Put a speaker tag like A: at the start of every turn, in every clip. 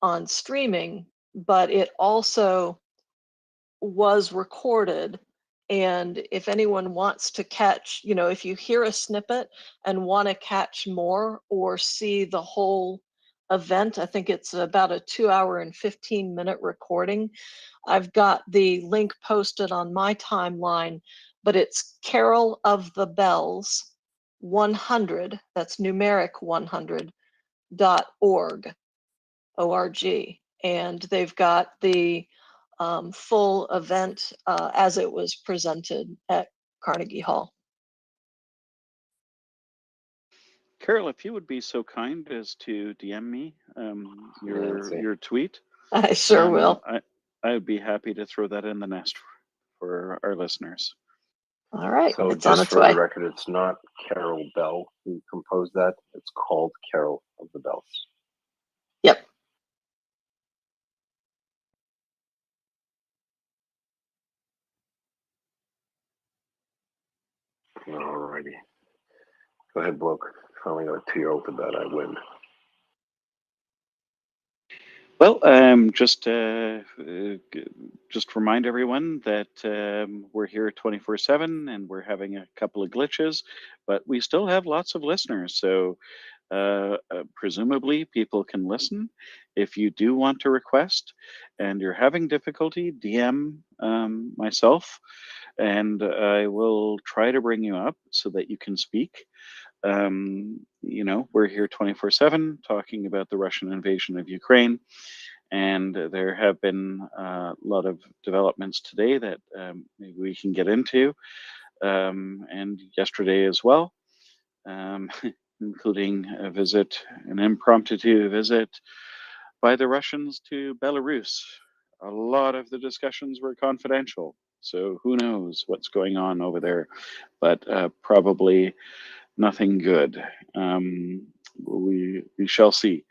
A: on streaming, but it also was recorded. And if anyone wants to catch, if you hear a snippet and want to catch more or see the whole event, I think it's about a 2-hour and 15-minute recording. I've got the link posted on my timeline, but it's Carol of the Bells 100, that's numeric 100.org, O-R-G. And they've got the full event as it was presented at Carnegie Hall.
B: Carol, if you would be so kind as to DM me your tweet.
A: I sure will.
B: I would be happy to throw that in the nest for our listeners.
A: All right.
C: So
A: it's
C: just
A: on its
C: for
A: way.
C: the record, it's not Carol Bell who composed that. It's called Carol of the Bells.
A: Yep.
C: Alrighty. Go ahead, bloke. Finally got a 2-year-old to bed. I win.
B: Well, just remind everyone that we're here 24/7 and we're having a couple of glitches, but we still have lots of listeners. So presumably people can listen. If you do want to request and you're having difficulty, DM myself and I will try to bring you up so that you can speak. We're here 24/7 talking about the Russian invasion of Ukraine. And there have been a lot of developments today that maybe we can get into, and yesterday as well, including an impromptu visit by the Russians to Belarus. A lot of the discussions were confidential, so who knows what's going on over there, but probably nothing good. We shall see.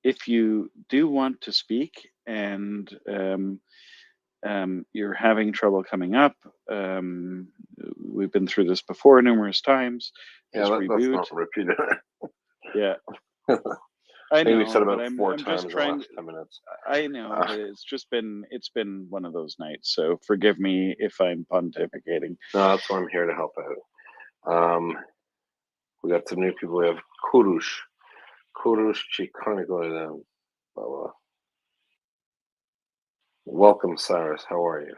B: If you do want to speak and you're having trouble coming up, we've been through this before numerous times.
C: Yeah, let's not repeat it.
B: Yeah. I know,
C: we said about
B: but
C: 4
B: I'm
C: times
B: just trying.
C: In the last 10 minutes.
B: I know, but it's been one of those nights. So forgive me if I'm pontificating.
C: No, that's why I'm here to help out. We got some new people. We have Kurush Chikoniko. Welcome, Cyrus. How are you?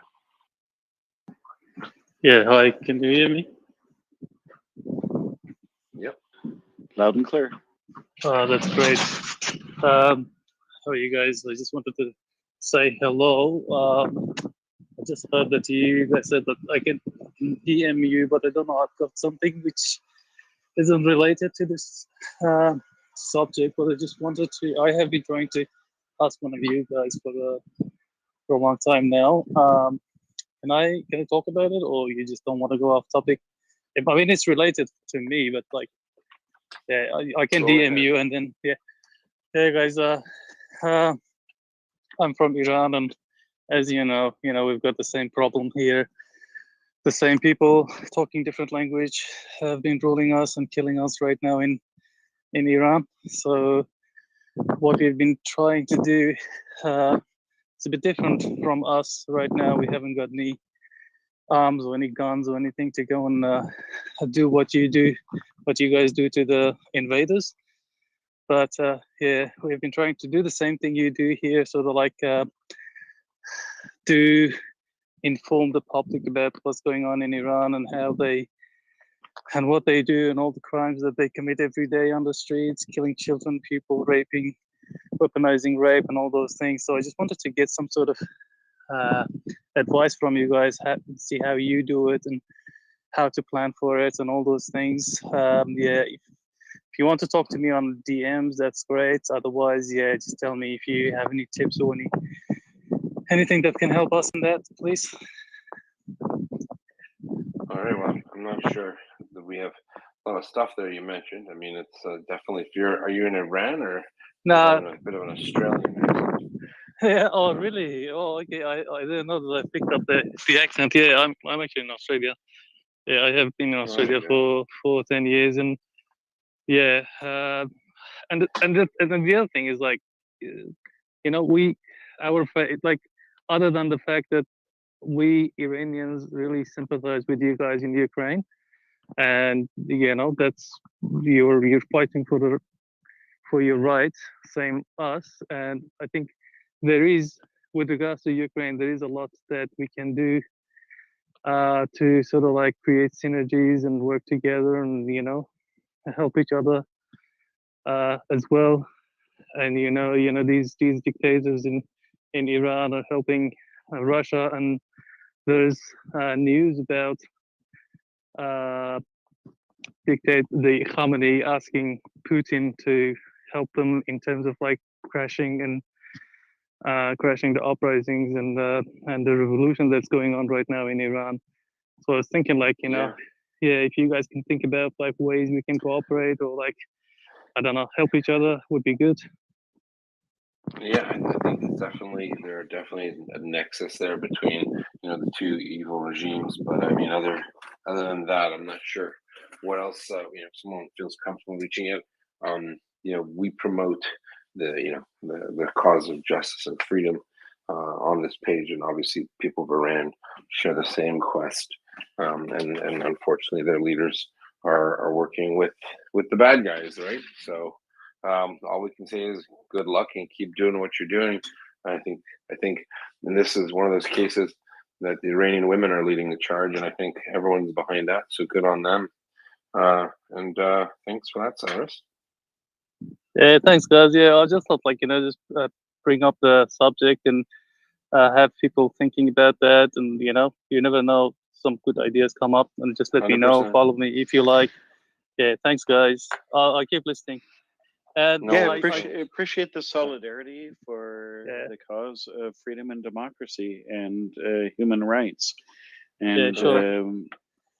D: Yeah, hi. Can you hear me?
C: Yep.
B: Loud and clear.
D: That's great. How are you guys? I just wanted to say hello. I just heard that you guys said that I can DM you, but I don't know. I've got something which isn't related to this subject, but I just wanted to. I have been trying to ask one of you guys for a long time now. Can I talk about it, or you just don't want to go off topic? I mean, it's related to me, but like, yeah, I can DM you, and then hey guys, I'm from Iran, and as you know, we've got the same problem here. The same people talking different language have been ruling us and killing us right now in Iran. So what we've been trying to do, it's a bit different from us right now. We haven't got any arms or any guns or anything to go and do what you guys do to the invaders. But we've been trying to do the same thing you do here, sort of like to inform the public about what's going on in Iran and what they do and all the crimes that they commit every day on the streets, killing children, people, raping, weaponizing rape, and all those things. So I just wanted to get some sort of advice from you guys, see how you do it and how to plan for it and all those things. If you want to talk to me on DMs, that's great. Otherwise, just tell me if you have any tips or anything that can help us in that, please.
C: All right, well, I'm not sure that we have a lot of stuff there you mentioned. I mean, it's definitely, are you in Iran or
D: a
C: bit of an Australian accent?
D: Yeah, oh really? Oh, okay. I didn't know that I picked up the accent. Yeah, I'm actually in Australia. Yeah, I have been in Australia for 10 years, and and then the other thing is like, you know, like, other than the fact that we Iranians really sympathize with you guys in Ukraine, and you know that's you're fighting for your rights, same us. And I think there is, with regards to Ukraine, there is a lot that we can do to sort of like create synergies and work together, and you know, help each other as well. And you know, these dictators in Iran are helping Russia, and there's news about the Khamenei asking Putin to help them in terms of like crashing the uprisings and the revolution that's going on right now in Iran. So I was thinking, like, you know, yeah, if you guys can think about like ways we can cooperate, or like, I don't know, help each other, would be good.
C: Yeah, I think it's there are definitely a nexus there between, you know, the two evil regimes. But I mean, other than that, I'm not sure what else, you know, if someone feels comfortable reaching out. You know, we promote the cause of justice and freedom on this page, and obviously people of Iran share the same quest. And unfortunately, their leaders are working with the bad guys, right? So all we can say is good luck and keep doing what you're doing. I think, and this is one of those cases that the Iranian women are leading the charge, and I think everyone's behind that. So good on them. And thanks for that, Cyrus.
D: Yeah, thanks, guys. Yeah, I just thought, like, you know, just bring up the subject and have people thinking about that. And you know, you never know, some good ideas come up, and just let me know.
C: 100%.
D: Follow me if you like. Yeah, thanks, guys. I'll keep listening. And
C: No
B: Yeah,
C: worries.
B: appreciate the solidarity for the cause of freedom and democracy and human rights. And
D: sure.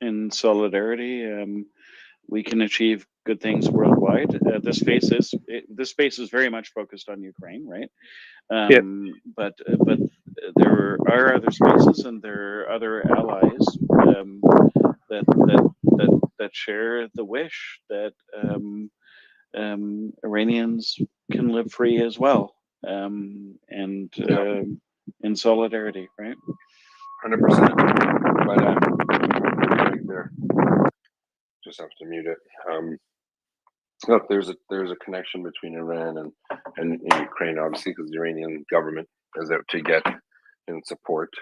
B: in solidarity, we can achieve good things worldwide. This space is very much focused on Ukraine, right? But there are other spaces, and there are other allies that share the wish that Iranians can live free as well, and in solidarity, right?
C: 100%. But right there, just have to mute it. Look, there's a connection between Iran and Ukraine, obviously, because the Iranian government is out to get and support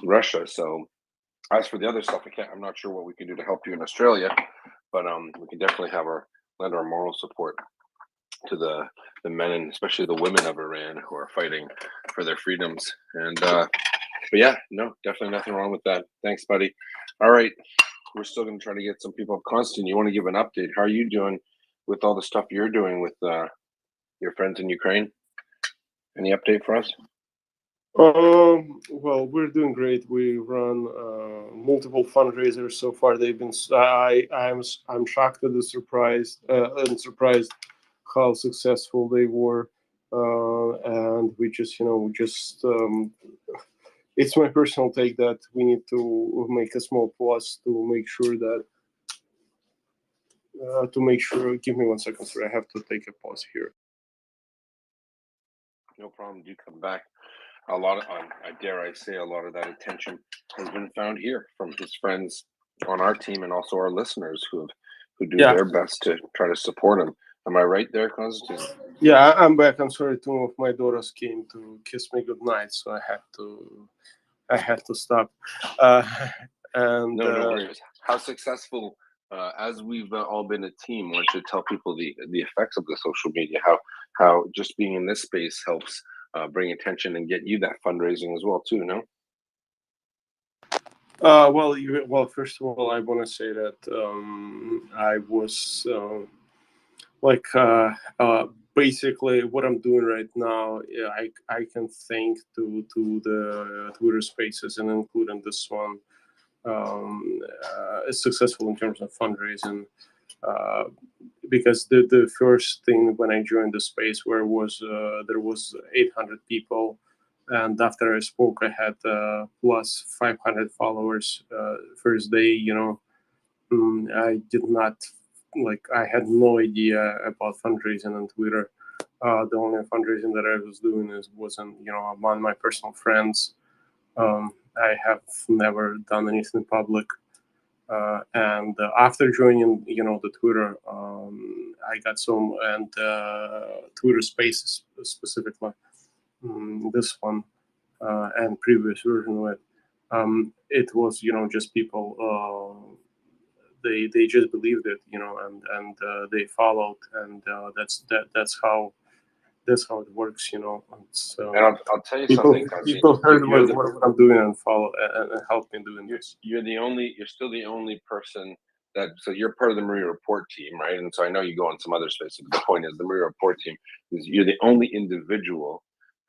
C: Russia. So as for the other stuff, I'm not sure what we can do to help you in Australia, but we can definitely lend our moral support to the men, and especially the women of Iran, who are fighting for their freedoms. And but yeah, no, definitely nothing wrong with that. Thanks, buddy. All right, we're still going to try to get some people. Constant, you want to give an update? How are you doing with all the stuff you're doing with your friends in Ukraine? Any update for us?
E: Well, we're doing great. We run multiple fundraisers so far. They've been. I'm shocked at the surprised how successful they were, and we just it's my personal take that we need to make a small plus to make sure that Give me 1 second, sir. I have to take a pause here.
C: No problem. Do come back. A lot of, dare I say, a lot of that attention has been found here from his friends on our team, and also our listeners who do their best to try to support him. Am I right there, Constantine?
E: Yeah, I'm back. I'm sorry, 2 of my daughters came to kiss me goodnight, so I had to stop. And
C: no worries. How successful, as we've all been a team, why don't you tell people the effects of the social media, how just being in this space helps bring attention and get you that fundraising as well too, no?
E: Well, first of all, I want to say that I was basically what I'm doing right now. I can thank to the Twitter Spaces, and including this one, is successful in terms of fundraising. Because the first thing when I joined the space there was 800 people, and after I spoke, I had plus 500 followers first day. I did not like I had no idea about fundraising on Twitter. The only fundraising that I was doing wasn't, among my personal friends. I have never done anything public. And after joining, the Twitter, I got some, and Twitter Spaces specifically, this one and previous version of it. It was, just people. They just believed it, and they followed, and that's how it works, It's,
C: And I'll tell you
E: people
C: something, Kazi.
E: people heard
C: You're
E: what I'm doing and follow and help me doing this.
C: you're still the only person that, so you're part of the MriyaReport team, right? And so I know you go on some other spaces, but the point is the MriyaReport team is you're the only individual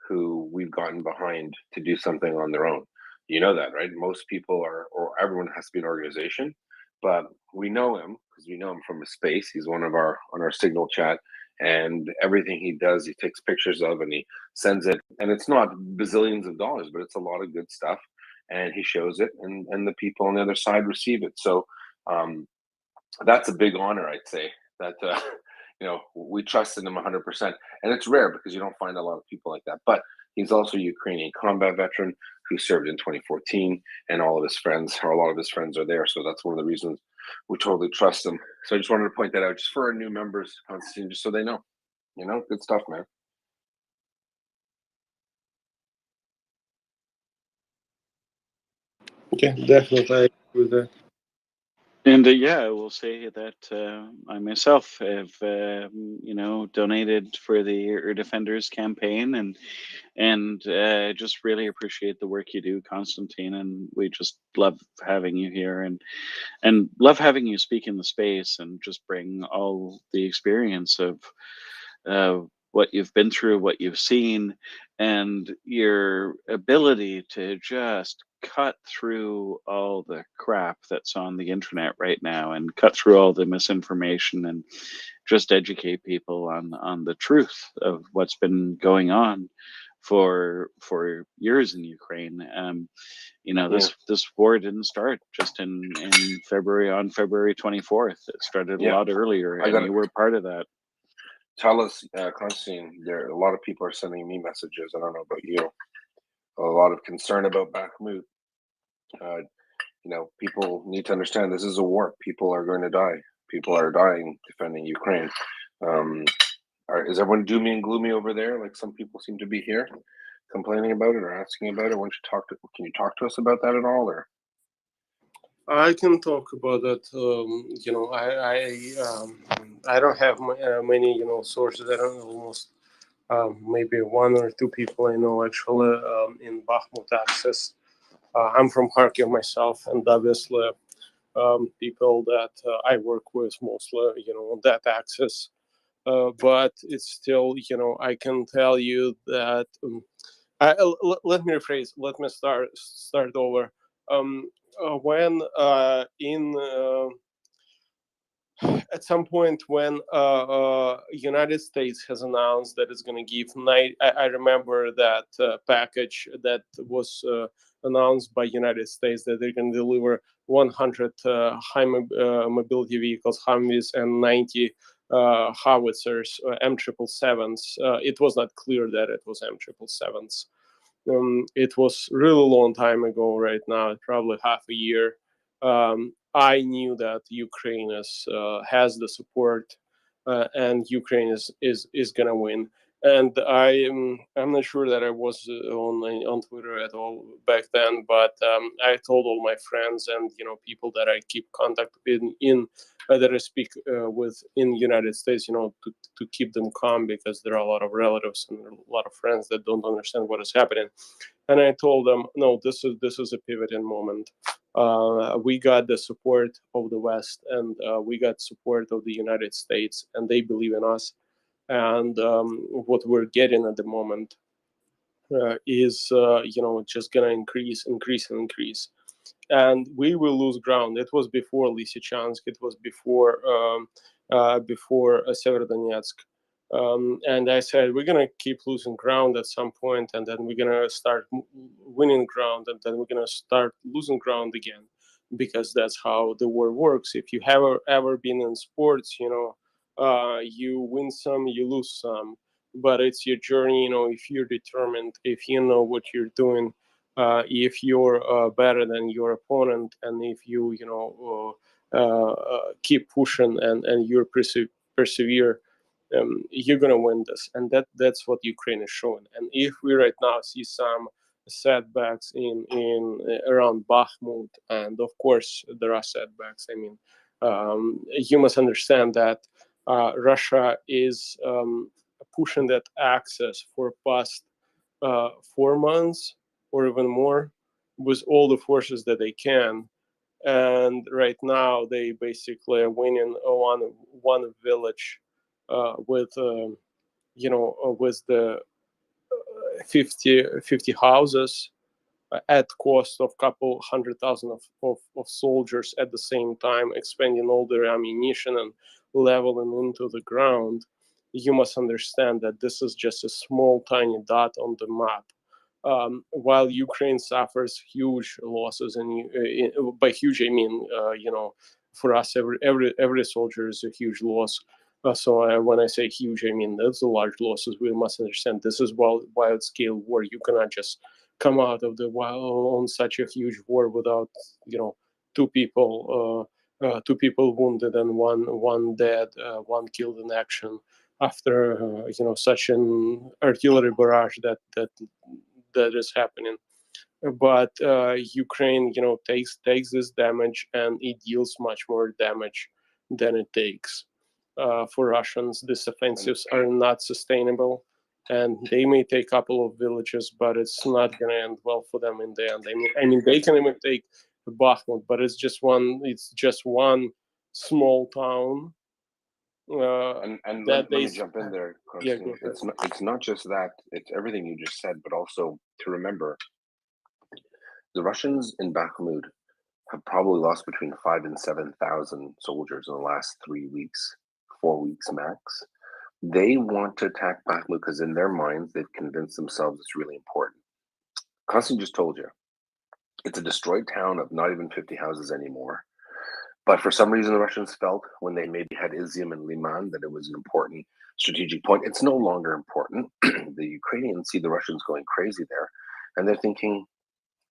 C: who we've gotten behind to do something on their own. You know that, right? Most people are, or everyone has to be an organization, but we know him because we know him from a space. He's on our Signal chat, and everything he does, he takes pictures of and he sends it. And it's not bazillions of dollars, but it's a lot of good stuff. And he shows it, and the people on the other side receive it. So that's a big honor, I'd say, that we trusted him 100%. And it's rare because you don't find a lot of people like that. But he's also a Ukrainian combat veteran who served in 2014, and all of his friends, or a lot of his friends, are there. So that's one of the reasons we totally trust him. So I just wanted to point that out, just for our new members, Constantine, just so they know. Good stuff, man.
E: Okay, definitely, I agree with that.
B: And yeah, I will say that I myself have, donated for the Earth Defenders campaign, and just really appreciate the work you do, Constantine. And we just love having you here, and love having you speak in the space and just bring all the experience of what you've been through, what you've seen, and your ability to just cut through all the crap that's on the internet right now, and cut through all the misinformation, and just educate people on the truth of what's been going on for years in Ukraine. This war didn't start just in February, on February 24th. It started a lot earlier, and you were part of that.
C: Tell us, Constantine, a lot of people are sending me messages. I don't know about you. A lot of concern about Bakhmut. People need to understand this is a war. People are going to die. People are dying defending Ukraine. Is everyone doomy and gloomy over there? Like some people seem to be here, complaining about it or asking about it. Can you talk to us about that at all, or?
E: I can talk about that. I don't have many sources. I don't know, almost maybe one or two people I know actually in Bakhmut access. I'm from Kharkiv myself, and obviously people that I work with mostly on that access. But it's still, I can tell you that. Let me rephrase. Let me start over. When at some point when United States has announced that it's going to give I remember that package that was announced by United States that they're going to deliver 100 high mobility vehicles, Humvees, and 90 howitzers, M777s. It was not clear that it was M777s. It was really long time ago. Right now, probably half a year. I knew that Ukraine has the support, and Ukraine is gonna win. And I'm not sure that I was on Twitter at all back then, but I told all my friends and people that I keep contact in that I speak with in the United States, to keep them calm, because there are a lot of relatives and a lot of friends that don't understand what is happening. And I told them, no, this is a pivoting moment. We got the support of the West, and we got support of the United States, and they believe in us. And what we're getting at the moment is, just gonna increase, and we will lose ground. It was before Lysychansk. It was before Severodonetsk. And I said, we're going to keep losing ground at some point, and then we're going to start winning ground, and then we're going to start losing ground again. because that's how the war works. If you have ever been in sports, you win some, you lose some, but it's your journey. If you're determined, if you know what you're doing, if you're better than your opponent, and if you keep pushing and you persevere, you're gonna win this. And that's what Ukraine is showing. And if we right now see some setbacks in around Bakhmut, and of course there are setbacks. I mean, you must understand that Russia is pushing that access for past 4 months or even more with all the forces that they can. And right now they basically are winning one village with with the 50 houses at cost of couple 100,000 of soldiers at the same time, expending all their ammunition and leveling into the ground. You must understand that this is just a small tiny dot on the map. While Ukraine suffers huge losses, and by huge I mean for us every soldier is a huge loss. So when I say huge, I mean that's a large losses. We must understand this is wild scale war. You cannot just come out of the wild on such a huge war without two people wounded and one dead, one killed in action after such an artillery barrage that is happening. But Ukraine takes this damage, and it deals much more damage than it takes. For Russians, these offensives are not sustainable, and they may take a couple of villages, but it's not going to end well for them in the end. I mean, they can even take Bakhmut, but it's just one small town.
C: And let me jump in there, Konstantin. It's not just that; it's everything you just said, but also to remember, the Russians in Bakhmut have probably lost between 5,000 and 7,000 soldiers in the last 3 weeks, 4 weeks max. They want to attack Bakhmut because in their minds, they've convinced themselves it's really important. Konstantin just told you, it's a destroyed town of not even 50 houses anymore. But for some reason, the Russians felt when they maybe had Izium and Liman that it was an important strategic point. It's no longer important. The Ukrainians see the Russians going crazy there, and they're thinking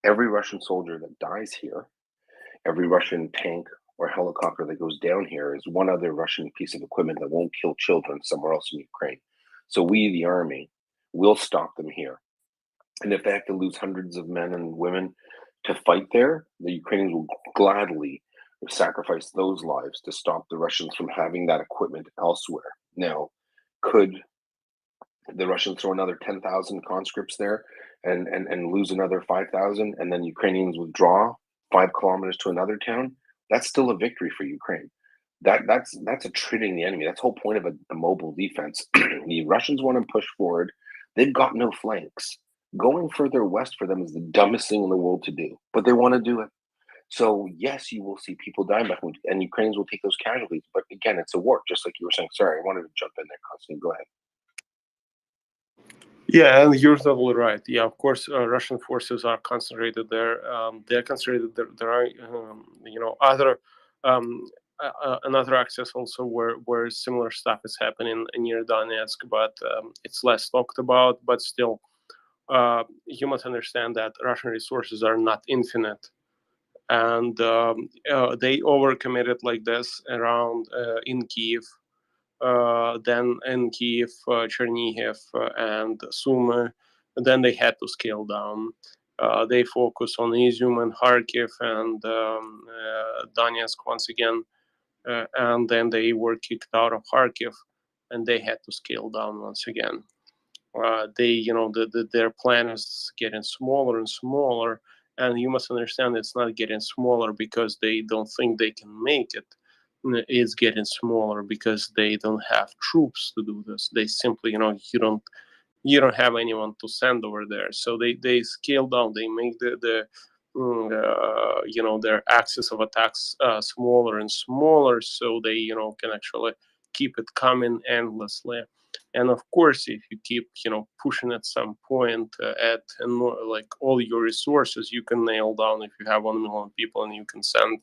C: every Russian soldier that dies here, every Russian tank or helicopter that goes down here is one other Russian piece of equipment that won't kill children somewhere else in Ukraine. So we, the army, will stop them here. And if they have to lose hundreds of men and women to fight there, the Ukrainians will gladly sacrifice those lives to stop the Russians from having that equipment elsewhere. Now, could the Russians throw another 10,000 conscripts there and lose another 5,000, and then Ukrainians withdraw 5 kilometers to another town? That's still a victory for Ukraine. That's attriting the enemy. That's the whole point of a mobile defense. The Russians want to push forward. They've got no flanks. Going further west for them is the dumbest thing in the world to do, but they want to do it. So yes, you will see people dying back, and Ukrainians will take those casualties. But again, it's a war, just like you were saying. Sorry, I wanted to jump in there, Konstantin. Go ahead.
E: Yeah, and you're totally right. Yeah, of course, Russian forces are concentrated there. They are concentrated there. There are, other another access also where similar stuff is happening near Donetsk, but it's less talked about. But still, you must understand that Russian resources are not infinite, and they overcommitted like this around in Kiev. Then in Kiev, Chernihiv, and Sumy. Then they had to scale down. They focus on Izium and Kharkiv and Donetsk once again, and then they were kicked out of Kharkiv, and they had to scale down once again. Their plan is getting smaller and smaller, and you must understand it's not getting smaller because they don't think they can make it. It's getting smaller because they don't have troops to do this. They simply, you don't have anyone to send over there. So they scale down. They make their axis of attacks smaller and smaller, so they can actually keep it coming endlessly. And of course, if you keep, pushing at some point like all your resources, you can nail down if you have 1 million people and you can send,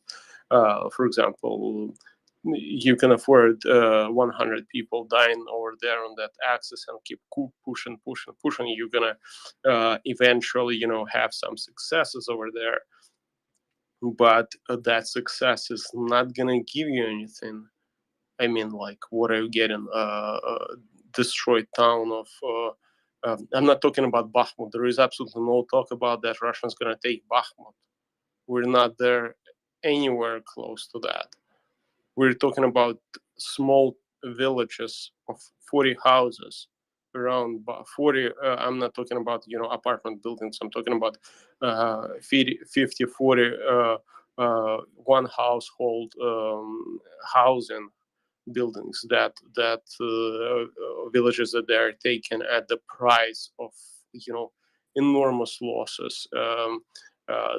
E: for example, you can afford 100 people dying over there on that axis and keep pushing. You're gonna eventually, have some successes over there, but that success is not gonna give you anything. I mean, like, what are you getting? Destroyed town of. I'm not talking about Bakhmut. There is absolutely no talk about that Russians gonna take Bakhmut. We're not there anywhere close to that. We're talking about small villages of 40 houses around 40. I'm not talking about apartment buildings. I'm talking about 50, 40 one household housing buildings that villages that they're taken at the price of enormous losses.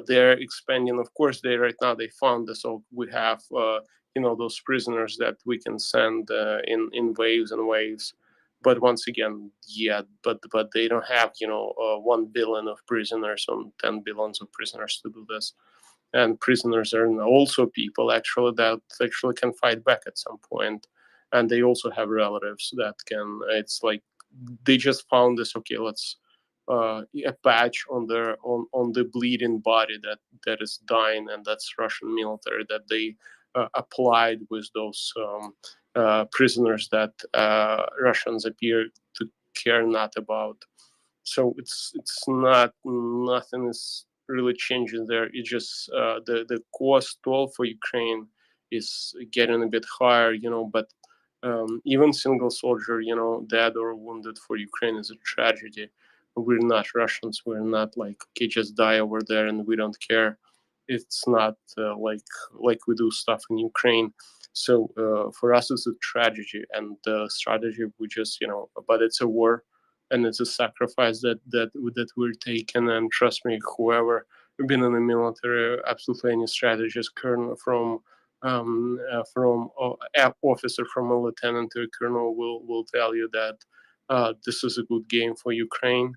E: They're expanding. Of course, right now they found this. So we have those prisoners that we can send in waves and waves. But once again, but they don't have 1 billion of prisoners on 10 billions of prisoners to do this. And prisoners are also people actually that actually can fight back at some point, and they also have relatives that can. It's like they just found this. Okay, let's a patch on the bleeding body that is dying, and that's Russian military that they applied with those prisoners that Russians appear to care not about. So it's not, nothing is really changing there. It's just the cost toll for Ukraine is getting a bit higher, but even single soldier, dead or wounded for Ukraine is a tragedy. We're not Russians. We're not like, okay, just die over there and we don't care. It's not like we do stuff in Ukraine. So for us, it's a tragedy, and the strategy we just, but it's a war, and it's a sacrifice that we're taking. And trust me, whoever been in the military, absolutely any strategist, colonel from officer from a lieutenant to a colonel will tell you that this is a good game for Ukraine.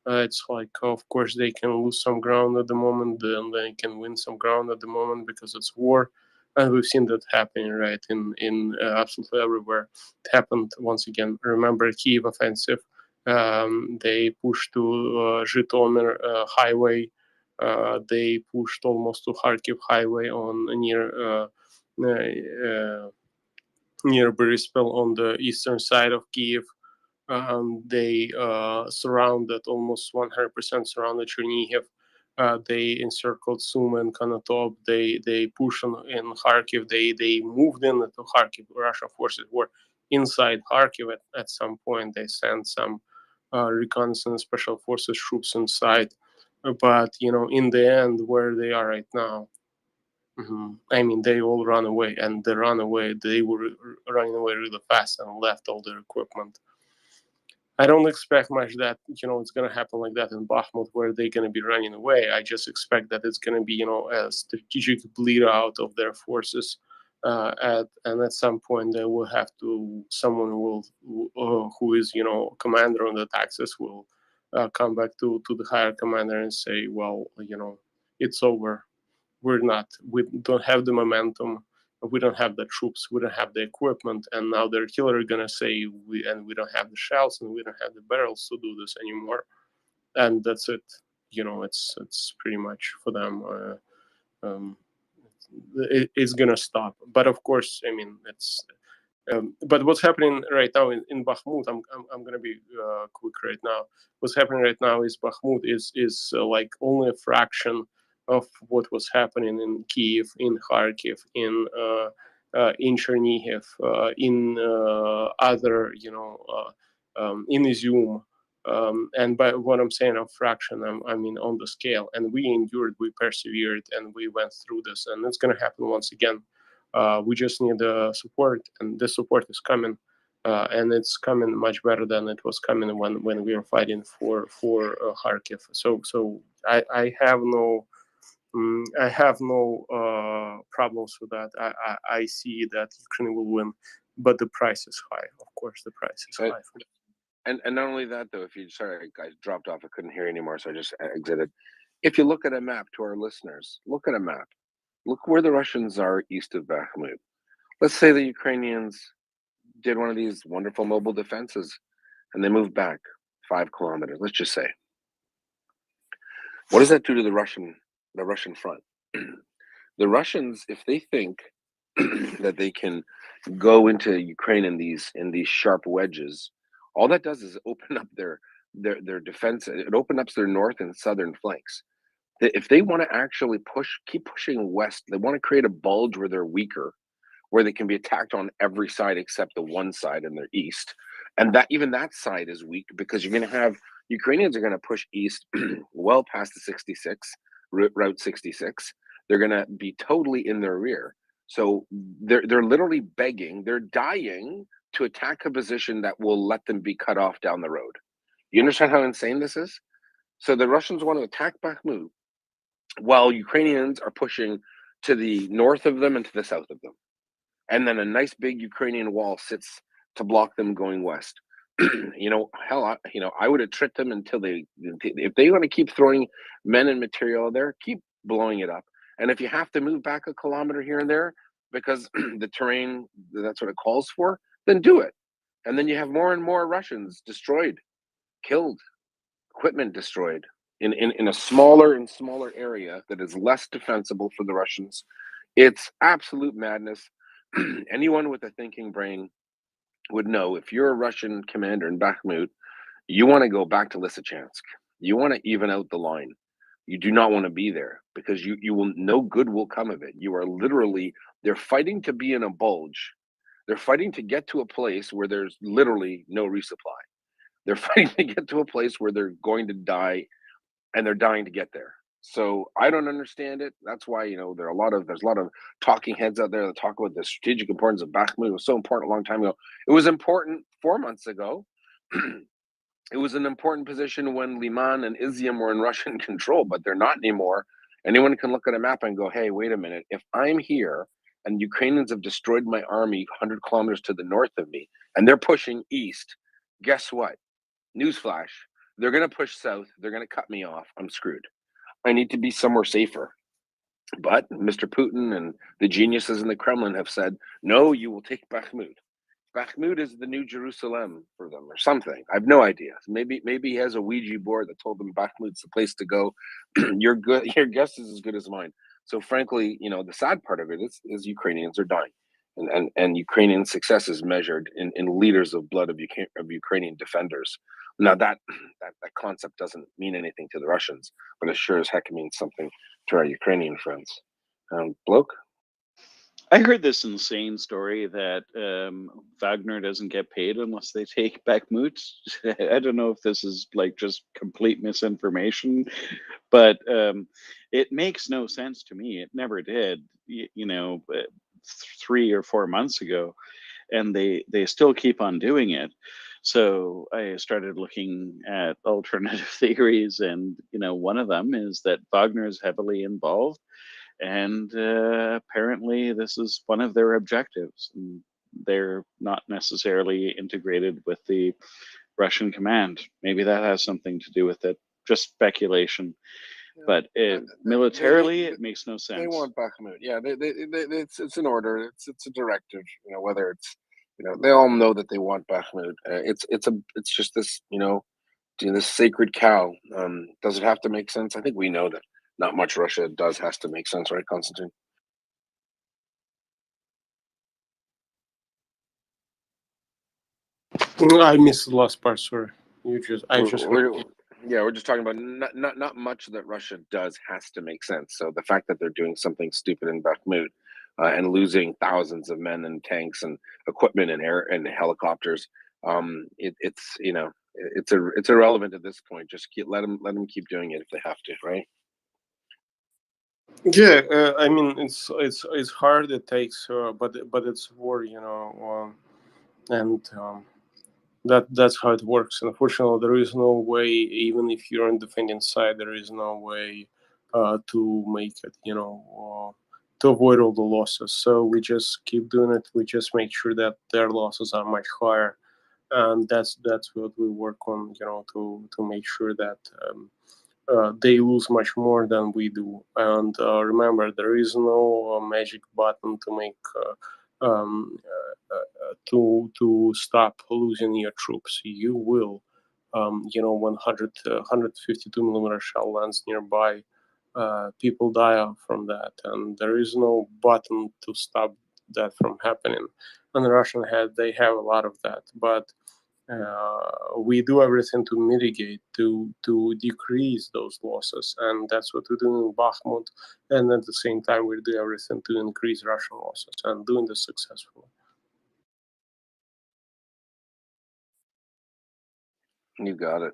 E: It's like, of course, they can lose some ground at the moment, and they can win some ground at the moment because it's war. And we've seen that happening, right, in absolutely everywhere. It happened once again. Remember Kyiv offensive? They pushed to Zhytomyr highway. They pushed almost to Kharkiv highway on near Boryspil on the eastern side of Kyiv. They surrounded, almost 100% surrounded Chernihiv. They encircled Sumy and Konotop. They pushed in Kharkiv. They moved into Kharkiv. Russian forces were inside Kharkiv at some point. They sent some reconnaissance special forces troops inside. But in the end, where they are right now, I mean, they all run away, and they were running away really fast and left all their equipment. I don't expect much that it's going to happen like that in Bakhmut, where they're going to be running away. I just expect that it's going to be a strategic bleed out of their forces, and at some point they will have to. Someone will who is commander on the axis will come back to the higher commander and say, well, it's over. We don't have the momentum, we don't have the troops, we don't have the equipment, and now the artillery gonna say we don't have the shells and we don't have the barrels to do this anymore, and that's it. It's pretty much for them. It's gonna stop. But of course, I mean, it's. But what's happening right now in Bakhmut? I'm gonna be quick right now. What's happening right now is Bakhmut is like only a fraction of what was happening in Kyiv, in Kharkiv, in Chernihiv, in other, in Izium. And by what I'm saying, a fraction, I mean on the scale. And we endured, we persevered, and we went through this. And it's going to happen once again. We just need the support, and the support is coming. And it's coming much better than it was coming when we were fighting for Kharkiv. So I have no problems with that. I see that Ukraine will win, but the price is high. Of course, the price is high.
C: And not only that, though, if you sorry, I dropped off. I couldn't hear anymore, so I just exited. If you look at a map, to our listeners, look at a map. Look where the Russians are east of Bakhmut. Let's say the Ukrainians did one of these wonderful mobile defenses, and they moved back 5 kilometers. Let's just say. What does that do to the Russian front? The Russians, if they think that they can go into Ukraine in these sharp wedges, all that does is open up their defense. It opens up their north and southern flanks. If they want to actually keep pushing west, they want to create a bulge where they're weaker, where they can be attacked on every side except the one side in their east. And that even that side is weak because you're going to have Ukrainians are going to push east well past the 66, Route 66. They're going to be totally in their rear. So they're literally begging, they're dying to attack a position that will let them be cut off down the road. You understand how insane this is? So the Russians want to attack Bakhmut while Ukrainians are pushing to the north of them and to the south of them. And then a nice big Ukrainian wall sits to block them going west. I would have tricked them until if they want to keep throwing men and material there, keep blowing it up. And if you have to move back a kilometer here and there because the terrain, that's what it calls for, then do it. And then you have more and more Russians destroyed, killed, equipment destroyed in a smaller and smaller area that is less defensible for the Russians. It's absolute madness. Anyone with a thinking brain would know if you're a Russian commander in Bakhmut, you want to go back to Lysychansk. You want to even out the line. You do not want to be there because you will no good will come of it. You are literally, they're fighting to be in a bulge. They're fighting to get to a place where there's literally no resupply. They're fighting to get to a place where they're going to die, and they're dying to get there. So I don't understand it. That's why, there's a lot of talking heads out there that talk about the strategic importance of Bakhmut. It was so important a long time ago. It was important 4 months ago. It was an important position when Liman and Izium were in Russian control, but they're not anymore. Anyone can look at a map and go, hey, wait a minute. If I'm here and Ukrainians have destroyed my army 100 kilometers to the north of me, and they're pushing east, guess what? Newsflash. They're going to push south. They're going to cut me off. I'm screwed. I need to be somewhere safer. But Mr. Putin and the geniuses in the Kremlin have said, no, you will take Bakhmut. Bakhmut is the new Jerusalem for them or something. I have no idea. Maybe he has a Ouija board that told them Bakhmut's the place to go. Your guess is as good as mine. So frankly, the sad part of it is Ukrainians are dying. And Ukrainian success is measured in liters of blood of Ukrainian defenders. Now that concept doesn't mean anything to the Russians, but it sure as heck means something to our Ukrainian friends. Bloke?
B: I heard this insane story that Wagner doesn't get paid unless they take Bakhmut. I don't know if this is like just complete misinformation, but it makes no sense to me. It never did, 3 or 4 months ago, and they still keep on doing it. So I started looking at alternative theories, and one of them is that Wagner is heavily involved. And apparently this is one of their objectives. And they're not necessarily integrated with the Russian command. Maybe that has something to do with it. Just speculation. But militarily, it makes no sense.
C: They want Bakhmut. Yeah, it's an order. It's a directive. Whether it's they all know that they want Bakhmut. It's just this this sacred cow. Does it have to make sense? I think we know that not much Russia does has to make sense, right, Konstantin?
E: I missed the last part. Sorry, we're just
C: talking about not much that Russia does has to make sense. So the fact that they're doing something stupid in Bakhmut and losing thousands of men and tanks and equipment and air and helicopters, it's irrelevant at this point. Just let them keep doing it if they have to, right?
E: Yeah, I mean it's hard. It takes, but it's war, and that's how it works. Unfortunately, there is no way. Even if you're on the defending side, there is no way to make it, avoid all the losses. So we just keep doing it. We just make sure that their losses are much higher, and that's what we work on, to make sure that they lose much more than we do. And remember, there is no magic button to make to stop losing your troops. You will, when 152 millimeter shell lands nearby, people die from that, and there is no button to stop that from happening. On the Russian hand, they have a lot of that, but we do everything to mitigate, to decrease those losses, and that's what we're doing in Bakhmut. And at the same time, we do everything to increase Russian losses, and doing this successfully.
C: You got it.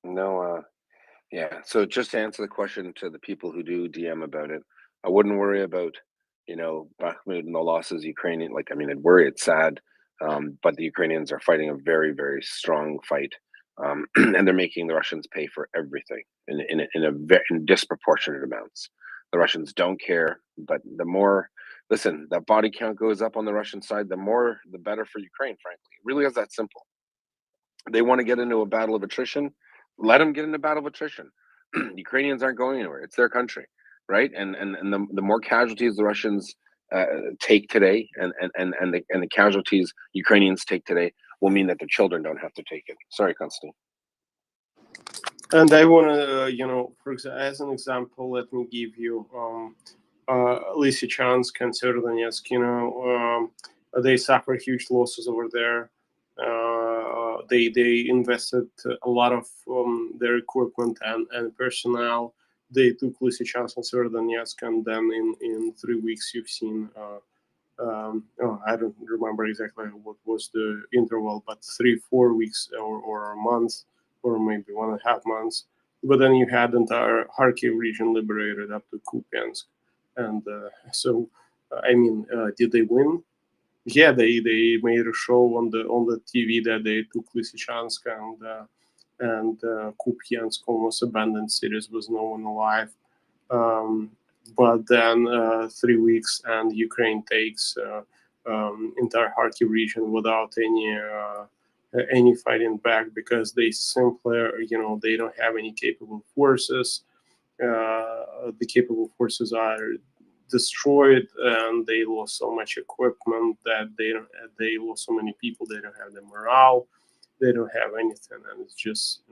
C: No, yeah. So just to answer the question to the people who do DM about it, I wouldn't worry about, Bakhmut and the losses. Ukrainian, like, I mean, I'd worry. It's sad, but the Ukrainians are fighting a very, very strong fight, and they're making the Russians pay for everything in disproportionate amounts. The Russians don't care, but the more, listen, that body count goes up on the Russian side, the better for Ukraine. Frankly, it really is that simple. They want to get into a battle of attrition. Let them get into battle of attrition. Ukrainians aren't going anywhere. It's their country, right? And the more casualties the Russians take today, and the casualties Ukrainians take today, will mean that their children don't have to take it. Sorry, Konstantin.
E: And I want to, as an example, let me give you Lysychansk and Severodonetsk. They suffer huge losses over there. They invested a lot of their equipment and personnel. They took Lysychansk and Severodonetsk, and then in 3 weeks you've seen. I don't remember exactly what was the interval, but 3-4 weeks or a month, or maybe 1.5 months. But then you had the entire Kharkiv region liberated up to Kupiansk, and did they win? Yeah, they made a show on the TV that they took Lysychansk and Kupiansk, almost abandoned cities with no one alive. But then 3 weeks and Ukraine takes entire Kharkiv region without any fighting back, because they simply, they don't have any capable forces. The capable forces are destroyed, and they lost so much equipment that they lost so many people. They don't have the morale. They don't have anything, and it's just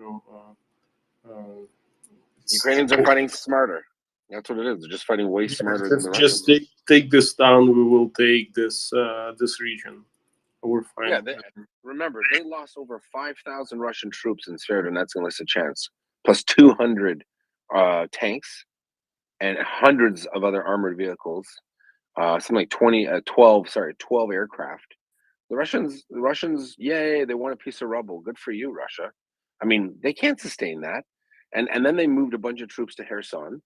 C: Ukrainians are fighting smarter. That's what it is. They're just fighting way smarter than the Russians.
E: Just take this down. We will take this region. We're fine.
C: Yeah, remember, they lost over 5,000 Russian troops in Severodonetsk and Lysychansk, plus 200 tanks and hundreds of other armored vehicles, something like 12 aircraft. The Russians, yay, they want a piece of rubble. Good for you, Russia. I mean, they can't sustain that. And then they moved a bunch of troops to Kherson.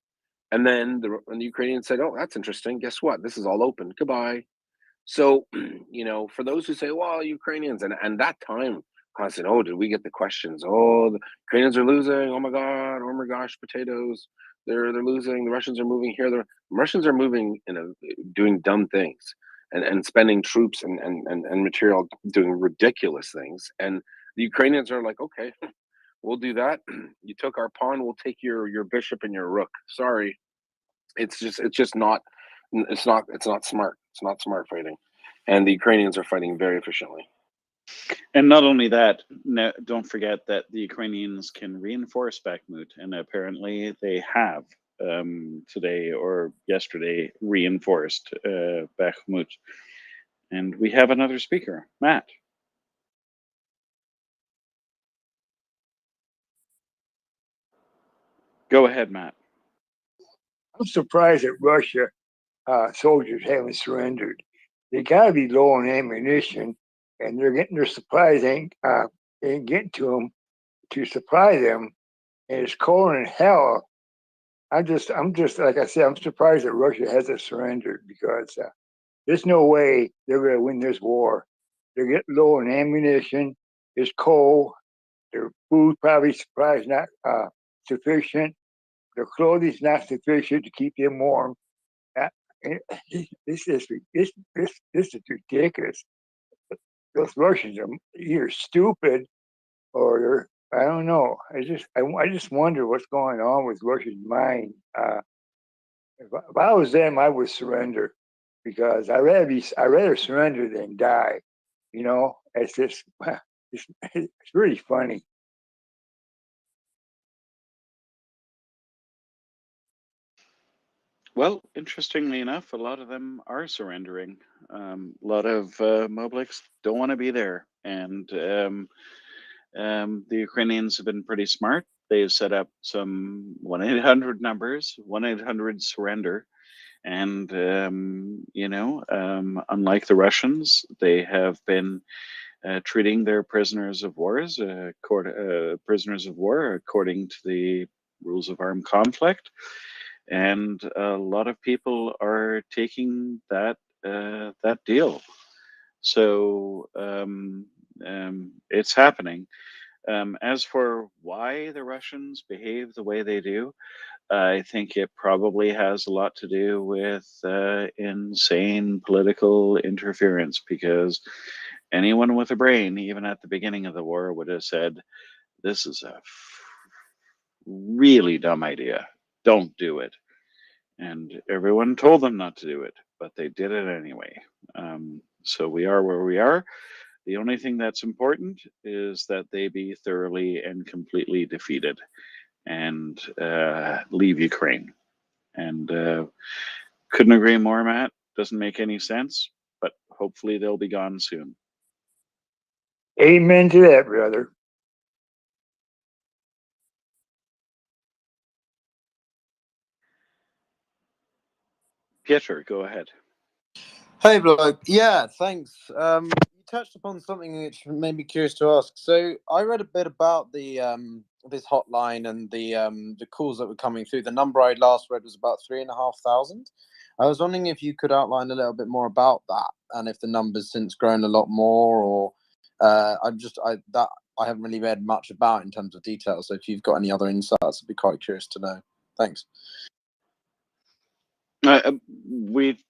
C: And then the Ukrainians said, oh, that's interesting. Guess what? This is all open. Goodbye. So, for those who say, well, Ukrainians, and that time, constant, oh, did we get the questions? Oh, the Ukrainians are losing. Oh my God. Oh my gosh, potatoes. They're losing. The Russians are moving here. The Russians are moving, doing dumb things and spending troops and material doing ridiculous things. And the Ukrainians are like, okay, we'll do that. You took our pawn, we'll take your bishop and your rook. Sorry. It's just not smart. It's not smart fighting. And the Ukrainians are fighting very efficiently.
B: And not only that, don't forget that the Ukrainians can reinforce Bakhmut, and apparently they have today or yesterday reinforced Bakhmut. And we have another speaker, Matt. Go ahead, Matt.
F: I'm surprised that Russia soldiers haven't surrendered. They gotta be low on ammunition, and they're getting their supplies ain't getting to them to supply them, and it's cold in hell. I'm just like I said, I'm surprised that Russia hasn't surrendered, because there's no way they're gonna win this war. They're getting low on ammunition. It's cold. Their food probably supplies not sufficient. Their clothing's not sufficient to keep them warm. And this is this is ridiculous. Those Russians are either stupid or they're, I don't know. I just wonder what's going on with Russia's mind. If I was them, I would surrender because I rather surrender than die. You know, it's just it's really funny.
B: Well, interestingly enough, a lot of them are surrendering. A lot of Mobliks don't want to be there, and the Ukrainians have been pretty smart. They've set up some 1-800 numbers, 1-800-surrender, and unlike the Russians, they have been treating their prisoners of prisoners of war according to the rules of armed conflict, and a lot of people are taking that deal. So it's happening. As for why the Russians behave the way they do, I think it probably has a lot to do with insane political interference, because anyone with a brain, even at the beginning of the war, would have said, this is a really dumb idea. Don't do it. And everyone told them not to do it, but they did it anyway. So we are where we are. The only thing that's important is that they be thoroughly and completely defeated and leave Ukraine. And couldn't agree more, Matt. Doesn't make any sense, but hopefully they'll be gone soon.
F: Amen to that, brother.
B: Piotr, go ahead.
G: Hey, bloke. Yeah, thanks. You touched upon something which made me curious to ask. So I read a bit about the this hotline and the calls that were coming through. The number I last read was about 3,500. I was wondering if you could outline a little bit more about that, and if the number's since grown a lot more, or I haven't really read much about in terms of details. So if you've got any other insights, I'd be quite curious to know. Thanks.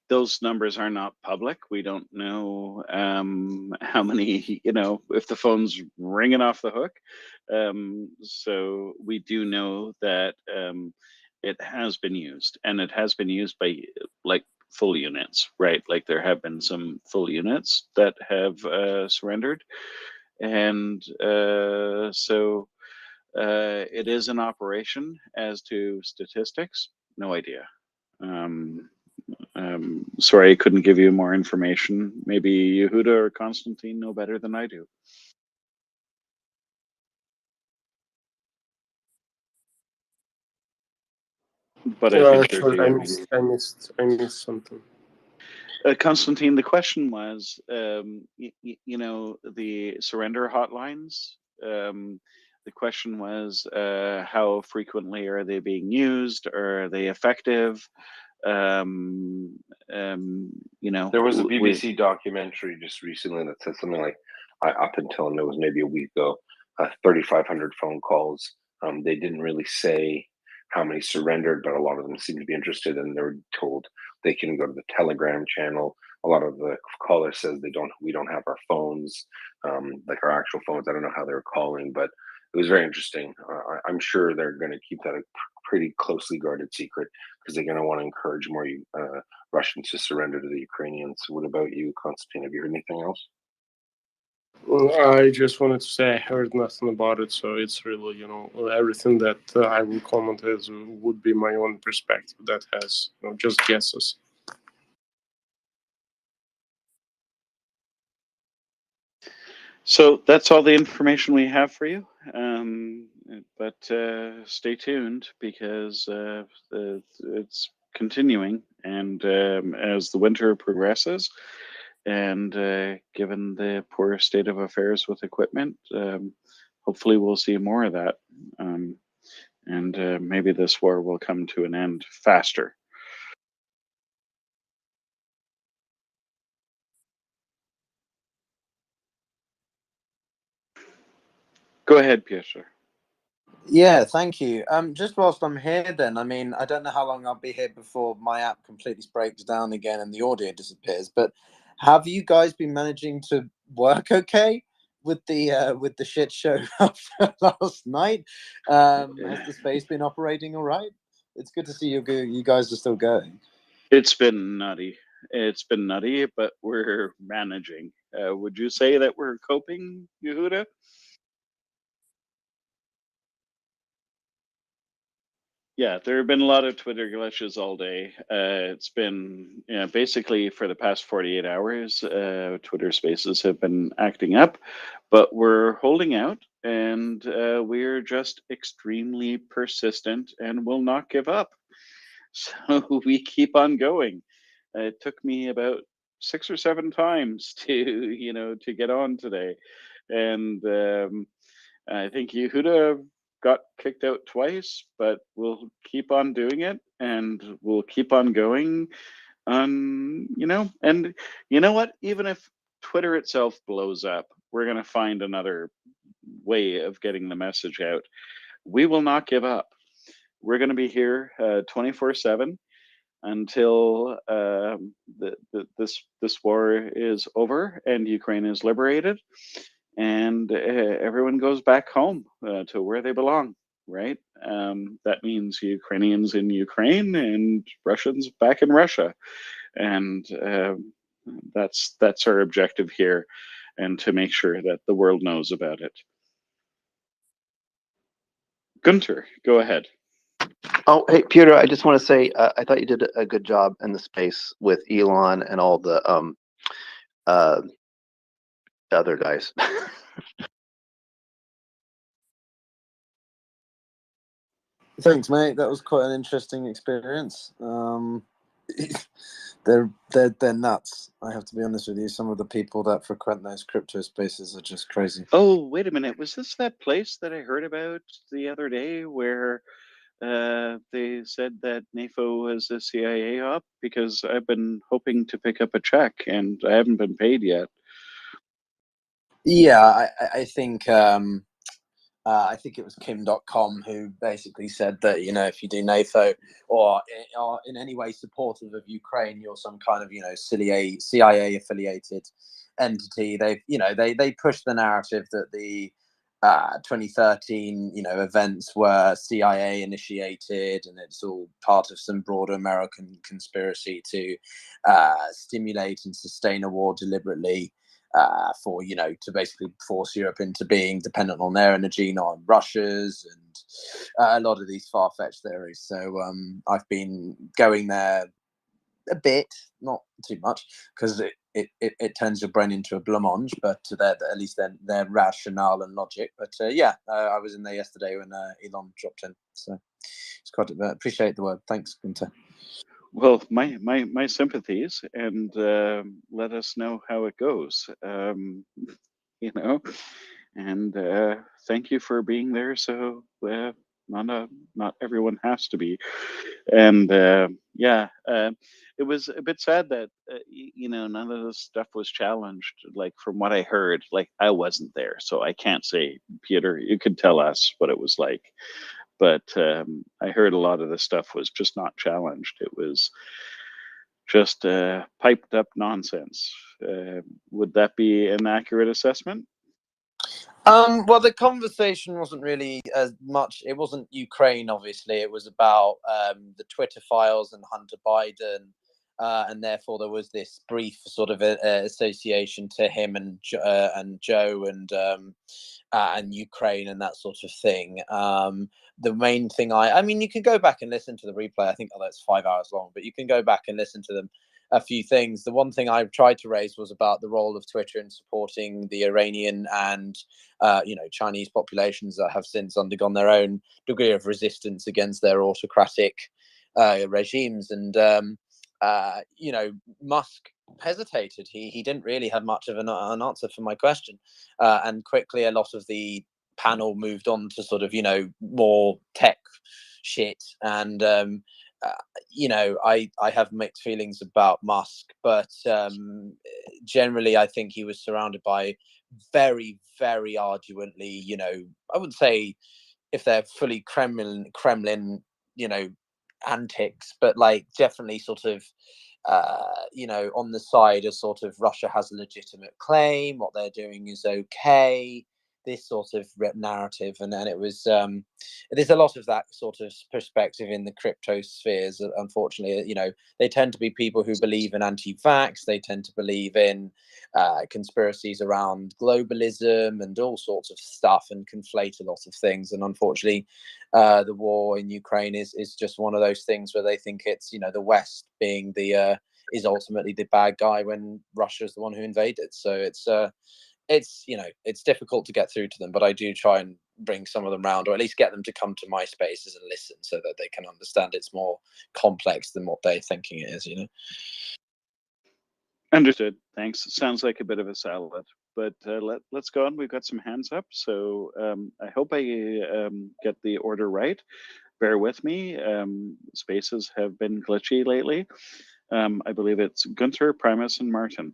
B: Those numbers are not public. We don't know how many, if the phone's ringing off the hook. So we do know that it has been used, and it has been used by like full units, right? Like there have been some full units that have surrendered, and so it is an operation. As to statistics, no idea. Sorry, I couldn't give you more information. Maybe Yehuda or Constantine know better than I do. But I think they're
E: Sorry,
B: doing.
E: I missed something.
B: Constantine, the question was, the surrender hotlines. The question was, how frequently are they being used? Are they effective?
C: There was a BBC documentary just recently that said something like, up until it was maybe a week ago, 3,500 phone calls. They didn't really say how many surrendered, but a lot of them seemed to be interested, and they were told they can go to the Telegram channel. A lot of the callers says we don't have our phones, like our actual phones. I don't know how they were calling, but it was very interesting. I'm sure they're going to keep that a pretty closely guarded secret, because they're going to want to encourage more Russians to surrender to the Ukrainians. What about you, Constantine? Have you heard anything else?
E: I just wanted to say I heard nothing about it, so it's really, everything that I will comment as would be my own perspective that has, just guesses.
B: So that's all the information we have for you. But stay tuned, because it's continuing, and as the winter progresses, and given the poor state of affairs with equipment, hopefully we'll see more of that, and maybe this war will come to an end faster. Go ahead, Piotr.
G: Yeah, thank you. Just whilst I'm here, then, I mean, I don't know how long I'll be here before my app completely breaks down again and the audio disappears. But have you guys been managing to work okay with the shit show after last night? Has the space been operating all right? It's good to see you guys are still going.
B: It's been nutty. It's been nutty, but we're managing. Would you say that we're coping, Yehuda? Yeah, there have been a lot of Twitter glitches all day. It's been basically for the past 48 hours, Twitter Spaces have been acting up, but we're holding out and we're just extremely persistent and will not give up. So we keep on going. It took me about 6 or 7 times to, to get on today. And I think Yehuda got kicked out twice, but we'll keep on doing it and we'll keep on going. And you know what? Even if Twitter itself blows up, we're going to find another way of getting the message out. We will not give up. We're going to be here 24/7 until this war is over and Ukraine is liberated, and everyone goes back home to where they belong. Right? That means Ukrainians in Ukraine and Russians back in Russia, and that's our objective here, and to make sure that the world knows about it. Gunter, go ahead.
H: Oh, hey, Peter, I just want to say I thought you did a good job in the space with Elon and all the other guys.
G: Thanks, mate. That was quite an interesting experience. They're nuts. I have to be honest with you. Some of the people that frequent those crypto spaces are just crazy.
B: Oh, wait a minute. Was this that place that I heard about the other day where they said that NAFO was a CIA op? Because I've been hoping to pick up a check and I haven't been paid yet.
G: Yeah, I think I think it was Kim.com who basically said that, if you do NATO or are in any way supportive of Ukraine, you're some kind of, CIA affiliated entity. They push the narrative that the 2013, events were CIA initiated, and it's all part of some broader American conspiracy to stimulate and sustain a war deliberately. To basically force Europe into being dependent on their energy, not on Russia's, and a lot of these far-fetched theories. So I've been going there a bit, not too much, because it turns your brain into a blancmange, but at least their rationale and logic. But I was in there yesterday when Elon dropped in, so it's quite appreciate the word. Thanks, Gunther.
B: Well, my sympathies, and let us know how it goes. And thank you for being there. So not everyone has to be, and it was a bit sad that none of this stuff was challenged. Like from what I heard, like I wasn't there, so I can't say. Peter, you could tell us what it was like. But I heard a lot of the stuff was just not challenged. It was just piped up nonsense. Would that be an accurate assessment?
G: Well, the conversation wasn't really as much. It wasn't Ukraine, obviously. It was about the Twitter files and Hunter Biden, and therefore there was this brief sort of association to him and Joe and Ukraine and that sort of thing. The main thing I mean, you can go back and listen to the replay. I think that's 5 hours long, but you can go back and listen to them. A few things. The one thing I tried to raise was about the role of Twitter in supporting the Iranian and Chinese populations that have since undergone their own degree of resistance against their autocratic regimes. And Musk hesitated. He didn't really have much of an answer for my question, and quickly a lot of the panel moved on to sort of more tech shit. And I have mixed feelings about Musk, but generally I think he was surrounded by very, very arduently, I wouldn't say if they're fully Kremlin, antics, but like definitely sort of on the side of sort of Russia has a legitimate claim, what they're doing is okay, this sort of narrative. And then it was there's a lot of that sort of perspective in the crypto spheres, unfortunately. They tend to be people who believe in anti-vax, they tend to believe in conspiracies around globalism and all sorts of stuff, and conflate a lot of things. And unfortunately, the war in Ukraine is just one of those things where they think it's the West being the is ultimately the bad guy when Russia is the one who invaded. So it's difficult to get through to them, but I do try and bring some of them round, or at least get them to come to my spaces and listen, so that they can understand it's more complex than what they're thinking it is.
B: Understood. Thanks. Sounds like a bit of a salad, but let's go on. We've got some hands up, so I hope I get the order right. Bear with me. Spaces have been glitchy lately. I believe it's Gunther, Primus, and Martin.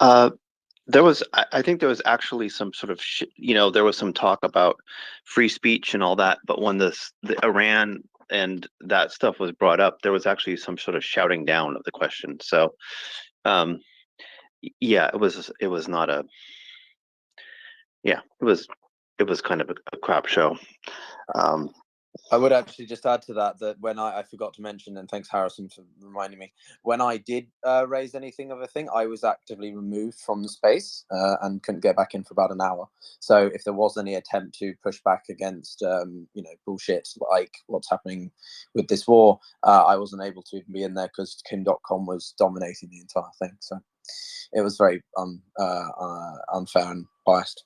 H: I think there was actually some sort of, there was some talk about free speech and all that, but when the Iran and that stuff was brought up, there was actually some sort of shouting down of the question. So, yeah, it was not a, yeah, it was kind of a crap show.
G: I would actually just add to that when I forgot to mention, and thanks Harrison for reminding me, when I did raise anything of a thing, I was actively removed from the space and couldn't get back in for about an hour. So if there was any attempt to push back against bullshit like what's happening with this war, I wasn't able to even be in there because Kim.com was dominating the entire thing. So it was very unfair and biased.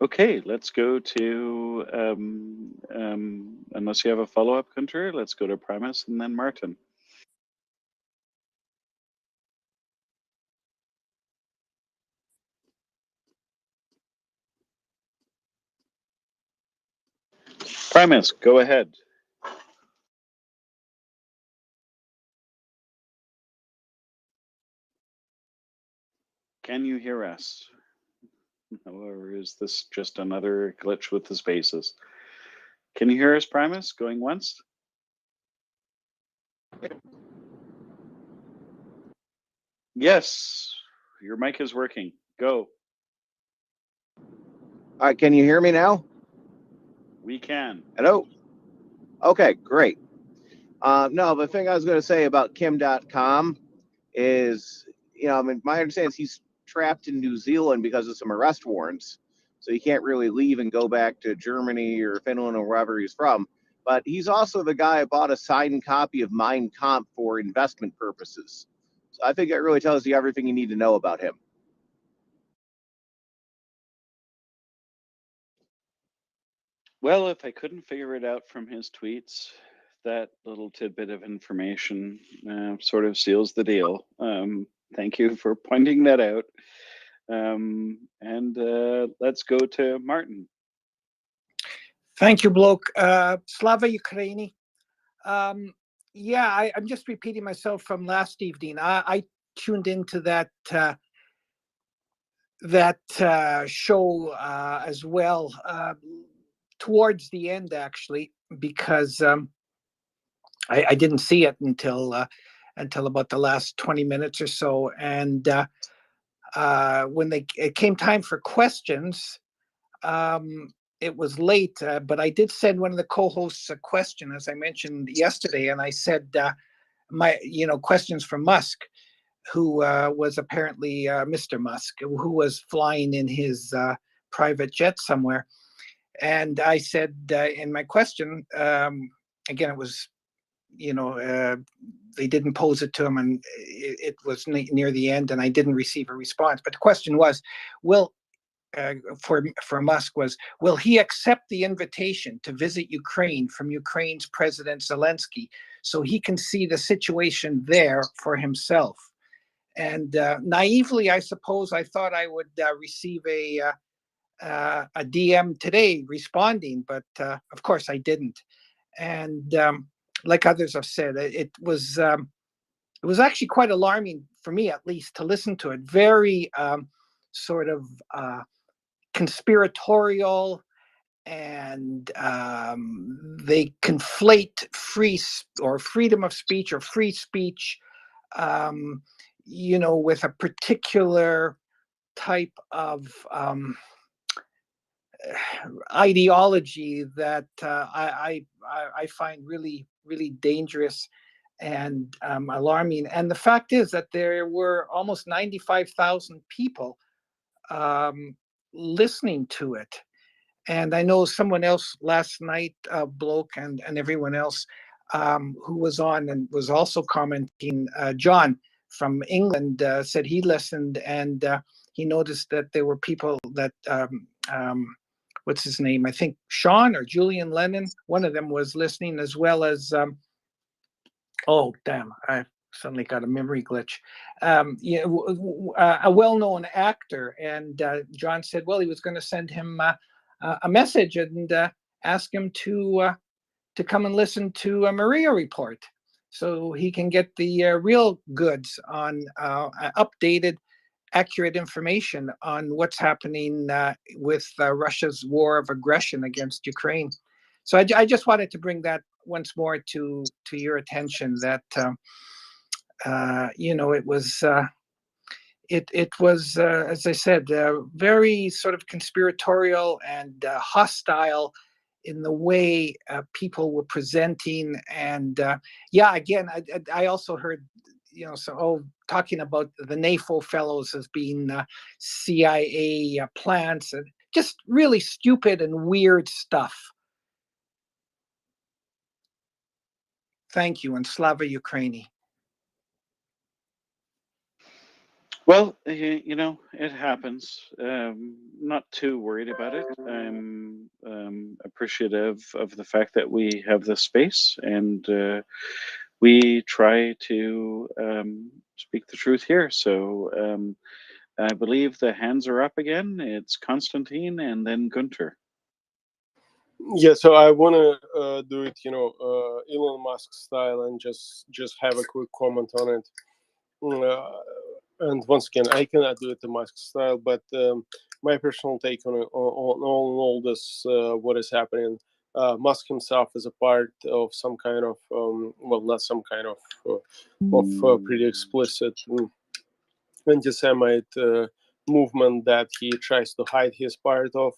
B: Okay, let's go to, unless you have a follow-up, Gunther, let's go to Primus and then Martin. Primus, go ahead. Can you hear us? Or is this just another glitch with the spaces? Can you hear us, Primus? Going once? Yes, your mic is working. Go.
I: All right, can you hear me now?
B: We can.
I: Hello? Okay, great. No, the thing I was going to say about Kim.com is, my understanding is he's trapped in New Zealand because of some arrest warrants. So he can't really leave and go back to Germany or Finland or wherever he's from. But he's also the guy who bought a signed copy of Mein Kampf for investment purposes. So I think it really tells you everything you need to know about him.
B: Well, if I couldn't figure it out from his tweets, that little tidbit of information sort of seals the deal. Thank you for pointing that out. And let's go to Martin.
J: Thank you, bloke. Slava Ukraini. Yeah, I'm just repeating myself from last evening. I tuned into that show as well towards the end, actually, because I didn't see it until about the last 20 minutes or so. And when it came time for questions, it was late, but I did send one of the co-hosts a question, as I mentioned yesterday, and I said, questions from Musk, who was apparently Mr. Musk, who was flying in his private jet somewhere. And I said in my question, again, it was, they didn't pose it to him, and it was near the end, and I didn't receive a response. But the question was, for Musk was, will he accept the invitation to visit Ukraine from Ukraine's President Zelensky so he can see the situation there for himself? And naively, I suppose, I thought I would receive a DM today responding, but of course I didn't. And like others have said, it was it was actually quite alarming for me, at least, to listen to it. Very sort of conspiratorial, and they conflate freedom of speech or free speech, with a particular type of ideology that I find really, really dangerous and alarming. And the fact is that there were almost 95,000 people listening to it. And I know someone else last night, Bloke and everyone else who was on and was also commenting, John from England, said he listened, and he noticed that there were people that, what's his name? I think Sean or Julian Lennon, one of them was listening, as well as, oh, damn, I suddenly got a memory glitch. A well-known actor. And John said, well, he was going to send him a message and ask him to come and listen to a MriyaReport, so he can get the real goods on updated, accurate information on what's happening with Russia's war of aggression against Ukraine. So I just wanted to bring that once more to your attention, that it was. It was, as I said, very sort of conspiratorial and hostile in the way people were presenting. And again, I also heard, talking about the NAFO fellows as being CIA plants, and just really stupid and weird stuff. Thank you, and Slava Ukraini.
B: Well, it happens. Not too worried about it. I'm appreciative of the fact that we have this space, and we try to speak the truth here. So I believe the hands are up again. It's Konstantin and then Gunter.
E: Yeah, so I want to do it, Elon Musk style, and just have a quick comment on it. And once again, I cannot do it the Musk style, but my personal take on all this, what is happening. Musk himself is a part of some kind of, not some kind of pretty explicit anti-Semite movement that he tries to hide his part of.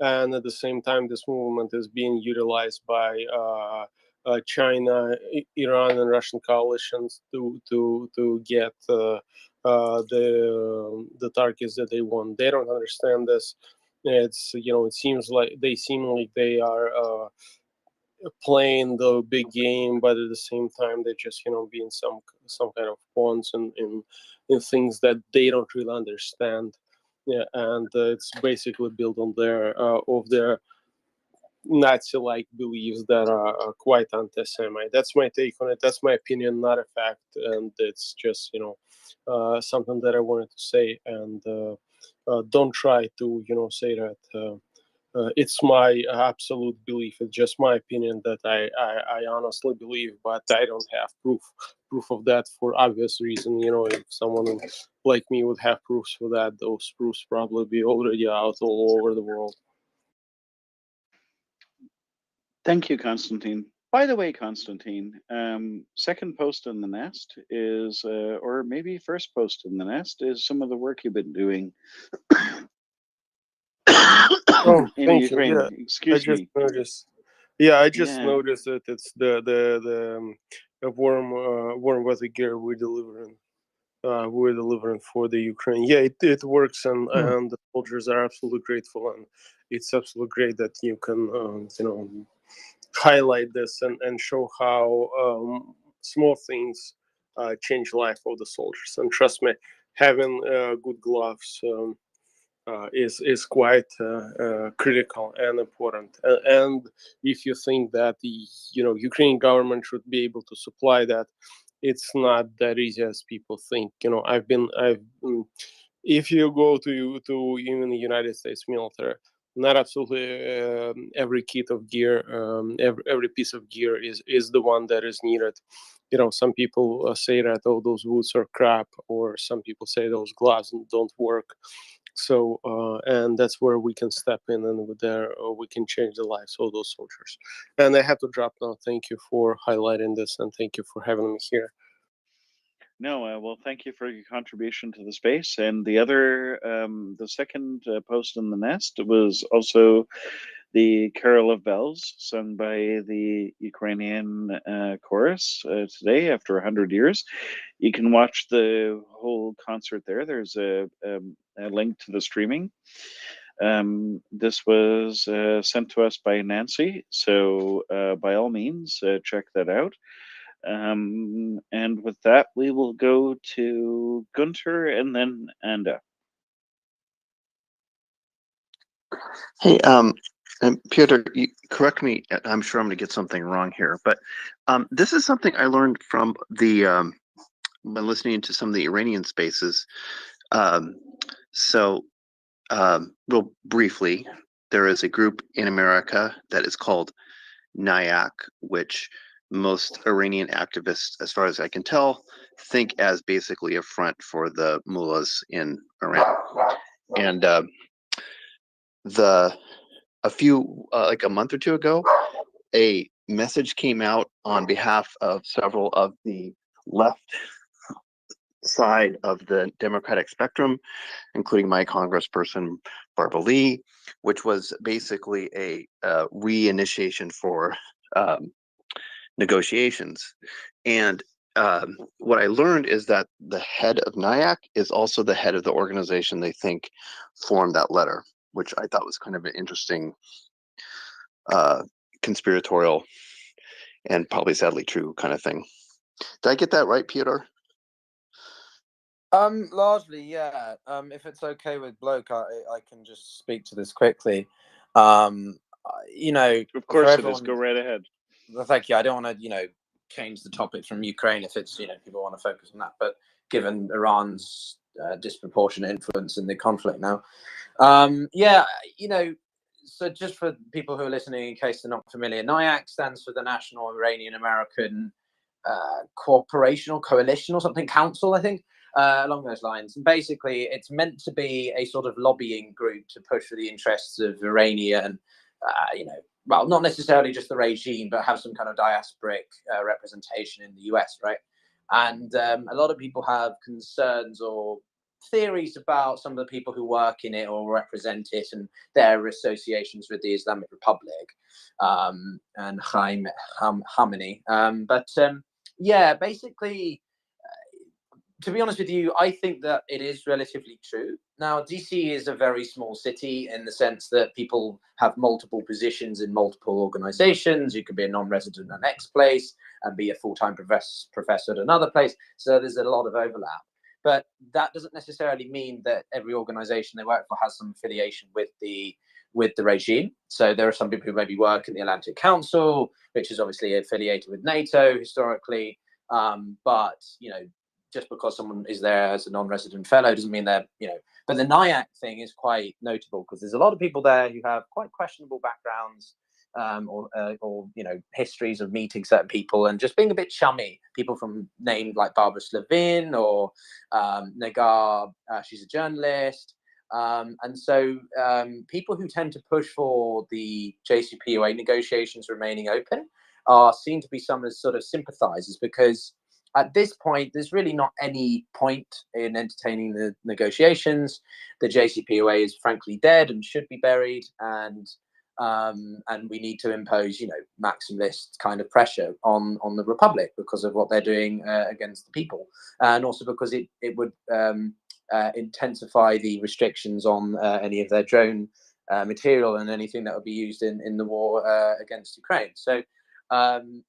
E: And at the same time, this movement is being utilized by China, Iran, and Russian coalitions to get the targets that they want. They don't understand this. It seems like they are playing the big game, but at the same time they're just being some kind of pawns in things that they don't really understand. Yeah, and it's basically built on their Nazi-like beliefs that are quite anti-Semite. That's my take on it. That's my opinion, not a fact, and it's just something that I wanted to say. And don't try to say that it's my absolute belief. It's just my opinion that I honestly believe, but I don't have proof of that for obvious reason. If someone like me would have proofs for that, those proofs probably be already out all over the world.
B: Thank you, Konstantin. By the way, Konstantin, second post in the nest is, or maybe first post in the nest is some of the work you've been doing.
E: Oh,
B: in
E: thank
B: Ukraine.
E: you. Yeah,
B: Excuse me.
E: Noticed. Yeah, I just
B: Yeah.
E: noticed that it's the warm weather gear we're delivering. We're delivering for the Ukraine. Yeah, it works, and the soldiers are absolutely grateful, and it's absolutely great that you can highlight this and show how small things change life of the soldiers. And trust me, having good gloves is quite critical and important. And if you think that the Ukrainian government should be able to supply that, it's not that easy as people think. If you go to even the United States military, not absolutely every kit of gear, every piece of gear is the one that is needed. some people say that, oh, those boots are crap, or some people say those gloves don't work. So, and that's where we can step in, and with there we can change the lives of those soldiers. And I have to drop now. Thank you for highlighting this, and thank you for having me here.
B: No, well, thank you for your contribution to the space. And the other, the second post in the nest was also the Carol of Bells, sung by the Ukrainian chorus today after 100 years. You can watch the whole concert there. There's a link to the streaming. This was sent to us by Nancy, so by all means, check that out. And with that, we will go to Gunter and then Anda.
H: Hey, and Peter, you correct me. I'm sure I'm going to get something wrong here, but this is something I learned from the when listening to some of the Iranian spaces. So, real briefly, there is a group in America that is called NIAC, which most Iranian activists, as far as I can tell, think as basically a front for the mullahs in Iran. And a few like a month or two ago, a message came out on behalf of several of the left side of the Democratic spectrum, including my congressperson Barbara Lee, which was basically a reinitiation for negotiations. And what I learned is that the head of NIAC is also the head of the organization they think formed that letter, which I thought was kind of an interesting conspiratorial and probably sadly true kind of thing. Did I get that right, Peter?
G: Largely, yeah. If it's okay with Bloke, I can just speak to this quickly. Of
B: course it is. Go right ahead.
G: Thank you. I don't want to, change the topic from Ukraine if it's, people want to focus on that. But given Iran's disproportionate influence in the conflict now, so just for people who are listening, in case they're not familiar, NIAC stands for the National Iranian American Corporation or Coalition or something, Council, I think. Along those lines. And basically, it's meant to be a sort of lobbying group to push for the interests of Iranian, well, not necessarily just the regime, but have some kind of diasporic representation in the US, right? And a lot of people have concerns or theories about some of the people who work in it or represent it and their associations with the Islamic Republic and Khamenei. Basically, to be honest with you, I think that it is relatively true. Now, DC is a very small city in the sense that people have multiple positions in multiple organizations. You could be a non-resident at X place and be a full-time professor at another place. So there's a lot of overlap. But that doesn't necessarily mean that every organization they work for has some affiliation with the regime. So there are some people who maybe work in the Atlantic Council, which is obviously affiliated with NATO historically. But just because someone is there as a non-resident fellow doesn't mean they're, but the NIAC thing is quite notable because there's a lot of people there who have quite questionable backgrounds or histories of meeting certain people and just being a bit chummy. People from named like Barbara Slavin or Nagar, she's a journalist. And so people who tend to push for the JCPOA negotiations remaining open are seen to be some as sort of sympathizers because at this point, there's really not any point in entertaining the negotiations. The JCPOA is frankly dead and should be buried, and we need to impose, maximalist kind of pressure on the Republic because of what they're doing against the people, and also because it would intensify the restrictions on any of their drone material and anything that would be used in the war against Ukraine. So.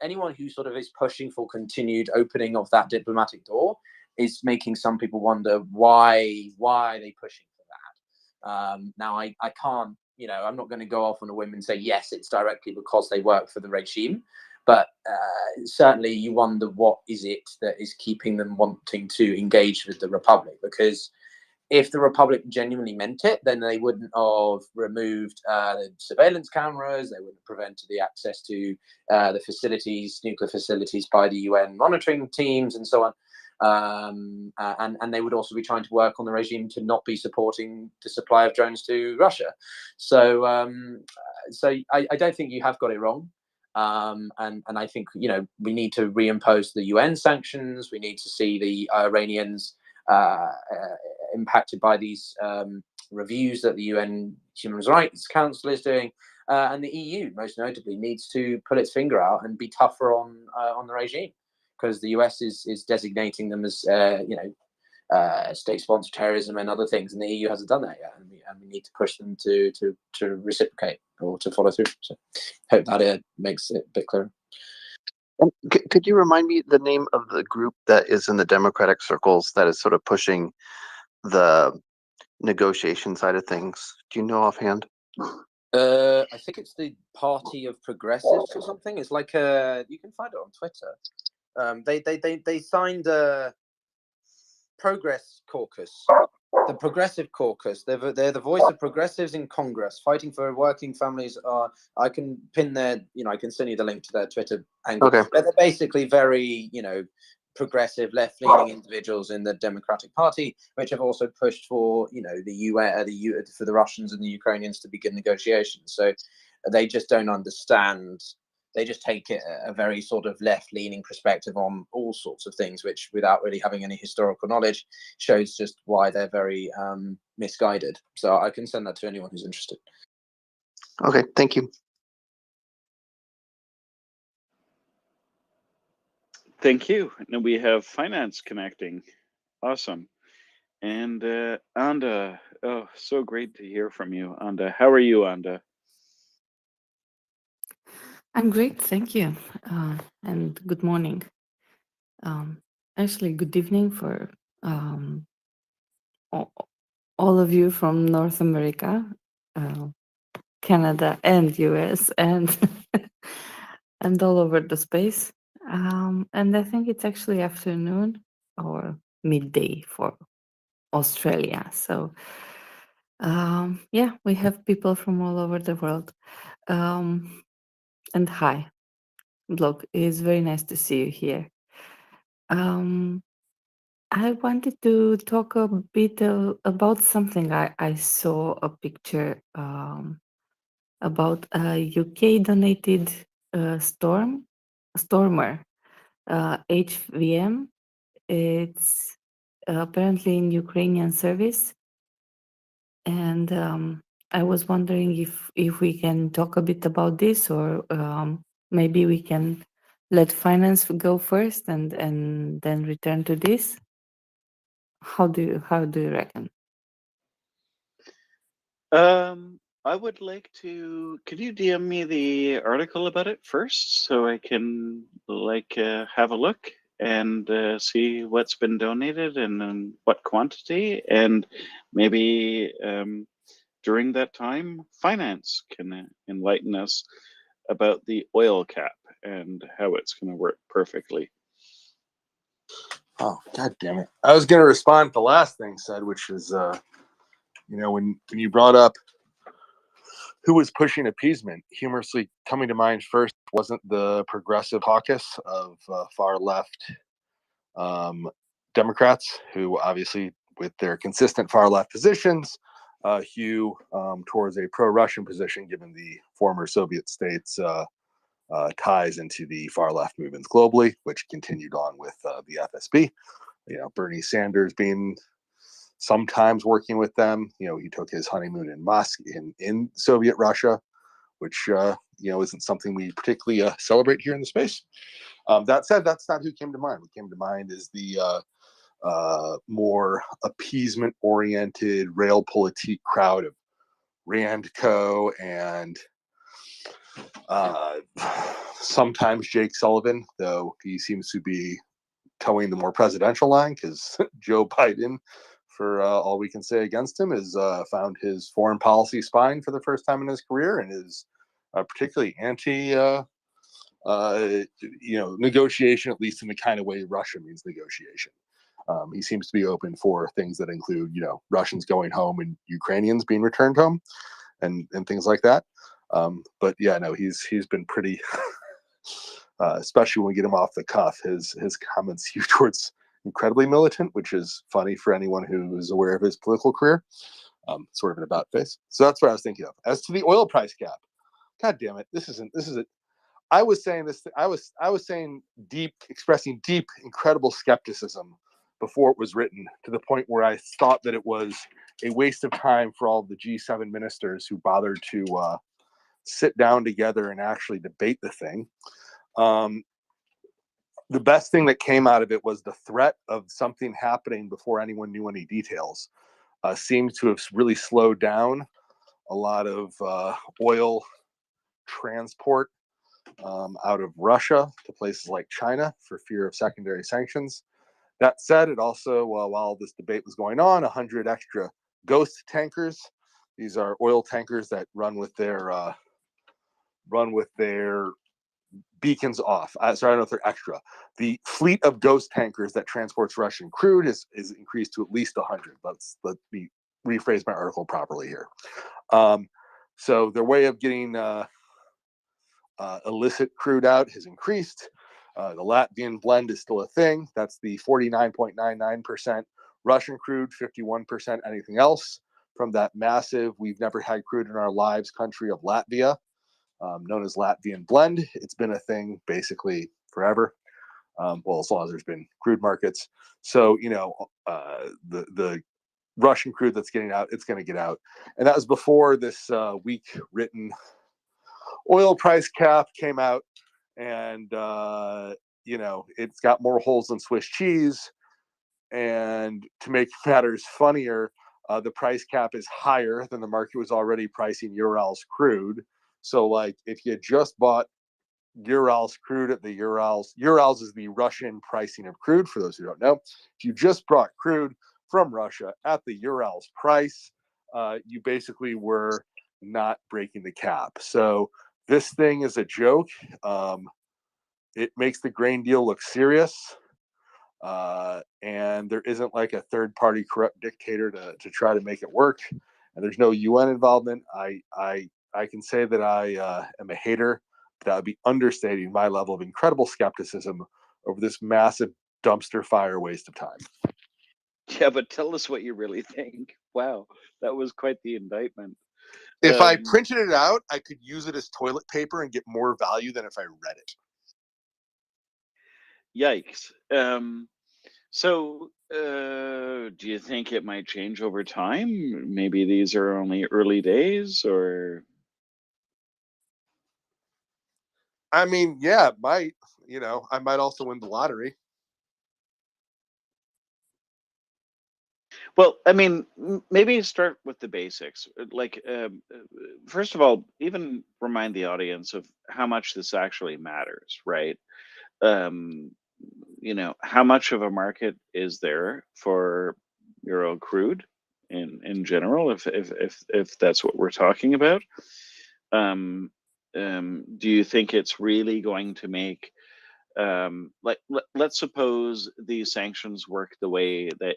G: Anyone who sort of is pushing for continued opening of that diplomatic door is making some people wonder why are they pushing for that? Now, I can't, I'm not going to go off on a whim and say, yes, it's directly because they work for the regime. But certainly you wonder what is it that is keeping them wanting to engage with the Republic? Because if the Republic genuinely meant it, then they wouldn't have removed the surveillance cameras. They wouldn't have prevented the access to the facilities, nuclear facilities, by the UN monitoring teams and so on. And they would also be trying to work on the regime to not be supporting the supply of drones to Russia. So, I don't think you have got it wrong. And I think, we need to reimpose the UN sanctions. We need to see the Iranians impacted by these reviews that the UN Human Rights Council is doing, and the EU, most notably, needs to pull its finger out and be tougher on the regime, because the US is designating them as state-sponsored terrorism and other things, and the EU hasn't done that yet, and we need to push them to reciprocate or to follow through. So, hope that makes it a bit clearer.
H: Could you remind me the name of the group that is in the Democratic circles that is sort of pushing the negotiation side of things? Do you know offhand?
G: I think it's the Party of Progressives or something. It's like you can find it on Twitter. They signed a Progress Caucus, the Progressive Caucus. They're the voice of progressives in Congress, fighting for working families. I can pin their, I can send you the link to their Twitter angle.
H: Okay.
G: But they're basically very, progressive, left-leaning individuals in the Democratic Party, which have also pushed for, the UN, for the Russians and the Ukrainians to begin negotiations. So they just don't understand. They just take a very sort of left-leaning perspective on all sorts of things, which, without really having any historical knowledge, shows just why they're very misguided. So I can send that to anyone who's interested.
H: Okay, thank you.
B: Thank you. Now we have finance connecting. Awesome. And Anda, oh, so great to hear from you, Anda. How are you, Anda?
K: I'm great, thank you. And good morning. Actually, good evening for all of you from North America, Canada, and US, and and all over the space. And I think it's actually afternoon or midday for Australia. So, yeah, we have people from all over the world. And hi, Blog. It's very nice to see you here. I wanted to talk a bit about something. I saw a picture about a UK donated stormer, HVM. It's apparently in Ukrainian service, and I was wondering if we can talk a bit about this, or maybe we can let finance go first and then return to this. How do you reckon?
B: I would like to. Could you DM me the article about it first, so I can have a look and see what's been donated and in what quantity, and maybe during that time, finance can enlighten us about the oil cap and how it's going to work perfectly.
C: Oh, God damn it. I was going to respond to the last thing said, which is, when you brought up who was pushing appeasement, humorously coming to mind first wasn't the progressive caucus of far left Democrats, who obviously, with their consistent far left positions, hew towards a pro-Russian position, given the former Soviet states' ties into the far left movements globally, which continued on with the FSB. Bernie Sanders being sometimes working with them. He took his honeymoon in Moscow, in Soviet Russia, which isn't something we particularly celebrate here in the space. That said, that's not who came to mind. What came to mind is the more appeasement-oriented realpolitik crowd of Rand Co. and sometimes Jake Sullivan, though he seems to be towing the more presidential line, because Joe Biden, for all we can say against him, has found his foreign policy spine for the first time in his career, and is particularly anti negotiation, at least in the kind of way Russia means negotiation.
L: He seems to be open for things that include, Russians going home and Ukrainians being returned home, and things like that. But yeah, no, he's been pretty, especially when we get him off the cuff. His comments skew towards incredibly militant, which is funny for anyone who is aware of his political career. Sort of an about face. So that's what I was thinking of. As to the oil price cap, God damn it, this isn't. I was saying this. I was saying expressing deep, incredible skepticism before it was written, to the point where I thought that it was a waste of time for all the G7 ministers who bothered to sit down together and actually debate the thing. The best thing that came out of it was the threat of something happening before anyone knew any details. Seems to have really slowed down a lot of oil transport out of Russia to places like China for fear of secondary sanctions. That said, it also, while this debate was going on, 100 extra ghost tankers. These are oil tankers that run with their beacons off. Sorry, I don't know if they're extra. The fleet of ghost tankers that transports Russian crude is increased to at least 100. Let me rephrase my article properly here. So their way of getting illicit crude out has increased. The Latvian blend is still a thing. That's the 49.99% Russian crude, 51% anything else from that massive, we've never had crude in our lives country of Latvia, known as Latvian blend. It's been a thing basically forever. Well, as long as there's been crude markets. So, the Russian crude that's getting out, it's going to get out. And that was before this week written oil price cap came out. And, it's got more holes than Swiss cheese. And to make matters funnier, the price cap is higher than the market was already pricing Urals crude. So, like, if you just bought Urals crude at the Urals is the Russian pricing of crude, for those who don't know. If you just brought crude from Russia at the Urals price, you basically were not breaking the cap. So this thing is a joke. It makes the grain deal look serious. And there isn't like a third-party corrupt dictator to try to make it work. And there's no UN involvement. I can say that I am a hater. That would be understating my level of incredible skepticism over this massive dumpster fire waste of time.
B: Yeah, but tell us what you really think. Wow, that was quite the indictment.
L: If I printed it out, I could use it as toilet paper and get more value than if I read it.
B: Yikes. So, do you think it might change over time? Maybe these are only early days, or?
L: I mean, yeah, it might. I might also win the lottery.
B: Well, I mean, maybe start with the basics. Like, first of all, even remind the audience of how much this actually matters, right? How much of a market is there for Euro crude in general, if that's what we're talking about? Do you think it's really going to make let's suppose these sanctions work the way that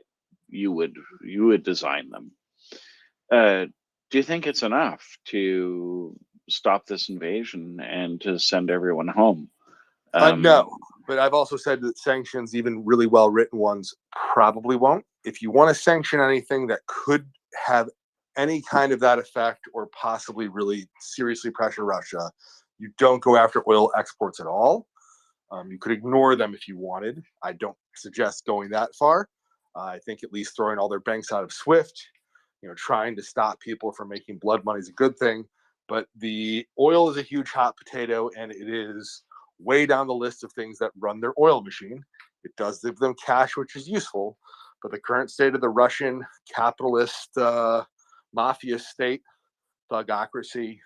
B: you would design them? Do you think it's enough to stop this invasion and to send everyone home?
L: No, but I've also said that sanctions, even really well written ones, probably won't. If you want to sanction anything that could have any kind of that effect or possibly really seriously pressure Russia, you don't go after oil exports at all. You could ignore them if you wanted. I don't suggest going that far. I think at least throwing all their banks out of SWIFT, trying to stop people from making blood money is a good thing. But the oil is a huge hot potato, and it is way down the list of things that run their oil machine. It does give them cash, which is useful. But the current state of the Russian capitalist mafia state, thugocracy,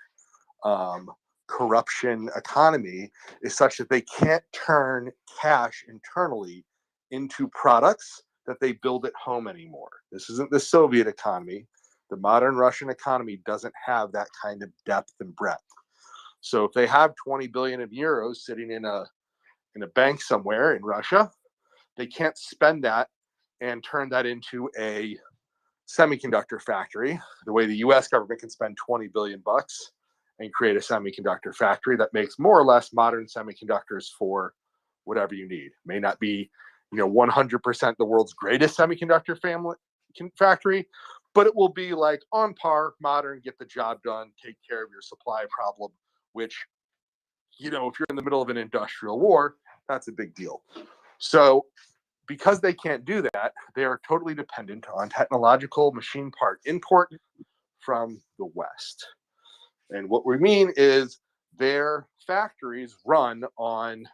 L: corruption economy is such that they can't turn cash internally into products that they build at home anymore. This isn't the Soviet economy. The modern Russian economy doesn't have that kind of depth and breadth. So if they have 20 billion of euros sitting in a bank somewhere in Russia, they can't spend that and turn that into a semiconductor factory, the way the US government can spend 20 billion bucks and create a semiconductor factory that makes more or less modern semiconductors for whatever you need. May not be, 100% the world's greatest semiconductor factory, but it will be like on par, modern, get the job done, take care of your supply problem, which, if you're in the middle of an industrial war, that's a big deal. So because they can't do that, they are totally dependent on technological machine part import from the West. And what we mean is their factories run on,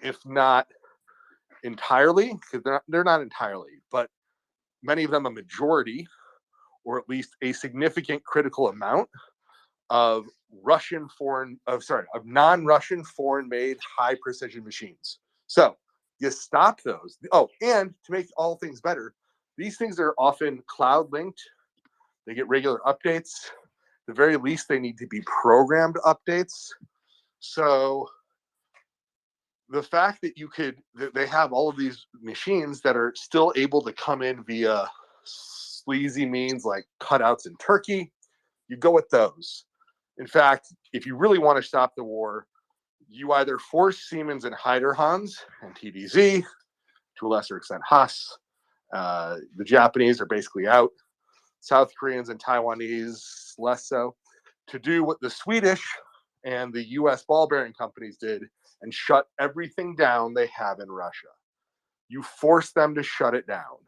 L: if not entirely, because they're not entirely, but many of them a majority, or at least a significant critical amount of non-Russian foreign-made high precision machines. So you stop those. Oh, and to make all things better, these things are often cloud linked. They get regular updates. At the very least, they need to be programmed updates. So the fact that they have all of these machines that are still able to come in via sleazy means like cutouts in Turkey, you go with those. In fact, if you really want to stop the war, you either force Siemens and Heiderhans and TDZ, to a lesser extent Haas. The Japanese are basically out. South Koreans and Taiwanese less so, to do what the Swedish and the US ball bearing companies did and shut everything down they have in Russia. You force them to shut it down.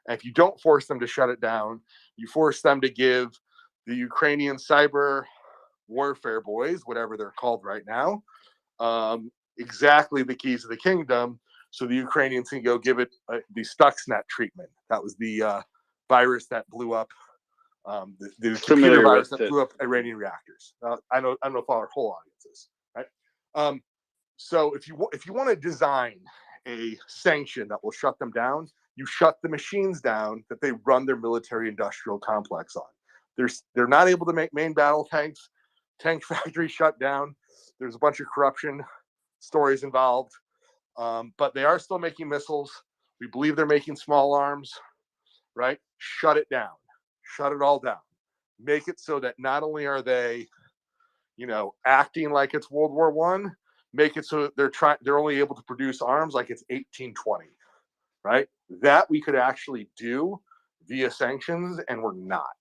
L: And if you don't force them to shut it down, you force them to give the Ukrainian cyber warfare boys, whatever they're called right now, exactly the keys of the kingdom, so the Ukrainians can go give it the Stuxnet treatment. That was the virus that blew up, the computer virus that blew up Iranian reactors. I don't know if our whole audience is, right? So if you want to design a sanction that will shut them down, you shut the machines down that they run their military industrial complex on. They're not able to make main battle tanks. Tank factory shut down. There's a bunch of corruption stories involved, but they are still making missiles. We believe they're making small arms, right? Shut it down. Shut it all down. Make it so that not only are they, acting like it's World War I, make it so that they're only able to produce arms like it's 1820, right? That we could actually do via sanctions, and we're not.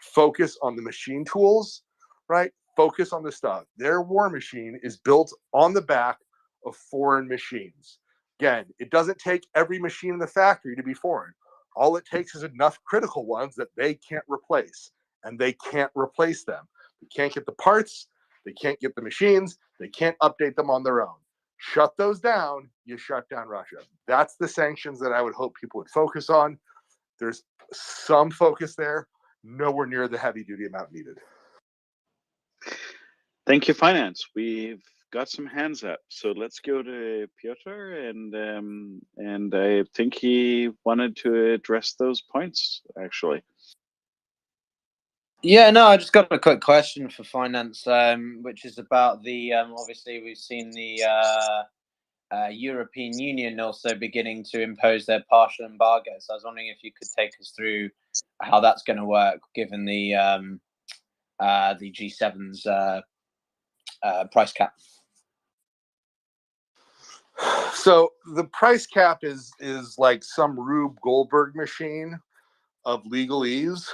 L: Focus on the machine tools, right? Focus on the stuff. Their war machine is built on the back of foreign machines. Again, it doesn't take every machine in the factory to be foreign. All it takes is enough critical ones that they can't replace, and they can't replace them. They can't get the parts. They can't get the machines. They can't update them on their own. Shut those down, you shut down Russia. That's the sanctions that I would hope people would focus on. There's some focus there, nowhere near the heavy-duty amount needed.
B: Thank you, Finance. We've got some hands up, so let's go to Piotr, and I think he wanted to address those points, actually.
G: Yeah, no, I just got a quick question for Finance, which is about the, obviously we've seen the European Union also beginning to impose their partial embargo. So I was wondering if you could take us through how that's going to work, given the G7's price cap.
L: So the price cap is like some Rube Goldberg machine of legalese,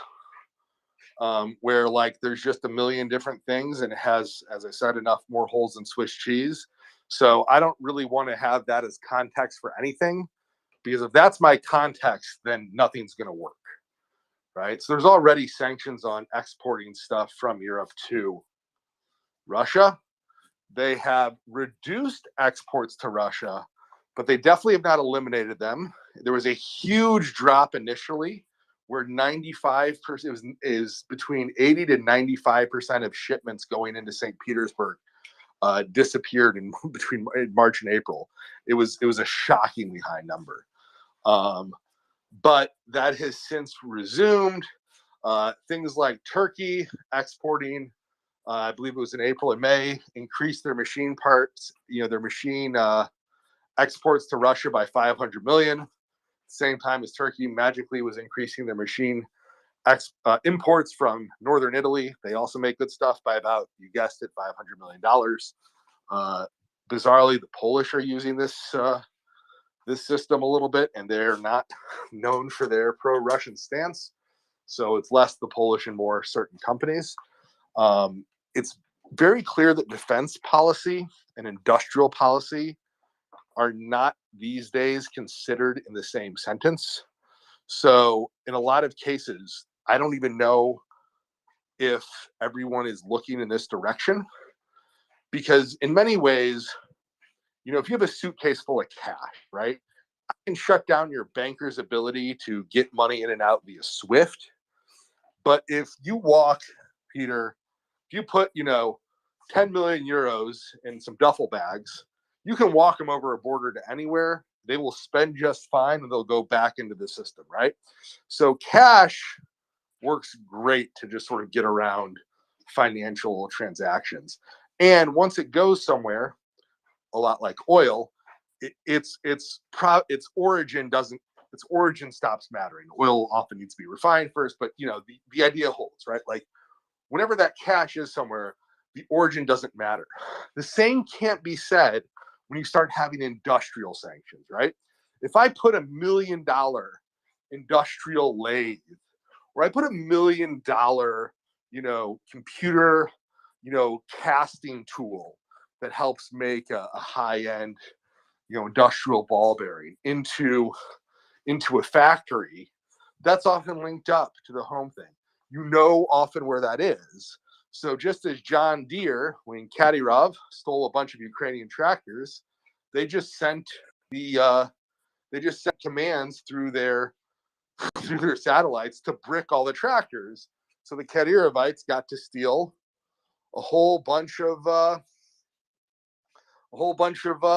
L: where like there's just a million different things, and it has, as I said, enough more holes than Swiss cheese. So I don't really want to have that as context for anything, because if that's my context, then nothing's going to work, right? So there's already sanctions on exporting stuff from Europe to Russia. They have reduced exports to Russia, but they definitely have not eliminated them. There was a huge drop initially, where 95% is between 80 to 95% of shipments going into St. Petersburg disappeared in between March and April. It was a shockingly high number, but that has since resumed. Things like Turkey exporting, I believe it was in April and May, increased their machine parts, their machine exports to Russia by 500 million. same time as Turkey magically was increasing their machine imports from northern Italy. They also make good stuff by about, you guessed it, $500 million. Bizarrely, the Polish are using this system a little bit, and they're not known for their pro-Russian stance. So it's less the Polish and more certain companies. It's very clear that defense policy and industrial policy are not these days considered in the same sentence. So in a lot of cases, I don't even know if everyone is looking in this direction, because in many ways, you know, if you have a suitcase full of cash, right, I can shut down your banker's ability to get money in and out via SWIFT. But if you walk, Peter, if you put, you know, 10 million euros in some duffel bags, you can walk them over a border to anywhere. They will spend just fine and they'll go back into the system, right? So cash works great to just sort of get around financial transactions. And once it goes somewhere, a lot like oil, its origin stops mattering. Oil often needs to be refined first, but you know, the idea holds, right? Like whenever that cash is somewhere, the origin doesn't matter. The same can't be said when you start having industrial sanctions, right? If I put $1 million industrial lathe, or I put $1 million, you know, computer, you know, casting tool that helps make a high-end, you know, industrial ball bearing into a factory, that's often linked up to the home thing. You know often where that is. So just as John Deere, when Kadyrov stole a bunch of Ukrainian tractors, they just sent commands through their satellites to brick all the tractors. So the Kadyrovites got to steal a whole bunch of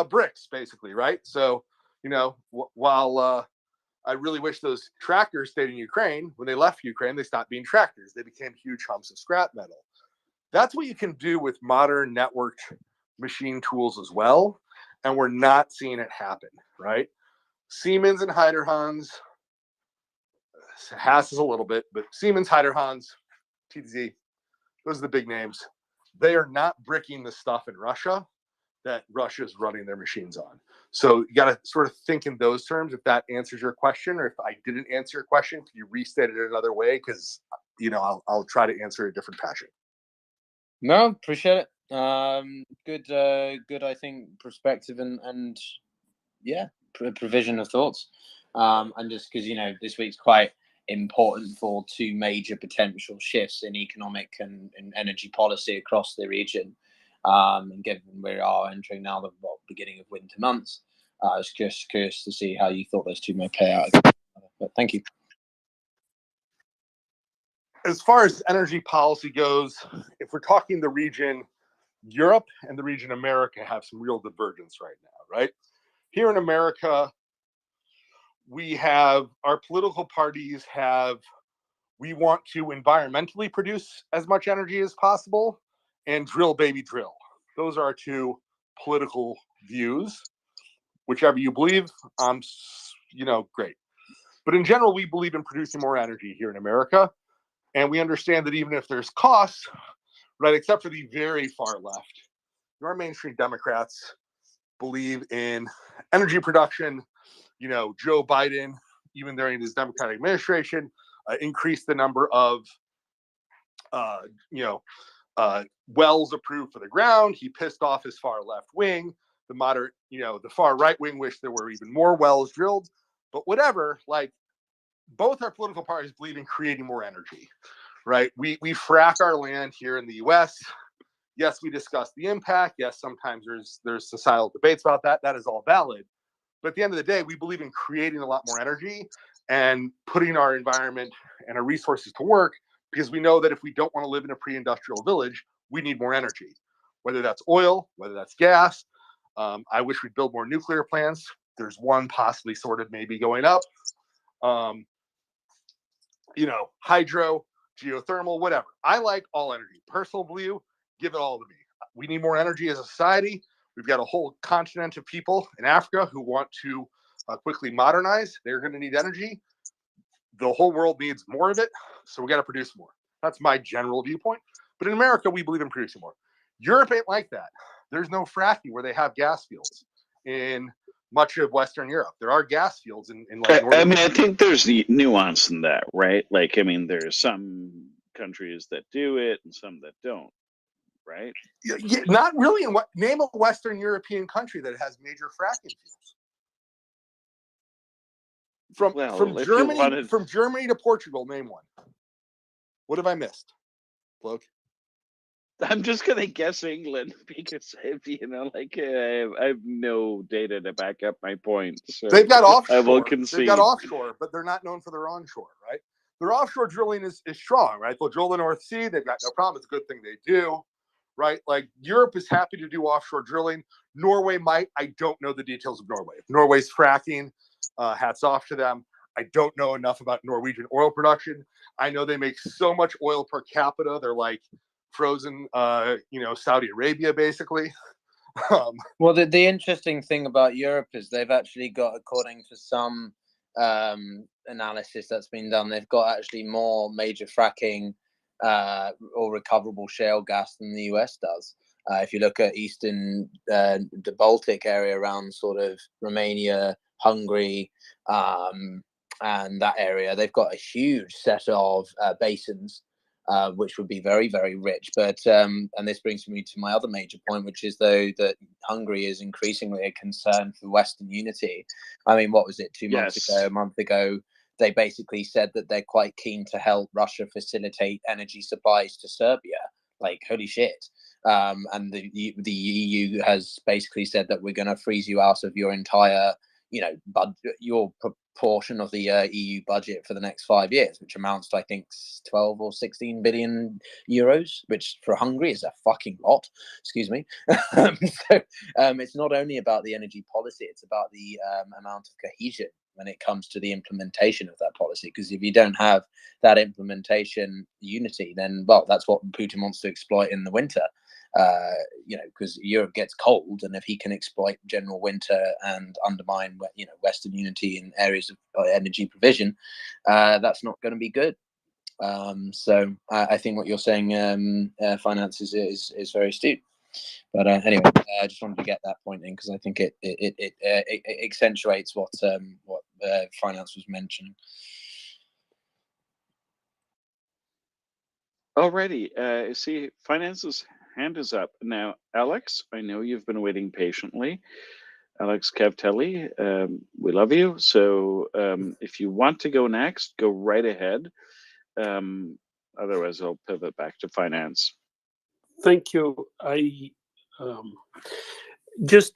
L: bricks, basically, right? So, you know, while I really wish those tractors stayed in Ukraine, when they left Ukraine, they stopped being tractors. They became huge humps of scrap metal. That's what you can do with modern networked machine tools as well. And we're not seeing it happen, right? Siemens and Heiderhans, Haas is a little bit, but Siemens, Heiderhans, TTZ, those are the big names. They are not bricking the stuff in Russia that Russia is running their machines on. So you got to sort of think in those terms. If that answers your question, or if I didn't answer your question, can you restate it another way? Because, you know, I'll try to answer a different passion.
G: No, appreciate it. Good, I think, perspective and yeah, provision of thoughts. And just because, you know, this week's quite important for two major potential shifts in economic and energy policy across the region. And given we are entering now the beginning of winter months, I was curious to see how you thought those two may play out. But thank you.
L: As far as energy policy goes, if we're talking the region, Europe and the region America have some real divergence right now, right? Here in America, we have our political parties we want to environmentally produce as much energy as possible and drill, baby, drill. Those are our two political views. Whichever you believe, you know, great. But in general, we believe in producing more energy here in America. And we understand that even if there's costs, right, except for the very far left, our mainstream Democrats believe in energy production. You know, Joe Biden, even during his Democratic administration, increased the number of, wells approved for the ground. He pissed off his far left wing. The moderate, you know, the far right wing wished there were even more wells drilled. But whatever, like, both our political parties believe in creating more energy, right? We frack our land here in the U.S. Yes, we discuss the impact. Yes, sometimes there's societal debates about that. That is all valid. But at the end of the day, we believe in creating a lot more energy and putting our environment and our resources to work, because we know that if we don't want to live in a pre-industrial village, we need more energy, whether that's oil, whether that's gas. I wish we'd build more nuclear plants. There's one possibly sort of maybe going up. You know, hydro, geothermal, whatever. I like all energy. Personal view, give it all to me. We need more energy as a society. We've got a whole continent of people in Africa who want to quickly modernize. They're going to need energy. The whole world needs more of it, so we got to produce more. That's my general viewpoint. But in America, we believe in producing more. Europe ain't like that. There's no fracking where they have gas fields in much of Western Europe. There are gas fields in like
B: I mean, I
L: northern.
B: think there's the nuance in that, right? Like, I mean, there's some countries that do it and some that don't, right?
L: Not really. In what name a Western European country that has major fracking fields? From
B: Well, if you
L: Germany
B: wanted,
L: from Germany to Portugal, name one. What have I missed, Bloke?
B: I'm just gonna guess England because if you know, like, I have no data to back up my point. So
L: They've got
B: I will
L: offshore. They've
B: concede.
L: got offshore, but they're not known for their onshore, right? Their offshore drilling is strong, right? They'll drill the North Sea. They've got no problem. It's a good thing they do, right? Like Europe is happy to do offshore drilling. Norway might. I don't know the details of Norway. If Norway's fracking, hats off to them. I don't know enough about Norwegian oil production. I know they make so much oil per capita. They're like frozen, Saudi Arabia, basically.
G: Well, the interesting thing about Europe is they've actually got, according to some analysis that's been done, they've got actually more major fracking or recoverable shale gas than the US does. If you look at the Baltic area around sort of Romania, Hungary, and that area, they've got a huge set of basins, which would be very, very rich. But and this brings me to my other major point, which is though that Hungary is increasingly a concern for Western unity. I mean, what was it, 2 months ago, a month ago? They basically said that they're quite keen to help Russia facilitate energy supplies to Serbia. Like, holy shit. And the EU has basically said that we're going to freeze you out of your entire, your proportion of the EU budget for the next 5 years, which amounts to, I think, 12 or 16 billion euros, which for Hungary is a fucking lot. Excuse me. It's not only about the energy policy, it's about the amount of cohesion when it comes to the implementation of that policy. Because if you don't have that implementation unity, then, well, that's what Putin wants to exploit in the winter. Because Europe gets cold, and if he can exploit general winter and undermine, Western unity in areas of energy provision, that's not going to be good. So I think what you're saying, finance, is very astute. But anyway, I just wanted to get that point in because I think it accentuates what finance was mentioning.
B: Alrighty, see, finance's hand is up now. Alex, I know you've been waiting patiently. Alex Cavtelli, we love you. So if you want to go next, go right ahead. Otherwise, I'll pivot back to finance.
M: Thank you. I just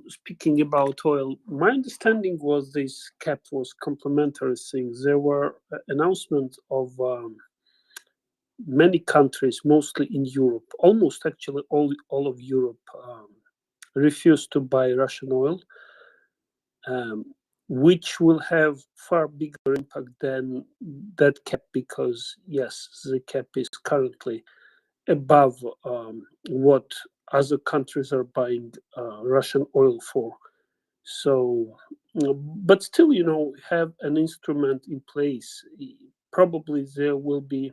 M: speaking about oil. My understanding was this cap was complementary things. There were announcements of many countries, mostly in Europe, almost actually all of Europe, refused to buy Russian oil, which will have far bigger impact than that cap, because yes, the cap is currently above what other countries are buying Russian oil for. So, but still, have an instrument in place. Probably it will be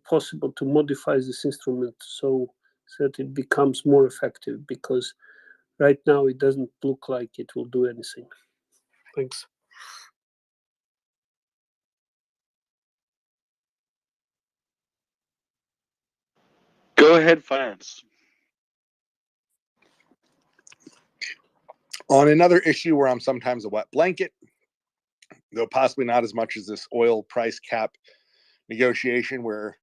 M: possible to modify this instrument so that it becomes more effective, because right now it doesn't look like it will do anything. Thanks.
B: Go ahead, finance.
L: On another issue where I'm sometimes a wet blanket, though possibly not as much as this oil price cap negotiation, where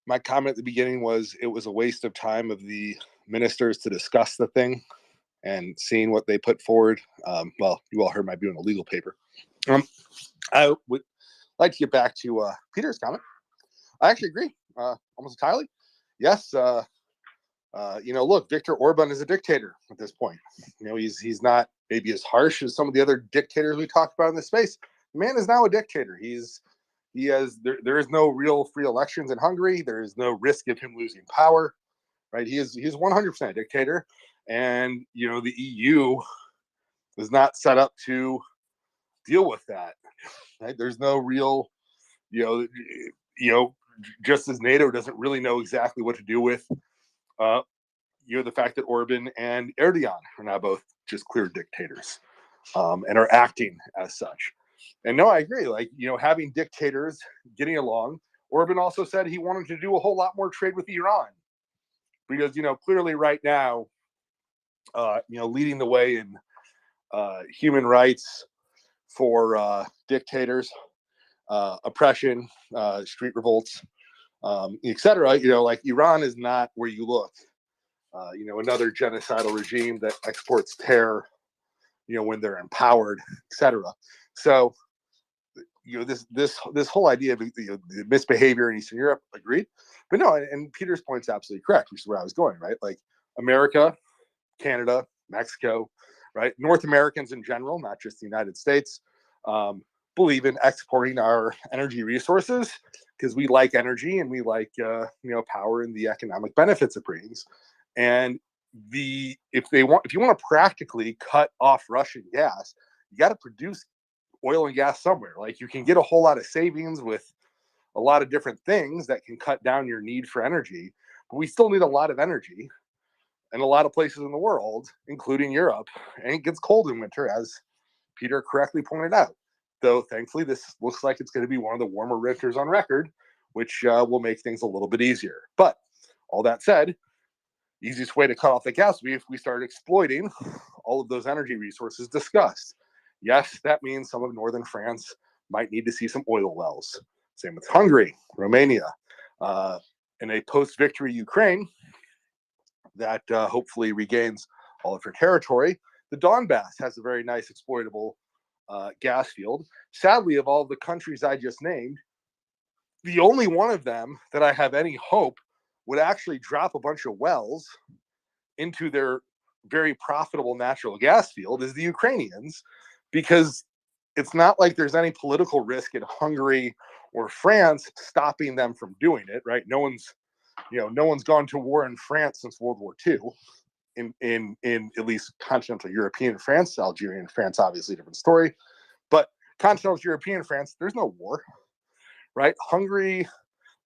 L: my comment at the beginning was it was a waste of time of the ministers to discuss the thing and seeing what they put forward. Well, you all heard my view on a legal paper. I would like to get back to Peter's comment. I actually agree, almost entirely. Yes, look, Viktor Orban is a dictator at this point. He's not maybe as harsh as some of the other dictators we talked about in this space. The man is now a dictator. There is no real free elections in Hungary. There is no risk of him losing power, right? He's 100% a dictator. And, the EU is not set up to deal with that. Right? There's no real, just as NATO doesn't really know exactly what to do with, the fact that Orban and Erdogan are now both just clear dictators, and are acting as such. And no, I agree. Like, having dictators getting along. Orban also said he wanted to do a whole lot more trade with Iran because, clearly right now, leading the way in human rights for dictators, oppression, street revolts, etc. Like Iran is not where you look. Another genocidal regime that exports terror, when they're empowered, etc. So, this whole idea of the misbehavior in Eastern Europe, agreed. But no, and Peter's point's absolutely correct, which is where I was going, right? Like America, Canada, Mexico, right? North Americans in general, not just the United States, believe in exporting our energy resources because we like energy and we like power and the economic benefits it brings. And if you want to practically cut off Russian gas, you got to produce oil and gas somewhere. Like you can get a whole lot of savings with a lot of different things that can cut down your need for energy, but we still need a lot of energy in a lot of places in the world, including Europe, and it gets cold in winter, as Peter correctly pointed out. Though thankfully this looks like it's going to be one of the warmer winters on record, which will make things a little bit easier. But all that said, easiest way to cut off the gas would be if we start exploiting all of those energy resources discussed. Yes, that means some of northern France might need to see some oil wells. Same with Hungary, Romania, in a post-victory Ukraine that hopefully regains all of her territory. The Donbass has a very nice exploitable gas field. Sadly, of all the countries I just named, the only one of them that I have any hope would actually drop a bunch of wells into their very profitable natural gas field is the Ukrainians, because it's not like there's any political risk in Hungary or France stopping them from doing it, right? No one's gone to war in France since World War II, in at least continental European France. Algerian France, obviously different story, but continental European France, there's no war, right? Hungary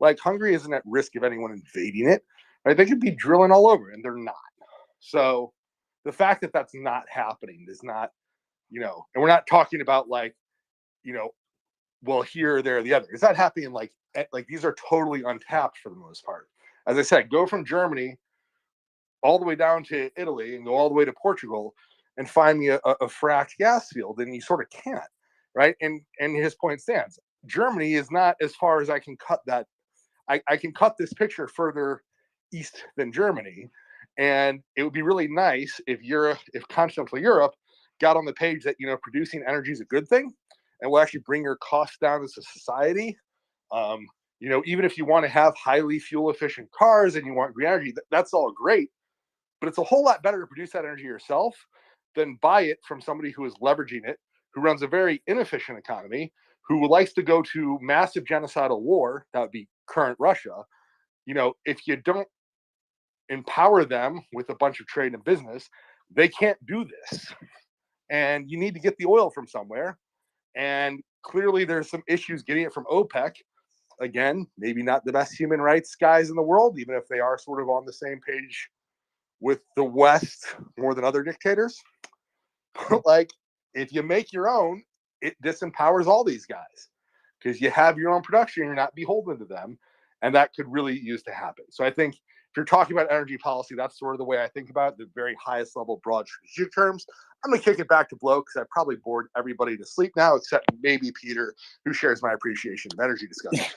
L: isn't at risk of anyone invading it, right? They could be drilling all over, and they're not. So the fact that that's not happening is not, and we're not talking about well, here, there, the other. It's not happening like these are totally untapped for the most part. As I said, go from Germany all the way down to Italy and go all the way to Portugal and find me a fracked gas field, and you sort of can't, right? And his point stands. Germany is not as far as I can cut that. I can cut this picture further east than Germany, and it would be really nice if continental Europe got on the page that producing energy is a good thing and will actually bring your costs down as a society. Even if you want to have highly fuel efficient cars and you want green energy, that's all great, but it's a whole lot better to produce that energy yourself than buy it from somebody who is leveraging it, who runs a very inefficient economy, who likes to go to massive genocidal war. That would be current Russia. If you don't empower them with a bunch of trade and business, they can't do this. And you need to get the oil from somewhere. And clearly there's some issues getting it from OPEC. Again, maybe not the best human rights guys in the world, even if they are sort of on the same page with the West more than other dictators. Like, if you make your own, it disempowers all these guys because you have your own production, you're not beholden to them, and that could really use to happen. So I think if you're talking about energy policy, that's sort of the way I think about it, the very highest level, broad strategic terms. I'm going to kick it back to Blow because I probably bored everybody to sleep now, except maybe Peter, who shares my appreciation of energy discussion.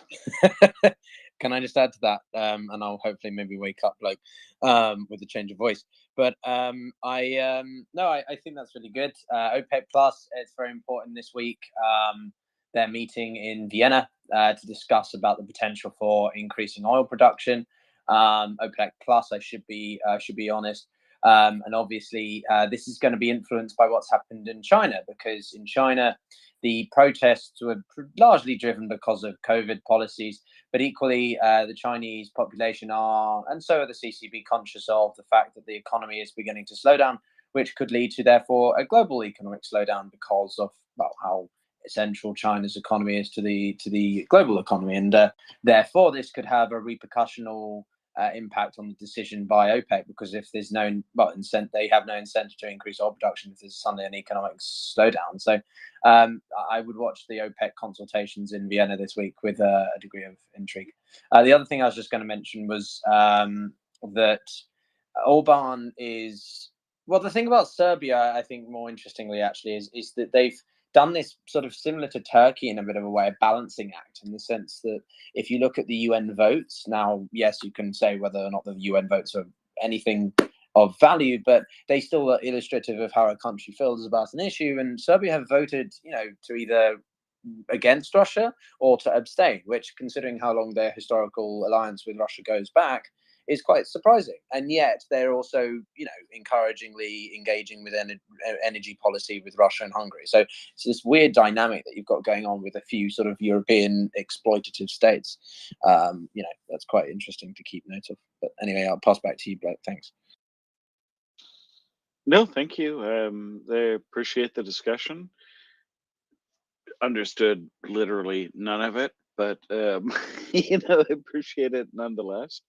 G: Can I just add to that? And I'll hopefully maybe wake up with a change of voice. But I think that's really good. OPEC Plus, it's very important this week. They're meeting in Vienna to discuss about the potential for increasing oil production. OPEC Plus, I should be honest. And obviously, this is going to be influenced by what's happened in China, because in China, the protests were largely driven because of COVID policies, but equally, the Chinese population are, and so are the CCP, conscious of the fact that the economy is beginning to slow down, which could lead to therefore a global economic slowdown because of how essential China's economy is to the global economy, and therefore this could have a repercussional impact on the decision by OPEC, because if there's no they have no incentive to increase oil production if there's suddenly an economic slowdown. So I would watch the OPEC consultations in Vienna this week with a degree of intrigue. The other thing I was just going to mention was that Orban is, well, the thing about Serbia, I think more interestingly actually, is that they've done this sort of similar to Turkey in a bit of a way, a balancing act, in the sense that if you look at the UN votes, now, yes, you can say whether or not the UN votes are anything of value, but they still are illustrative of how a country feels about an issue. And Serbia have voted, to either against Russia or to abstain, which, considering how long their historical alliance with Russia goes back, is quite surprising. And yet they're also, encouragingly engaging with energy policy with Russia and Hungary. So it's this weird dynamic that you've got going on with a few sort of European exploitative states. That's quite interesting to keep note of. But anyway, I'll pass back to you, Blake. Thanks.
B: No, thank you. I appreciate the discussion. Understood literally none of it, but I appreciate it nonetheless.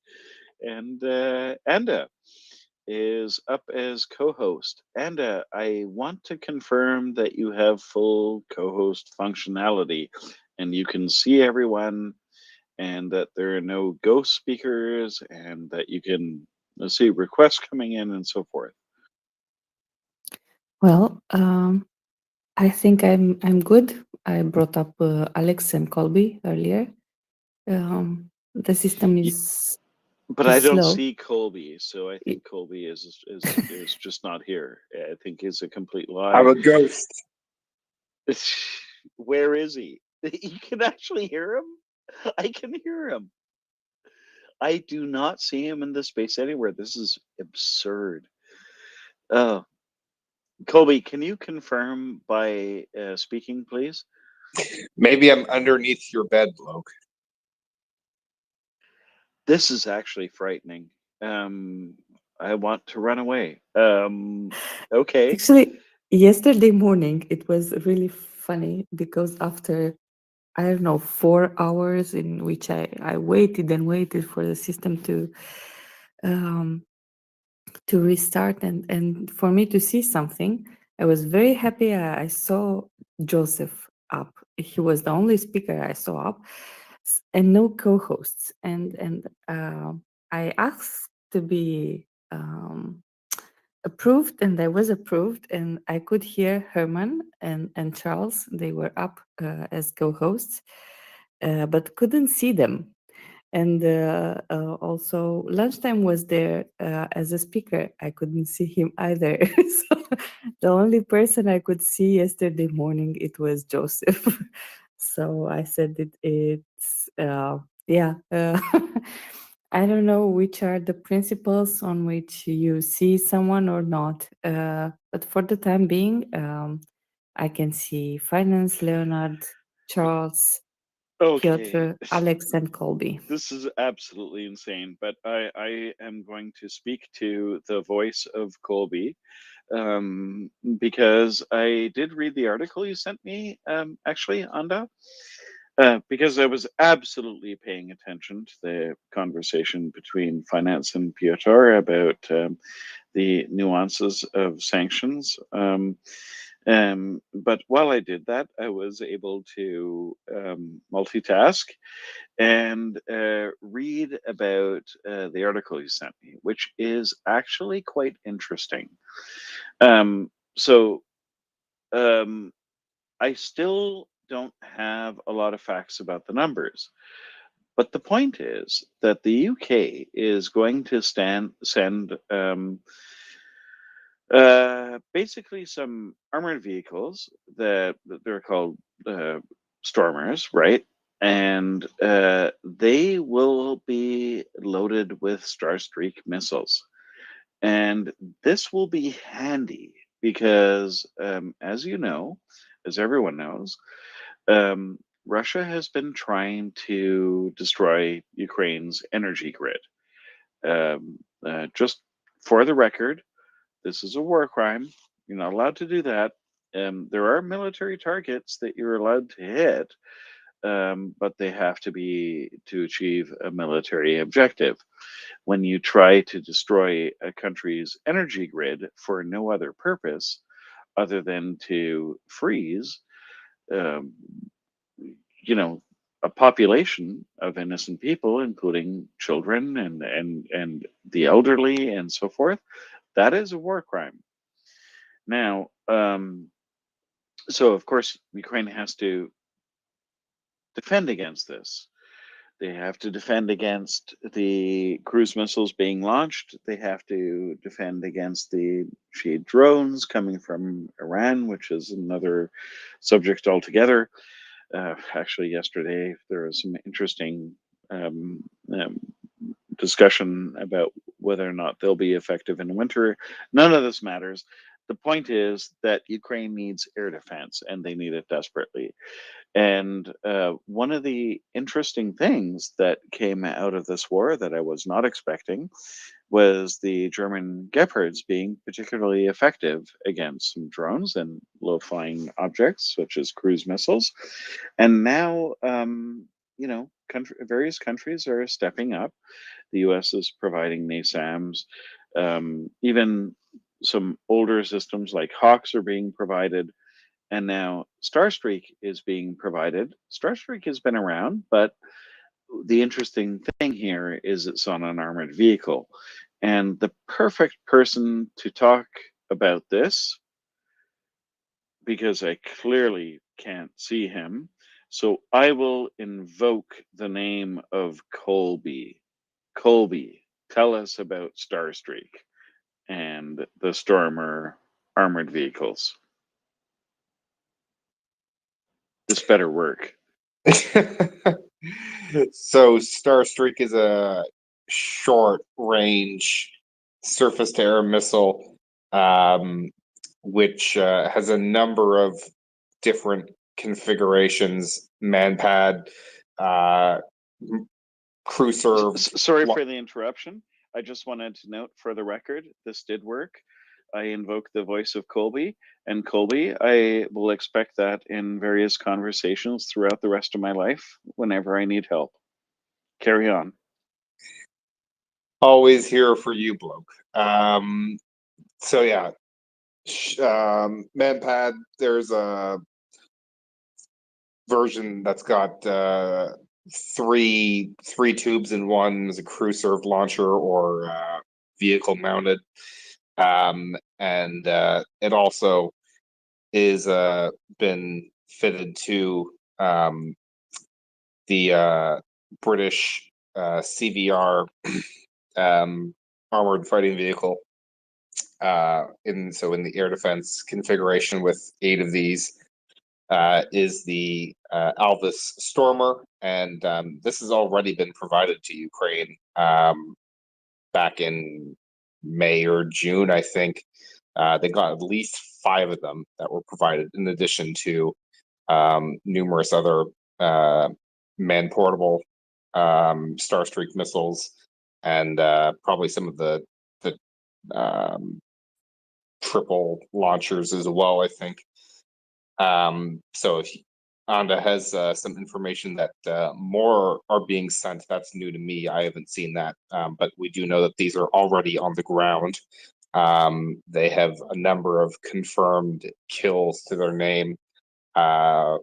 B: And Anda is up as co-host. Anda, I want to confirm that you have full co-host functionality and you can see everyone, and that there are no ghost speakers, and that you can see requests coming in and so forth.
K: Well, I think I'm good. I brought up Alex and Colby earlier. The system is
B: But I don't
K: slow.
B: see Colby, so I think Colby is just not here. I think he's a complete lie.
F: I'm a ghost.
B: Where is he? You can actually hear him? I can hear him. I do not see him in the space anywhere. This is absurd. Colby, can you confirm by speaking, please?
N: Maybe I'm underneath your bed, bloke.
B: This is actually frightening. I want to run away. Okay.
K: Actually, yesterday morning, it was really funny because after, I don't know, 4 hours in which I waited and waited for the system to restart and for me to see something, I was very happy. I saw Joseph up. He was the only speaker I saw up, and no co-hosts. And I asked to be approved, and I was approved, and I could hear Herman and Charles. They were up as co-hosts, but couldn't see them. And also lunchtime was there as a speaker. I couldn't see him either. So the only person I could see yesterday morning, it was Joseph. So I said it's I don't know which are the principles on which you see someone or not. But for the time being, I can see Finance, Leonard, Charles, Piotr, Alex, and Colby.
B: This is absolutely insane, but I am going to speak to the voice of Colby, because I did read the article you sent me, actually, Anda, because I was absolutely paying attention to the conversation between Finance and Piotr about the nuances of sanctions. But while I did that, I was able to multitask and read about the article you sent me, which is actually quite interesting. So I still don't have a lot of facts about the numbers. But the point is that the UK is going to send basically some armored vehicles that they're called Stormers, right? And they will be loaded with Starstreak missiles. And this will be handy because, as you know, as everyone knows, Russia has been trying to destroy Ukraine's energy grid. Just for the record, this is a war crime. You're not allowed to do that. There are military targets that you're allowed to hit, but they have to be to achieve a military objective. When you try to destroy a country's energy grid for no other purpose other than to freeze, um, a population of innocent people, including children and the elderly and so forth, that is a war crime. Now, so of course, Ukraine has to defend against this. They have to defend against the cruise missiles being launched. They have to defend against the Shahid drones coming from Iran, which is another subject altogether. Actually, yesterday there was some interesting um, um, discussion about whether or not they'll be effective in winter. None of this matters. The point is that Ukraine needs air defense, and they need it desperately. And one of the interesting things that came out of this war that I was not expecting was the German Gepards being particularly effective against some drones and low flying objects, such as cruise missiles. And now, various countries are stepping up. The US is providing NASAMS. Even some older systems like Hawks are being provided. And now Starstreak is being provided. Starstreak has been around, but the interesting thing here is it's on an armored vehicle. And the perfect person to talk about this, because I clearly can't see him, so I will invoke the name of Colby. Colby, tell us about Starstreak and the Stormer armored vehicles. This better work.
N: So Starstreak is a short range surface to air missile, which has a number of different configurations: manpad, crew serve.
B: Sorry for the interruption. I just wanted to note for the record, this did work. I invoke the voice of Colby, and Colby, I will expect that in various conversations throughout the rest of my life whenever I need help. Carry on.
N: Always here for you, bloke. So yeah, manpad. There's a version that's got three tubes in one as a crew served launcher or vehicle mounted, and it also is been fitted to the British CVR armored fighting vehicle. In the air defense configuration with 8 of these is the Alvis Stormer, and this has already been provided to Ukraine back in May or June, I think. They got at least 5 of them that were provided, in addition to numerous other man-portable Starstreak missiles, and probably some of the triple launchers as well, I think. So if Anda has some information that more are being sent, that's new to me. I haven't seen that, but we do know that these are already on the ground. They have a number of confirmed kills to their name. The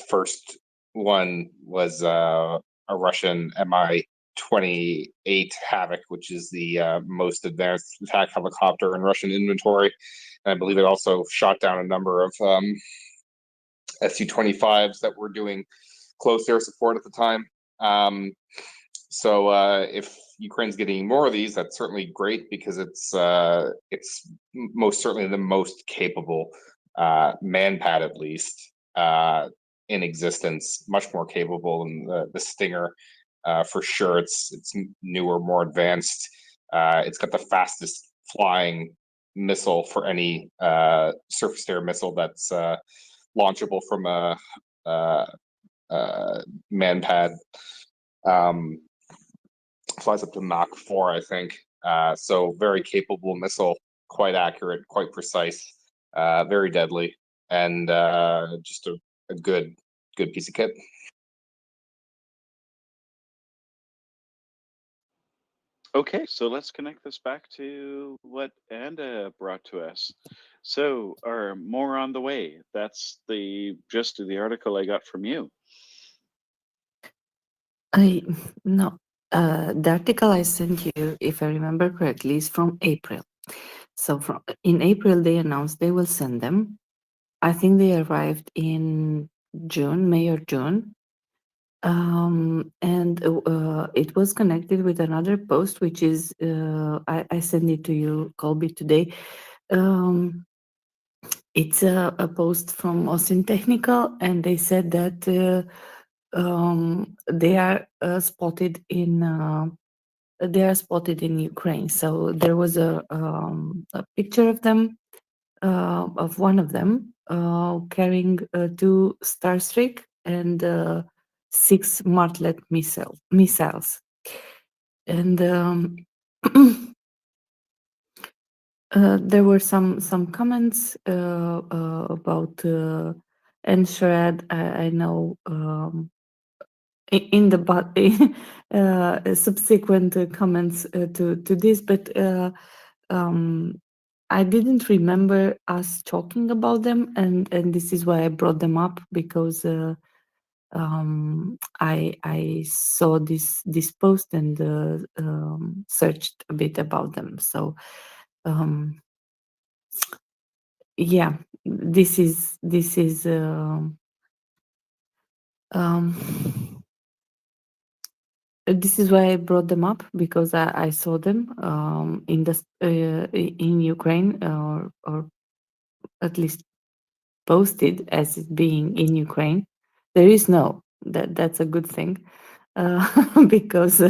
N: first one was a Russian Mi-28 Havoc, which is the most advanced attack helicopter in Russian inventory. And I believe it also shot down a number of Su-25s that were doing close air support at the time. So if Ukraine's getting more of these, that's certainly great, because it's most certainly the most capable manpad, at least, in existence. Much more capable than the Stinger, for sure. It's newer, more advanced. It's got the fastest flying missile for any surface air missile that's launchable from a manpad. Flies up to Mach 4, I think. So very capable missile. quite accurate, quite precise, very deadly, and just a good piece of kit.
B: Okay, so let's connect this back to what Anda brought to us. So, are more on the way? That's the gist of the article I got from you.
K: I no. The article I sent you, if I remember correctly, is from April. So from in April they announced they will send them. I think they arrived in June, May or June. And it was connected with another post, which is I sent it to you, Colby, today. It's a post from Austin Technical, and they said that they are spotted in Ukraine. So there was a picture of them, of one of them carrying 2 Starstreak and 6 Martlet missiles. And there were some comments about Enshred. I know in the subsequent comments to this, but I didn't remember us talking about them, and this is why I brought them up, because I saw this post and searched a bit about them. So yeah, this is this is why I brought them up, because I saw them in Ukraine, or at least posted as it being in Ukraine. There is snow. That's a good thing, because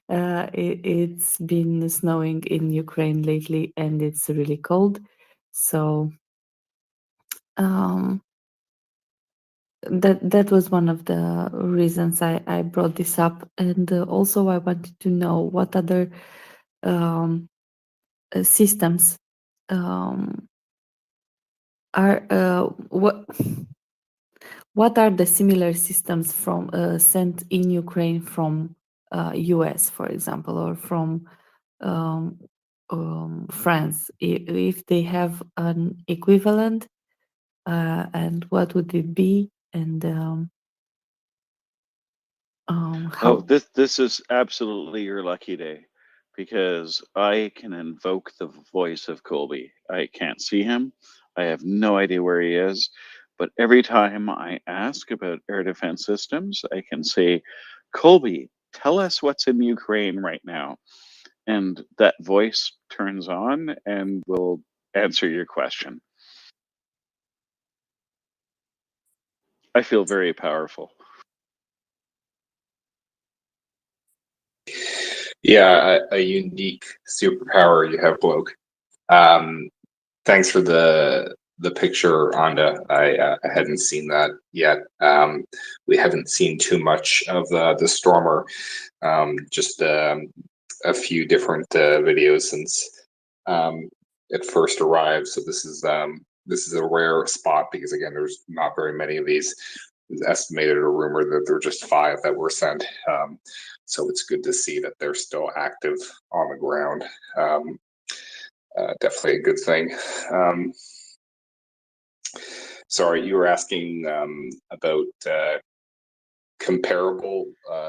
K: it's been snowing in Ukraine lately, and it's really cold. So that was one of the reasons I brought this up, and also I wanted to know what other systems are what are the similar systems from sent in Ukraine from US, for example, or from France, if they have an equivalent, and what would it be, and
B: Oh,
K: how?
B: this is absolutely your lucky day, because I can invoke the voice of Colby. I can't see him. I have no idea where he is, but every time I ask about air defense systems, I can say, Colby, tell us what's in Ukraine right now. And that voice turns on and will answer your question. I feel very powerful.
N: Yeah, a unique superpower you have, bloke. Thanks for the picture, Anda. I hadn't seen that yet. We haven't seen too much of the Stormer. Just a few different videos since it first arrived. So this is a rare spot, because again, there's not very many of these. It's estimated or rumored that there are just 5 that were sent. So it's good to see that they're still active on the ground. Definitely a good thing. Sorry, you were asking about comparable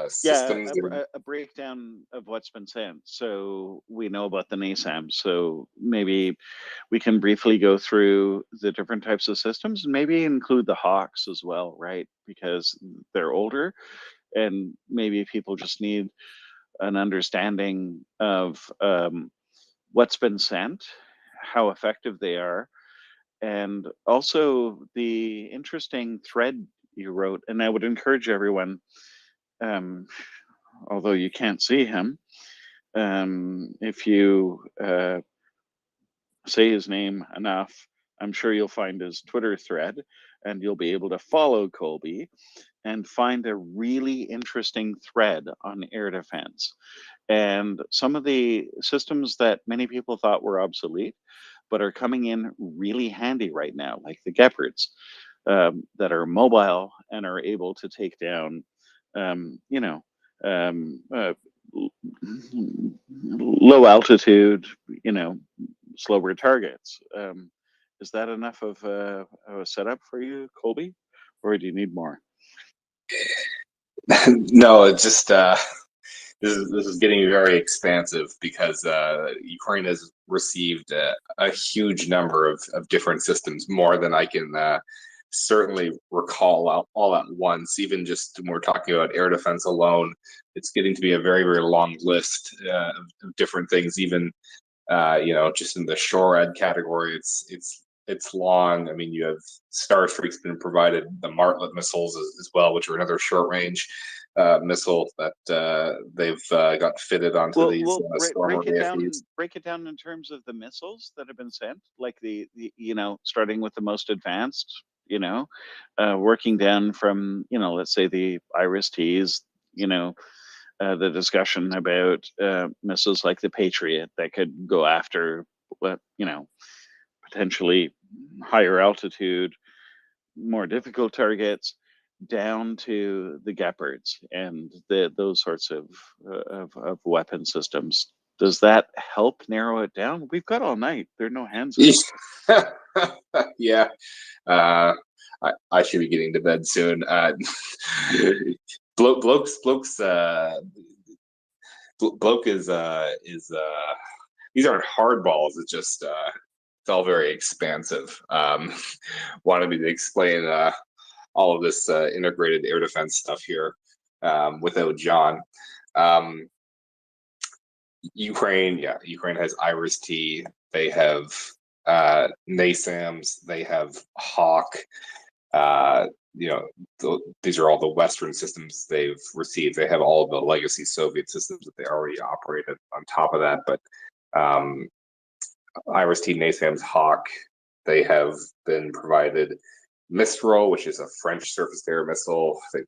N: systems.
B: A breakdown of what's been sent. So we know about the NASAMS. So maybe we can briefly go through the different types of systems, and maybe include the Hawks as well, right? Because they're older, and maybe people just need an understanding of what's been sent, how effective they are, and also the interesting thread you wrote. And I would encourage everyone, although you can't see him, if you say his name enough, I'm sure you'll find his Twitter thread, and you'll be able to follow Colby and find a really interesting thread on air defense. And some of the systems that many people thought were obsolete, but are coming in really handy right now, like the Gepards, that are mobile and are able to take down, you know, low altitude, you know, slower targets. Is that enough of a setup for you, Colby, or do you need more?
N: No, it's just this is getting very expansive because Ukraine has received a huge number of different systems, more than I can certainly recall all at once. Even just when we're talking about air defense alone, it's getting to be a very, very long list of different things. Even you know, just in the SHORAD category, it's long. I mean, you have Starstreak's been provided the Martlet missiles as well, which are another short range missile that they've got fitted onto these Stormer AFEs.
B: Break it down in terms of the missiles that have been sent, like the you know, starting with the most advanced, you know, working down from, you know, let's say the IRIS-Ts, you know, the discussion about missiles like the Patriot that could go after what, you know, potentially higher altitude, more difficult targets, down to the Gepards and those sorts of weapon systems. Does that help narrow it down? We've got all night. There are no hands up.
N: Yeah, I should be getting to bed soon. Bloke is these aren't hardballs. It's just it's all very expansive. Wanted me to explain all of this integrated air defense stuff here without John. Ukraine has IRIS-T. They have NASAMS. They have Hawk. You know, these are all the Western systems they've received. They have all of the legacy Soviet systems that they already operated on top of that. But IRIS-T, NASAMS, Hawk, they have been provided Mistral, which is a French surface-to-air missile. They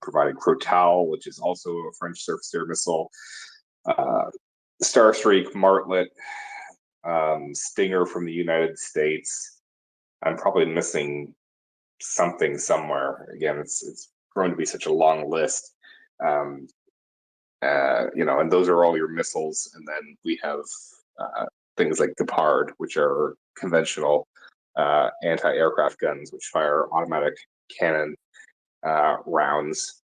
N: provided Crotal, which is also a French surface-to-air missile. Starstreak, Martlet, Stinger from the United States. I'm probably missing something somewhere. Again, it's going to be such a long list. You know, and those are all your missiles. And then we have things like Gepard, which are conventional anti-aircraft guns, which fire automatic cannon rounds.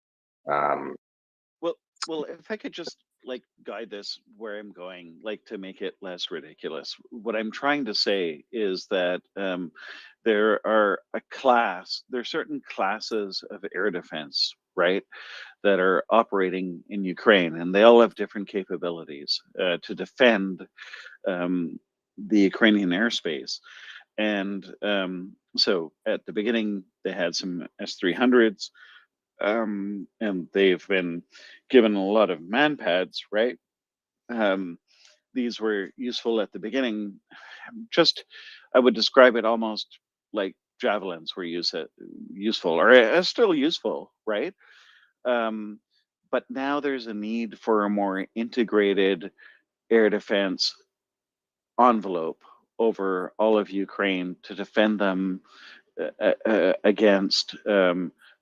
B: Well, if I could just like guide this where I'm going, like to make it less ridiculous. What I'm trying to say is that there are certain classes of air defense, right, that are operating in Ukraine, and they all have different capabilities to defend the Ukrainian airspace. And so at the beginning, they had some S-300s, and they've been given a lot of manpads, right? These were useful at the beginning. Just, I would describe it almost like javelins were useful, or still useful, right? But now there's a need for a more integrated air defense envelope over all of Ukraine to defend them against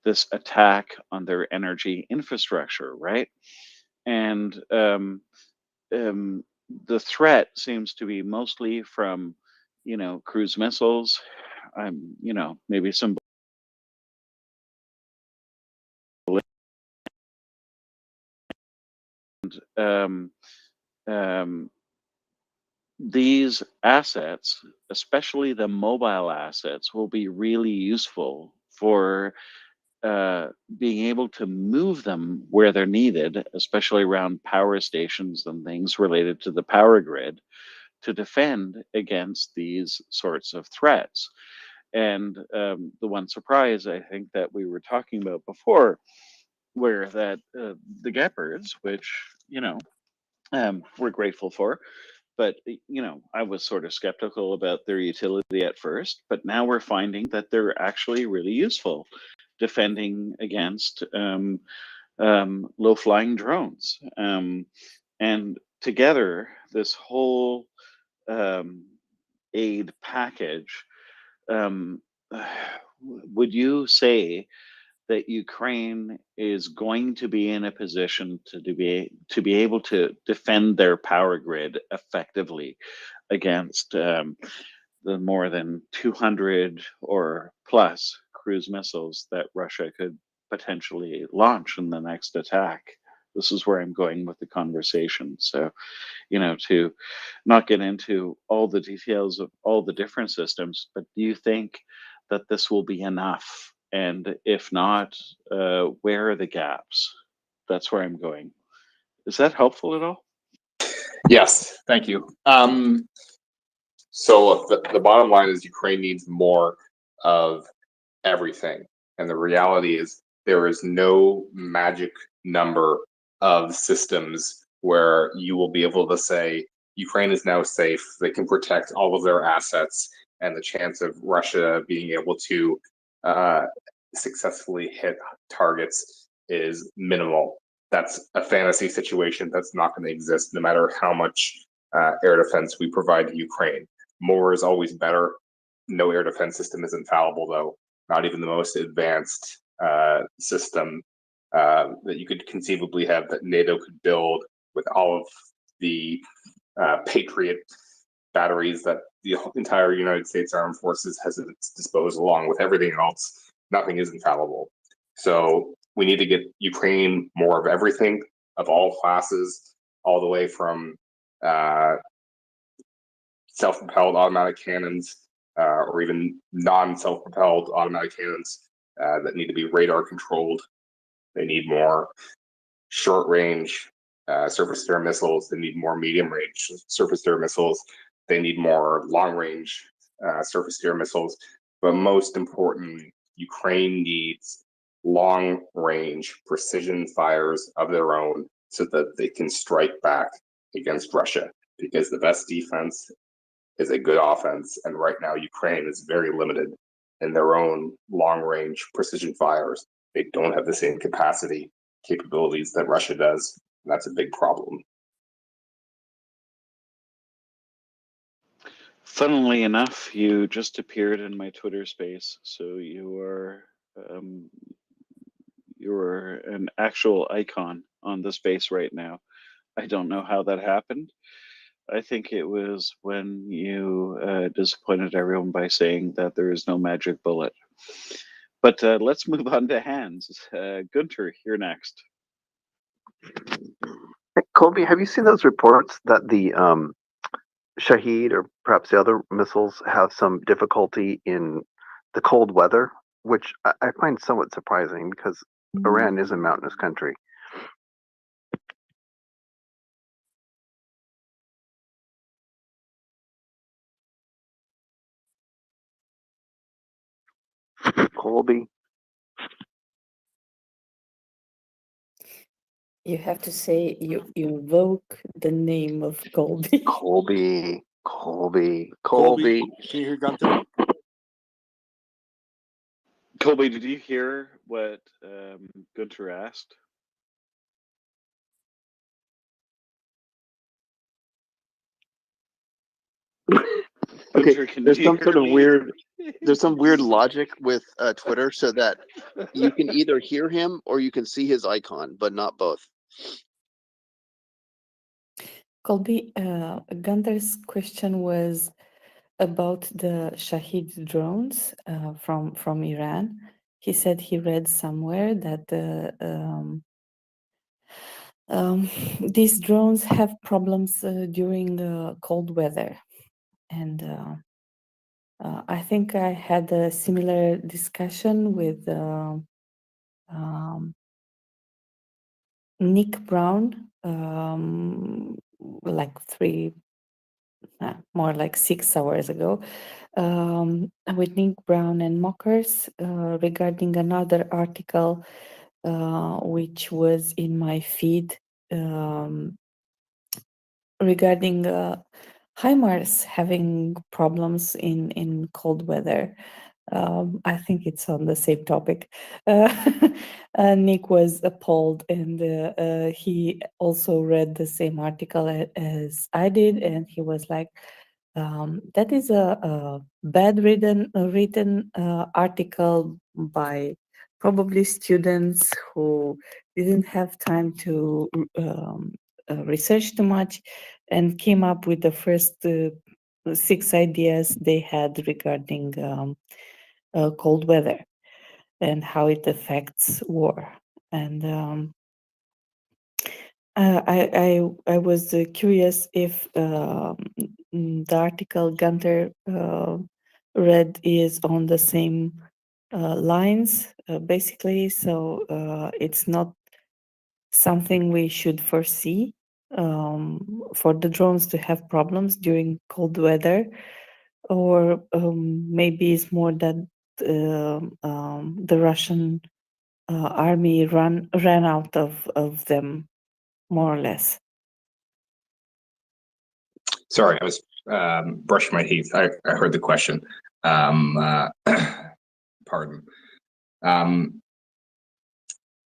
B: this attack on their energy infrastructure, right? And the threat seems to be mostly from, you know, cruise missiles, you know, maybe some these assets, especially the mobile assets, will be really useful for being able to move them where they're needed, especially around power stations and things related to the power grid, to defend against these sorts of threats. And the one surprise I think that we were talking about before, where that the Gepards, which, you know, we're grateful for, but you know, I was sort of skeptical about their utility at first, but now we're finding that they're actually really useful. defending against low-flying drones. And together, this whole aid package, would you say that Ukraine is going to be in a position to be able to defend their power grid effectively against the more than 200 or plus cruise missiles that Russia could potentially launch in the next attack? This is where I'm going with the conversation. So, to not get into all the details of all the different systems, but do you think that this will be enough? And if not, where are the gaps? That's where I'm going. Is that helpful at all?
N: Yes, thank you. So the bottom line is Ukraine needs more of everything. And the reality is there is no magic number of systems where you will be able to say Ukraine is now safe, they can protect all of their assets, and the chance of Russia being able to successfully hit targets is minimal. That's a fantasy situation that's not going to exist no matter how much air defense we provide to Ukraine. More is always better. No air defense system is infallible, though. Not even the most advanced system that you could conceivably have that NATO could build with all of the Patriot batteries that the entire United States Armed Forces has at its disposal, along with everything else. Nothing is infallible. So we need to get Ukraine more of everything, of all classes, all the way from self-propelled automatic cannons, or even non-self-propelled automatic cannons that need to be radar controlled. They need more short-range surface-to-air missiles. They need more medium-range surface-to-air missiles. They need more long-range surface-to-air missiles. But most importantly, Ukraine needs long-range precision fires of their own so that they can strike back against Russia. Because the best defense is a good offense, and right now Ukraine is very limited in their own long-range precision fires. They don't have the same capabilities that Russia does, and that's a big problem.
B: Funnily enough, you just appeared in my Twitter space, so you're an actual icon on the space right now. I don't know how that happened. I think it was when you disappointed everyone by saying that there is no magic bullet. But let's move on to Hans. Gunter, you're next.
H: Colby, have you seen those reports that the Shahed or perhaps the other missiles have some difficulty in the cold weather, which I find somewhat surprising because Iran is a mountainous country. Colby.
K: You have to say you invoke the name of Colby.
H: Colby.
L: Colby, can you hear Gunther?
B: Colby, did you hear what Gunter asked?
H: Okay,
B: Gunter,
H: there's some sort of weird. There's some weird logic with Twitter, so that you can either hear him or you can see his icon, but not both.
K: Colby, Gunter's question was about the Shahed drones from Iran. He said he read somewhere that these drones have problems during cold weather, and I think I had a similar discussion with Nick Brown, like more like 6 hours ago, with Nick Brown and Mockers regarding another article which was in my feed regarding HIMARS having problems in cold weather. I think it's on the same topic. Nick was appalled, and he also read the same article as I did, and he was like, "That is a bad written article by probably students who didn't have time to research too much, and came up with the first 6 ideas they had regarding." Cold weather and how it affects war. And I was curious if the article Gunter read is on the same lines, basically. So it's not something we should foresee for the drones to have problems during cold weather, or maybe it's more that the Russian army ran out of them, more or less.
N: Sorry, I was brushing my teeth. I heard the question. Pardon.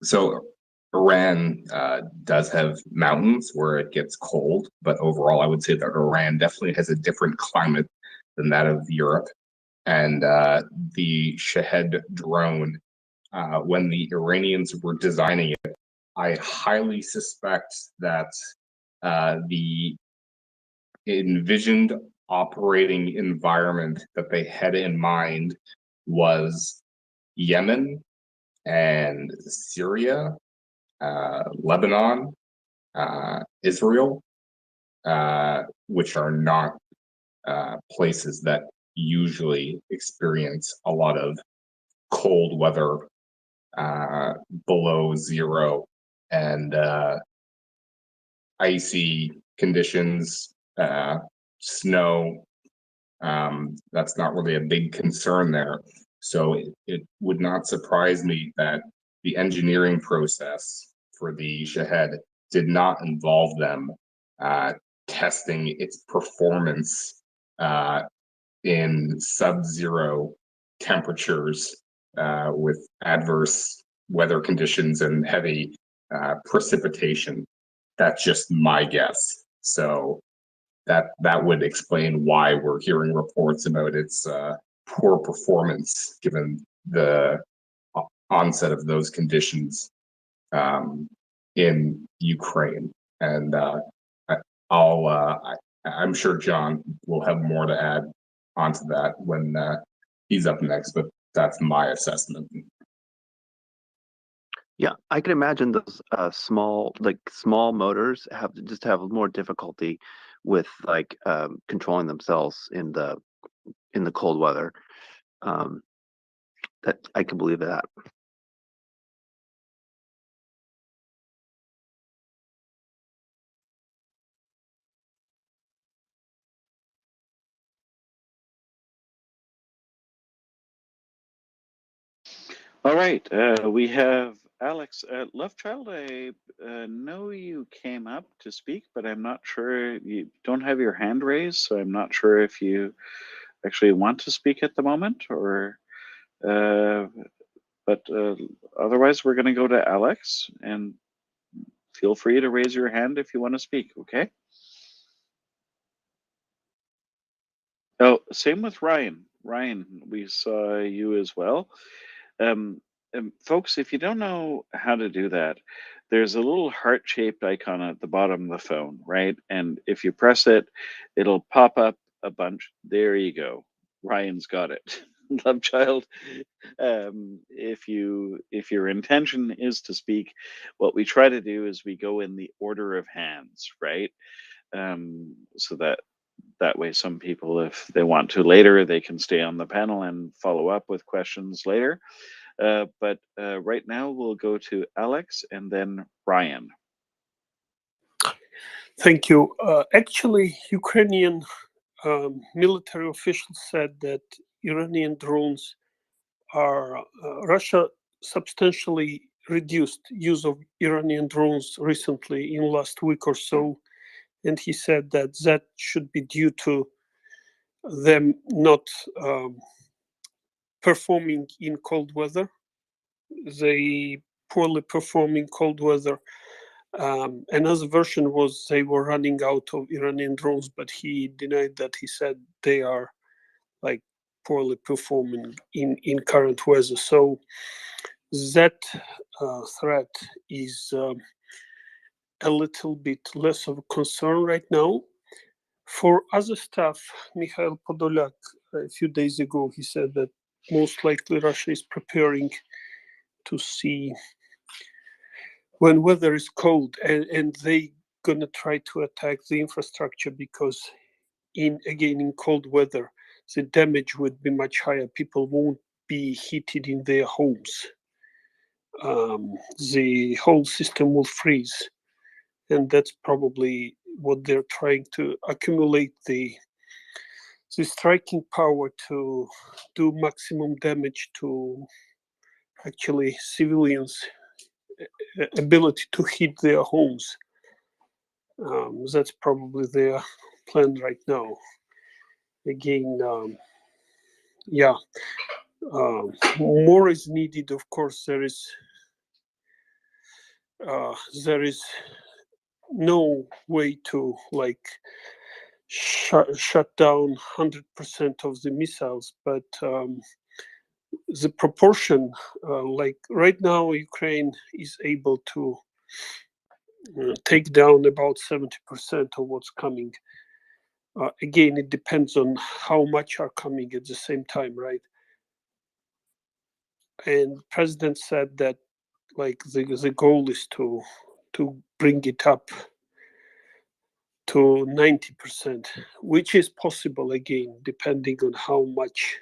N: So Iran does have mountains where it gets cold, but overall, I would say that Iran definitely has a different climate than that of Europe. And the Shahed drone, when the Iranians were designing it, I highly suspect that the envisioned operating environment that they had in mind was Yemen and Syria, Lebanon, Israel, which are not places that usually experience a lot of cold weather below zero and icy conditions, snow. That's not really a big concern there. So it would not surprise me that the engineering process for the Shahed did not involve them testing its performance in sub-zero temperatures with adverse weather conditions and heavy precipitation. That's just my guess. So that would explain why we're hearing reports about its poor performance given the onset of those conditions in Ukraine. And I'm sure John will have more to add onto that when he's up next, but that's my assessment.
H: Yeah, I can imagine those small motors have more difficulty with controlling themselves in the cold weather. That I can believe that.
B: All right, we have Alex. Lovechild, I know you came up to speak, but I'm not sure, you don't have your hand raised, so I'm not sure if you actually want to speak at the moment, or but otherwise we're going to go to Alex, and feel free to raise your hand if you want to speak, okay? Oh, same with Ryan. Ryan, we saw you as well. Folks, if you don't know how to do that, there's a little heart-shaped icon at the bottom of the phone, right? And if you press it, it'll pop up a bunch. There you go. Ryan's got it. Love child. If your intention is to speak, what we try to do is we go in the order of hands, right? So that way some people, if they want to later, they can stay on the panel and follow up with questions later. But right now we'll go to Alex and then Ryan.
M: Thank you. Actually, Ukrainian military officials said that Iranian drones are Russia substantially reduced use of Iranian drones recently in last week or so, and he said that should be due to them not performing in cold weather. They poorly perform in cold weather. Another version was they were running out of Iranian drones, but he denied that. He said they are like poorly performing in current weather. So that threat is a little bit less of a concern right now. For other stuff, Mikhail Podolyak, a few days ago, he said that most likely Russia is preparing to see when weather is cold, and they gonna try to attack the infrastructure, because in cold weather, the damage would be much higher. People won't be heated in their homes. The whole system will freeze, and that's probably what they're trying to accumulate the striking power to do maximum damage to actually civilians' ability to heat their homes. That's probably their plan right now. Again, more is needed. Of course, there is no way to like shut down 100% of the missiles, but the proportion, like right now, Ukraine is able to take down about 70% of what's coming. Again, it depends on how much are coming at the same time, right? And president said that like the goal is to bring it up to 90%, which is possible, again, depending on how much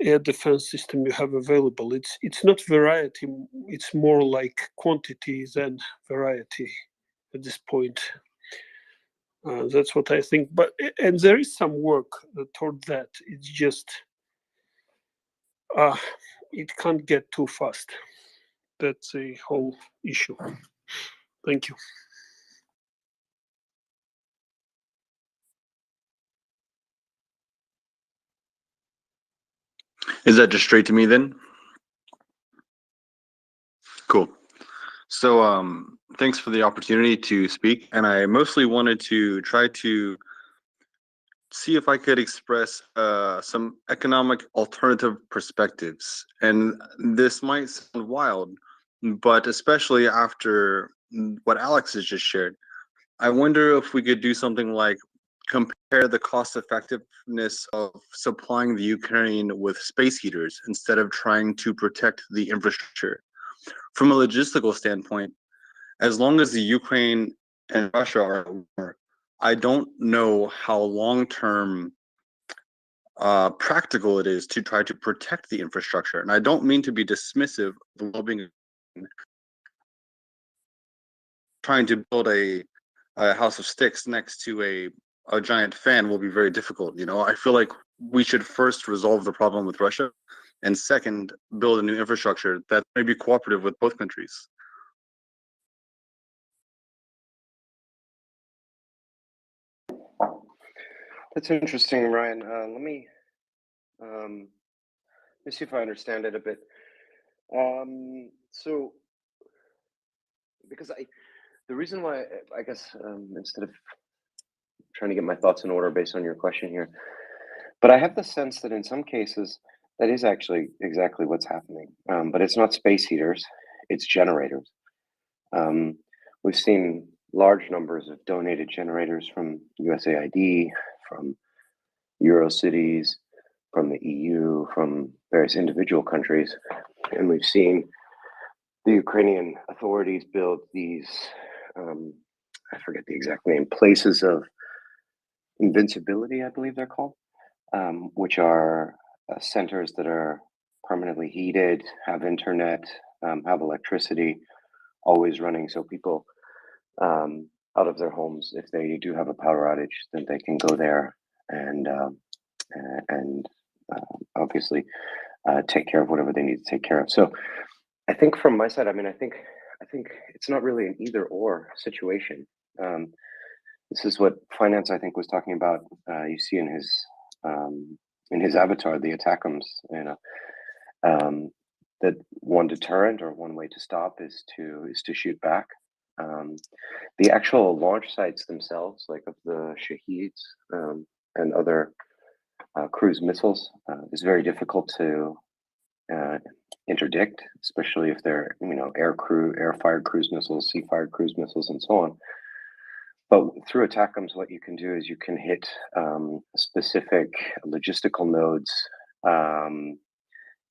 M: air defense system you have available. It's not variety, it's more like quantity than variety at this point. That's what I think. But and there is some work toward that. It's just it can't get too fast. That's a whole issue. Thank you.
O: Is that just straight to me then? Cool. So thanks for the opportunity to speak. And I mostly wanted to try to see if I could express some economic alternative perspectives. And this might sound wild, but especially after what Alex has just shared, I wonder if we could do something like compare the cost effectiveness of supplying the Ukraine with space heaters instead of trying to protect the infrastructure. From a logistical standpoint, as long as the Ukraine and Russia are at war, I don't know how long-term practical it is to try to protect the infrastructure. And I don't mean to be dismissive of well-being. Trying to build a house of sticks next to a giant fan will be very difficult. You know, I feel like we should first resolve the problem with Russia, and second, build a new infrastructure that may be cooperative with both countries.
P: That's interesting, Ryan. Let me see if I understand it a bit. So, because the reason why I guess instead of trying to get my thoughts in order based on your question here, but I have the sense that in some cases that is actually exactly what's happening. But it's not space heaters; it's generators. We've seen large numbers of donated generators from USAID, from Eurocities, from the EU, from various individual countries, and we've seen the Ukrainian authorities build these, I forget the exact name, places of invincibility, I believe they're called, which are centers that are permanently heated, have internet, have electricity, always running, so people out of their homes, if they do have a power outage, then they can go there and obviously take care of whatever they need to take care of. So I think from my side, I mean, I think it's not really an either or situation. This is what finance, I think, was talking about. You see in his in his avatar, the attackums, that one deterrent or one way to stop is to shoot back. The actual launch sites themselves, like of the Shaheeds and other cruise missiles, is very difficult to interdict, especially if they're air-fired cruise missiles, sea-fired cruise missiles, and so on. But through attackums, what you can do is you can hit specific logistical nodes,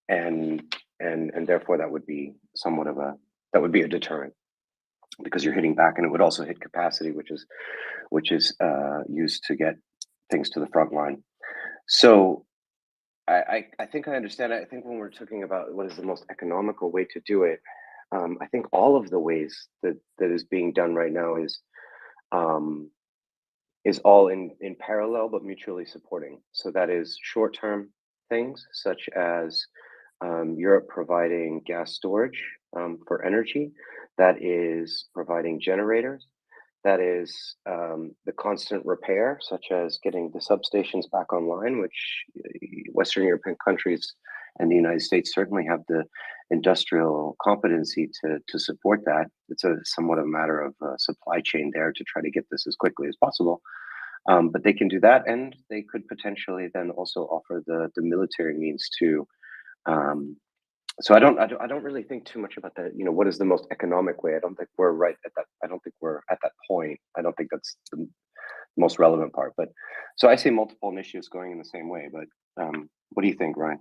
P: and therefore that would be somewhat of a deterrent, because you're hitting back, and it would also hit capacity, which is used to get things to the front line. So I think I understand it. I think when we're talking about what is the most economical way to do it, I think all of the ways that is being done right now is all in parallel but mutually supporting. So that is short-term things such as Europe providing gas storage for energy, that is providing generators, that is the constant repair, such as getting the substations back online, which Western European countries and the United States certainly have the industrial competency to support that. It's somewhat a matter of supply chain there to try to get this as quickly as possible. But they can do that, and they could potentially then also offer the military means to. So I don't really think too much about that. What is the most economic way? I don't think we're right at that. I don't think we're at that point. I don't think that's the most relevant part. But so I see multiple initiatives going in the same way. But what do you think, Ryan?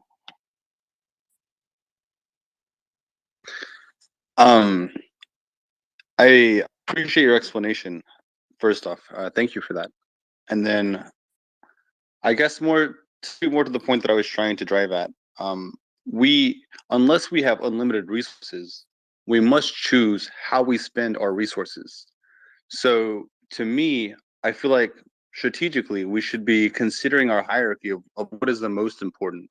O: I appreciate your explanation. First off, thank you for that. And then, I guess more to the point that I was trying to drive at. Unless we have unlimited resources, we must choose how we spend our resources. So to me, I feel like strategically we should be considering our hierarchy of what is the most important.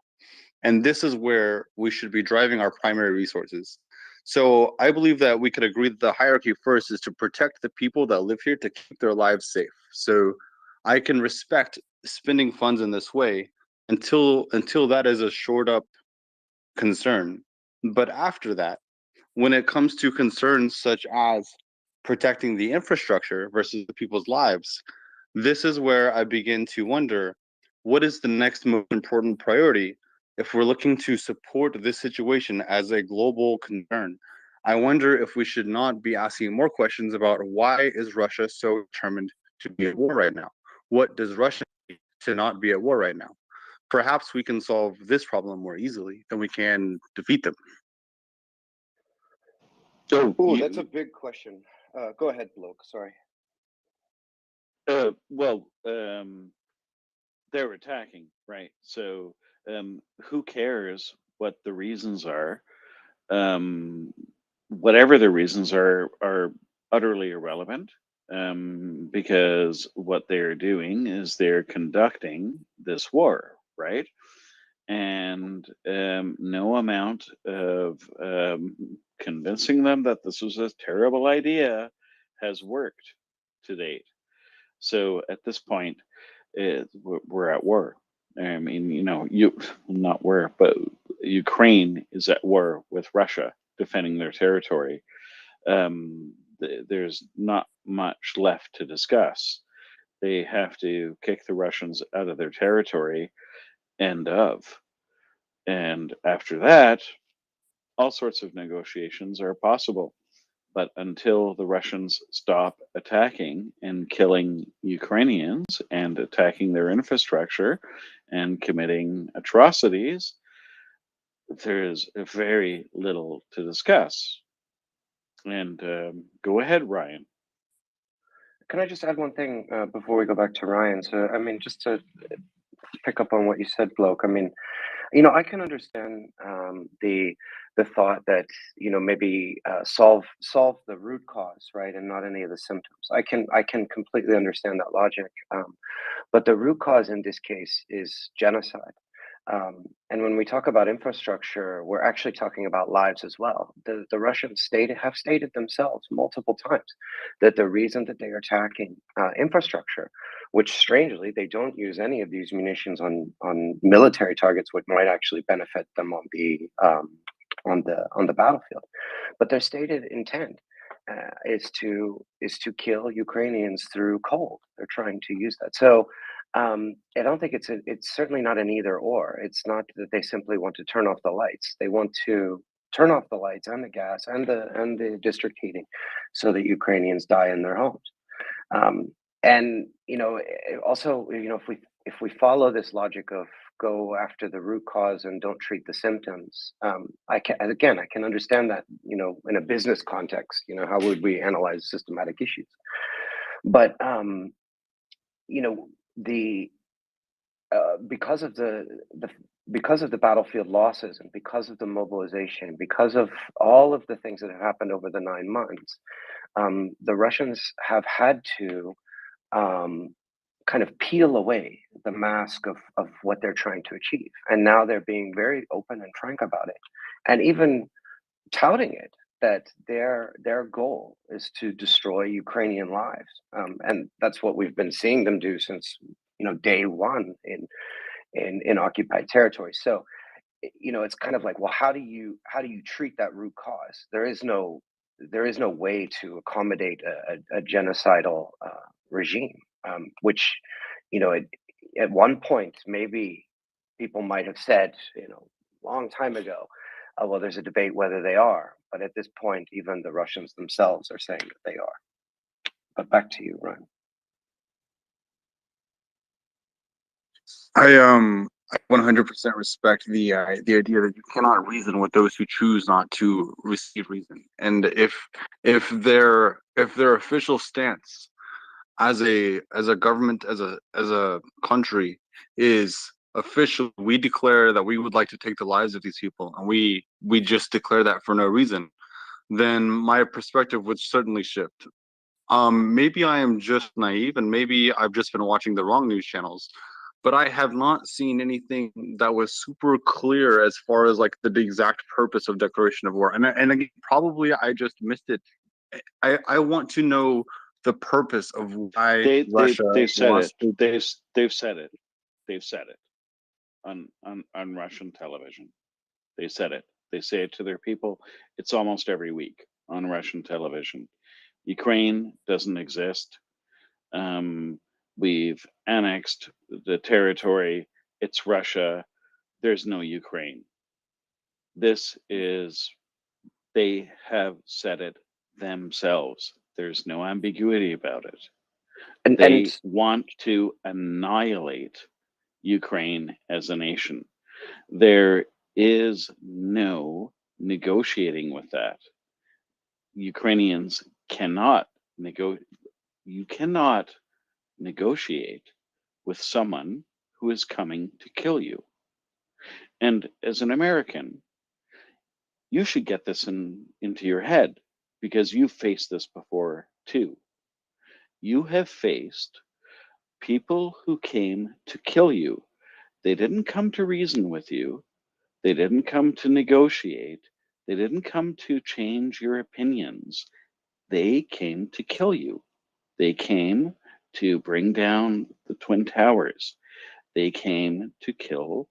O: And this is where we should be driving our primary resources. So I believe that we could agree that the hierarchy first is to protect the people that live here, to keep their lives safe. So I can respect spending funds in this way until that is a shored up concern. But after that, when it comes to concerns such as protecting the infrastructure versus the people's lives, this is where I begin to wonder, what is the next most important priority if we're looking to support this situation as a global concern? I wonder if we should not be asking more questions about why is Russia so determined to be at war right now? What does Russia need to not be at war right now? Perhaps we can solve this problem more easily than we can defeat them. So,
P: That's a big question. Go ahead, Bloke. Sorry.
B: They're attacking, right? So who cares what the reasons are? Whatever the reasons are utterly irrelevant, because what they're doing is they're conducting this war, right? And no amount of convincing them that this was a terrible idea has worked to date. So at this point, we're at war. I mean, not war, but Ukraine is at war with Russia, defending their territory. There's not much left to discuss. They have to kick the Russians out of their territory, end of. And after that, all sorts of negotiations are possible. But until the Russians stop attacking and killing Ukrainians and attacking their infrastructure and committing atrocities, there's very little to discuss. And go ahead, Ryan.
P: Can I just add one thing before we go back to Ryan? So, I mean, just to pick up on what you said, Bloke. I mean, I can understand the thought that maybe solve the root cause, right, and not any of the symptoms. I can completely understand that logic, but the root cause in this case is genocide. And when we talk about infrastructure, we're actually talking about lives as well. The Russians have stated themselves multiple times that the reason that they are attacking infrastructure, which strangely they don't use any of these munitions on military targets, which might actually benefit them on the battlefield, but their stated intent is to kill Ukrainians through cold. They're trying to use that. So I don't think it's certainly not an either or. It's not that they simply want to turn off the lights. They want to turn off the lights and the gas and the district heating, so that Ukrainians die in their homes. And also, if we follow this logic of go after the root cause and don't treat the symptoms, I can understand that, in a business context, how would we analyze systematic issues? But the because of the battlefield losses, and because of the mobilization, because of all of the things that have happened over the 9 months, the Russians have had to kind of peel away the mask of what they're trying to achieve, and now they're being very open and frank about it, and even touting it, that their goal is to destroy Ukrainian lives, and that's what we've been seeing them do since day one in occupied territory. So it's kind of like, well, how do you treat that root cause? There is no way to accommodate a genocidal regime, which at one point maybe people might have said long time ago, well, there's a debate whether they are, but at this point even the Russians themselves are saying that they are. But back to you, Ryan.
O: I 100% respect the idea that you cannot reason with those who choose not to receive reason. And if their official stance as a government, as a country, is official, we declare that we would like to take the lives of these people, and we just declare that for no reason, then my perspective would certainly shift. Maybe I am just naive, and maybe I've just been watching the wrong news channels, but I have not seen anything that was super clear as far as like the exact purpose of declaration of war. And again, probably I just missed it. I want to know the purpose of why Russia
B: they've said
O: wants
B: it.
O: to.
B: They've said it. They've said it on Russian television. They said it. They say it to their people. It's almost every week on Russian television. Ukraine doesn't exist. We've annexed the territory. It's Russia. There's no Ukraine. They have said it themselves. There's no ambiguity about it. They want to annihilate Ukraine as a nation. There is no negotiating with that. Ukrainians cannot you cannot negotiate with someone who is coming to kill you. And as an American, you should get this into your head, because you've faced this before too. You have faced people who came to kill you. They didn't come to reason with you. They didn't come to negotiate. They didn't come to change your opinions. They came to kill you. They came to bring down the Twin Towers. They came to kill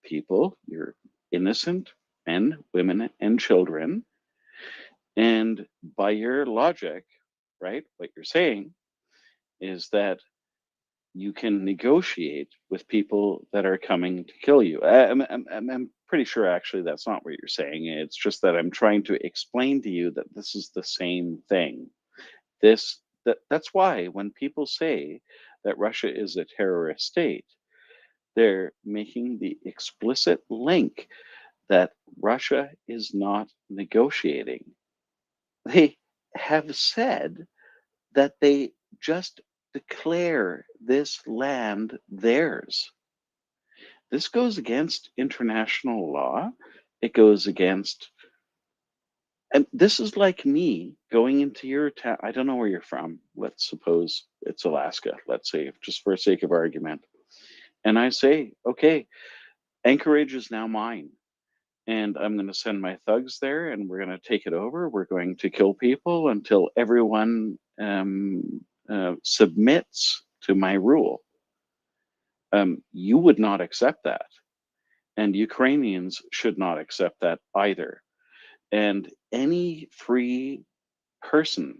B: people, your innocent men, women, and children. And by your logic, right, what you're saying is that you can negotiate with people that are coming to kill you. I'm pretty sure actually that's not what you're saying. It's just that I'm trying to explain to you that this is the same thing. That's why when people say that Russia is a terrorist state, they're making the explicit link that Russia is not negotiating. They have said that they just declare this land theirs. This goes against international law. It goes against, and this is like me going into your town. I don't know where you're from. Let's suppose it's Alaska, let's say, just for sake of argument. And I say, okay, Anchorage is now mine, and I'm going to send my thugs there, and we're going to take it over. We're going to kill people until everyone submits to my rule. You would not accept that, and Ukrainians should not accept that either. And any free person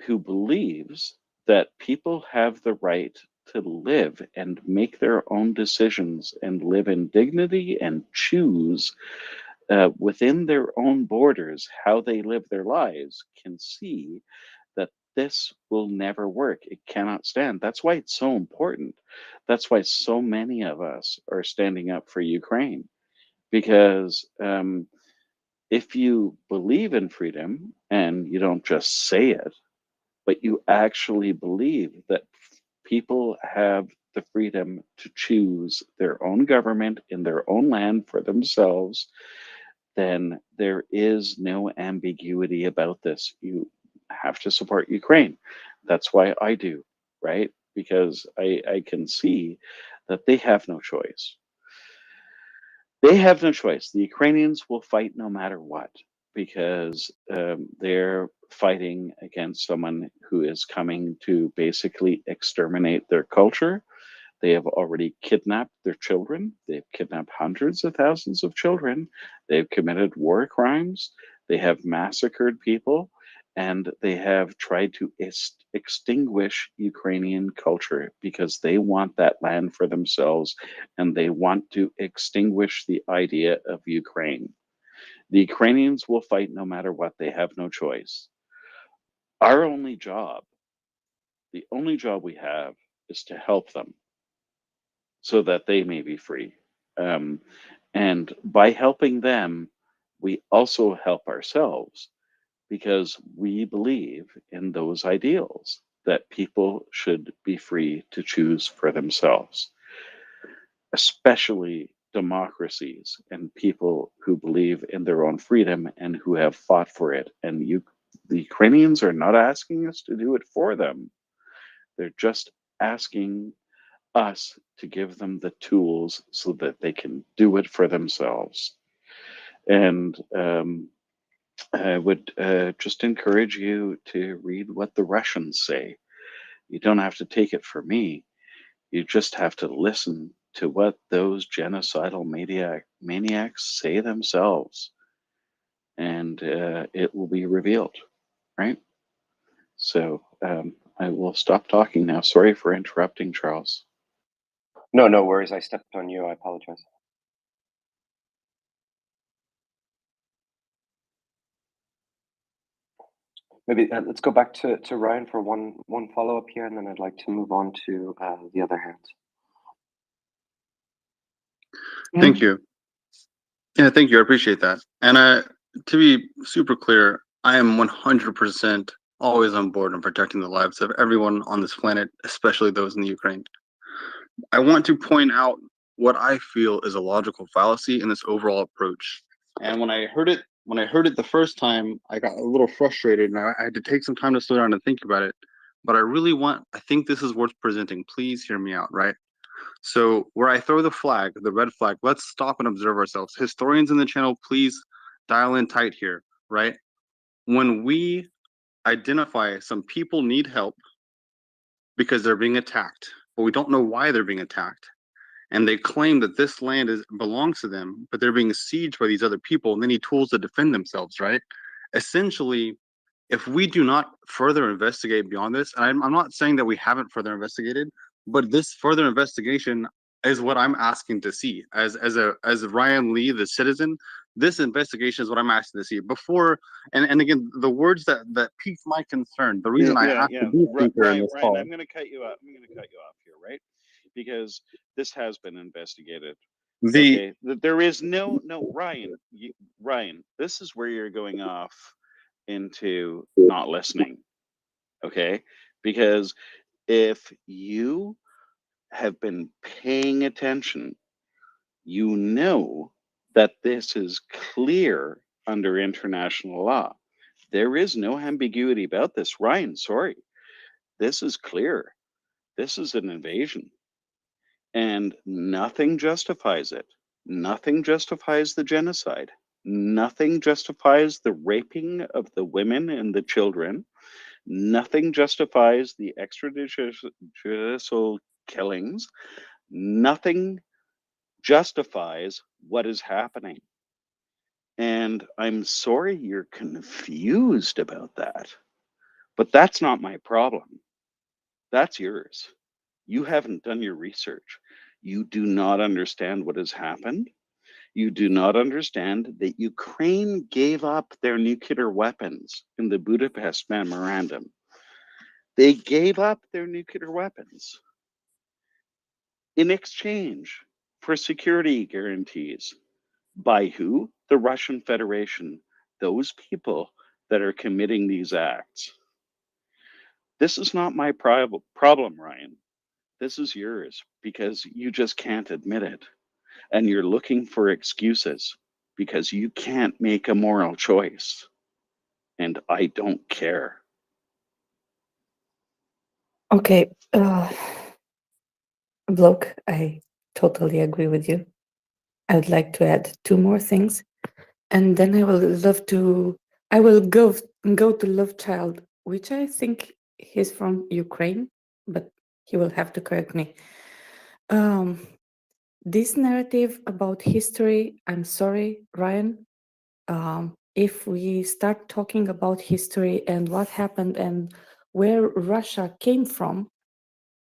B: who believes that people have the right to live and make their own decisions and live in dignity and choose within their own borders how they live their lives can see that this will never work. It cannot stand. That's why it's so important. That's why so many of us are standing up for Ukraine, because if you believe in freedom and you don't just say it, but you actually believe that people have the freedom to choose their own government in their own land for themselves, then there is no ambiguity about this. You have to support Ukraine. That's why I do, right? Because I can see that they have no choice. They have no choice. The Ukrainians will fight no matter what, because they're fighting against someone who is coming to basically exterminate their culture. They have already kidnapped their children. They've kidnapped hundreds of thousands of children. They've committed war crimes. They have massacred people. And they have tried to extinguish Ukrainian culture because they want that land for themselves, and they want to extinguish the idea of Ukraine. The Ukrainians will fight no matter what. They have no choice. Our only job, the only job we have, is to help them so that they may be free. And by helping them, we also help ourselves, because we believe in those ideals that people should be free to choose for themselves, especially democracies and people who believe in their own freedom and who have fought for it. And the Ukrainians are not asking us to do it for them. They're just asking us to give them the tools so that they can do it for themselves. And I would just encourage you to read what the Russians say. You don't have to take it from me. You just have to listen to what those genocidal maniacs say themselves, and it will be revealed, right? So I will stop talking now. Sorry for interrupting, Charles.
P: No, no worries. I stepped on you. I apologize. Maybe let's go back to Ryan for one follow-up here, and then I'd like to move on to the other hands.
O: Thank you. Yeah, thank you. I appreciate that. And to be super clear, I am 100% always on board on protecting the lives of everyone on this planet, especially those in the Ukraine. I want to point out what I feel is a logical fallacy in this overall approach. And when I heard it the first time, I got a little frustrated, and I had to take some time to slow down and think about it. But I think this is worth presenting. Please hear me out, right? So where I throw the flag, the red flag, let's stop and observe ourselves. Historians in the channel, please dial in tight here, right? When we identify some people need help because they're being attacked, but we don't know why they're being attacked, and they claim that this land belongs to them, but they're being sieged by these other people, and they need tools to defend themselves, right? Essentially, if we do not further investigate beyond this, and I'm not saying that we haven't further investigated, but this further investigation is what I'm asking to see. As Ryan Lee, the citizen, this investigation is what I'm asking to see. Before, and again, the words that piqued my concern, the reason I have to be speaker in this call.
B: I'm going to cut you off. I'm going to cut you off here, right? Because this has been investigated. Okay, there is no Ryan. This is where you're going off into not listening. Okay, because if you have been paying attention, you know that this is clear under international law. There is no ambiguity about this. Ryan, sorry. This is clear. This is an invasion. And nothing justifies it. Nothing justifies the genocide. Nothing justifies the raping of the women and the children. Nothing justifies the extrajudicial killings. Nothing justifies what is happening. And I'm sorry you're confused about that, but that's not my problem. That's yours. You haven't done your research. You do not understand what has happened. You do not understand that Ukraine gave up their nuclear weapons in the Budapest Memorandum. They gave up their nuclear weapons in exchange for security guarantees. By who? The Russian Federation. Those people that are committing these acts. This is not my problem, Ryan. This is yours because you just can't admit it. And you're looking for excuses because you can't make a moral choice. And I don't care.
K: Okay, Bloke, I totally agree with you. I would like to add two more things, and then I will go to Love Child, which I think he's from Ukraine, but he will have to correct me. This narrative about history, I'm sorry, Ryan, if we start talking about history and what happened and where Russia came from,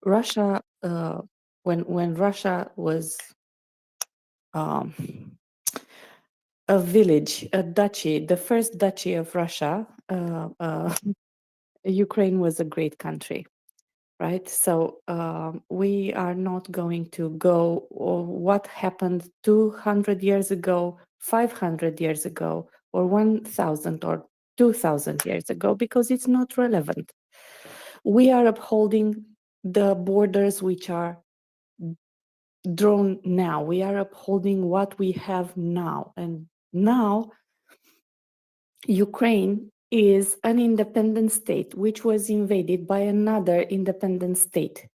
K: Russia, when Russia was a village, a duchy, the first duchy of Russia, Ukraine was a great country, right? So we are not going to go what happened 200 years ago, 500 years ago, or 1,000 or 2,000 years ago, because it's not relevant. We are upholding the borders which are drawn now. We are upholding what we have now. And now Ukraine is an independent state which was invaded by another independent state.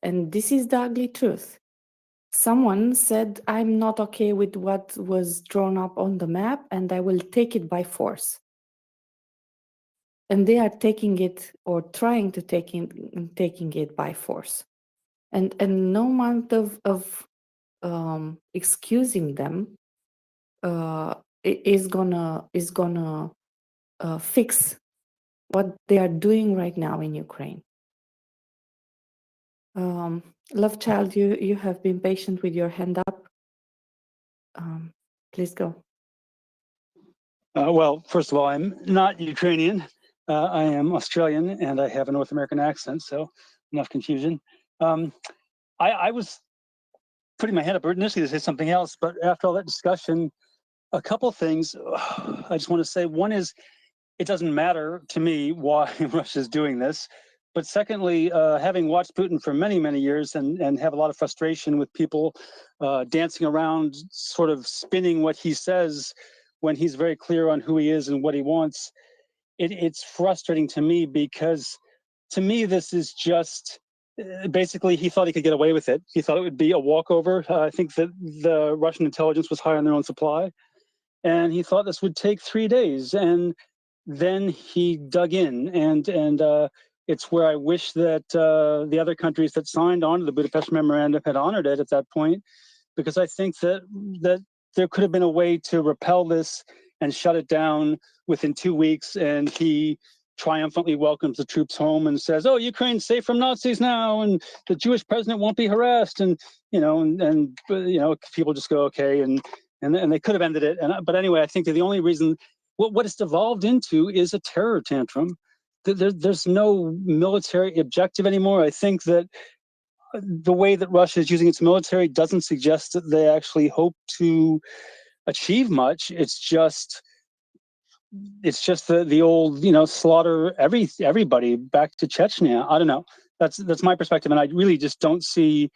K: And this is the ugly truth. Someone said, I'm not okay with what was drawn up on the map and I will take it by force. And they are taking it or trying to taking it by force. And no amount of excusing them is gonna fix what they are doing right now in Ukraine. Love Child, you have been patient with your hand up. Please go.
Q: Well, first of all, I'm not Ukrainian. I am Australian and I have a North American accent, so enough confusion. I was putting my hand up initially to say something else, but after all that discussion, a couple of things I just want to say. One is, it doesn't matter to me why Russia is doing this. But secondly, having watched Putin for many, many years and have a lot of frustration with people dancing around, sort of spinning what he says when he's very clear on who he is and what he wants, it's frustrating to me because to me, this is just basically he thought he could get away with it. He thought it would be a walkover. I think that the Russian intelligence was high on their own supply. And he thought this would take 3 days. And then he dug in and it's where I wish that the other countries that signed on to the Budapest Memorandum had honored it at that point, because I think that there could have been a way to repel this and shut it down within 2 weeks. And he triumphantly welcomes the troops home and says, "Oh, Ukraine's safe from Nazis now, and the Jewish president won't be harassed." And people just go, okay, and they could have ended it. But anyway, I think that the only reason what it's devolved into is a terror tantrum. There's no military objective anymore. I think that the way that Russia is using its military doesn't suggest that they actually hope to achieve much. It's just the old, slaughter everybody back to Chechnya. I don't know. That's my perspective, and I really just don't see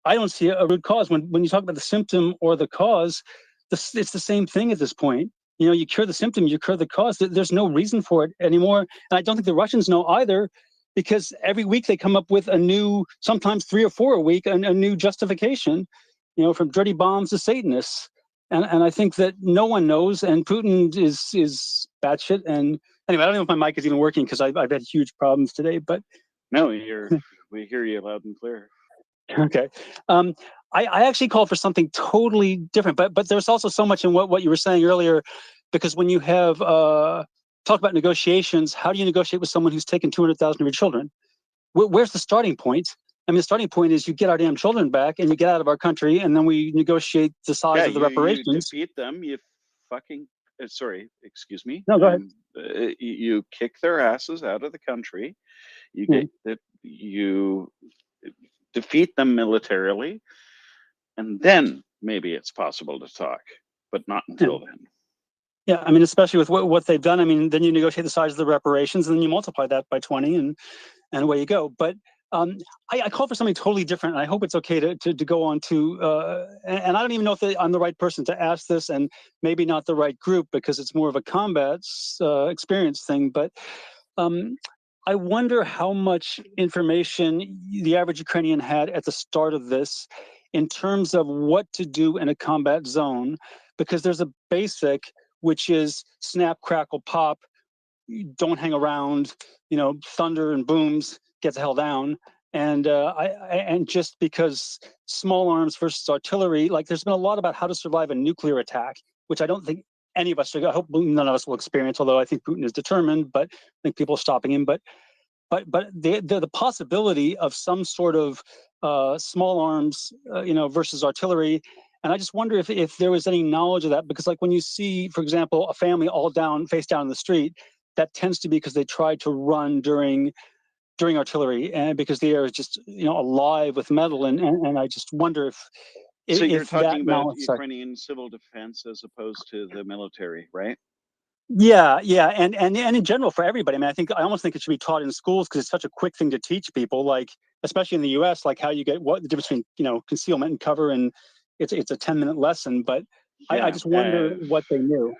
Q: a root cause. When you talk about the symptom or the cause, it's the same thing at this point. You cure the symptom, you cure the cause. There's no reason for it anymore. And I don't think the Russians know either, because every week they come up with a new, sometimes 3 or 4 a week, a new justification, from dirty bombs to Satanists. And I think that no one knows, and Putin is batshit. And anyway, I don't know if my mic is even working because I've had huge problems today, but.
B: No, we hear you loud and clear.
Q: Okay. I actually called for something totally different, but there's also so much in what you were saying earlier, because when you have talk about negotiations, how do you negotiate with someone who's taken 200,000 of your children? Where's the starting point? I mean, the starting point is you get our damn children back and you get out of our country, and then we negotiate the size of the reparations.
B: You defeat them. You fucking sorry, excuse me.
Q: No, go ahead.
B: You kick their asses out of the country. You get that. You defeat them militarily, and then maybe it's possible to talk, but not until then.
Q: Yeah, I mean, especially with what they've done. I mean, then you negotiate the size of the reparations, and then you multiply that by 20, and away you go. But I call for something totally different, and I hope it's okay to go on to. And I don't even know if I'm the right person to ask this, and maybe not the right group, because it's more of a combat experience thing. But I wonder how much information the average Ukrainian had at the start of this in terms of what to do in a combat zone, because there's a basic, which is snap, crackle, pop, don't hang around, thunder and booms, get the hell down. And and just because small arms versus artillery, like there's been a lot about how to survive a nuclear attack, which I don't think any of us, I hope none of us will experience, although I think Putin is determined, but I think people are stopping him. But the possibility of some sort of small arms, versus artillery. And I just wonder if there was any knowledge of that, because like when you see, for example, a family all face down in the street, that tends to be because they tried to run during artillery, and because the air is just alive with metal. And I just wonder if
B: so you're talking about
Q: knowledge,
B: Ukrainian civil defense as opposed to the military, right?
Q: Yeah, and in general for everybody. I mean, I almost think it should be taught in schools, because it's such a quick thing to teach people, like especially in the U.S., like how you get what the difference between concealment and cover, and it's a 10-minute lesson. But I just wonder what they knew.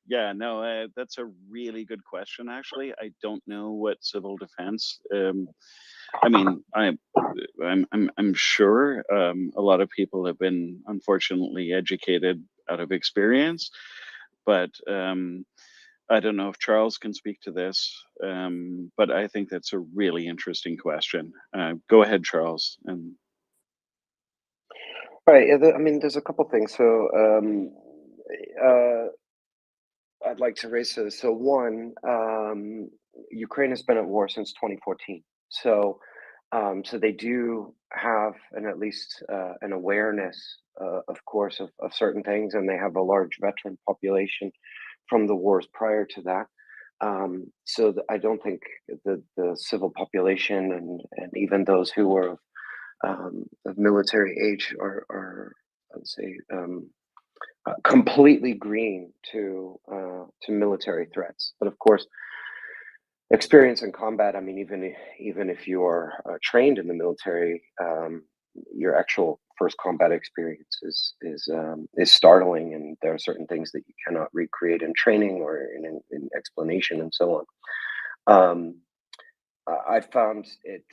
B: Yeah, no, that's a really good question. Actually, I don't know what civil defense. I mean, I'm sure a lot of people have been unfortunately educated out of experience, but I don't know if Charles can speak to this, but I think that's a really interesting question. Go ahead, Charles. And
P: Right. I mean, there's a couple things. So I'd like to raise this. So one, Ukraine has been at war since 2014. So they do have at least an awareness, of course, of certain things, and they have a large veteran population from the wars prior to that. I don't think the civil population and even those who were of military age are I would say completely green to military threats. But of course, experience in combat. I mean, even if you are trained in the military, your actual first combat experience is startling, and there are certain things that you cannot recreate in training or in explanation and so on. I found it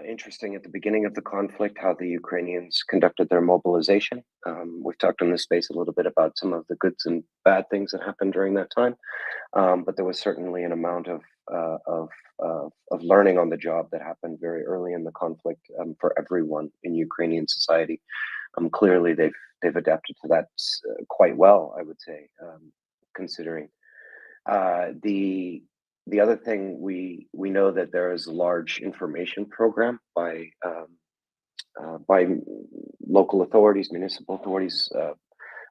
P: interesting at the beginning of the conflict how the Ukrainians conducted their mobilization. We've talked in this space a little bit about some of the goods and bad things that happened during that time, but there was certainly an amount of learning on the job that happened very early in the conflict for everyone in Ukrainian society. Clearly, they've adapted to that quite well, I would say, considering the other thing we know that there is a large information program by local authorities, municipal authorities,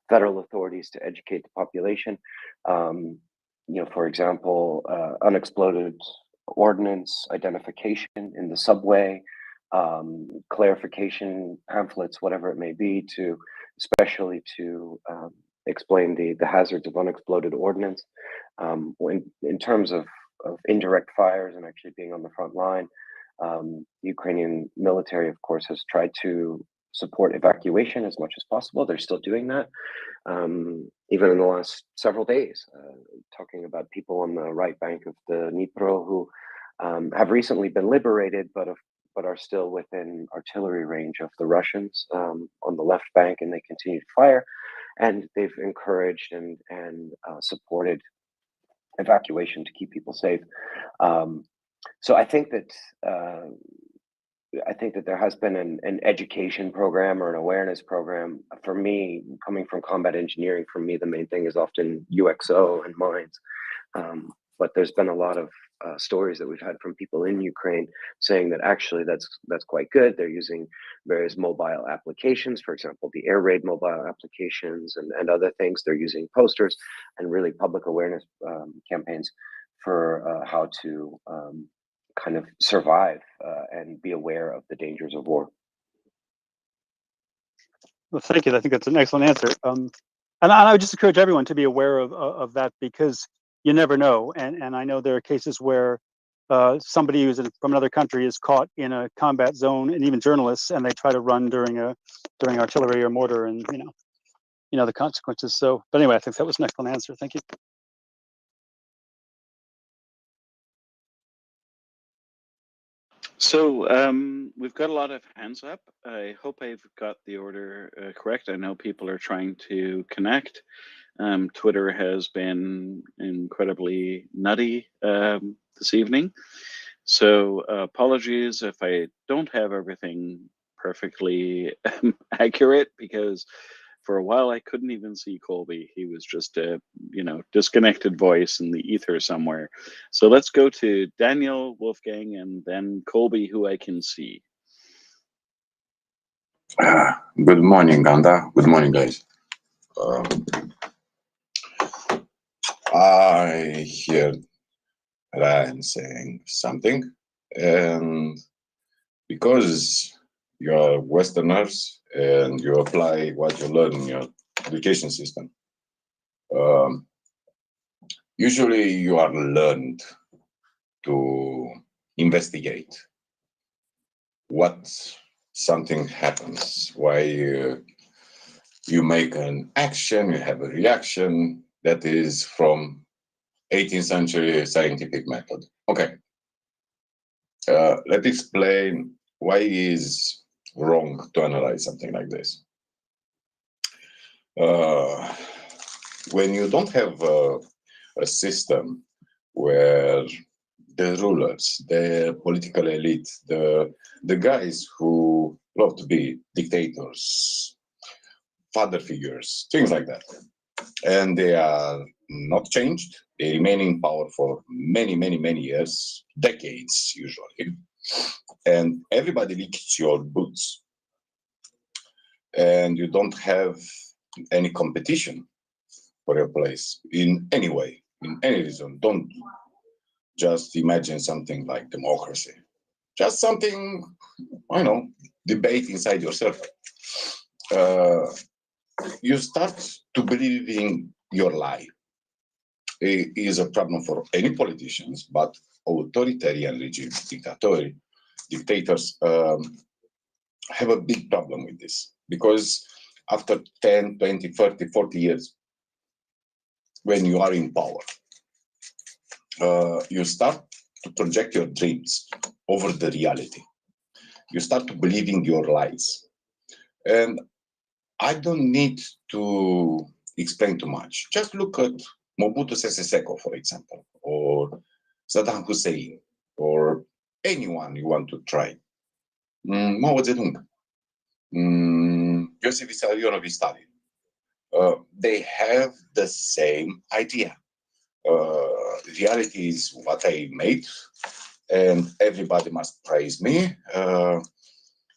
P: federal authorities to educate the population. For example, unexploded ordnance identification in the subway, clarification pamphlets, whatever it may be, especially to explain the hazards of unexploded ordnance. In terms of indirect fires and actually being on the front line, Ukrainian military, of course, has tried to support evacuation as much as possible. They're still doing that. Even in the last several days, talking about people on the right bank of the Dnipro who have recently been liberated, but are still within artillery range of the Russians on the left bank, and they continue to fire. And they've encouraged and supported evacuation to keep people safe. So I think that there has been an education program or an awareness program. For me, coming from combat engineering, for me the main thing is often UXO and mines. But there's been a lot of stories that we've had from people in Ukraine saying that actually that's quite good. They're using various mobile applications, for example, the air raid mobile applications and other things. They're using posters and really public awareness campaigns for how to kind of survive and be aware of the dangers of war.
Q: Well, thank you. I think that's an excellent answer. And I would just encourage everyone to be aware of that, because you never know. And I know there are cases where somebody who's from another country is caught in a combat zone, and even journalists, and they try to run during artillery or mortar, and you know the consequences. So, but anyway, I think that was an excellent answer. Thank you.
B: So we've got a lot of hands up. I hope I've got the order correct. I know people are trying to connect. Twitter has been incredibly nutty this evening. So apologies if I don't have everything perfectly accurate, because for a while I couldn't even see Colby. He was just a disconnected voice in the ether somewhere. So let's go to Daniel, Wolfgang, and then Colby, who I can see.
R: Good morning, Ganda. Good morning, guys. I hear Ryan saying something, and because you're Westerners and you apply what you learn in your education system, usually you are learned to investigate what something happens, why you make an action, you have a reaction. That is from 18th century scientific method. Okay. Let's explain why it is wrong to analyze something like this. When you don't have a system where the rulers, the political elite, the guys who love to be dictators, father figures, things like that, and they are not changed, they remain in power for many, many, many years, decades usually, and everybody licks your boots, and you don't have any competition for your place in any way, in any reason. Don't just imagine something like democracy. Just something, debate inside yourself. You start to believe in your lie. It is a problem for any politicians, but authoritarian regimes, dictators have a big problem with this, because after 10, 20, 30, 40 years, when you are in power, you start to project your dreams over the reality. You start to believe in your lies. And I don't need to explain too much. Just look at Mobutu Sese Seko, for example, or Saddam Hussein, or anyone you want to try. Mao Zedong, Joseph Vissarionovich Stalin. They have the same idea. Reality is what I made, and everybody must praise me.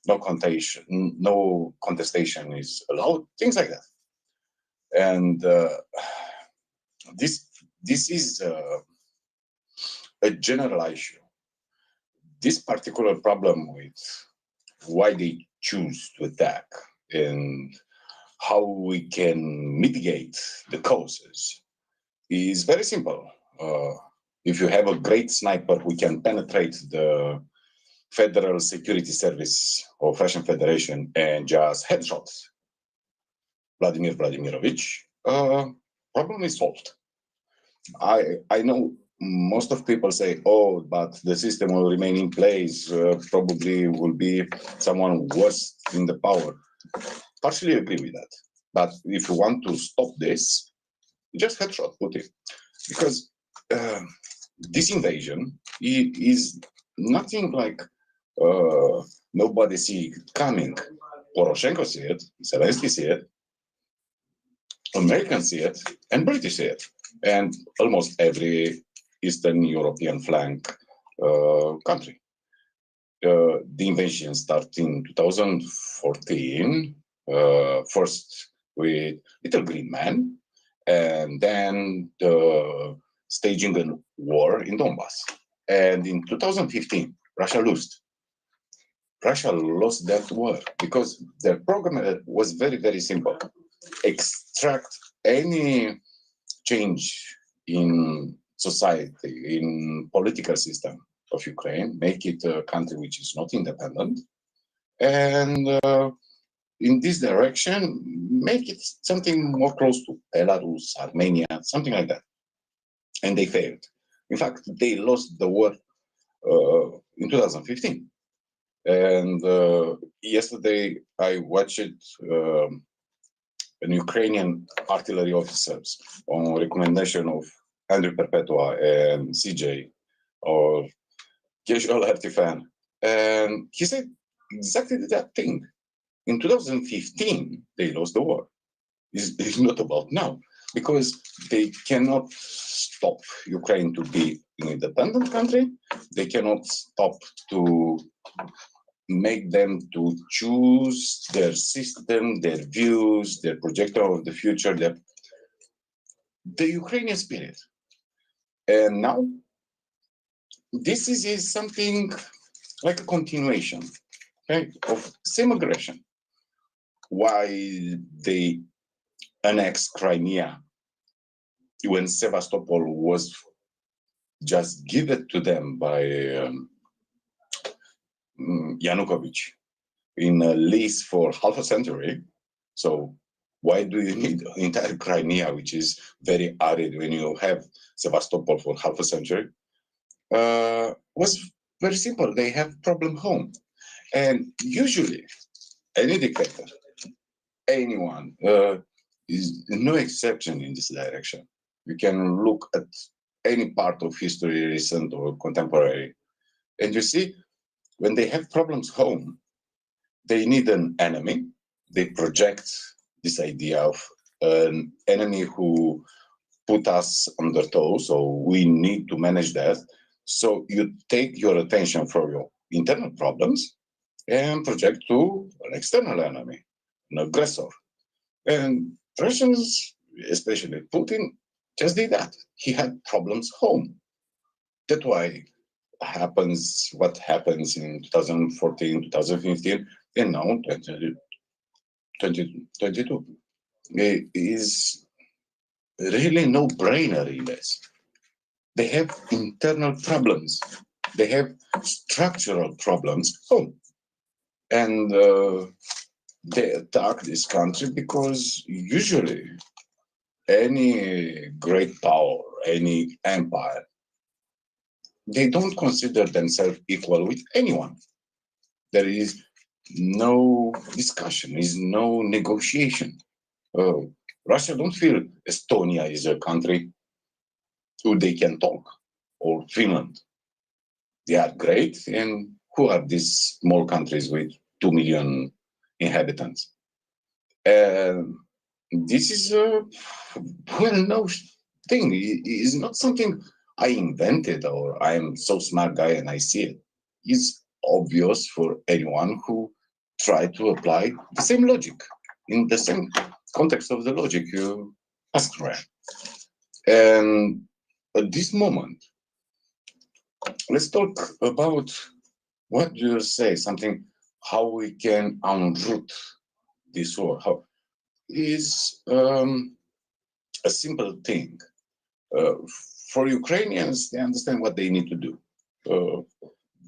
R: No contestation is allowed. Things like that. And this is a general issue. This particular problem with why they choose to attack and how we can mitigate the causes is very simple. If you have a great sniper who can penetrate the Federal Security Service of Russian Federation and just headshot Vladimir Vladimirovich, problem is solved. I know most of people say, oh, but the system will remain in place, probably will be someone worse in the power. Partially agree with that. But if you want to stop this, just headshot Putin. Because this invasion is nothing like nobody see it coming. Poroshenko see it, Zelensky see it, Americans see it, and British see it, and almost every Eastern European flank country. The invasion started in 2014, first with Little Green Man, and then the staging a war in Donbass. And in 2015, Russia lost. Russia lost that war because their program was very, very simple. Extract any change in society, in political system of Ukraine, make it a country which is not independent, and in this direction, make it something more close to Belarus, Armenia, something like that. And they failed. In fact, they lost the war in 2015. And yesterday I watched an Ukrainian artillery officers on recommendation of Andrew Perpetua and CJ or Casual Artifan. And he said exactly that thing. In 2015, they lost the war. It's not about now, because they cannot stop Ukraine to be an independent country. They cannot stop to make them to choose their system, their views, their projector of the future, the Ukrainian spirit. And now, this is something like a continuation, okay, of same aggression. Why they annexed Crimea when Sevastopol was just given to them by Yanukovych in a lease for half a century. So why do you need entire Crimea, which is very arid, when you have Sevastopol for half a century? Was very simple. They have problem home. And usually, any dictator, anyone, is no exception in this direction. You can look at any part of history, recent or contemporary, and you see when they have problems home, they need an enemy. They project this idea of an enemy who put us on their toes, so we need to manage that. So you take your attention from your internal problems and project to an external enemy, an aggressor. And Russians, especially Putin, just did that. He had problems home. That's why what happens in 2014, 2015, and now 2022. It is really no brainer in this. They have internal problems. They have structural problems home. And they attack this country because usually any great power, any empire, they don't consider themselves equal with anyone. There is no discussion, is no negotiation. Russia don't feel Estonia is a country who they can talk, or Finland. They are great, and who are these small countries with 2 million inhabitants? This is a well-known thing. It is not something I invented or I am so smart guy and I see it. It's obvious for anyone who try to apply the same logic in the same context of the logic you asked for. And at this moment, let's talk about what do you say, something, how we can unroot this war. How is a simple thing. For Ukrainians, they understand what they need to do.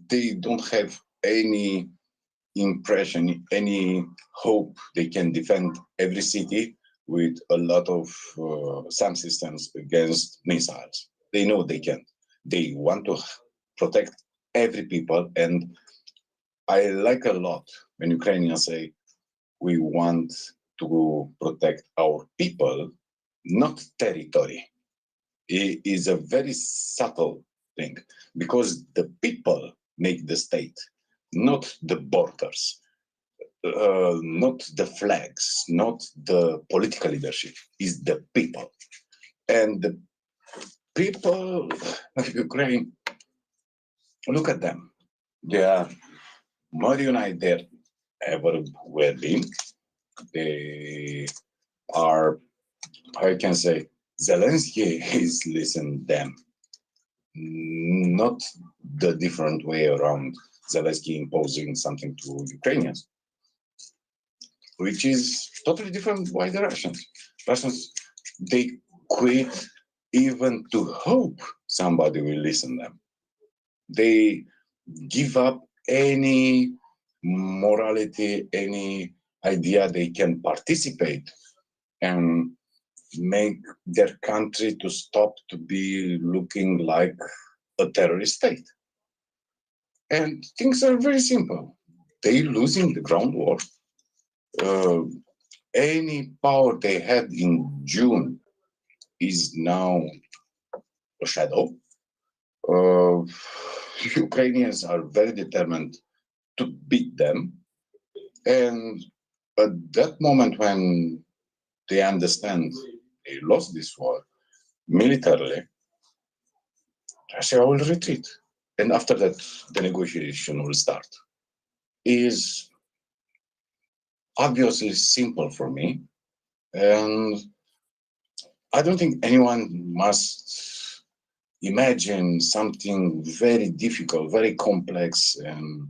R: They don't have any impression, any hope they can defend every city with a lot of SAM systems against missiles. They know they can. They want to protect every people, and I like a lot when Ukrainians say we want to protect our people, not territory. It is a very subtle thing because the people make the state, not the borders, not the flags, not the political leadership. Is the people, and the people of Ukraine. Look at them; they are more united than ever were been. They are, I can say, Zelensky is listening them, not the different way around. Zelensky imposing something to Ukrainians, which is totally different by the Russians. Russians, they quit even to hope somebody will listen them. They give up any morality, any idea they can participate and make their country to stop to be looking like a terrorist state. And things are very simple. They losing the ground war. Any power they had in June is now a shadow. Ukrainians are very determined to beat them. And at that moment when they understand they lost this war militarily, Russia will retreat. And after that, the negotiation will start. Is obviously simple for me. And I don't think anyone must imagine something very difficult, very complex, and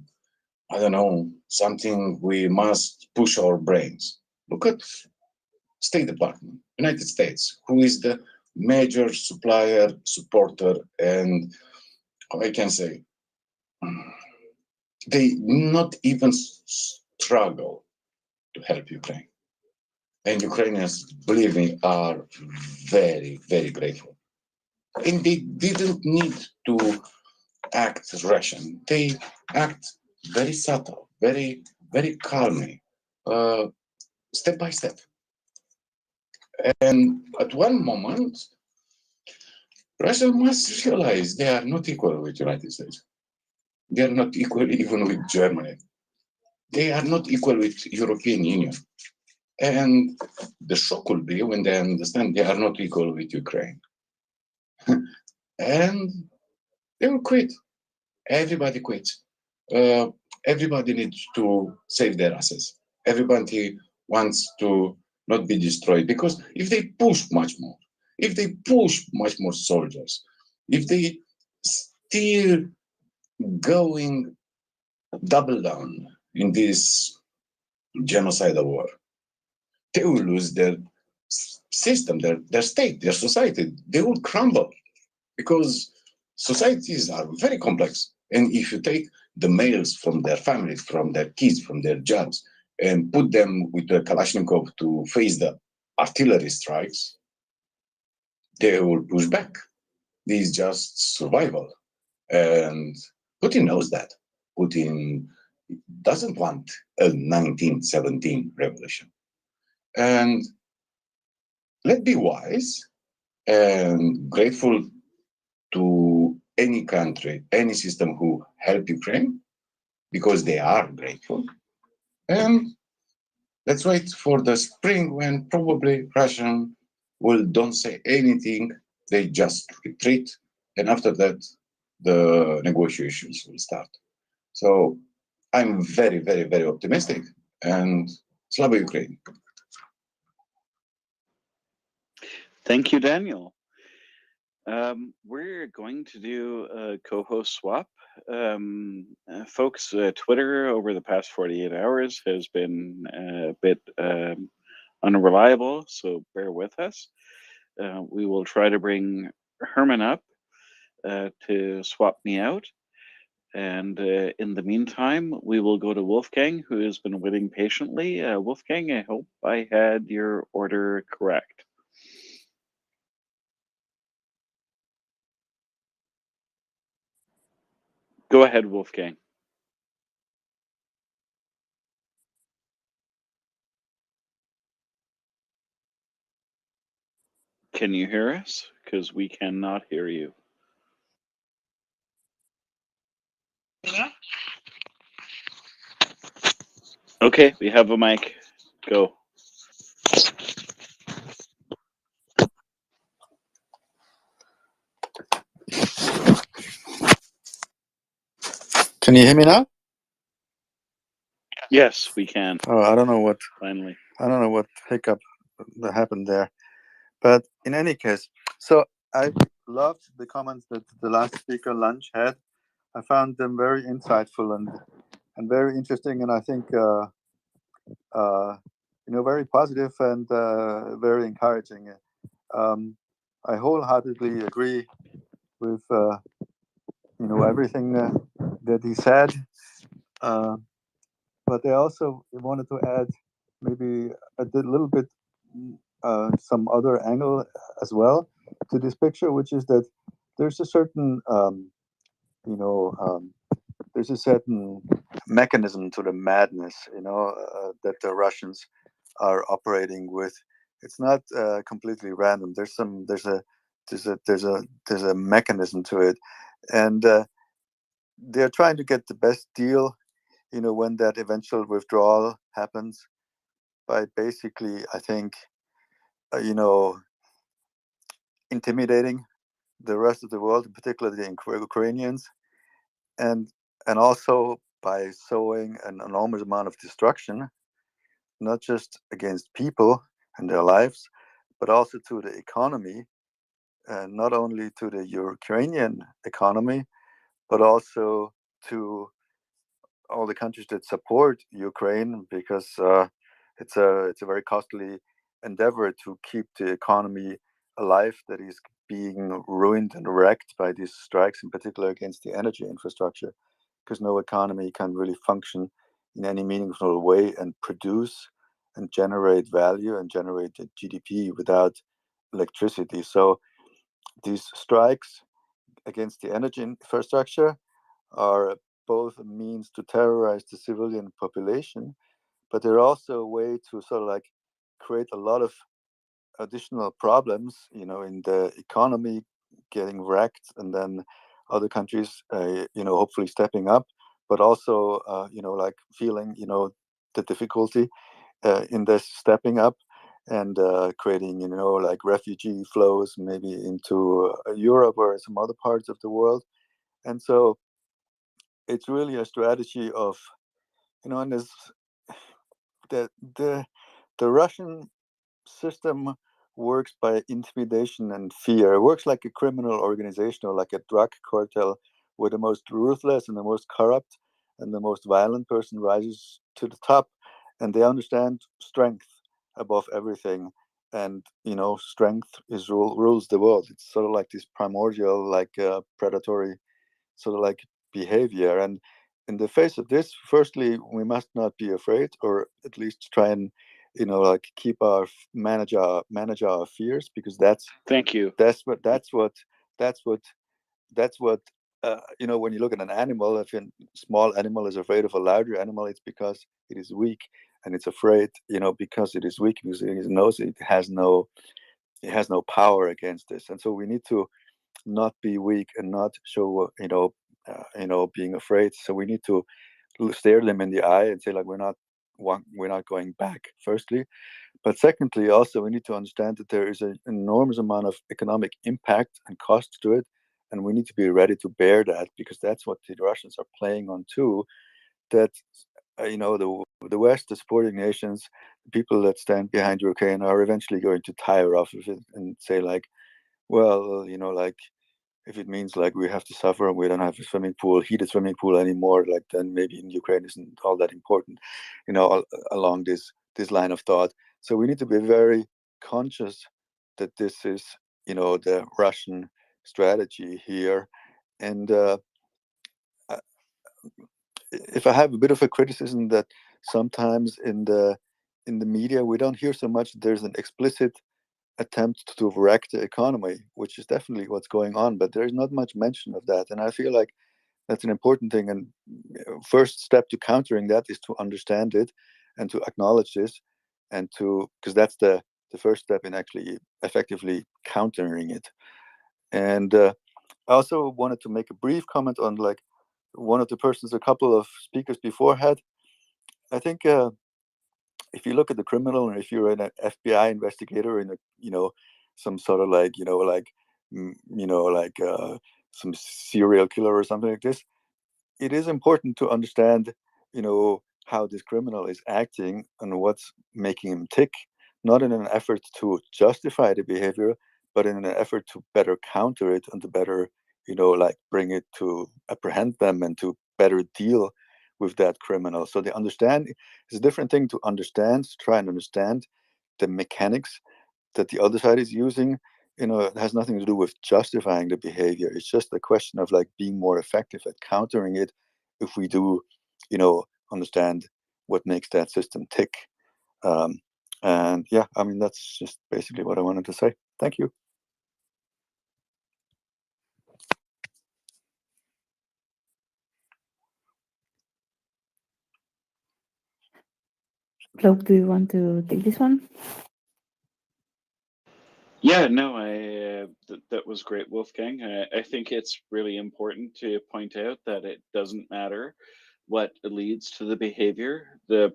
R: I don't know, something we must push our brains. Look at State Department, United States, who is the major supplier, supporter, and I can say, they not even struggle to help Ukraine. And Ukrainians, believe me, are very, very grateful. And they didn't need to act Russian. They act very subtle, very, very calmly, step by step. And at one moment, Russia must realize they are not equal with the United States. They are not equal even with Germany. They are not equal with European Union. And the shock will be when they understand they are not equal with Ukraine. And they will quit. Everybody quits. Everybody needs to save their assets. Everybody wants to not be destroyed, because if they push much more, if they push much more soldiers, if they still going double down in this genocidal war, they will lose their system, their state, their society. They will crumble, because societies are very complex. And if you take the males from their families, from their kids, from their jobs, and put them with the Kalashnikov to face the artillery strikes, they will push back. This is just survival. And Putin knows that. Putin doesn't want a 1917 revolution. And let's be wise and grateful to any country, any system who help Ukraine, because they are grateful. And let's wait for the spring when probably Russian will don't say anything, they just retreat, and after that the negotiations will start. So I'm very, very, very optimistic, and Slava Ukraine.
B: Thank you, Daniel. We're going to do a co-host swap. Folks, Twitter over the past 48 hours has been a bit unreliable, so bear with us. We will try to bring Herman up to swap me out. And in the meantime, we will go to Wolfgang, who has been waiting patiently. Wolfgang, I hope I had your order correct. Go ahead, Wolfgang. Can you hear us? Because we cannot hear you. Okay, we have a mic. Go.
S: Can you hear me now?
B: Yes, we can.
S: Oh, I don't know what
B: Finally.
S: hiccup that happened there, but in any case, so I loved the comments that the last speaker Lunch had. I found them very insightful and very interesting, and I think very positive and very encouraging. I wholeheartedly agree with everything that he said. But I also wanted to add maybe a little bit some other angle as well to this picture, which is that there's a certain there's a certain mechanism to the madness, that the Russians are operating with. It's not completely random. There's a mechanism to it, and they're trying to get the best deal, when that eventual withdrawal happens, by basically, I think, intimidating the rest of the world, particularly the Ukrainians, and also by sowing an enormous amount of destruction, not just against people and their lives, but also to the economy, not only to the Ukrainian economy, but also to all the countries that support Ukraine, because it's a very costly endeavor to keep the economy alive that is being ruined and wrecked by these strikes, in particular against the energy infrastructure, because no economy can really function in any meaningful way and produce and generate value and generate the GDP without electricity. So these strikes against the energy infrastructure are both a means to terrorize the civilian population, but they're also a way to sort of like create a lot of additional problems, in the economy getting wrecked, and then other countries, hopefully stepping up, but also, like feeling, the difficulty in this stepping up and creating, like refugee flows maybe into Europe or some other parts of the world. And so it's really a strategy of, and there's the Russian system works by intimidation and fear. It works like a criminal organization or like a drug cartel, where the most ruthless and the most corrupt and the most violent person rises to the top, and they understand strength above everything. And strength rules the world. It's sort of like this primordial, like predatory sort of like behavior. And in the face of this, firstly, we must not be afraid, or at least try and like manage our fears, because
B: Thank you.
S: that's what when you look at an animal, if a small animal is afraid of a larger animal, it's because it is weak, and it's afraid because it is weak, because it knows it has no power against this. And so we need to not be weak and not show being afraid. So we need to stare them in the eye and say, like, we're not going back, firstly. But secondly, also, we need to understand that there is an enormous amount of economic impact and cost to it, and we need to be ready to bear that, because that's what the Russians are playing on too. That the West, the supporting nations, the people that stand behind Ukraine, are eventually going to tire off of it and say, like, well, like, if it means like we have to suffer and we don't have a heated swimming pool anymore, like, then maybe in Ukraine isn't all that important, along this line of thought. So we need to be very conscious that this is, the Russian strategy here. And if I have a bit of a criticism, that sometimes in the media we don't hear so much, there's an explicit attempt to wreck the economy, which is definitely what's going on, but there's not much mention of that. And I feel like That's an important thing. And first step to countering that is to understand it and to acknowledge this, and because that's the first step in actually effectively countering it. And I also wanted to make a brief comment on like one of the persons a couple of speakers before had. I think if you look at the criminal, or if you're an FBI investigator in some sort of like some serial killer or something like this, it is important to understand how this criminal is acting and what's making him tick, not in an effort to justify the behavior, but in an effort to better counter it and to better bring it to apprehend them and to better deal with that criminal. So they understand. It's a different thing to understand, to try and understand the mechanics that the other side is using. It has nothing to do with justifying the behavior. It's just a question of like being more effective at countering it if we do understand what makes that system tick. And yeah, I mean, that's just basically what I wanted to say. Thank you.
K: Bloke, do you want to take this one?
B: Yeah, no, that was great, Wolfgang. I think it's really important to point out that it doesn't matter what leads to the behavior. The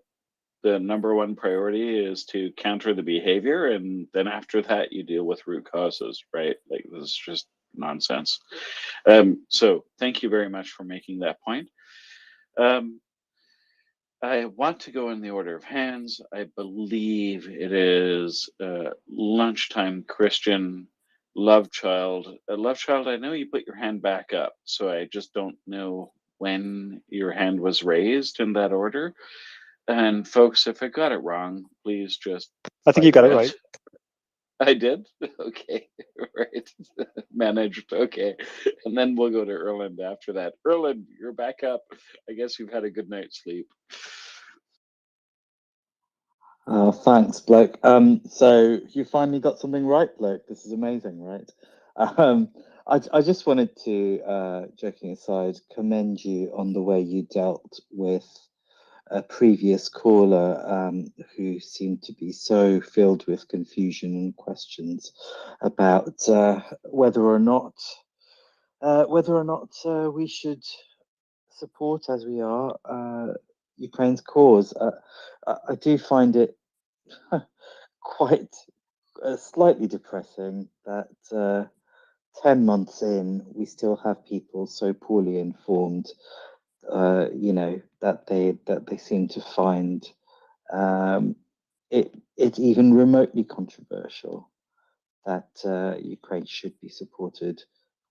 B: number one priority is to counter the behavior, and then after that, you deal with root causes, right? Like, this is just nonsense. So thank you very much for making that point. I want to go in the order of hands. I believe it is lunchtime Christian Love Child. Love Child, I know you put your hand back up, so I just don't know when your hand was raised in that order. And folks, if I got it wrong, please just
Q: I think you got it
B: fight
Q: right.
B: back. I did? Okay, right. Managed. Okay. And then we'll go to Erland after that. Erland, you're back up. I guess you've had a good night's sleep.
T: Thanks, bloke. So you finally got something right, bloke. This is amazing, right? I just wanted to, joking aside, commend you on the way you dealt with a previous caller who seemed to be so filled with confusion and questions about whether or not we should support, as we are, Ukraine's cause. I do find it quite slightly depressing that 10 months in, we still have people so poorly informed, that they seem to find it even remotely controversial that Ukraine should be supported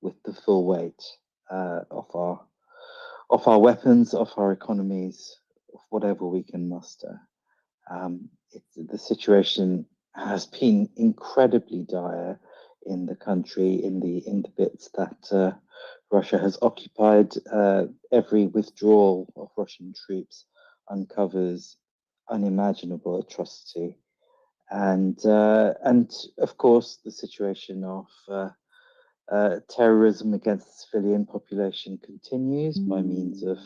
T: with the full weight of our weapons, of our economies, of whatever we can muster. The situation has been incredibly dire in the country, in the bits that Russia has occupied. Every withdrawal of Russian troops uncovers unimaginable atrocity, and of course the situation of terrorism against the civilian population continues by means of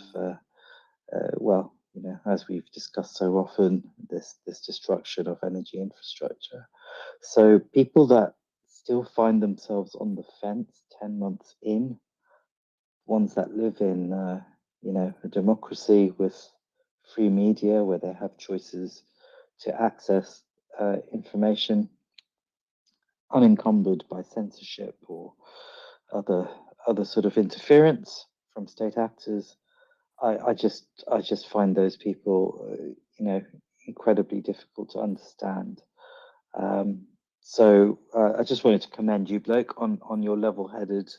T: well, as we've discussed so often, this destruction of energy infrastructure. So people that still find themselves on the fence 10 months in, ones that live in, a democracy with free media where they have choices to access information unencumbered by censorship or other sort of interference from state actors. I just find those people, incredibly difficult to understand. So I just wanted to commend you, bloke, on your level-headed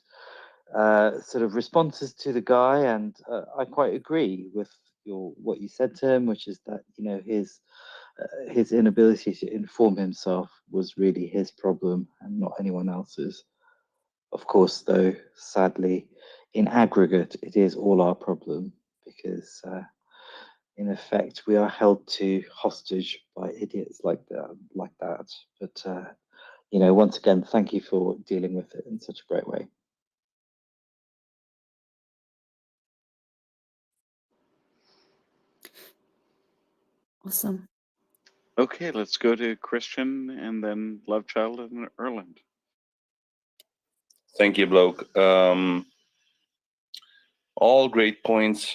T: sort of responses to the guy, and I quite agree with what you said to him, which is that his inability to inform himself was really his problem and not anyone else's. Of course, though, sadly, in aggregate, it is all our problem because, in effect, we are held to hostage by idiots like that. But once again, thank you for dealing with it in such a great way.
K: Awesome.
B: Okay, let's go to Christian and then Lovechild and Erland.
S: Thank you, bloke. All great points,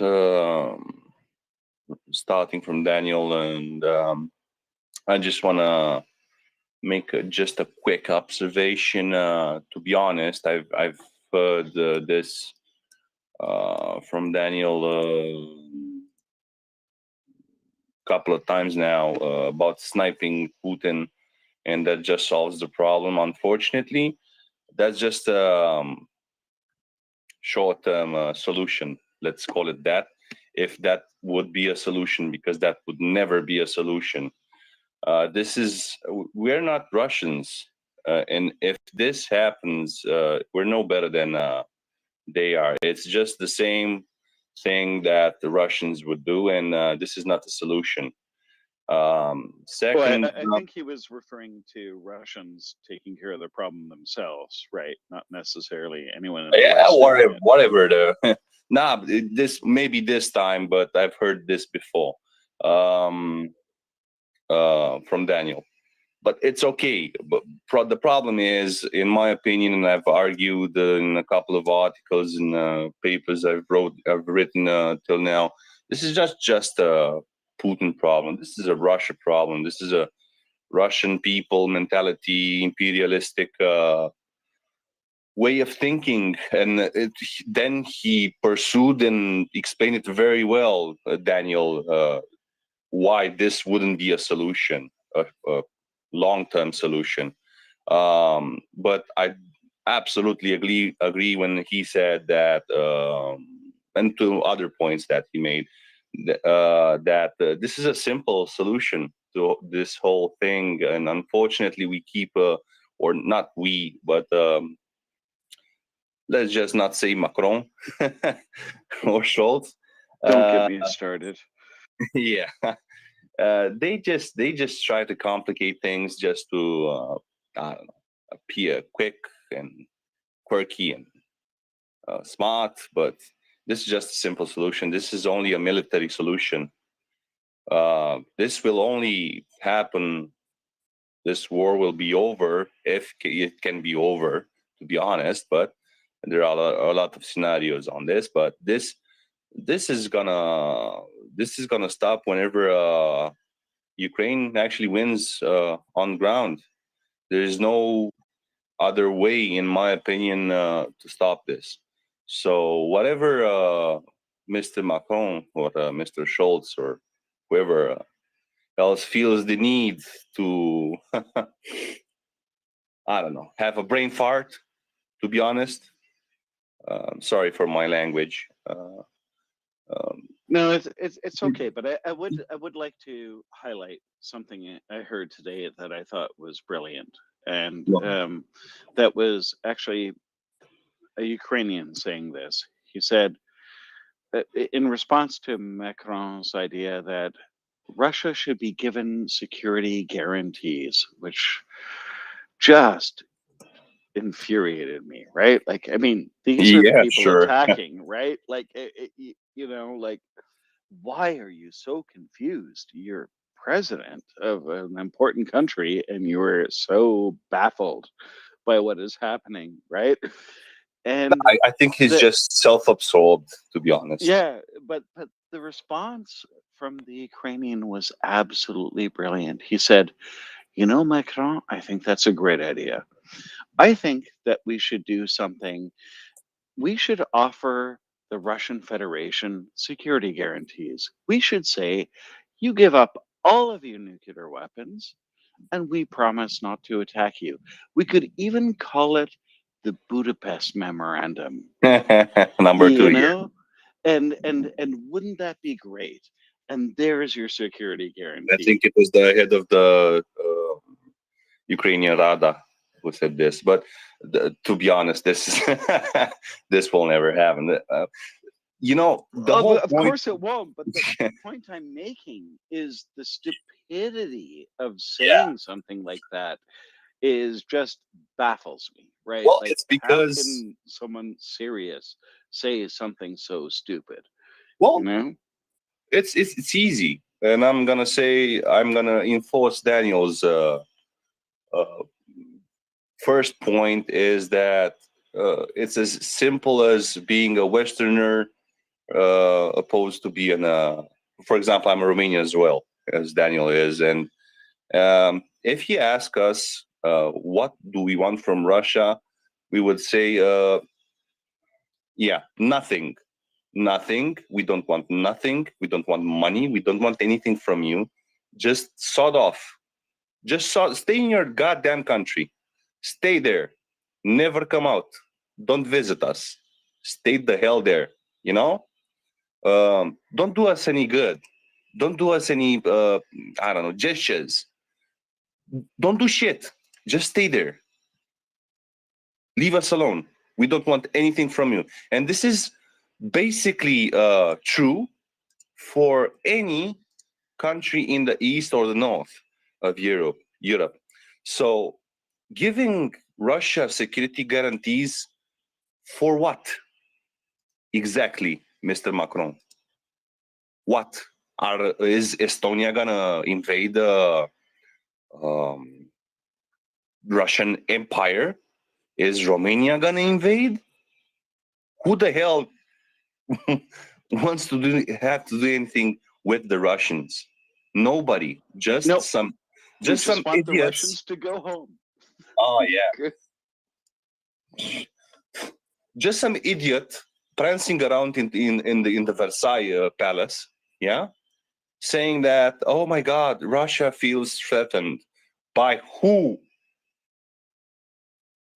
S: starting from Daniel, and I just want to make just a quick observation. To be honest, I've heard this from Daniel a couple of times now about sniping Putin, and that just solves the problem. Unfortunately, that's just short-term solution. Let's call it that. If that would be a solution, because that would never be a solution. We're not Russians, and if this happens, we're no better than they are. It's just the same thing that the Russians would do, and this is not the solution. Second,
B: I think he was referring to Russians taking care of the problem themselves, right? Not necessarily anyone in the
S: yeah,
B: West doing it.
S: whatever. Nah, this maybe this time, but I've heard this before from Daniel. But it's okay. But the problem is, in my opinion, and I've argued in a couple of articles and papers I've written till now, this is just a Putin problem. This is a Russia problem. This is a Russian people mentality, imperialistic way of thinking. And then he pursued and explained it very well, Daniel, why this wouldn't be a solution, a long-term solution. But I absolutely agree when he said that, and to other points that he made, that this is a simple solution to this whole thing. And unfortunately, we keep, or not we, but let's just not say Macron or Scholz.
B: Don't get me started.
S: Yeah. They just try to complicate things just to I don't know, appear quick and quirky and smart, but this is just a simple solution. This is only a military solution. This will only happen, this war will be over if it can be over, to be honest, but there are a lot of scenarios on this, but this is gonna stop whenever Ukraine actually wins on ground. There is no other way, in my opinion, to stop this. So whatever Mr. Macron or Mr. Scholz or whoever else feels the need to, I don't know, have a brain fart, to be honest. Sorry for my language.
B: No, it's okay, but I would like to highlight something I heard today that I thought was brilliant, and that was actually a Ukrainian saying this. He said, in response to Macron's idea that Russia should be given security guarantees, which just infuriated me, right? Like, I mean, these are the
S: Yeah,
B: people
S: sure.
B: attacking, right? Like, like, why are you so confused? You're president of an important country and you're so baffled by what is happening, right? And
S: I think he's just self-absorbed, to be honest.
B: yeah, but the response from the Ukrainian was absolutely brilliant. He said, "You know, Macron, I think that's a great idea. I think that we should do something. We should offer the Russian Federation security guarantees. We should say, you give up all of your nuclear weapons, and we promise not to attack you. We could even call it the Budapest Memorandum.
S: Number two,
B: You
S: yeah.
B: know, and wouldn't that be great? And there's your security guarantee."
S: I think it was the head of the Ukrainian Rada who said this. But to be honest, this this will never happen. You know, the whole
B: Of
S: point.
B: course it won't. But the point I'm making is the stupidity of saying something like that is just baffles me, right?
S: Well,
B: Like,
S: it's
B: how
S: because
B: can someone serious say something so stupid?
S: well,
B: You know?
S: it's easy.
U: and I'm gonna say I'm gonna enforce Daniel's first point is that it's as simple as being a Westerner opposed to being for example, I'm a Romanian as well, as Daniel is, and if he asks us what do we want from Russia, we would say, yeah, nothing. Nothing. We don't want nothing. We don't want money. We don't want anything from you. Just sod off. Stay in your goddamn country. Stay there. Never come out. Don't visit us. Stay the hell there. You know? Don't do us any good. Don't do us any, I don't know, gestures. Don't do shit. Just stay there. Leave us alone. We don't want anything from you. And this is basically true for any country in the east or the north of Europe. So giving Russia security guarantees for what exactly, Mr. Macron? What is Estonia gonna invade the Russian Empire? Is Romania gonna invade? Who the hell wants to have to do anything with the Russians? Nobody. Just some
B: want the
U: idiots.
B: Russians to go home.
U: Oh yeah. Just some idiot prancing around in the Versailles palace, yeah, saying that, oh my God, Russia feels threatened. By who?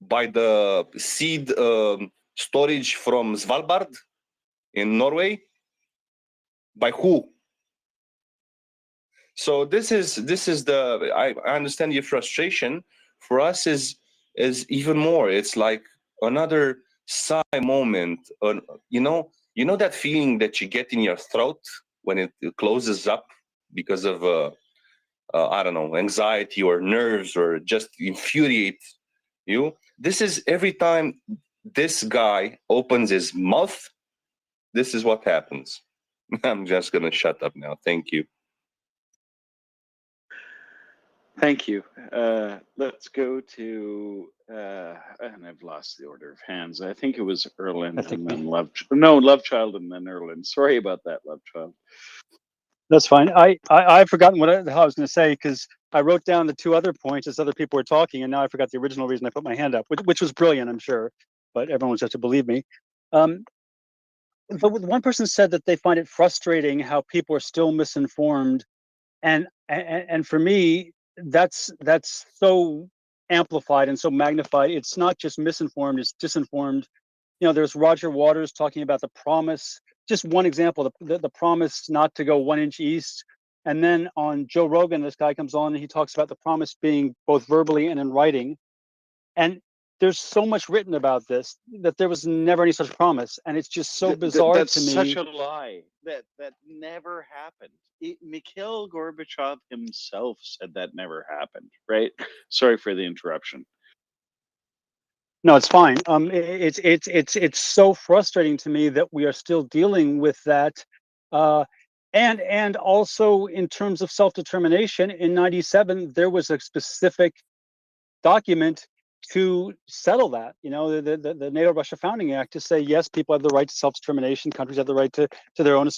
U: By the seed storage from Svalbard in Norway? By who? So this is the I understand your frustration. For us is even more. It's like another sigh moment. You know that feeling that you get in your throat when it closes up because of I don't know, anxiety or nerves or just infuriate you. This is every time this guy opens his mouth, this is what happens. I'm just gonna shut up now. Thank you.
B: Thank you. Let's go to, and I've lost the order of hands. I think it was Erland and then Lovechild and then Erland. Sorry about that, Lovechild.
Q: That's fine. I've forgotten what the hell I was going to say because I wrote down the two other points as other people were talking, and now I forgot the original reason I put my hand up, which was brilliant, I'm sure, but everyone was just to believe me. But one person said that they find it frustrating how people are still misinformed, and for me, that's so amplified and so magnified. It's not just misinformed; it's disinformed. You know, there's Roger Waters talking about the promise. Just one example, the promise not to go 1 inch east. And then on Joe Rogan, this guy comes on and he talks about the promise being both verbally and in writing. And there's so much written about this that there was never any such promise. And it's just so bizarre
B: That's
Q: to me.
B: such a lie. That never happened. Mikhail Gorbachev himself said that never happened, right? Sorry for the interruption.
Q: No, it's fine. It's so frustrating to me that we are still dealing with that, and also in terms of self-determination. In '97, there was a specific document to settle that. You know, the NATO-Russia Founding Act to say yes, people have the right to self-determination, countries have the right to their own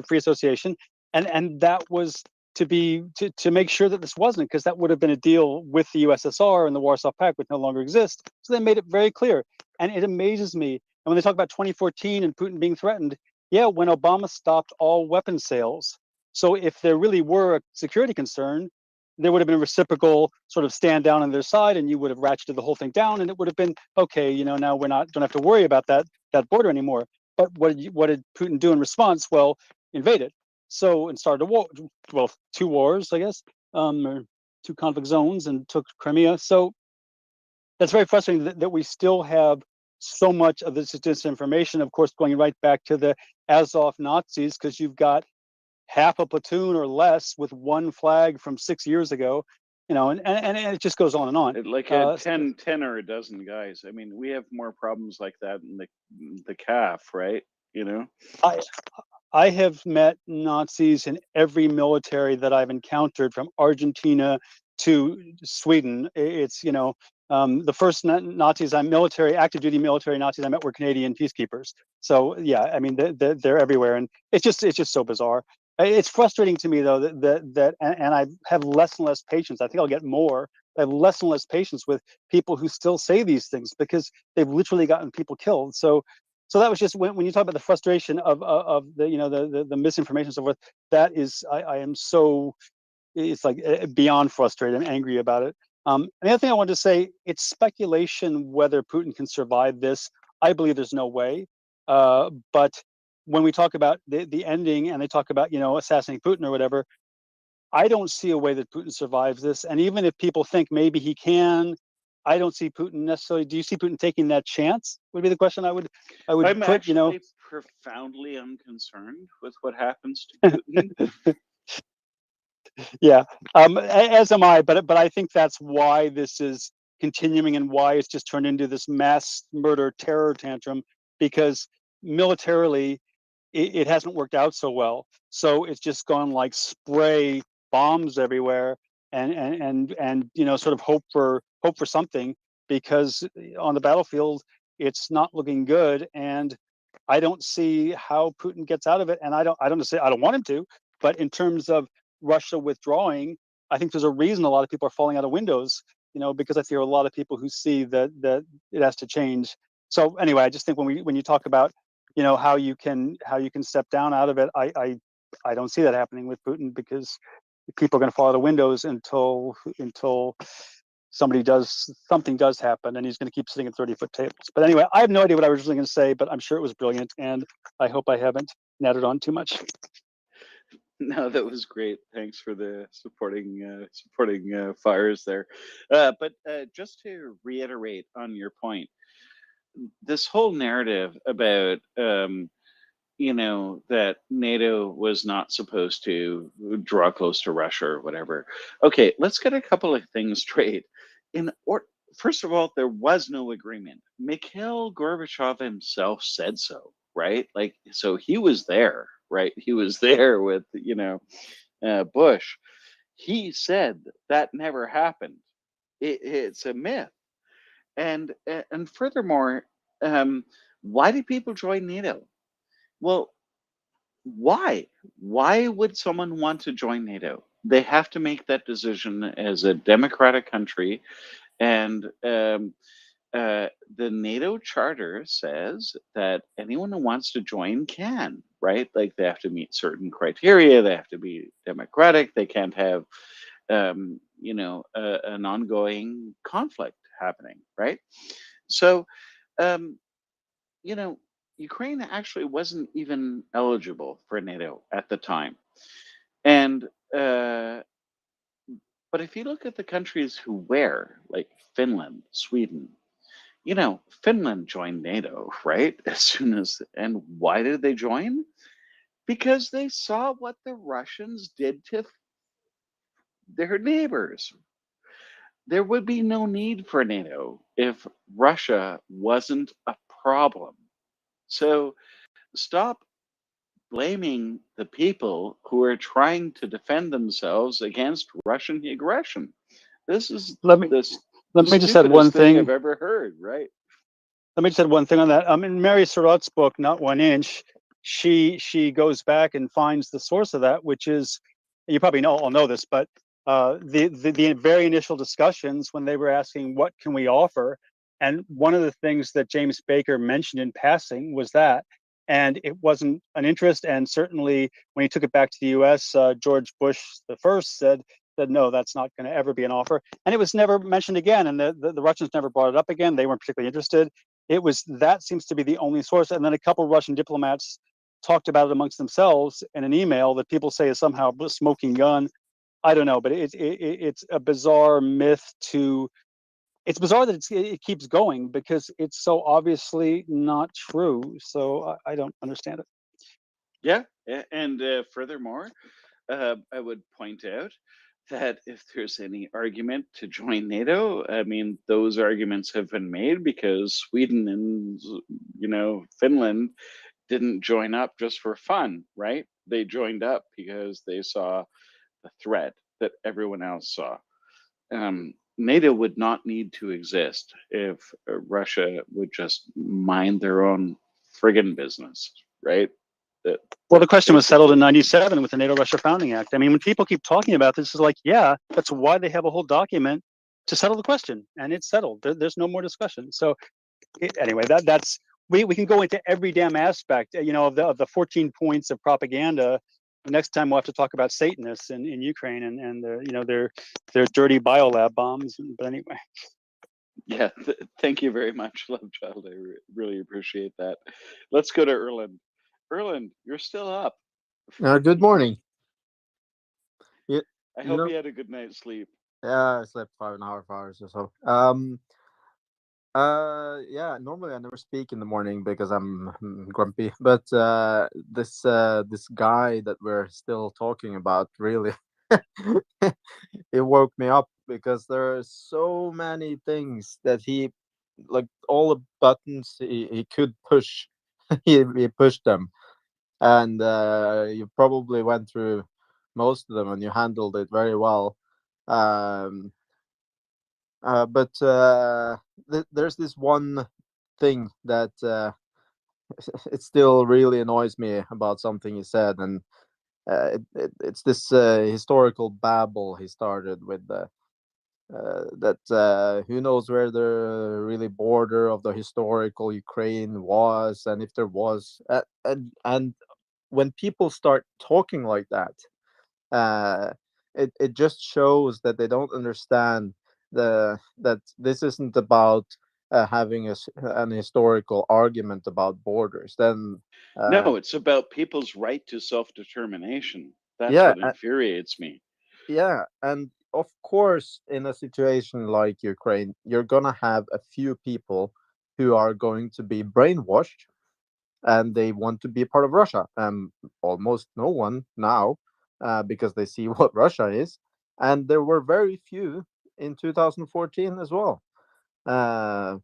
Q: free association, and that was to make sure that this wasn't, because that would have been a deal with the USSR and the Warsaw Pact, which no longer exists. So they made it very clear. And it amazes me. And when they talk about 2014 and Putin being threatened, yeah, when Obama stopped all weapon sales. So if there really were a security concern, there would have been a reciprocal sort of stand down on their side, and you would have ratcheted the whole thing down, and it would have been okay. You know, now don't have to worry about that border anymore. But what did Putin do in response? Well, invaded. So, and started a war, well, 2 wars, I guess, or 2 conflict zones, and took Crimea. So that's very frustrating that we still have so much of this disinformation, of course, going right back to the Azov Nazis, because you've got half a platoon or less with one flag from 6 years ago, you know, and it just goes on and on.
B: Like 10 or a dozen guys. I mean, we have more problems like that in the CAF, right? You know?
Q: I have met Nazis in every military that I've encountered, from Argentina to Sweden. It's, you know, the first Nazis active duty military Nazis I met were Canadian peacekeepers. So yeah, I mean, they're everywhere, and it's just so bizarre. It's frustrating to me though and I have less and less patience. I think I'll get more. I have less and less patience with people who still say these things, because they've literally gotten people killed. So that was just when you talk about the frustration of the, you know, the misinformation and so forth. That is, I am so, it's like beyond frustrated. I'm angry about it. The other thing I wanted to say, it's speculation whether Putin can survive this. I believe there's no way. But when we talk about the ending, and they talk about, you know, assassinating Putin or whatever, I don't see a way that Putin survives this. And even if people think maybe he can, I don't see Putin necessarily. Do you see Putin taking that chance? Would be the question I would
B: I'm
Q: put. You know,
B: actually profoundly unconcerned with what happens to Putin.
Q: yeah, as am I. But I think that's why this is continuing, and why it's just turned into this mass murder terror tantrum, because militarily it hasn't worked out so well. So it's just gone like spray bombs everywhere, and you know, sort of hope for something, because on the battlefield it's not looking good. And I don't see how Putin gets out of it. And I don't say I don't want him to, but in terms of Russia withdrawing, I think there's a reason a lot of people are falling out of windows, you know, because I think there are a lot of people who see that it has to change. So anyway, I just think when you talk about, you know, how you can step down out of it, I don't see that happening with Putin, because people are going to fall out of windows until something does happen, and he's going to keep sitting at 30-foot tables. But anyway, I have no idea what I was really going to say, but I'm sure it was brilliant, and I hope I haven't nattered on too much.
B: No, that was great. Thanks for the supporting fires there. But just to reiterate on your point, this whole narrative about you know, that NATO was not supposed to draw close to Russia or whatever. Okay, let's get a couple of things straight. First of all, there was no agreement. Mikhail Gorbachev himself said so, right? Like, so he was there, right? He was there with, you know, Bush. He said that never happened. It's a myth. And furthermore, why do people join NATO? Well, why? Why would someone want to join NATO? They have to make that decision as a democratic country, and the NATO charter says that anyone who wants to join can, right? Like, they have to meet certain criteria, they have to be democratic, they can't have, you know, an ongoing conflict happening, right? So, um, you know, Ukraine actually wasn't even eligible for NATO at the time. And, but if you look at the countries who were, like Finland, Sweden, you know, Finland joined NATO, right? As soon as, and why did they join? Because they saw what the Russians did to their neighbors. There would be no need for NATO if Russia wasn't a problem. So stop blaming the people who are trying to defend themselves against Russian aggression. This is
Q: Let me
B: the
Q: just add one
B: stupidest thing
Q: thing.
B: I've ever heard, right?
Q: Let me just add one thing on that. In Mary Surratt's book, Not 1 Inch, she goes back and finds the source of that, which is, you probably all know this, but the very initial discussions when they were asking what can we offer, and one of the things that James Baker mentioned in passing was that, and it wasn't an interest. And certainly when he took it back to the U.S., George Bush the first said no, that's not going to ever be an offer, and it was never mentioned again. And the Russians never brought it up again. They weren't particularly interested. It was, that seems to be the only source. And then a couple of Russian diplomats talked about it amongst themselves in an email that people say is somehow a smoking gun. I don't know, but it's a bizarre myth to. It's bizarre that it keeps going, because it's so obviously not true. So I don't understand it.
B: Yeah, and furthermore, I would point out that if there's any argument to join NATO, I mean, those arguments have been made because Sweden and, you know, Finland didn't join up just for fun, right? They joined up because they saw the threat that everyone else saw. NATO would not need to exist if Russia would just mind their own friggin' business, right? That,
Q: Well, the question was settled in
B: basically,
Q: '97 with the NATO-Russia Founding Act. I mean, when people keep talking about this, it's like, yeah, that's why they have a whole document to settle the question, and it's settled. There's no more discussion. So anyway, that's we can go into every damn aspect, of the 14 points of propaganda. The next time we'll have to talk about Satanists in Ukraine and their dirty biolab bombs. But anyway.
B: yeah, thank you very much, Love Child. I really appreciate that. Let's go to Erland. Erland, you're still up.
A: Good morning. You,
B: I
A: you
B: hope
A: know,
B: you had a good night's sleep.
A: yeah, I slept 5.5 hours or so. Yeah, normally I never speak in the morning because I'm grumpy, but this guy that we're still talking about really it woke me up because there are so many things that he like all the buttons he could push he pushed them, and you probably went through most of them and you handled it very well. Um, but there's this one thing that it still really annoys me about something he said, and it's this historical babble he started with. That who knows where the really border of the historical Ukraine was, and if there was, and when people start talking like that, uh, it just shows that they don't understand that this isn't about having an historical argument about borders. Then,
B: No, it's about people's right to self-determination. That's
A: yeah,
B: what infuriates me.
A: yeah, and of course, in a situation like Ukraine, you're gonna have a few people who are going to be brainwashed and they want to be a part of Russia. Almost no one now, because they see what Russia is, and there were very few in 2014 as well. Uh,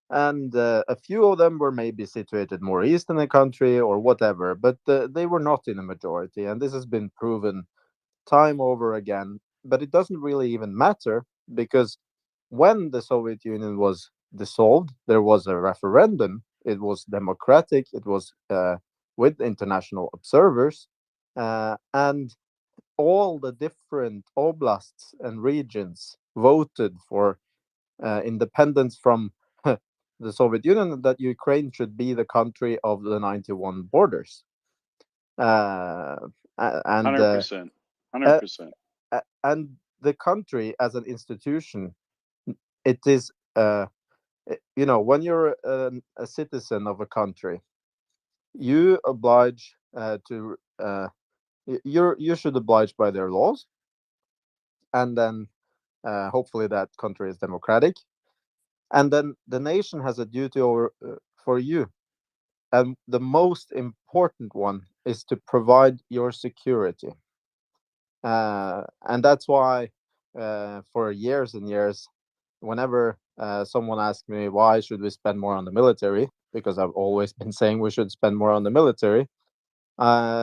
A: and a few of them were maybe situated more east in the country or whatever, but they were not in a majority, and this has been proven time over again. But it doesn't really even matter because when the Soviet Union was dissolved, there was a referendum. It was democratic. It was with international observers, and all the different oblasts and regions voted for independence from the Soviet Union, that Ukraine should be the country of the 91 borders. Uh, and
B: 100%.
A: uh,
B: 100%.
A: and the country as an institution, it is when you're a citizen of a country, you oblige to you should oblige by their laws, and then hopefully that country is democratic, and then the nation has a duty over for you, and the most important one is to provide your security. And that's why for years and years, whenever someone asks me why should we spend more on the military, because I've always been saying we should spend more on the military, I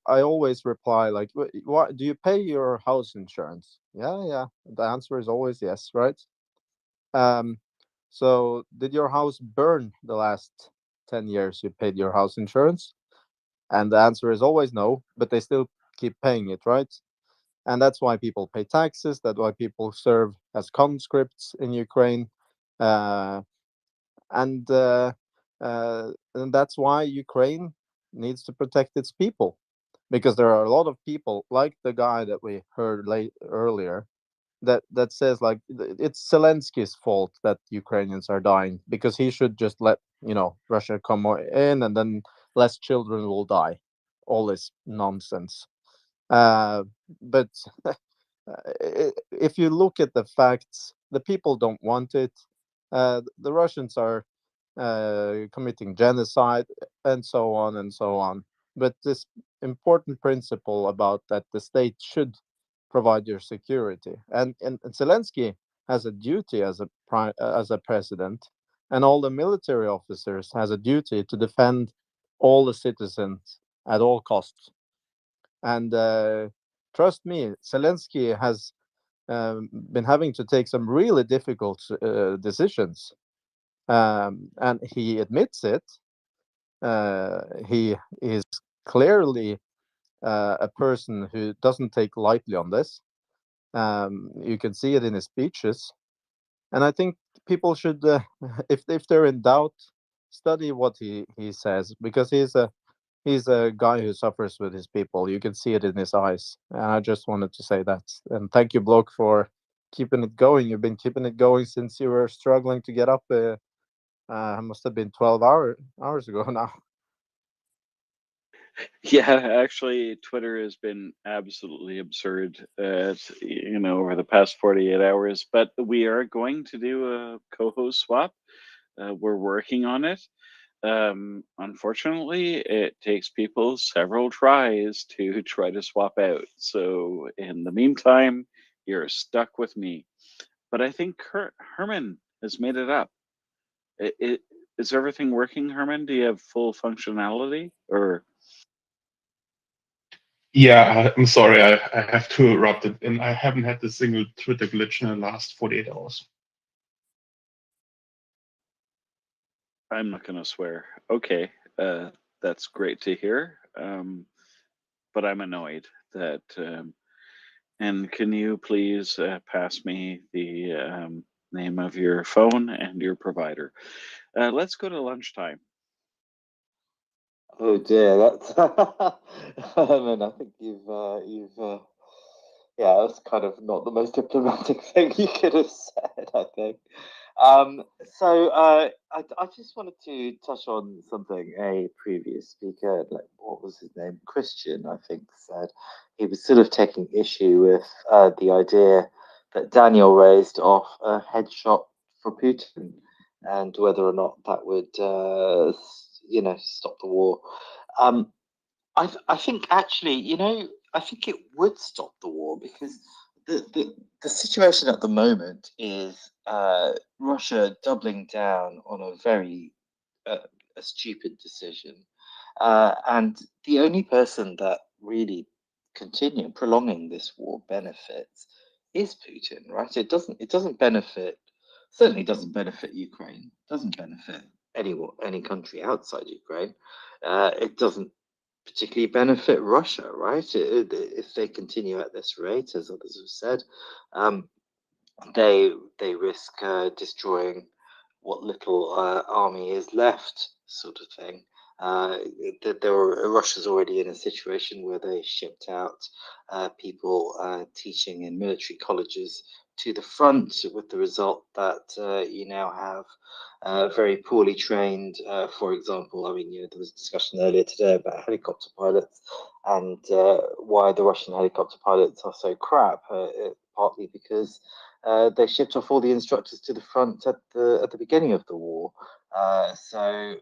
A: always reply like, "Why do you pay your house insurance?" Yeah, yeah. The answer is always yes, right? Um, so did your house burn the last 10 years? You paid your house insurance, and the answer is always no, but they still keep paying it, right? And that's why people pay taxes. That's why people serve as conscripts in Ukraine, uh, and uh, and that's why Ukraine needs to protect its people, because there are a lot of people like the guy that we heard earlier that says like it's Zelensky's fault that Ukrainians are dying, because he should just let Russia come in and then less children will die. All this nonsense. But if you look at the facts, the people don't want it. The Russians are committing genocide, and so on and so on. But this important principle about that the state should provide your security, and Zelensky has a duty as as a president, and all the military officers has a duty to defend all the citizens at all costs. And trust me, Zelensky has been having to take some really difficult decisions, and he admits it. He is clearly a person who doesn't take lightly on this. You can see it in his speeches, and I think people should, if they're in doubt, study what he says, because he's a guy who suffers with his people. You can see it in his eyes, and I just wanted to say that. And thank you, Bloke, for keeping it going. You've been keeping it going since you were struggling to get up. Must have been 12 hours ago now.
B: Yeah, actually, Twitter has been absolutely absurd, over the past 48 hours. But we are going to do a co-host swap. We're working on it. Unfortunately, it takes people several tries to try to swap out. So in the meantime, you're stuck with me. But I think Herman has made it up. Is everything working, Herman? Do you have full functionality, or?
D: Yeah, I'm sorry, I have to erupt it, and I haven't had a single Twitter glitch in the last 48 hours.
B: I'm not going to swear. Okay, that's great to hear. But I'm annoyed that. And can you please pass me the name of your phone and your provider? Let's go to lunchtime.
T: Oh dear, that's Herman. I think yeah, that's kind of not the most diplomatic thing you could have said, I think. I just wanted to touch on something a previous speaker, like what was his name, Christian, I think, said. He was sort of taking issue with the idea that Daniel raised of a headshot for Putin, and whether or not that would, stop the war. Um, I think actually, I think it would stop the war, because the situation at the moment is Russia doubling down on a very a stupid decision, and the only person that really prolonging this war benefits is Putin, right? It doesn't benefit, certainly doesn't benefit Ukraine, doesn't benefit any country outside Ukraine. It doesn't particularly benefit Russia, right? If they continue at this rate, as others have said, um, they risk destroying what little army is left, sort of thing. Russia's already in a situation where they shipped out people teaching in military colleges to the front, with the result that you now have very poorly trained. For example, I mean, there was a discussion earlier today about helicopter pilots, and why the Russian helicopter pilots are so crap. Partly because they shipped off all the instructors to the front at the beginning of the war. So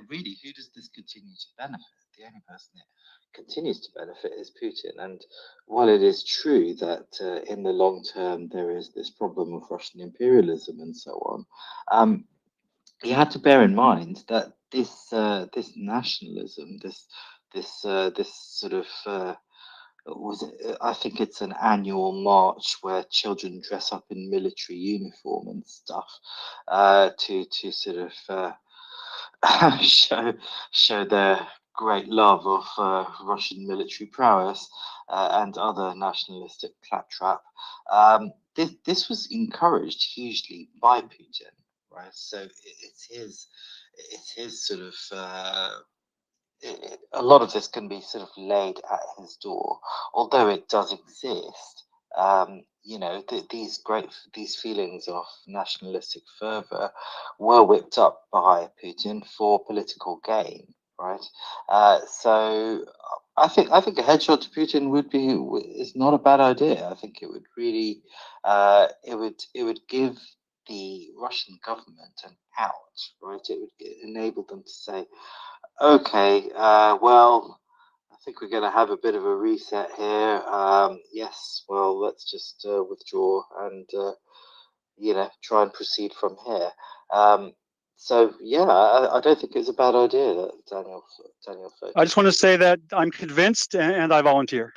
T: really, who does this continue to benefit? The only person that continues to benefit is Putin. And while it is true that in the long term there is this problem of Russian imperialism and so on, you have to bear in mind that this nationalism, this sort of I think it's an annual march where children dress up in military uniform and stuff to sort of show their great love of Russian military prowess and other nationalistic claptrap. This was encouraged hugely by Putin, right? So it's his sort of a lot of this can be sort of laid at his door, although it does exist. These feelings of nationalistic fervor were whipped up by Putin for political gain, right? So I think a headshot to Putin is not a bad idea. I think it would really it would give the Russian government an out, right? It would enable them to say, okay, well, I think we're going to have a bit of a reset here. Yes, well, let's just withdraw and try and proceed from here. So yeah, I don't think it's a bad idea that Daniel
Q: I just want to say that I'm convinced and I volunteer.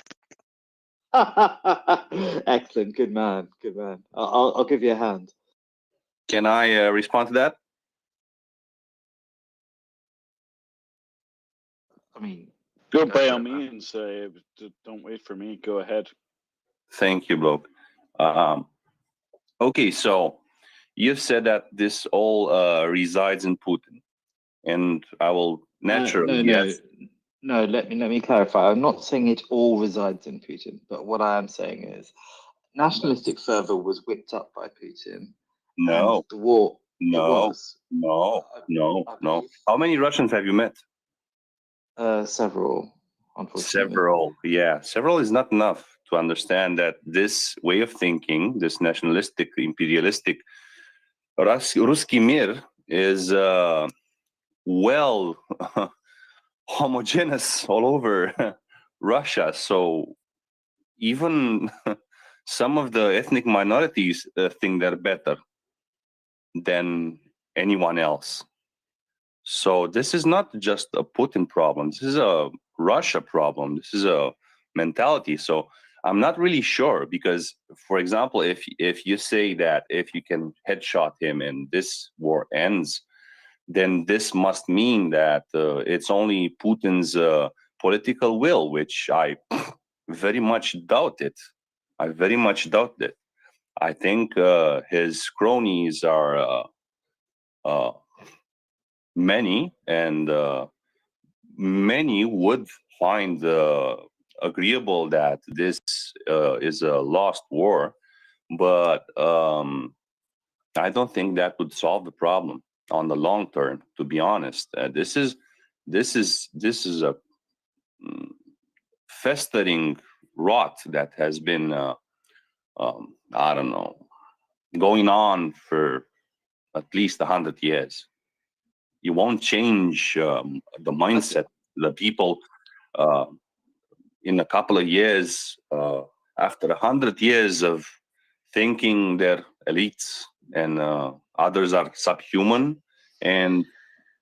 T: Excellent, good man, good man. I'll give you a hand.
U: Can I respond to that?
T: I mean,
B: Go by all means. Don't wait for me. Go ahead.
U: Thank you, bloke. Okay, so you've said that this all resides in Putin, and I will naturally yes.
T: No. Let me clarify. I'm not saying it all resides in Putin, but what I am saying is, nationalistic fervor was whipped up by Putin.
U: No,
T: and the war. It
U: no,
T: was
U: no, no, no. How many Russians have you met?
T: Several, unfortunately.
U: Several, yeah. Several is not enough to understand that this way of thinking, this nationalistic, imperialistic Ruski Mir is well homogeneous all over Russia. So even some of the ethnic minorities think they're better than anyone else. So this is not just a Putin problem. This is a Russia problem. This is a mentality. So I'm not really sure because, for example, if you say that if you can headshot him and this war ends, then this must mean that it's only Putin's political will, which I very much doubt it. I very much doubt it. I think his cronies are many, and many would find agreeable that this is a lost war, but I don't think that would solve the problem on the long term. To be honest, this is a festering rot that has been I don't know, going on for at least 100 years. You won't change the mindset. The people in a couple of years, after 100 years of thinking they're elites and others are subhuman, and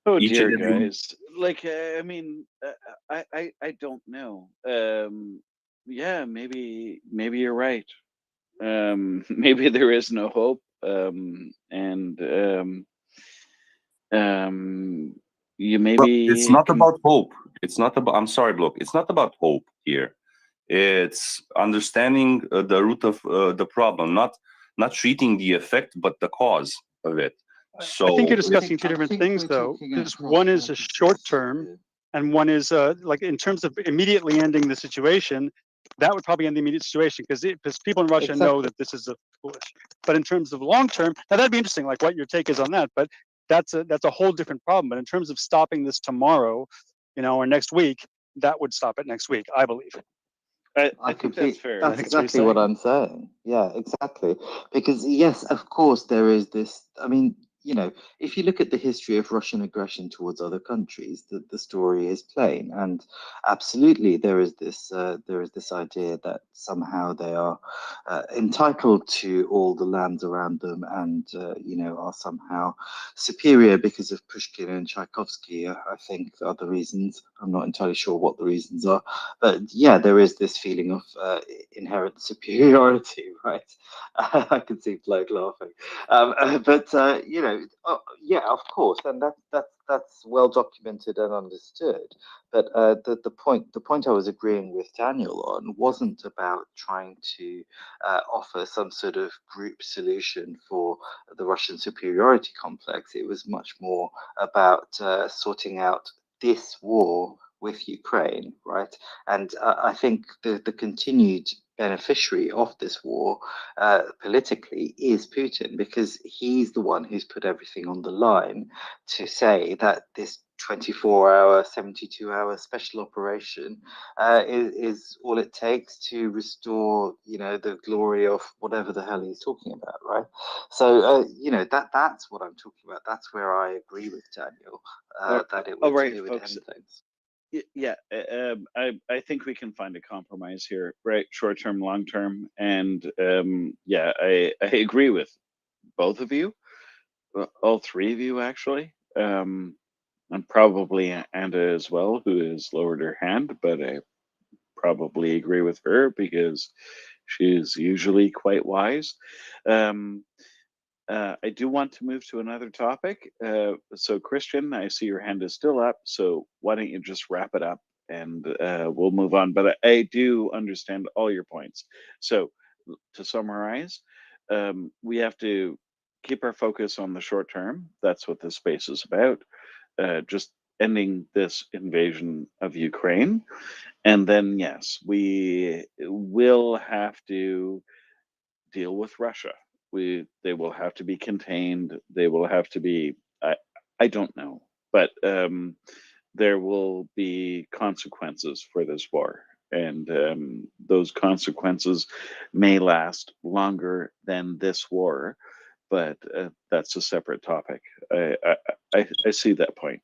B: Oh
U: each
B: dear,
U: and every
B: guys. Like, I mean, I don't know. Yeah, maybe you're right. Maybe there is no hope. And you
U: it's
B: maybe
U: not
B: can.
U: about hope. It's not about. I'm sorry, Block. It's not about hope here. It's understanding the root of the problem, not treating the effect, but the cause of it. So
Q: I think you're discussing two different things, though, because one is a short term, and one is like in terms of immediately ending the situation. That would probably end the immediate situation because people in Russia know that this is a foolish. But in terms of long term, now that'd be interesting, like what your take is on that. But that's a whole different problem. But in terms of stopping this tomorrow, or next week, that would stop it next week, I believe.
B: I think that's fair.
T: That's exactly what I'm saying. Yeah, exactly. Because yes, of course, there is this. I mean, if you look at the history of Russian aggression towards other countries, the story is plain, and absolutely there is this idea that somehow they are entitled to all the lands around them, and are somehow superior because of Pushkin and Tchaikovsky. I think are the reasons. I'm not entirely sure what the reasons are, but yeah, there is this feeling of inherent superiority, right? I can see Blake laughing, but yeah, of course, and that's well documented and understood. But the point I was agreeing with Daniel on wasn't about trying to offer some sort of group solution for the Russian superiority complex. It was much more about sorting out this war with Ukraine, right? And I think the continued beneficiary of this war politically is Putin, because he's the one who's put everything on the line to say that this 24-hour, 72-hour special operation is all it takes to restore, the glory of whatever the hell he's talking about, right? So, that's what I'm talking about. That's where I agree with Daniel, that it would end things.
B: Yeah, I think we can find a compromise here, right? Short term, long term, and yeah, I agree with both of you. all three of you actually, and probably Anda as well, who has lowered her hand, but I probably agree with her because she's usually quite wise. Um, I do want to move to another topic. So, Christian, I see your hand is still up. So, why don't you just wrap it up and we'll move on? But I do understand all your points. So, to summarize, we have to keep our focus on the short term. That's what this space is about. Just ending this invasion of Ukraine. And then, yes, we will have to deal with Russia. They will have to be contained. They will have to be. I don't know, but there will be consequences for this war, and those consequences may last longer than this war. But that's a separate topic. I see that point.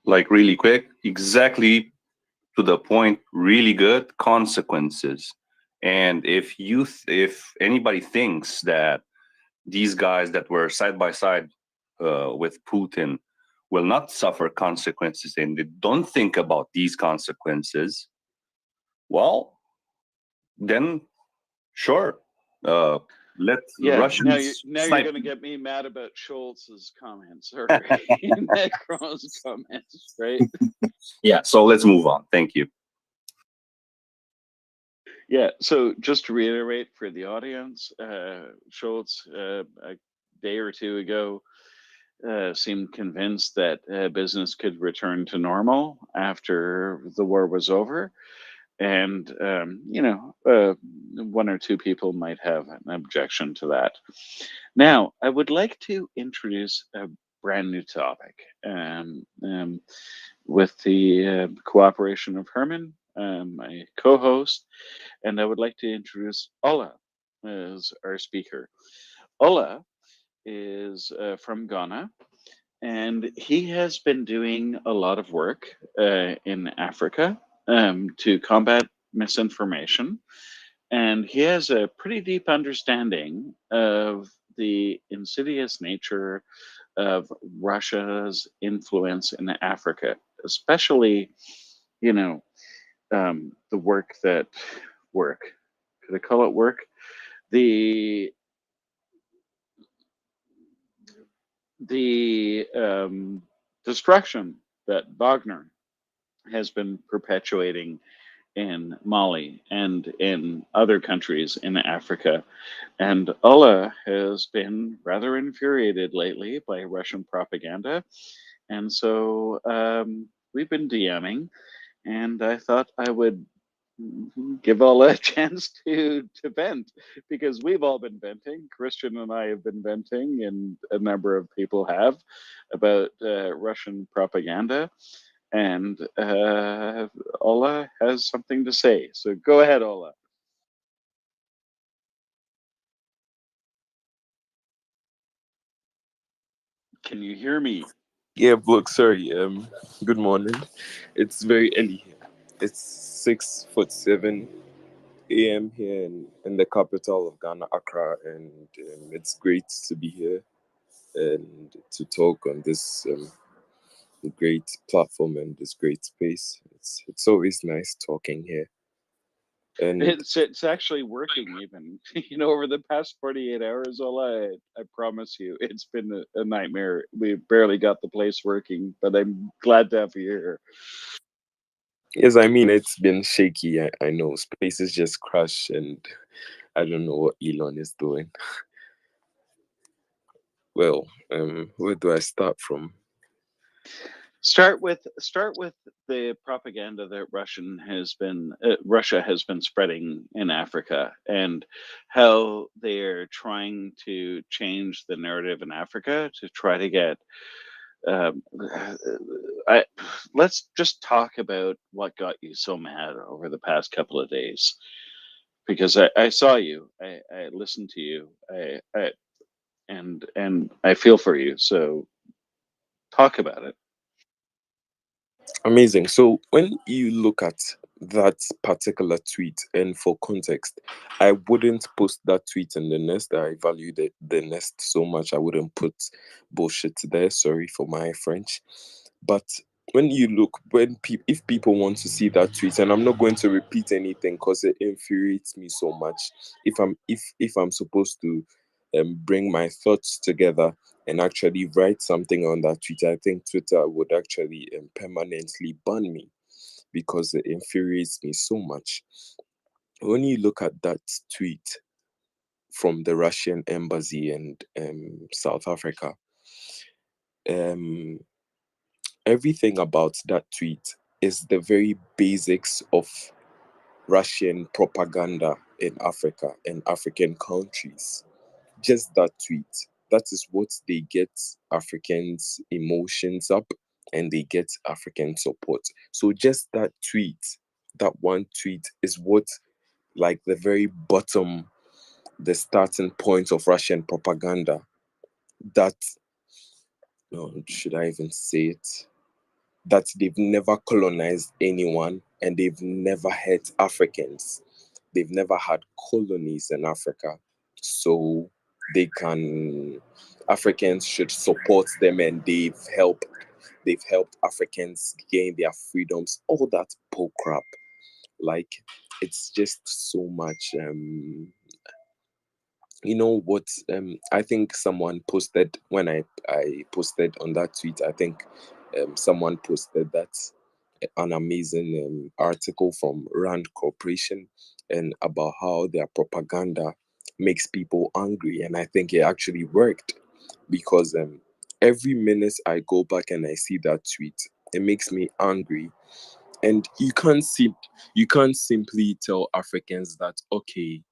U: Like really quick, exactly to the point, really good consequences. And if anybody thinks that these guys that were side by side with Putin will not suffer consequences and they don't think about these consequences, well, then sure, let
B: Yeah,
U: Russians
B: now you're
U: snipe.
B: going to get me mad about Schultz's comments or Macron's comments, right?
U: Yeah, so let's move on. Thank you.
B: Yeah, so just to reiterate for the audience, Schultz, a day or two ago, seemed convinced that business could return to normal after the war was over. And, one or two people might have an objection to that. Now, I would like to introduce a brand new topic with the cooperation of Herman, my co host, and I would like to introduce Ola as our speaker. Ola is from Ghana, and he has been doing a lot of work in Africa to combat misinformation. And he has a pretty deep understanding of the insidious nature of Russia's influence in Africa, especially, you know, the work that work. Could I call it work? The destruction that Wagner has been perpetuating in Mali and in other countries in Africa. And Allah has been rather infuriated lately by Russian propaganda. And so we've been DMing, and I thought I would give Allah a chance to vent because we've all been venting. Christian and I have been venting, and a number of people have about Russian propaganda. And Ola has something to say. So go ahead, Ola. Can you hear me?
I: Yeah, look, sorry. Good morning. It's very early here. It's 6:47 a.m. here in the capital of Ghana, Accra, and it's great to be here and to talk on this great platform and this great space. It's always nice talking here. And
B: It's actually working even. Over the past 48 hours, Ola, I promise you, it's been a nightmare. We barely got the place working, but I'm glad to have you here.
I: yes, I mean it's been shaky. I know spaces just crash, and I don't know what Elon is doing. Well, where do I start from?
B: Start with the propaganda that Russia has been spreading in Africa, and how they're trying to change the narrative in Africa to try to get. Um, let's just talk about what got you so mad over the past couple of days, because I saw you, I listened to you, and I feel for you. So talk about it.
I: Amazing. So when you look at that particular tweet. And for context, I wouldn't post that tweet in the nest. I value the nest so much. I wouldn't put bullshit there. Sorry for my French. But when you look, if people want to see that tweet, and I'm not going to repeat anything because it infuriates me so much. If I'm supposed to bring my thoughts together and actually write something on that tweet, I think Twitter would actually permanently ban me because it infuriates me so much. When you look at that tweet from the Russian embassy and South Africa, everything about that tweet is the very basics of Russian propaganda in Africa and African countries. Just that tweet. That is what they get Africans' emotions up and they get African support. So just that tweet, that one tweet is what, like the very bottom, the starting point of Russian propaganda. That, should I even say it? That they've never colonized anyone and they've never hurt Africans. They've never had colonies in Africa. So Africans should support them and they've helped Africans gain their freedoms. All that bull crap. Like, it's just so much. You know what? I think someone posted when I posted on that tweet. I think someone posted that an amazing article from Rand Corporation and about how their propaganda makes people angry, and I think it actually worked because every minute I go back and I see that tweet, it makes me angry. And you can't simply tell Africans that, okay,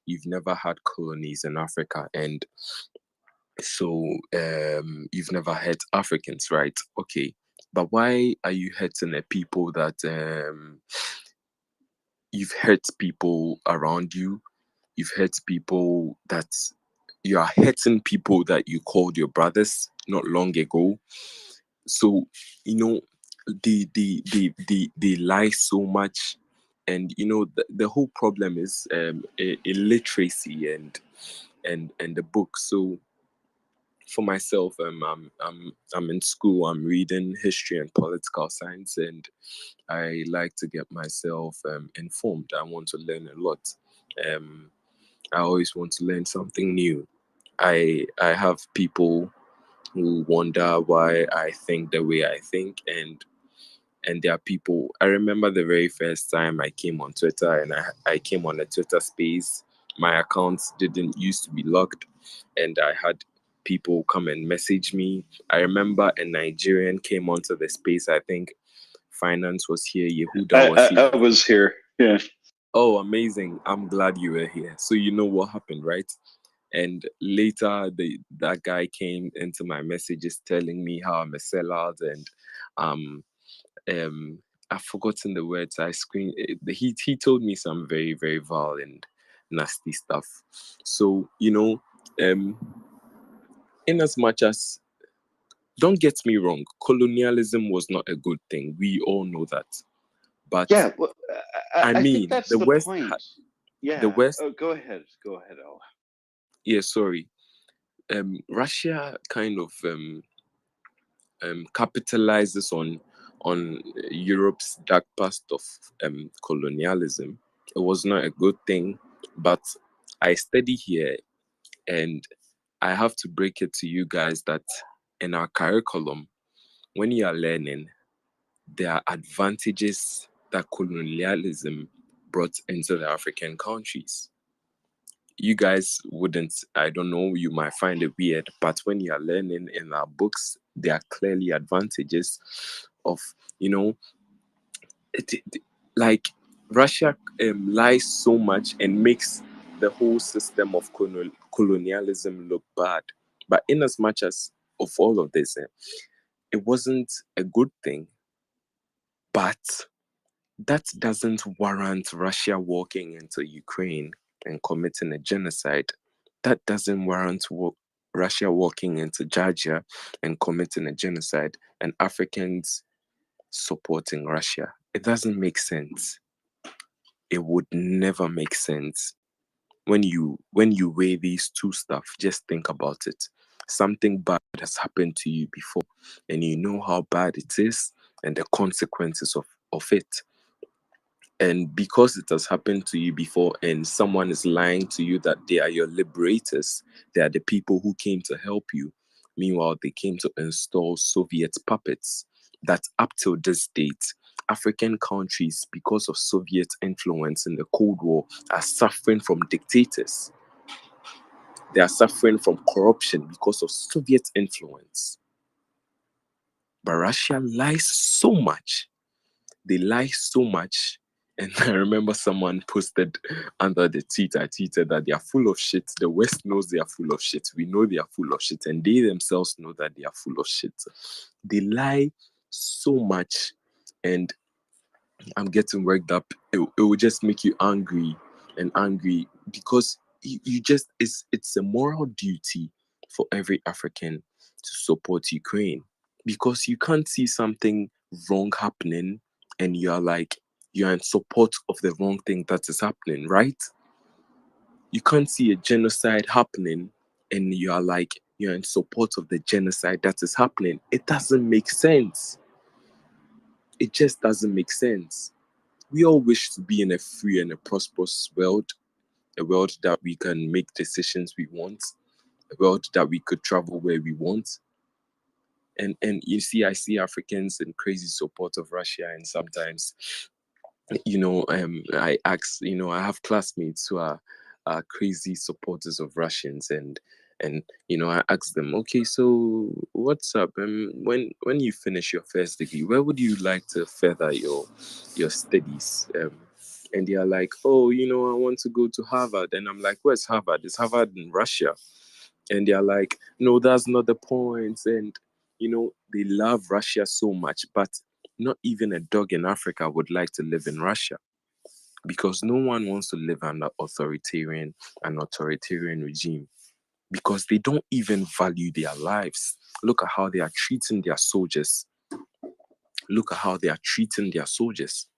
I: you've never had colonies in Africa and so you've never hurt Africans, right? Okay, but why are you hurting the people that you've hurt people around you? You've hurt people that you are hurting people that you called your brothers not long ago. So they lie so much, and the whole problem is illiteracy and the book. So for myself, I'm in school. I'm reading history and political science, and I like to get myself informed. I want to learn a lot. I always want to learn something new. I have people who wonder why I think the way I think, and there are people. I remember the very first time I came on Twitter, and I came on a Twitter space. My account didn't used to be locked, and I had people come and message me. I remember a Nigerian came onto the space. I think Finance was here, Yehuda was here.
B: I was here. Yeah.
I: Oh, amazing. I'm glad you were here. So you know what happened, right? And later that guy came into my messages telling me how I'm a sellout and I've forgotten the words. He told me some very, very vile and nasty stuff. So, in as much as, don't get me wrong, colonialism was not a good thing. We all know that. But
B: yeah, well, I
I: mean,
B: think that's
I: the
B: the
I: West,
B: point. Yeah.
I: the West.
B: Oh, go ahead. Go ahead, Al.
I: Yeah, sorry. Russia kind of capitalizes on Europe's dark past of colonialism. It was not a good thing, but I study here, and I have to break it to you guys that in our curriculum, when you are learning, there are advantages that colonialism brought into the African countries. You guys wouldn't, I don't know, you might find it weird, but when you are learning in our books, there are clearly advantages of, like Russia lies so much and makes the whole system of colonialism look bad. But in as much as of all of this, it wasn't a good thing, but that doesn't warrant Russia walking into Ukraine and committing a genocide. That doesn't warrant Russia walking into Georgia and committing a genocide and Africans supporting Russia. It doesn't make sense. it would never make sense. When you weigh these two stuff, just think about it. Something bad has happened to you before, and you know how bad it is and the consequences of it. And because it has happened to you before, and someone is lying to you that they are your liberators, they are the people who came to help you. Meanwhile, they came to install Soviet puppets that up till this date, African countries, because of Soviet influence in the Cold War, are suffering from dictators. They are suffering from corruption because of Soviet influence. But Russia lies so much. They lie so much. And I remember someone posted under the tweet, I tweeted that they are full of shit. The West knows they are full of shit. We know they are full of shit. And they themselves know that they are full of shit. They lie so much. And I'm getting worked up. It will just make you angry and angry because you just, it's a moral duty for every African to support Ukraine, because you can't see something wrong happening and you're in support of the wrong thing that is happening, right? You can't see a genocide happening and you're in support of the genocide that is happening. It doesn't make sense. It just doesn't make sense. We all wish to be in a free and a prosperous world, a world that we can make decisions we want, a world that we could travel where we want. And you see, I see Africans in crazy support of Russia, and sometimes, I ask, I have classmates who are crazy supporters of Russians, and I ask them, okay, so what's up? When you finish your first degree, where would you like to further your studies? And they are like, oh, I want to go to Harvard. And I'm like, where's Harvard? Is Harvard in Russia? And they're like, no, that's not the point. And they love Russia so much, but not even a dog in Africa would like to live in Russia, because no one wants to live under an authoritarian regime, because they don't even value their lives. Look at how they are treating their soldiers. Look at how they are treating their soldiers.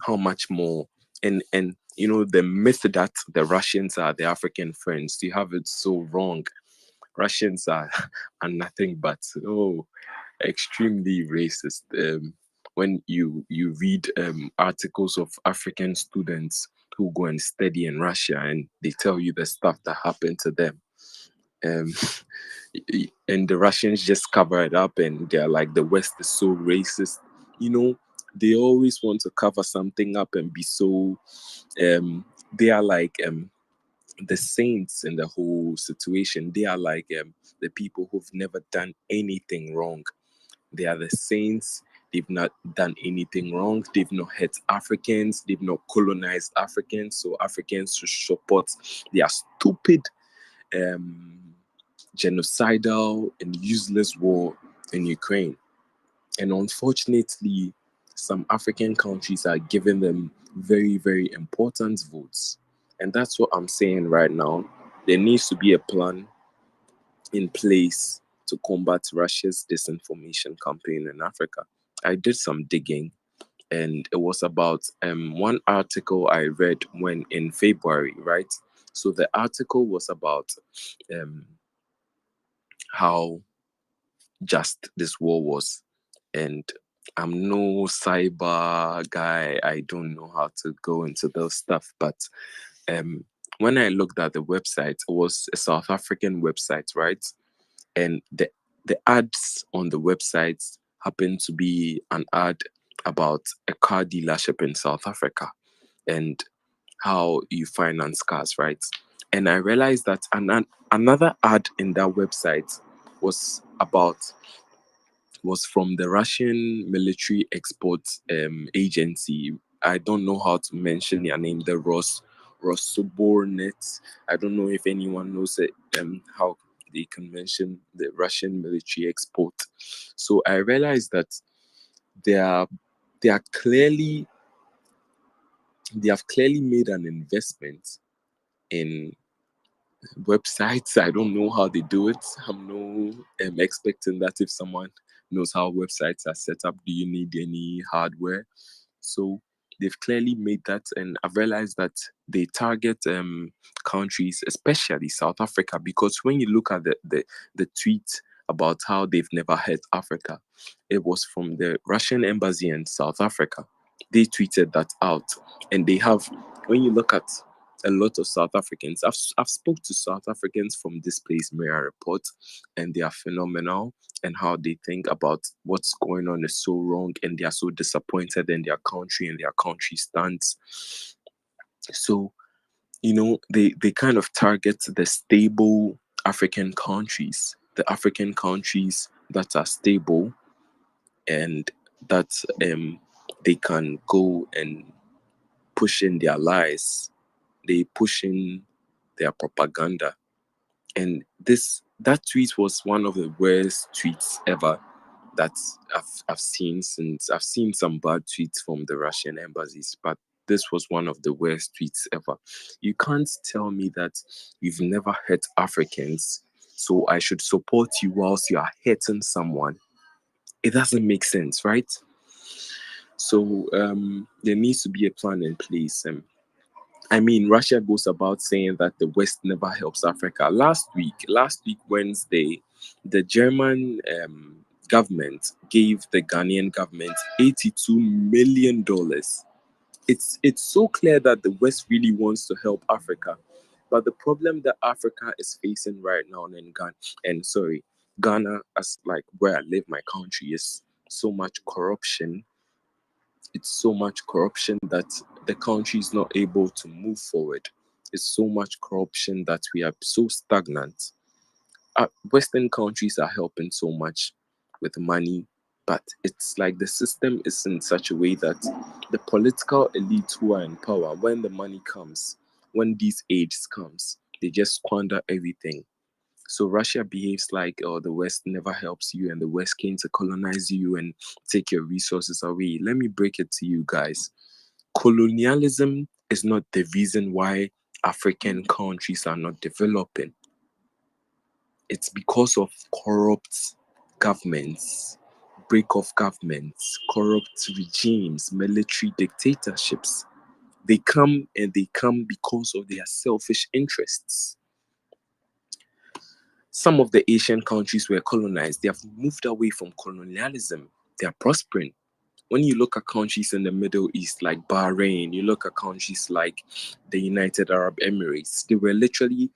I: How much more? And the myth that the Russians are the African friends, you have it so wrong. Russians are nothing but extremely racist. When you read articles of African students who go and study in Russia, and they tell you the stuff that happened to them, and the Russians just cover it up, and they're like, the West is so racist. They always want to cover something up and be so. They are like the saints in the whole situation. They are like the people who've never done anything wrong. They are the saints. They've not done anything wrong. They've not hurt Africans. They've not colonized Africans. So Africans should support their stupid, genocidal and useless war in Ukraine. And unfortunately, some African countries are giving them very, very important votes. And that's what I'm saying right now. There needs to be a plan in place to combat Russia's disinformation campaign in Africa. I did some digging, and it was about one article I read when in February, right? So the article was about how just this war was. And I'm no cyber guy. I don't know how to go into those stuff. But when I looked at the website, it was a South African website, right? And the ads on the website happened to be an ad about a car dealership in South Africa and how you finance cars, right? And I realized that another ad in that website was from the Russian military export agency. I don't know how to mention their name, the Rosobornet. I don't know if anyone knows it, how they can mention the Russian military export. So I realized that they have clearly made an investment in websites. I don't know how they do it. I'm expecting that if someone knows how websites are set up, do you need any hardware? So They've clearly made that, and I've realized that they target countries, especially South Africa, because when you look at the tweet about how they've never hurt Africa, it was from the Russian embassy in South Africa. They tweeted that out, and they have. When you look at a lot of South Africans, I've spoke to South Africans from this place, MriyaReport, and they are phenomenal, and how they think about what's going on is so wrong, and they are so disappointed in their country and their country stance. So, they kind of target the stable African countries, the African countries that are stable, and that they can go and push in their lies. They push in their propaganda. And that tweet was one of the worst tweets ever that I've seen. Since I've seen some bad tweets from the Russian embassies, but this was one of the worst tweets ever. You can't tell me that you've never hurt Africans, so I should support you whilst you are hurting someone. It doesn't make sense, right? So there needs to be a plan in place. I mean, Russia goes about saying that the West never helps Africa. Last week, Wednesday, the German government gave the Ghanaian government $82 million. It's so clear that the West really wants to help Africa. But the problem that Africa is facing right now in Ghana, as like where I live, my country, is so much corruption. It's so much corruption that the country is not able to move forward. It's so much corruption that we are so stagnant. Western countries are helping so much with money, but it's like the system is in such a way that the political elite who are in power, when the money comes, when these aids comes, they just squander everything. So Russia behaves like, oh, the West never helps you, and the West came to colonize you and take your resources away. Let me break it to you guys. Colonialism is not the reason why African countries are not developing. It's because of corrupt governments, break of governments, corrupt regimes, military dictatorships. They come because of their selfish interests. Some of the Asian countries were colonized. They have moved away from colonialism. They are prospering. When you look at countries in the Middle East like Bahrain, you look at countries like the United Arab Emirates, they were literally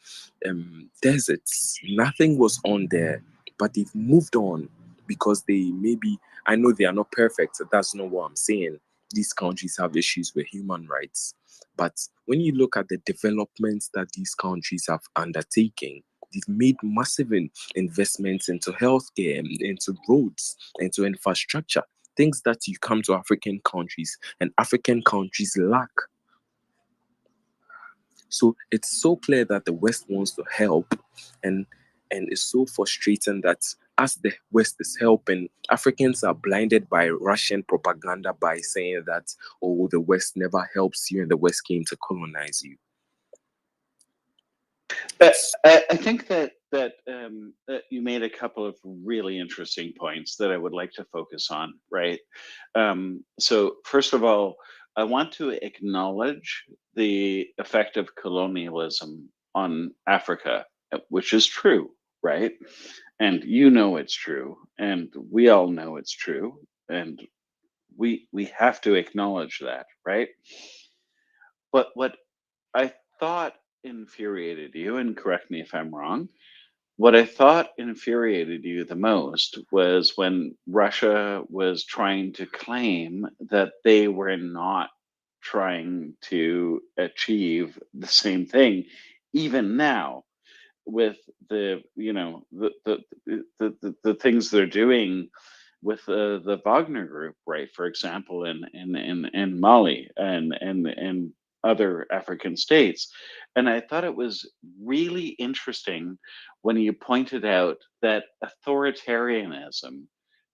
I: deserts. Nothing was on there, but they've moved on because I know they are not perfect. That's not what I'm saying. These countries have issues with human rights. But when you look at the developments that these countries have undertaken, they've made massive investments into healthcare, into roads, into infrastructure, things that you come to African countries and African countries lack. So it's so clear that the West wants to help, and it's so frustrating that as the West is helping, Africans are blinded by Russian propaganda by saying that, oh, the West never helps you and the West came to colonize you.
B: I think that you made a couple of really interesting points that I would like to focus on, right? So first of all, I want to acknowledge the effect of colonialism on Africa, which is true, right? And you know it's true, and we all know it's true, and we have to acknowledge that, right? But what I thought infuriated you, and correct me if I'm wrong, what I thought infuriated you the most was when Russia was trying to claim that they were not trying to achieve the same thing, even now, with the the things they're doing with the Wagner Group, right? For example, in Mali and other African states. And I thought it was really interesting when you pointed out that authoritarianism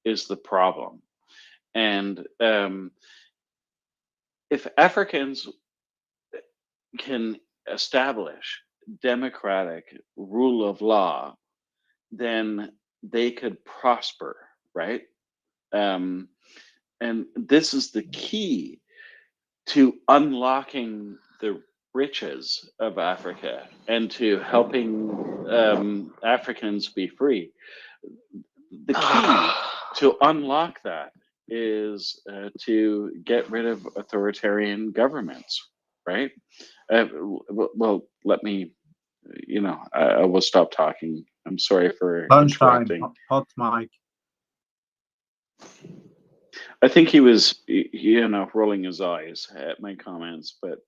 B: is the problem. And if Africans can establish democratic rule of law, then they could prosper, right? And this is the key to unlocking the riches of Africa and to helping Africans be free. The key to unlock that is to get rid of authoritarian governments, right? Well, let me, I will stop talking. I'm sorry for
A: Lunchtime,
B: interrupting.
A: hot mic.
B: I think he was, rolling his eyes at my comments, but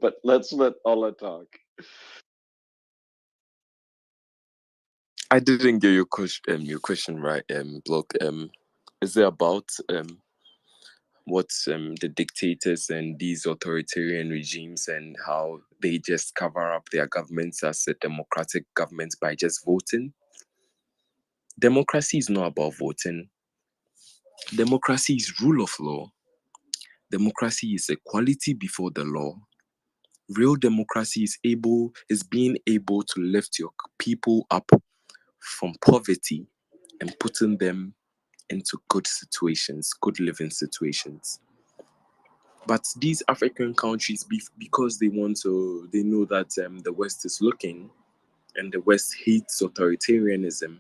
B: but let's let Ola talk.
I: I didn't get your question right, Block. Is it about what the dictators and these authoritarian regimes and how they just cover up their governments as a democratic government by just voting? Democracy is not about voting. Democracy is rule of law. Democracy is equality before the law. Real democracy is being able to lift your people up from poverty and putting them into good situations, good living situations. But these African countries, because they know that the West is looking, and the West hates authoritarianism,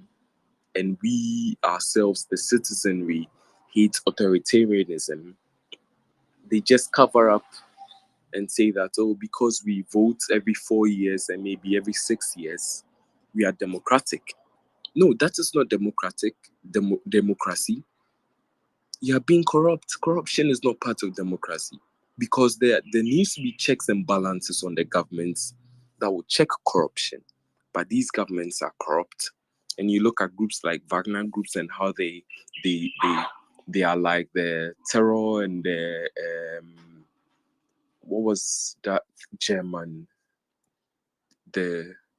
I: and we ourselves, the citizenry, hate authoritarianism, they just cover up and say that, because we vote every 4 years and maybe every 6 years, we are democratic. No, that is not democratic. Democracy. You are being corrupt. Corruption is not part of democracy, because there needs to be checks and balances on the governments that will check corruption. But these governments are corrupt. And you look at groups like Wagner groups and how they are like the terror and the what was that German?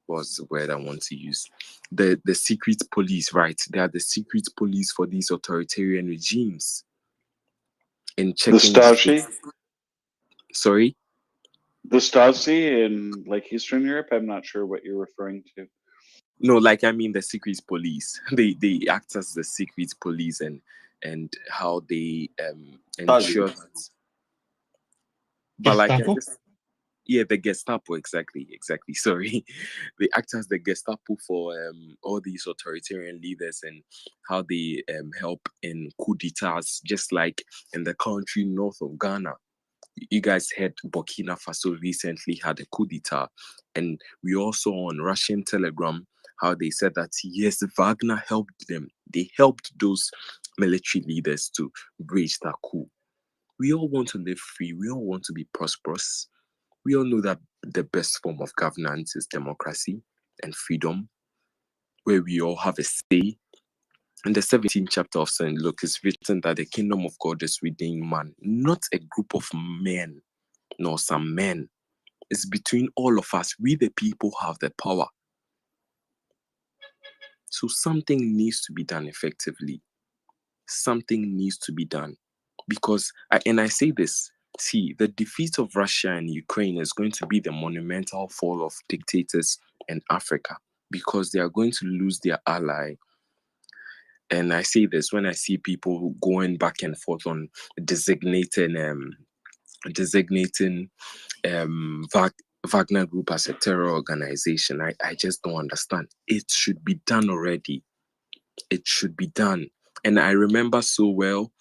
I: Was the word I want to use. The secret police, right? They are the secret police for these authoritarian regimes. In checking
B: The Stasi?
I: Sorry?
B: The Stasi in like Eastern Europe? I'm not sure what you're referring to.
I: No, I mean the secret police. They act as the secret police and how they ensure that. But the Gestapo, exactly. Sorry. They act as the Gestapo for all these authoritarian leaders and how they help in coup d'etats, just like in the country north of Ghana. You guys heard Burkina Faso recently had a coup d'etat, and we also on Russian Telegram how they said that yes, Wagner helped them. They helped those military leaders to bridge that coup. We all want to live free. We all want to be prosperous. We all know that the best form of governance is democracy and freedom, where we all have a say. In the 17th chapter of St. Luke, it's written that the kingdom of God is within man, not a group of men, nor some men. It's between all of us. We, the people, have the power. So something needs to be done effectively. Something needs to be done. Because, I say this, see, the defeat of Russia and Ukraine is going to be the monumental fall of dictators in Africa, because they are going to lose their ally. And I say this when I see people going back and forth on designating Wagner Group as a terror organization. I just don't understand. It should be done already. It should be done. And I remember so well,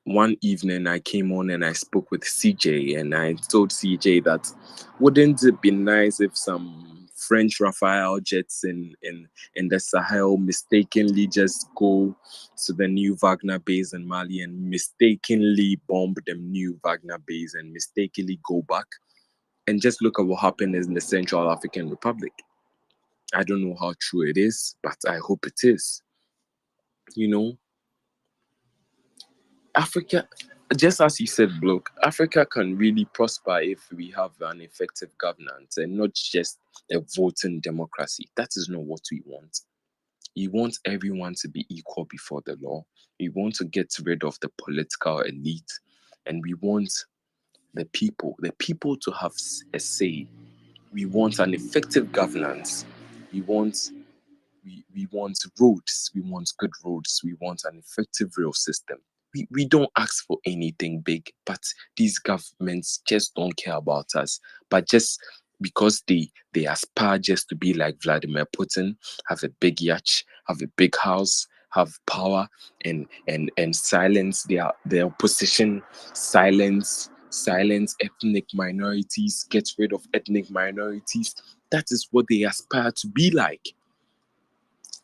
I: one evening I came on and I spoke with CJ, and I told CJ that wouldn't it be nice if some French Rafale jets in the Sahel mistakenly just go to the new Wagner base in Mali and mistakenly bomb the new Wagner base and mistakenly go back, and just look at what happened in the Central African Republic. I don't know how true it is, but I hope it is. Africa, just as you said, Bloke, Africa can really prosper if we have an effective governance and not just a voting democracy. That is not what we want. We want everyone to be equal before the law. We want to get rid of the political elite, and we want the people to have a say. We want an effective governance. We want roads. We want good roads. We want an effective rail system. we don't ask for anything big, but these governments just don't care about us. But just because they aspire just to be like Vladimir Putin, have a big yacht, have a big house, have power, and silence their opposition, silence ethnic minorities, get rid of ethnic minorities. That is what they aspire to be like.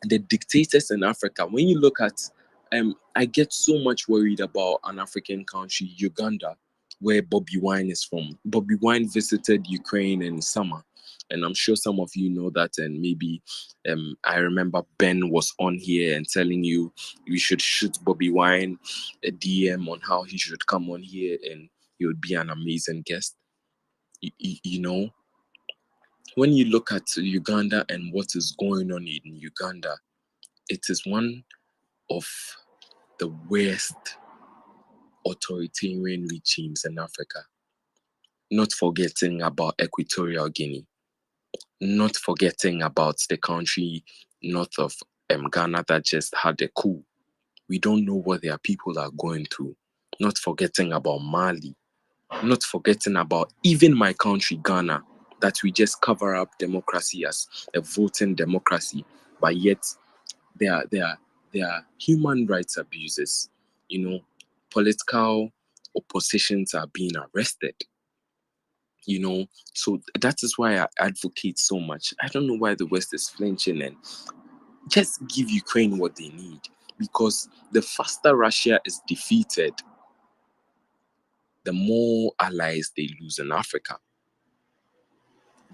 I: The dictators in Africa, when you look at, I get so much worried about an African country, Uganda, where Bobby Wine is from. Bobby Wine visited Ukraine in summer, and I'm sure some of you know that. And maybe I remember Ben was on here and telling you should shoot Bobby Wine a DM on how he should come on here, and he would be an amazing guest. You know, when you look at Uganda and what is going on in Uganda, it is one of the worst authoritarian regimes in Africa. Not forgetting about Equatorial Guinea, not forgetting about the country north of Ghana that just had a coup. We don't know what their people are going through. Not forgetting about Mali, not forgetting about even my country, Ghana, that we just cover up democracy as a voting democracy, but yet there are human rights abuses. Political oppositions are being arrested. So that is why I advocate so much. I don't know why the West is flinching, and just give Ukraine what they need, because the faster Russia is defeated, the more allies they lose in Africa.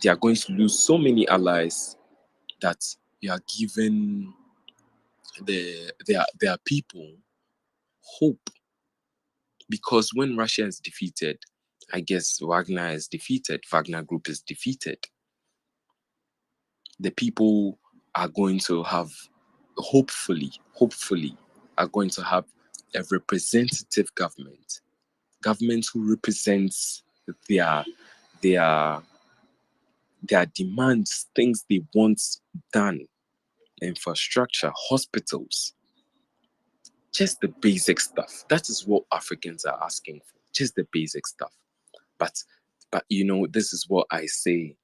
I: They are going to lose so many allies that you are giving their people hope. Because when Russia is defeated, I guess Wagner is defeated, Wagner Group is defeated, the people are going to have, hopefully, are going to have a representative government who represents their demands, things they want done, infrastructure, hospitals, just the basic stuff. That is what Africans are asking for, just the basic stuff. But this is what I say.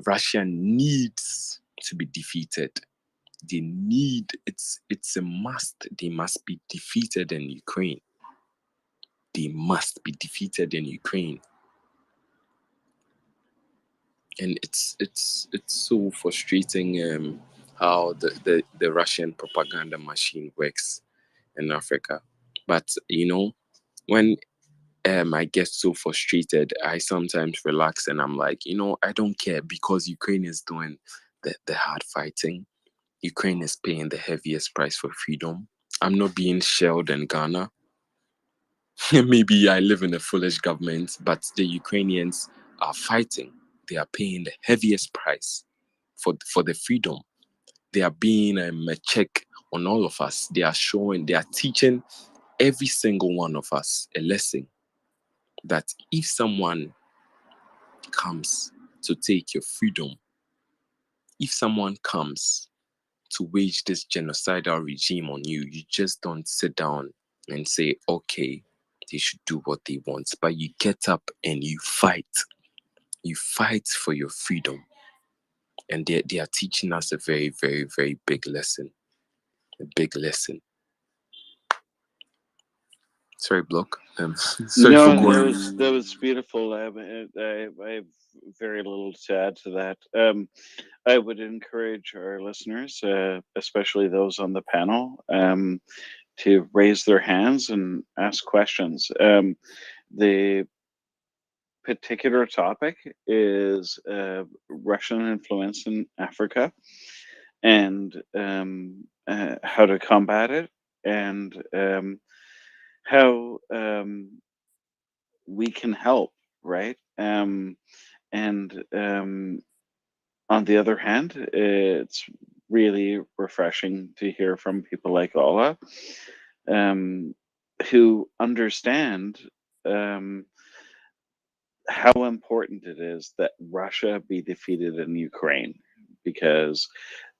I: Russia needs to be defeated. It's a must. They must be defeated in Ukraine. They must be defeated in Ukraine. And it's so frustrating how the Russian propaganda machine works in Africa. But when I get so frustrated, I sometimes relax and I'm like, I don't care, because Ukraine is doing the hard fighting. Ukraine is paying the heaviest price for freedom. I'm not being shelled in Ghana. Maybe I live in a foolish government, but the Ukrainians are fighting. They are paying the heaviest price for the freedom. They are being a check on all of us. They are teaching every single one of us a lesson that if someone comes to take your freedom, if someone comes to wage this genocidal regime on you, you just don't sit down and say, okay, they should do what they want. But you get up and you fight. You fight for your freedom. And they are teaching us a very, very, very big lesson. A big lesson. Sorry, Block. Sorry for going.
B: That was beautiful. I have very little to add to that. I would encourage our listeners, especially those on the panel, to raise their hands and ask questions. The particular topic is Russian influence in Africa, and how to combat it, and how we can help, right? And on the other hand, it's really refreshing to hear from people like Ola, who understand how important it is that Russia be defeated in Ukraine, because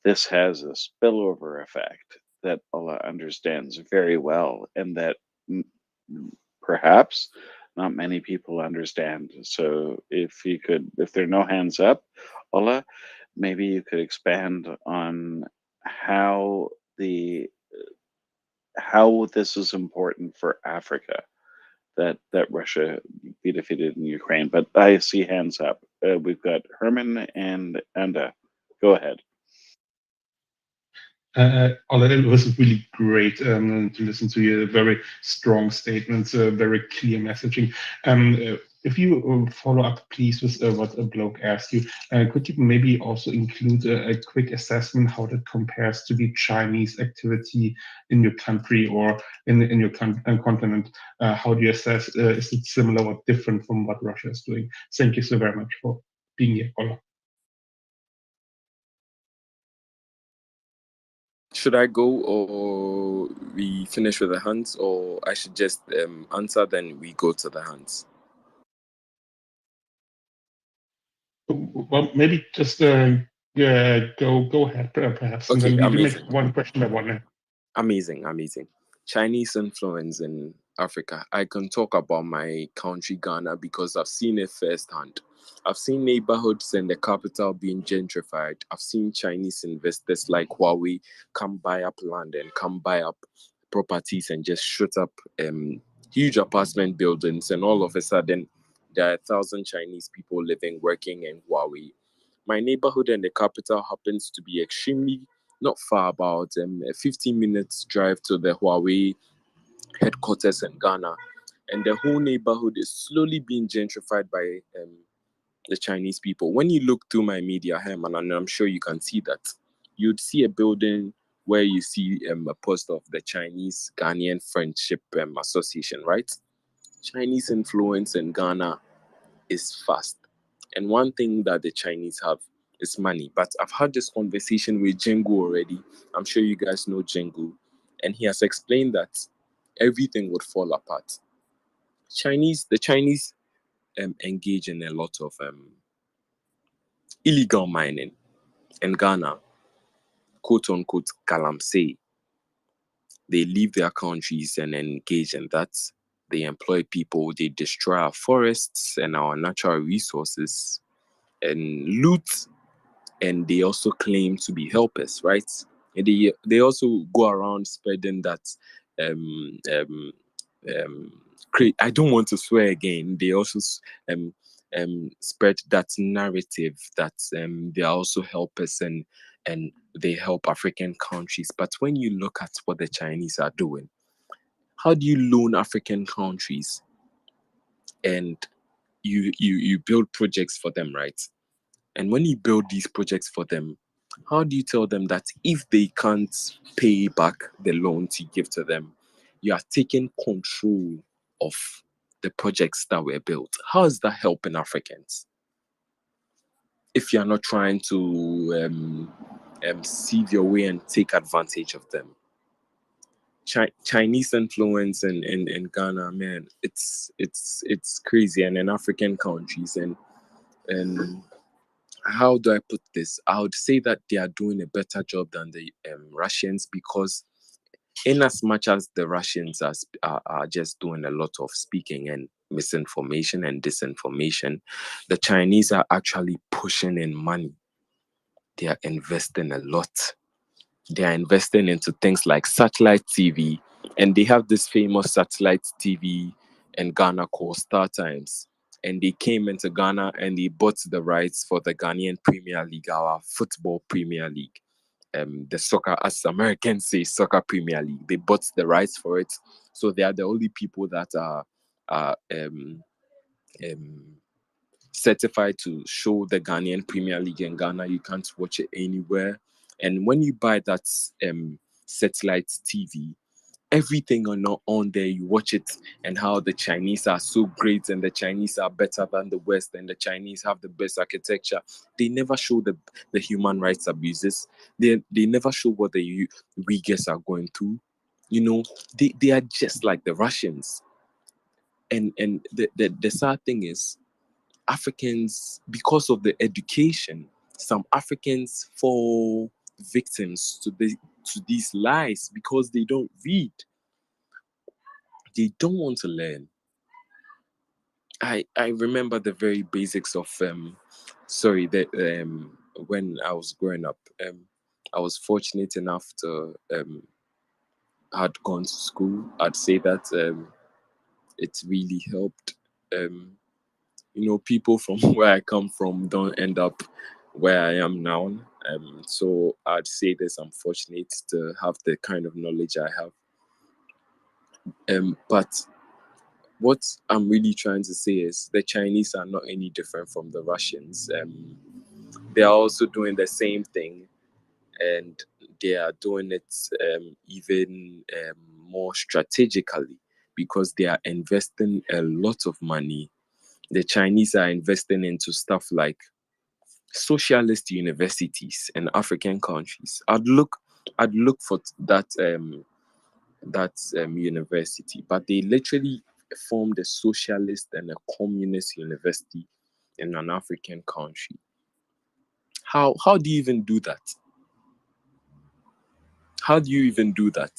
B: this has a spillover effect that Allah understands very well, and that perhaps not many people understand. So if there are no hands up, Allah, maybe you could expand on how this is important for Africa, that Russia be defeated in Ukraine. But I see hands up. We've got Herman and Anda. Go ahead.
D: Ola, it was really great to listen to your very strong statements, very clear messaging. If you follow up, please, with what a bloke asked you, could you maybe also include a quick assessment how that compares to the Chinese activity in your country or in your continent? How do you assess? Is it similar or different from what Russia is doing? Thank you so very much for being here, Ola.
I: Should I go or we finish with the hands, or I should just answer, then we go to the hands?
D: Well, maybe just go ahead, perhaps, and
I: Okay,
D: then we do
I: amazing.
D: make one question by one.
I: Amazing. Chinese influence in Africa. I can talk about my country, Ghana, because I've seen it firsthand. I've seen neighborhoods and the capital being gentrified. I've seen Chinese investors like Huawei come buy up land and come buy up properties and just shoot up huge apartment buildings. And all of a sudden, there are 1,000 Chinese people living, working in Huawei. My neighborhood and the capital happens to be extremely not far, about a 15 minutes drive to the Huawei headquarters in Ghana. And the whole neighborhood is slowly being gentrified by the Chinese people. When you look through my media, Herman, and I'm sure you can see that, you'd see a building where you see a post of the Chinese Ghanaian Friendship Association, right? Chinese influence in Ghana is fast. And one thing that the Chinese have is money. But I've had this conversation with Jingu already. I'm sure you guys know Jingu. And he has explained that everything would fall apart. The Chinese engage in a lot of illegal mining in Ghana, quote unquote, galamsey. They leave their countries and engage in that. They employ people, they destroy our forests and our natural resources and loot, and they also claim to be helpers, right? And they also go around spreading that I don't want to swear again. They also spread that narrative that they are also helpers and they help African countries. But when you look at what the Chinese are doing, how do you loan African countries and you build projects for them, right? And when you build these projects for them, how do you tell them that if they can't pay back the loans you give to them, you are taking control of the projects that were built? How is that helping Africans? If you're not trying to sieve your way and take advantage of them. Chinese influence in Ghana, man, it's crazy, and in African countries, and how do I put this? I would say that they are doing a better job than the Russians, because in as much as the Russians are just doing a lot of speaking and misinformation and disinformation, the Chinese are actually pushing in money. They are investing a lot. They are investing into things like satellite TV, and they have this famous satellite TV in Ghana called Star Times. And they came into Ghana and they bought the rights for the Ghanaian Premier League, our football Premier League. The soccer, as Americans say, soccer Premier League. They bought the rights for it. So they are the only people that are certified to show the Ghanaian Premier League in Ghana. You can't watch it anywhere. And when you buy that satellite TV, everything on there, you watch it, and how the Chinese are so great and the Chinese are better than the West and the Chinese have the best architecture. They never show the human rights abuses. They never show what the Uyghurs are going through. You know, they are just like the Russians. And the sad thing is, Africans, because of the education, some Africans fall victims to to these lies because they don't read. They don't want to learn. I remember the very basics of when I was growing up, I was fortunate enough to had gone to school. I'd say that it really helped. People from where I come from don't end up where I am now. So I'd say this: I'm fortunate to have the kind of knowledge I have. But what I'm really trying to say is the Chinese are not any different from the Russians. They are also doing the same thing, and they are doing it even more strategically because they are investing a lot of money. The Chinese are investing into stuff like socialist universities in African countries. I'd look for that university, but they literally formed a socialist and a communist university in an African country. How do you even do that? How do you even do that?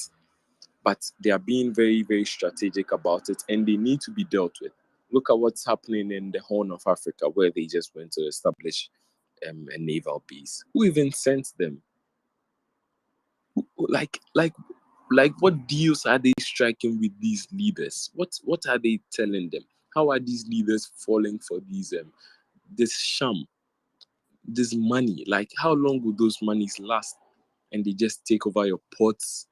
I: But they are being very, very strategic about it, and they need to be dealt with. Look at what's happening in the Horn of Africa, where they just went to establish a naval base. Who even sent them? Like, what deals are they striking with these leaders? What are they telling them? How are these leaders falling for these this sham, this money? Like, how long will those monies last? And they just take over your ports.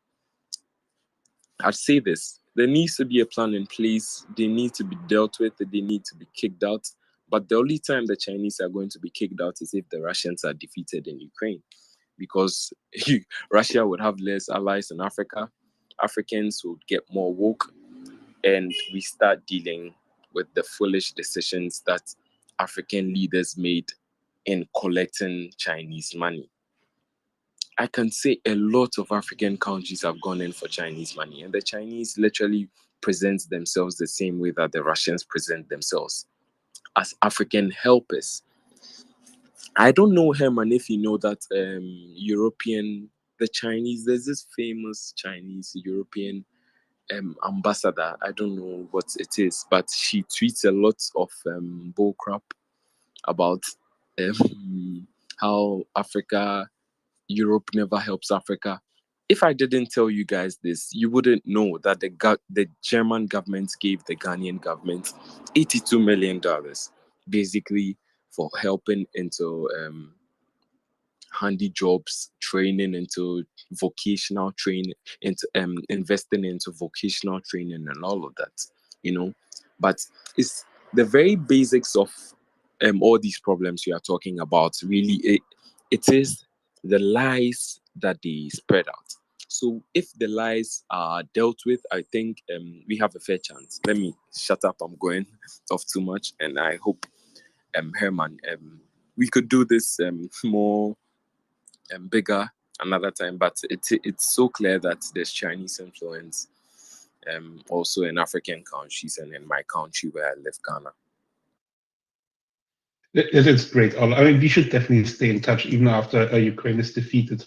I: I'd say this: there needs to be a plan in place. They need to be dealt with. They need to be kicked out. But the only time the Chinese are going to be kicked out is if the Russians are defeated in Ukraine, because Russia would have less allies in Africa. Africans would get more woke, and we start dealing with the foolish decisions that African leaders made in collecting Chinese money. I can say a lot of African countries have gone in for Chinese money, and the Chinese literally present themselves the same way that the Russians present themselves, as African helpers. I don't know, Herman, if you know that the Chinese, there's this famous Chinese European ambassador. I don't know what it is, but she tweets a lot of bull crap about how Europe never helps Africa. If I didn't tell you guys this, you wouldn't know that the German government gave the Ghanaian government $82 million, basically for helping into handy jobs, training into vocational training, into investing into vocational training and all of that. But it's the very basics of all these problems we are talking about. Really, it is the lies that they spread out. So if the lies are dealt with, I think we have a fair chance. Let me shut up. I'm going off too much, and I hope Herman, we could do this more bigger another time. But it's so clear that there's Chinese influence also in African countries and in my country where I live, Ghana.
D: It is great. I mean, we should definitely stay in touch even after Ukraine is defeated.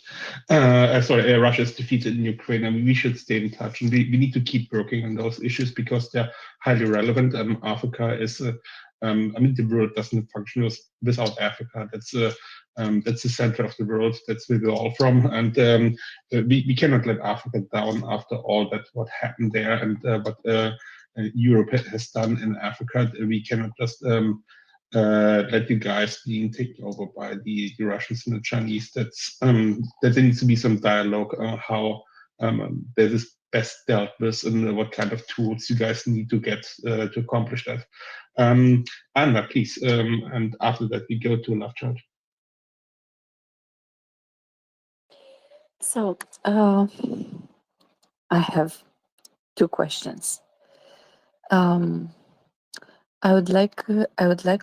D: Russia is defeated in Ukraine. I mean, we should stay in touch, and we need to keep working on those issues because they're highly relevant. Africa is, the world doesn't function without Africa. That's the center of the world. That's where we're all from, and we cannot let Africa down after all that what happened there and what Europe has done in Africa. We cannot just let you guys being taken over by the Russians and the Chinese. That there needs to be some dialogue on how that is best dealt with and what kind of tools you guys need to get to accomplish that. Anna, please, and after that we go to Love Church.
K: So I have two questions. I would like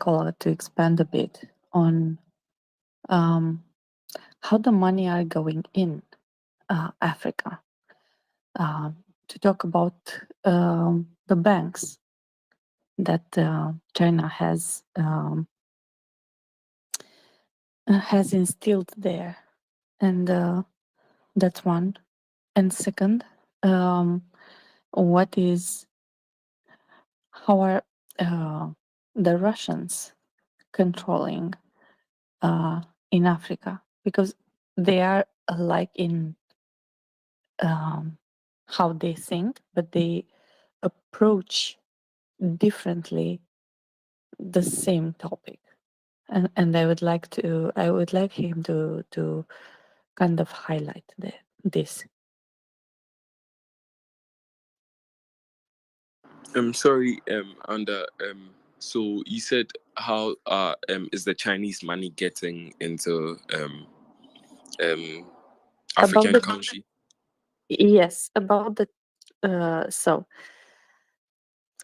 K: Ola to expand a bit on how the money are going in Africa. To talk about the banks that China has instilled there, and That's one. And second, what is how are the Russians controlling in Africa? Because they are alike in how they think, but they approach differently the same topic. And I would like him to kind of highlight this.
I: Sorry, under so you said how is the Chinese money getting into
K: About
I: African
K: the
I: country?
K: Yes, about the so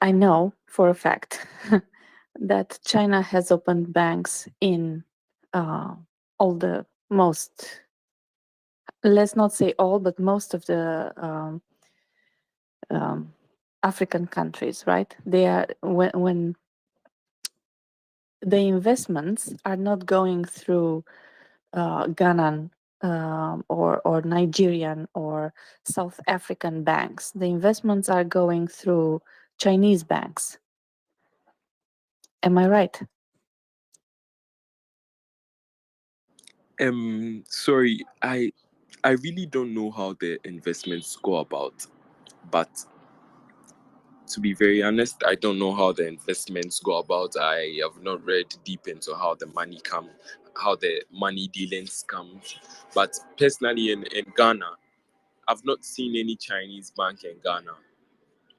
K: I know for a fact that China has opened banks in all the most, let's not say all, but most of the African countries, right? They are when the investments are not going through Ghanaian or Nigerian or South African banks. The investments are going through Chinese banks. Am I right?
I: Sorry, I really don't know how the investments go about, but to be very honest, I don't know how the investments go about. I have not read deep into how the money dealings come. But personally, in Ghana, I've not seen any Chinese bank in Ghana.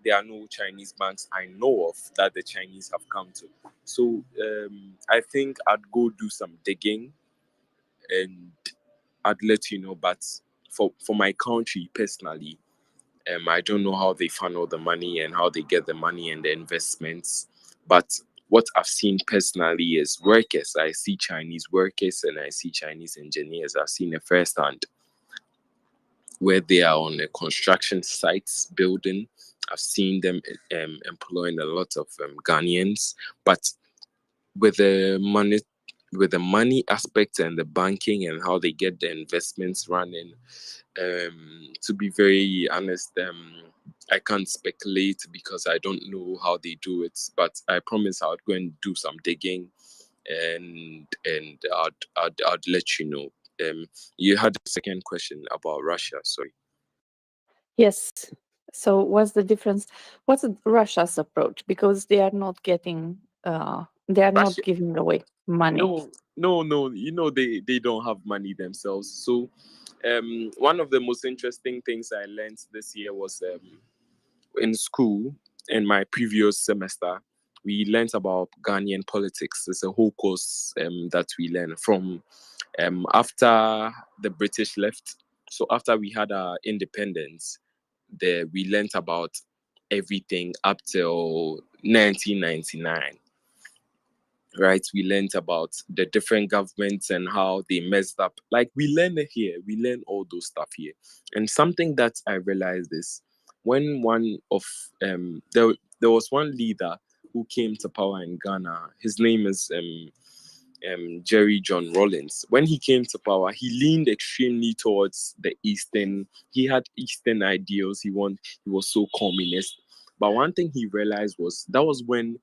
I: There are no Chinese banks I know of that the Chinese have come to. So I think I'd go do some digging and I'd let you know. But for my country personally, I don't know how they funnel the money and how they get the money and the investments. But what I've seen personally is workers. I see Chinese workers and I see Chinese engineers. I've seen it firsthand where they are on the construction sites building. I've seen them employing a lot of Ghanaians, but with the money aspect and the banking and how they get the investments running. To be very honest, I can't speculate because I don't know how they do it. But I promise I'll go and do some digging, and I'd let you know. You had a second question about Russia. Sorry.
K: Yes. So what's the difference? What's Russia's approach? Because they are not getting, they are not
I: Russia,
K: giving away money.
I: no. You know they don't have money themselves. So, one of the most interesting things I learned this year was in school in my previous semester. We learned about Ghanaian politics. It's a whole course that we learn from after the British left. So after we had our independence, we learned about everything up till 1999. Right, we learned about the different governments and how they messed up. Like we learn it here, we learn all those stuff here. And something that I realized is when one of there was one leader who came to power in Ghana. His name is Jerry John Rawlings. When he came to power, he leaned extremely towards the Eastern. He had Eastern ideals. He was so communist. But one thing he realized was that was when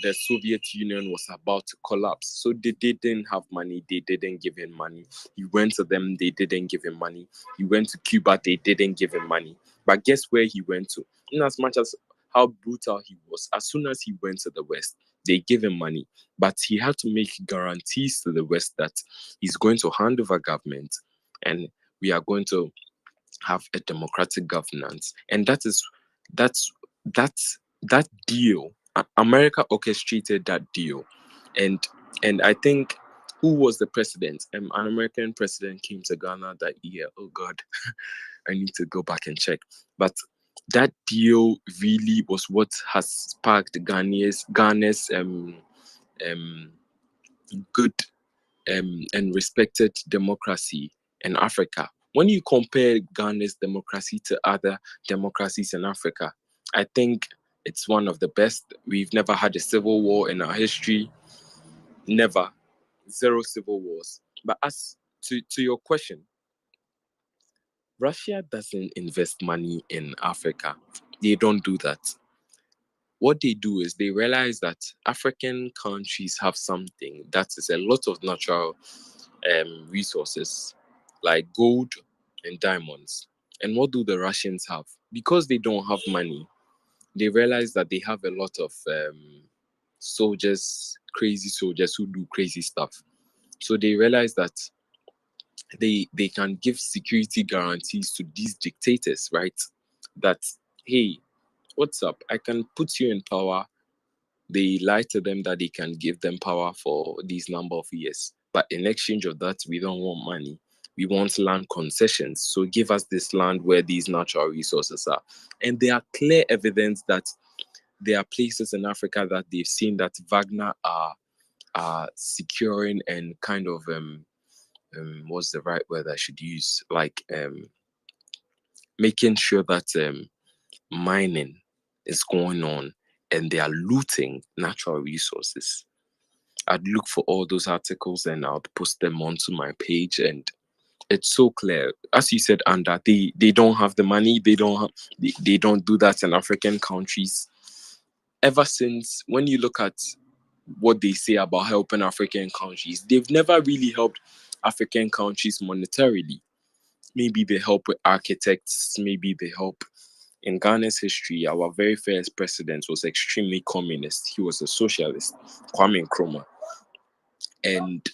I: the Soviet Union was about to collapse. So they didn't have money. They didn't give him money. He went to them. They didn't give him money. He went to Cuba. They didn't give him money. But guess where he went to? In as much as how brutal he was, as soon as he went to the West, they gave him money. But he had to make guarantees to the West that he's going to hand over government and we are going to have a democratic governance. And that's that deal. America orchestrated that deal. And I think who was the president? An American president came to Ghana that year. Oh God, I need to go back and check. But that deal really was what has sparked Ghana's good and respected democracy in Africa. When you compare Ghana's democracy to other democracies in Africa, I think it's one of the best. We've never had a civil war in our history. Never. Zero civil wars. But as to your question, Russia doesn't invest money in Africa. They don't do that. What they do is they realize that African countries have something that is a lot of natural resources like gold and diamonds. And what do the Russians have? Because they don't have money, they realize that they have a lot of soldiers, crazy soldiers who do crazy stuff. So they realize that they can give security guarantees to these dictators, right? That, hey, what's up? I can put you in power. They lie to them that they can give them power for these number of years. But in exchange of that, we don't want money. We want land concessions. So give us this land where these natural resources are. And there are clear evidence that there are places in Africa that they've seen that Wagner are securing and kind of what's the right word I should use? Like making sure that mining is going on and they are looting natural resources. I'd look for all those articles and I'd post them onto my page, and it's so clear. As you said, Anda, they don't have the money. They don't do that in African countries. Ever since, when you look at what they say about helping African countries, they've never really helped African countries monetarily. Maybe they help with architects. Maybe they help. In Ghana's history, our very first president was extremely communist. He was a socialist, Kwame Nkrumah. And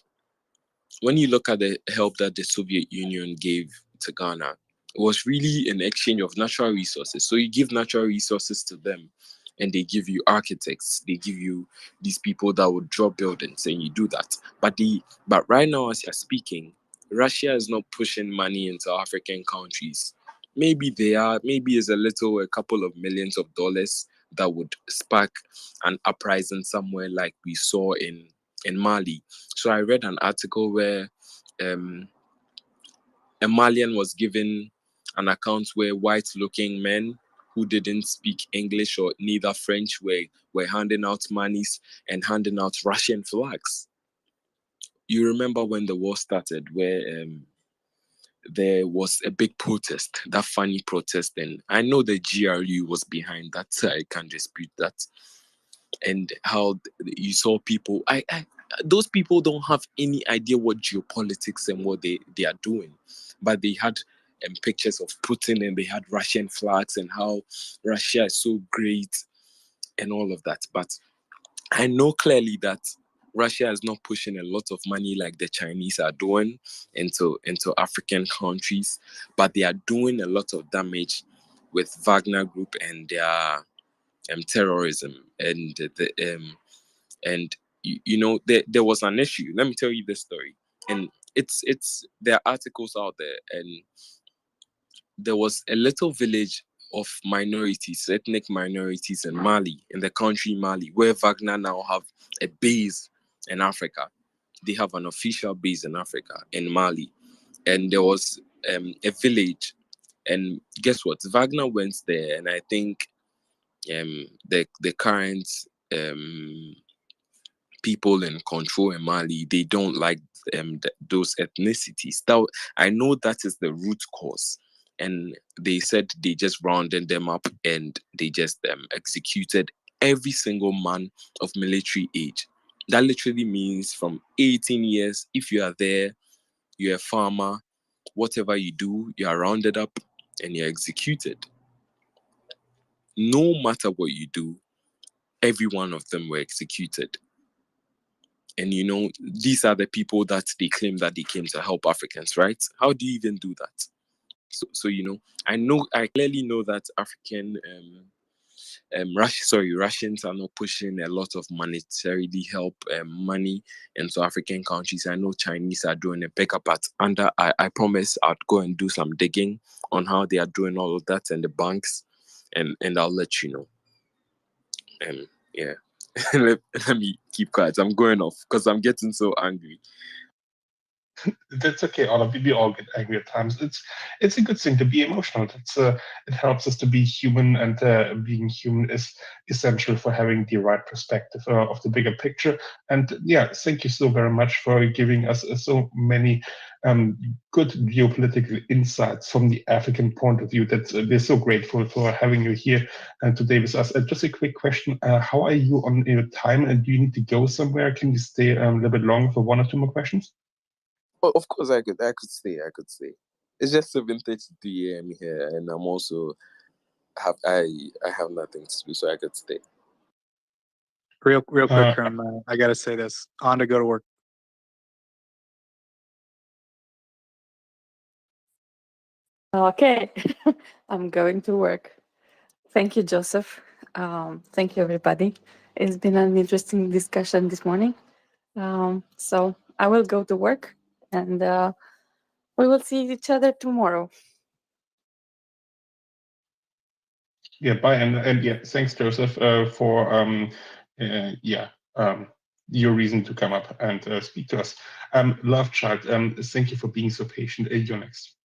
I: when you look at the help that the Soviet Union gave to Ghana, it was really an exchange of natural resources. So you give natural resources to them, and they give you architects. They give you these people that would draw buildings, and you do that. But right now, as you're speaking, Russia is not pushing money into African countries. Maybe they are. Maybe it's a couple of millions of dollars that would spark an uprising somewhere, like we saw in Mali. So I read an article where a Malian was given an account where white-looking men who didn't speak English or neither French were handing out monies and handing out Russian flags. You remember when the war started, where there was a big protest, that funny protest, and I know the GRU was behind that. I can't dispute that. And how you saw people, those people don't have any idea what geopolitics and what they are doing, but they had pictures of Putin and they had Russian flags and how Russia is so great and all of that. But I know clearly that Russia is not pushing a lot of money like the Chinese are doing into African countries, but they are doing a lot of damage with Wagner Group and their terrorism. And there was an issue. Let me tell you this story. And there are articles out there, and there was a little village of minorities, ethnic minorities in Mali, in the country Mali, where Wagner now have a base in Africa. They have an official base in Africa, in Mali. And there was a village, and guess what? Wagner went there, and I think the current people in control in Mali, they don't like those ethnicities. I know that is the root cause. And they said they just rounded them up and they just executed every single man of military age. That literally means from 18 years, if you are there, you're a farmer, whatever you do, you are rounded up and you're executed. No matter what you do, every one of them were executed. And these are the people that they claim that they came to help Africans, right? How do you even do that? So I clearly know that Russians are not pushing a lot of monetarily help money into African countries. I know Chinese are doing a bigger part. And I promise I'd go and do some digging on how they are doing all of that and the banks, and I'll let you know. Yeah. let me keep quiet. I'm going off because I'm getting so angry.
D: That's okay, Ola. We all get angry at times. It's a good thing to be emotional. It helps us to be human, and being human is essential for having the right perspective of the bigger picture. And yeah, thank you so very much for giving us so many good geopolitical insights from the African point of view. That we're so grateful for having you here today with us. Just a quick question: how are you on your time? And do you need to go somewhere? Can you stay a little bit longer for one or two more questions?
I: Oh, of course, I could stay. I could stay. It's just 7:32 a.m. here, and I'm also I have nothing to do, so I could stay.
J: Real quick, I gotta say this. On to go to work.
K: Okay, I'm going to work. Thank you, Joseph. Thank you, everybody. It's been an interesting discussion this morning. So I will go to work, and we will see each other tomorrow.
D: Yeah, bye, and yeah, thanks, Joseph, for your reason to come up and speak to us. Love child, thank you for being so patient. You're next.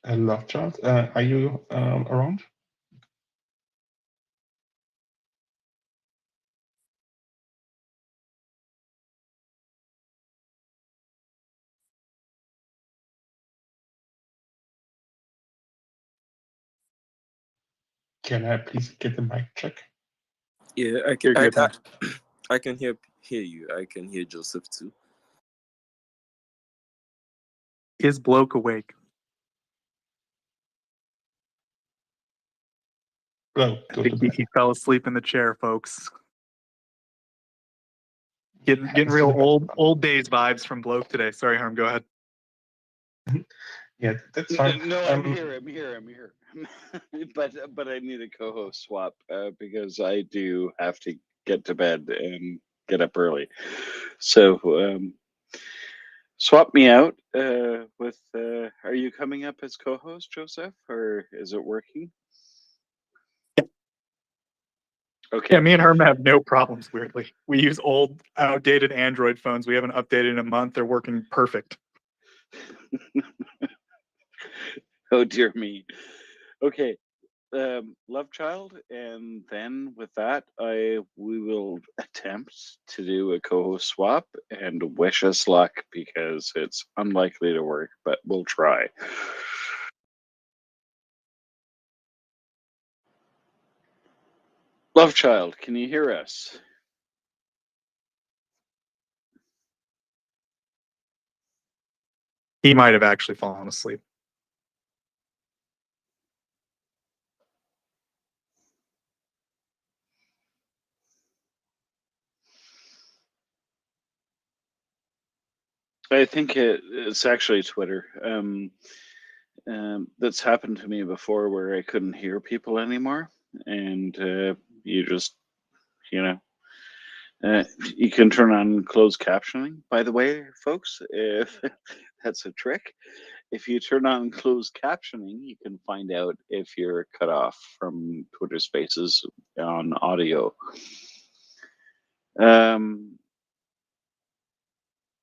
D: Love child, are you around? Can I please get the mic check?
I: Yeah,
J: You're good, man.
I: I can hear you. I can hear Joseph too.
J: Is Bloke awake?
D: Hello,
J: I think he fell asleep in the chair, folks. Getting real old days vibes from Bloke today. Sorry, Harm, go ahead.
D: Yeah, that's fine.
B: No, I'm here. but I need a co-host swap because I do have to get to bed and get up early. So swap me out with. Are you coming up as co-host, Joseph, or is it working? Okay.
J: Yeah, me and Herm have no problems, weirdly. We use old, outdated Android phones. We haven't updated in a month. They're working perfect.
B: Oh, dear me. Okay. Love child, and then with that, we will attempt to do a co-host swap and wish us luck because it's unlikely to work, but we'll try. Love child, can you hear us?
J: He might have actually fallen asleep.
B: I think it's actually Twitter. That's happened to me before where I couldn't hear people anymore, and you just, you know, you can turn on closed captioning. By the way, folks, if that's a trick, if you turn on closed captioning, you can find out if you're cut off from Twitter Spaces on audio.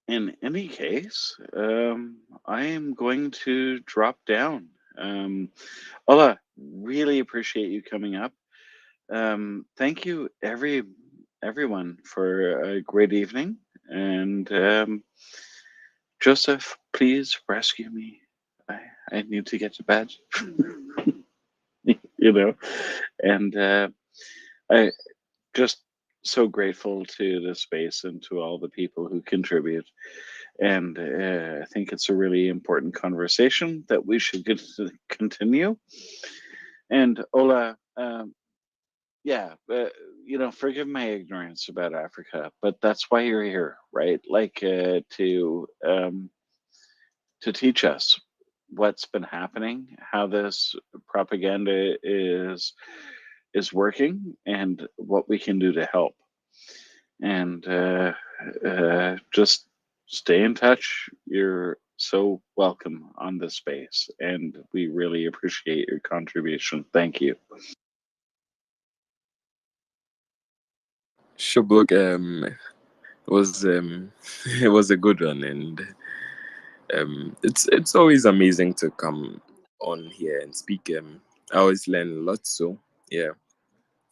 B: In any case, I am going to drop down. Ola, really appreciate you coming up. Thank you, everyone, for a great evening. And Joseph, please rescue me. I need to get to bed. You know, and I just so grateful to the space and to all the people who contribute. And I think it's a really important conversation that we should continue. And Ola, yeah, you know, forgive my ignorance about Africa, but that's why you're here, right? Like to teach us what's been happening, how this propaganda is working, and what we can do to help. And just stay in touch. You're so welcome on this space, and we really appreciate your contribution. Thank you.
I: Sure, Blog. Was it was a good one, and it's always amazing to come on here and speak. I always learn a lot. So yeah.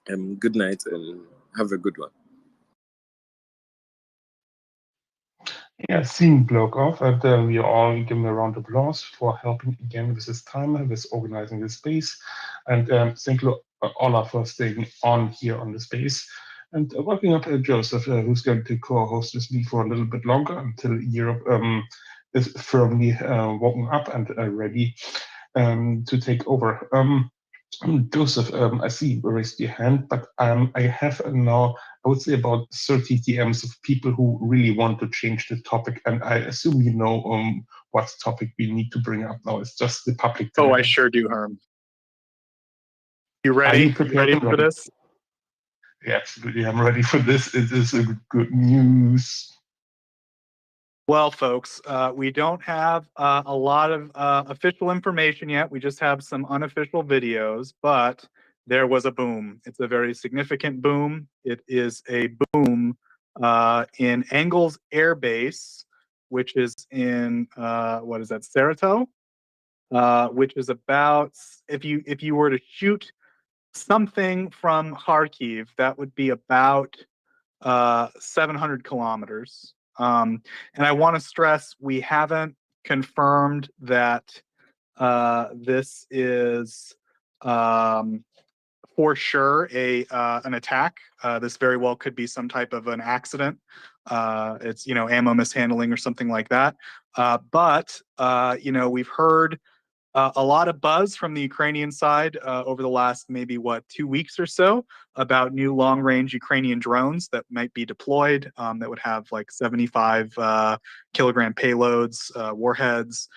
I: Good night and have a good one.
D: Yeah, seeing block off, and we all give him a round of applause for helping again with his time, with organizing the space, and thank you Ola for staying on here on the space, and welcoming up Joseph, who's going to co-host with me for a little bit longer until Europe is firmly woken up and ready to take over. Joseph, I see you raised your hand, but I have now, I would say, about 30 DMs of people who really want to change the topic, and I assume you know what topic we need to bring up now. It's just the public.
J: Oh, I sure do, Herm. You ready?
D: You
J: ready for this?
D: Yeah, absolutely. I'm ready for this. It is a good news.
J: Well, folks, we don't have a lot of official information yet. We just have some unofficial videos, but there was a boom. It's a very significant boom. It is a boom in Engels Air Base, which is in what is that, Saratow? Which is about, if you were to shoot something from Kharkiv, that would be about 700 kilometers. And I want to stress, we haven't confirmed that this is for sure an attack. This very well could be some type of an accident. It's, ammo mishandling or something like that. But we've heard a lot of buzz from the Ukrainian side over the last maybe 2 weeks or so about new long-range Ukrainian drones that might be deployed that would have like 75 kilogram payloads, warheads.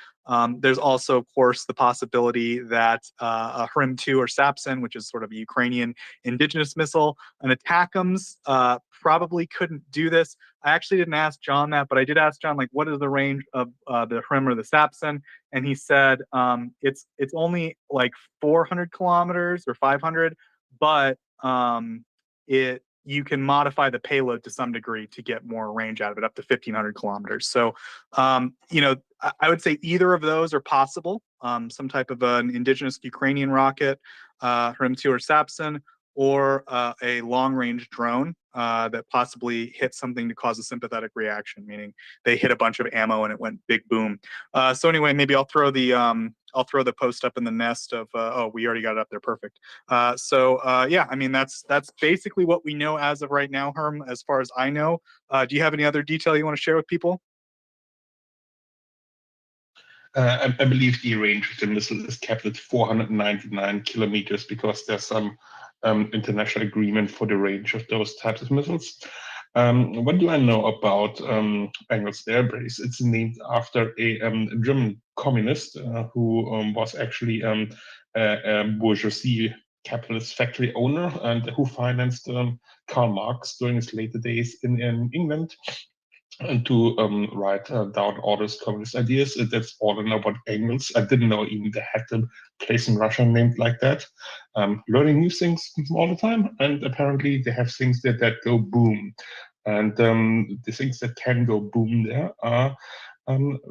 J: There's also, of course, the possibility that a HRIM-2 or Sapsin, which is sort of a Ukrainian indigenous missile, an ATACMS probably couldn't do this. I actually didn't ask John that, but I did ask John, like, what is the range of the HRIM or the Sapsin? And he said it's only like 400 kilometers or 500, but you can modify the payload to some degree to get more range out of it, up to 1,500 kilometers. So, I would say either of those are possible. Some type of an indigenous Ukrainian rocket, HRIM-2 or Sapsin, or a long-range drone that possibly hit something to cause a sympathetic reaction, meaning they hit a bunch of ammo and it went big boom. So anyway, maybe I'll throw the post up in the nest of we already got it up there, perfect. Yeah, I mean that's basically what we know as of right now, Herm, as far as I know. Do you have any other detail you want to share with people?
D: I believe the range of the missile is capped at 499 kilometers because there's some international agreement for the range of those types of missiles. What do I know about Engels Air Base? It's named after a German communist who was actually a bourgeoisie capitalist factory owner and who financed Karl Marx during his later days in England. And to write down all those communist ideas. That's all I know about Engels. I didn't know even they had a place in Russia named like that. Learning new things all the time, and apparently they have things that go boom. And the things that can go boom there are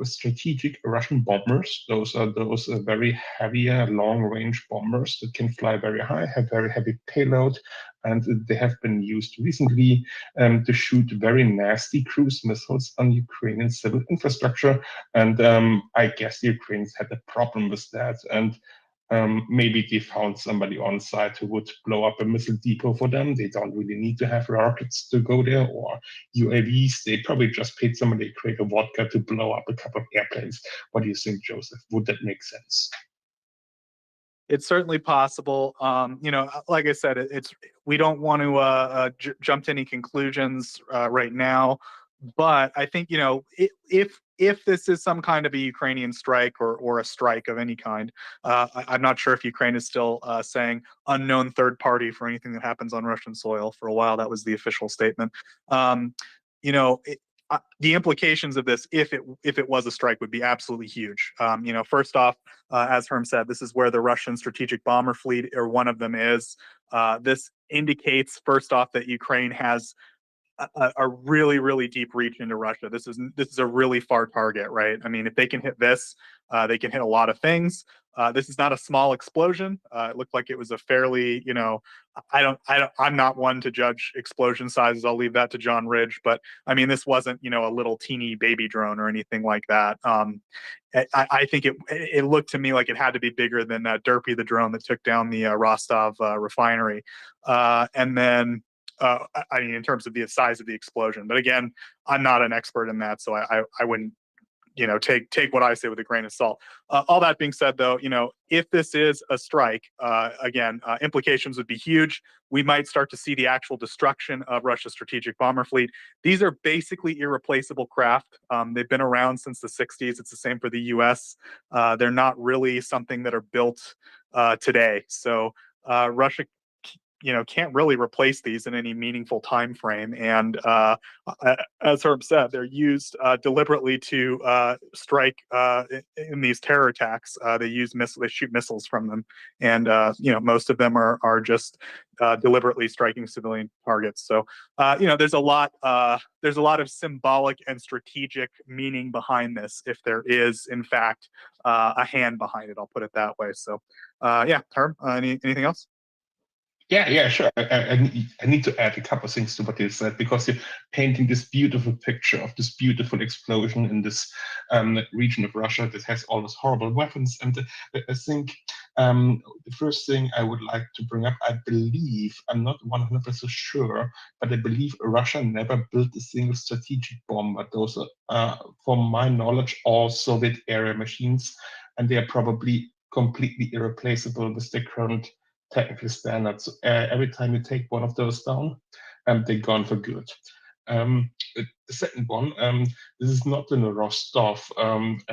D: strategic Russian bombers. Those are those very heavy, long-range bombers that can fly very high, have very heavy payload, and they have been used recently to shoot very nasty cruise missiles on Ukrainian civil infrastructure. And I guess the Ukrainians had a problem with that. And maybe they found somebody on site who would blow up a missile depot for them. They don't really need to have rockets to go there or UAVs. They probably just paid somebody to create a vodka to blow up a couple of airplanes. What do you think, Joseph? Would that make sense?
J: It's certainly possible. Like I said, we don't want to jump to any conclusions right now. But I think, if this is some kind of a Ukrainian strike or a strike of any kind, I'm not sure if Ukraine is still saying unknown third party for anything that happens on Russian soil. For a while, that was the official statement. The implications of this, if it was a strike, would be absolutely huge. First off, as Herm said, this is where the Russian strategic bomber fleet, or one of them, is. This indicates, first off, that Ukraine has a really, really deep reach into Russia. This is a really far target, right? I mean, if they can hit this, they can hit a lot of things. This is not a small explosion. It looked like it was a fairly, I'm not one to judge explosion sizes. I'll leave that to John Ridge. But I mean, this wasn't, a little teeny baby drone or anything like that. I think it looked to me like it had to be bigger than Derpy, the drone that took down the Rostov refinery. And then, I mean, in terms of the size of the explosion. But again, I'm not an expert in that, so I wouldn't, take what I say with a grain of salt. All that being said, though, if this is a strike, again, implications would be huge. We might start to see the actual destruction of Russia's strategic bomber fleet. These are basically irreplaceable craft. They've been around since the 60s. It's the same for the US. They're not really something that are built today. So Russia can't really replace these in any meaningful time frame. And as Herb said, they're used deliberately to strike in these terror attacks. They shoot missiles from them, and most of them are just deliberately striking civilian targets. So there's a lot of symbolic and strategic meaning behind this, if there is in fact a hand behind it. I'll put it that way. So Herb, anything else?
D: Yeah, sure. I need to add a couple of things to what you said, because you're painting this beautiful picture of this beautiful explosion in this region of Russia that has all those horrible weapons. And I think the first thing I would like to bring up, I believe, I'm not 100% sure, but I believe Russia never built a single strategic bomber. Those are, from my knowledge, all Soviet era machines, and they are probably completely irreplaceable with the current technical standards. Every time you take one of those down, they're gone for good. The second one, this is not in Rostov and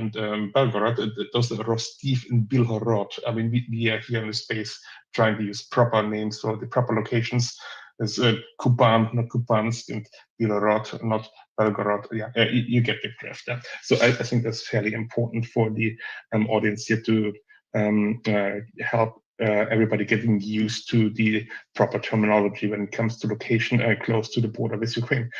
D: Belgorod. Those are Rostiv and Bilhorod. I mean, we are here in the space trying to use proper names for the proper locations. There's Kuban, not Kubansk, and Bilhorod, not Belgorod. Yeah, you get the drift. Yeah. So I think that's fairly important for the audience here to help everybody getting used to the proper terminology when it comes to location close to the border with Ukraine.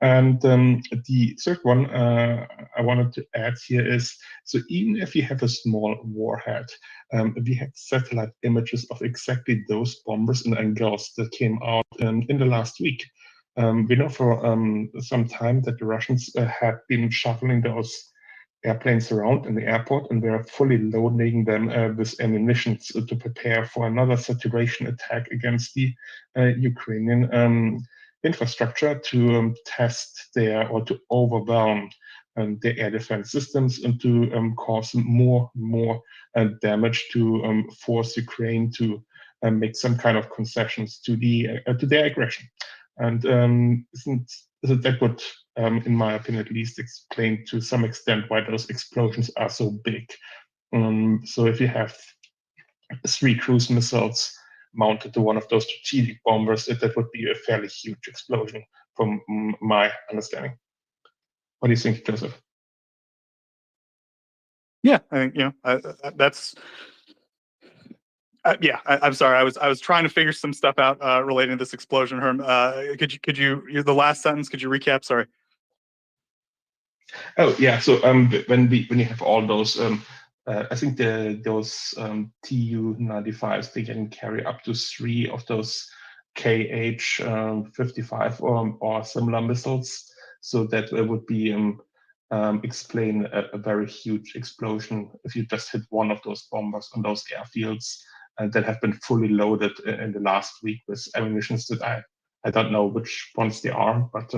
D: And the third one I wanted to add here is, so even if you have a small warhead, we had satellite images of exactly those bombers and angles that came out in the last week. We know for some time that the Russians had been shuttling those airplanes around in the airport, and they are fully loading them with ammunition to prepare for another saturation attack against the Ukrainian infrastructure to test their, or to overwhelm their air defense systems, and to cause more damage, to force Ukraine to make some kind of concessions to their aggression. And isn't that would, in my opinion at least, explain to some extent why those explosions are so big. So if you have 3 cruise missiles mounted to one of those strategic bombers, that would be a fairly huge explosion from my understanding. What do you think, Joseph?
J: Yeah, I think that's. I'm sorry. I was trying to figure some stuff out relating to this explosion. Herm, could you the last sentence? Could you recap? Sorry.
D: Oh yeah. So when you have all those, I think those Tu-95s, they can carry up to 3 of those Kh-55 or similar missiles. So that would be explain a very huge explosion if you just hit one of those bombers on those airfields that have been fully loaded in the last week with ammunition that I don't know which ones they are, but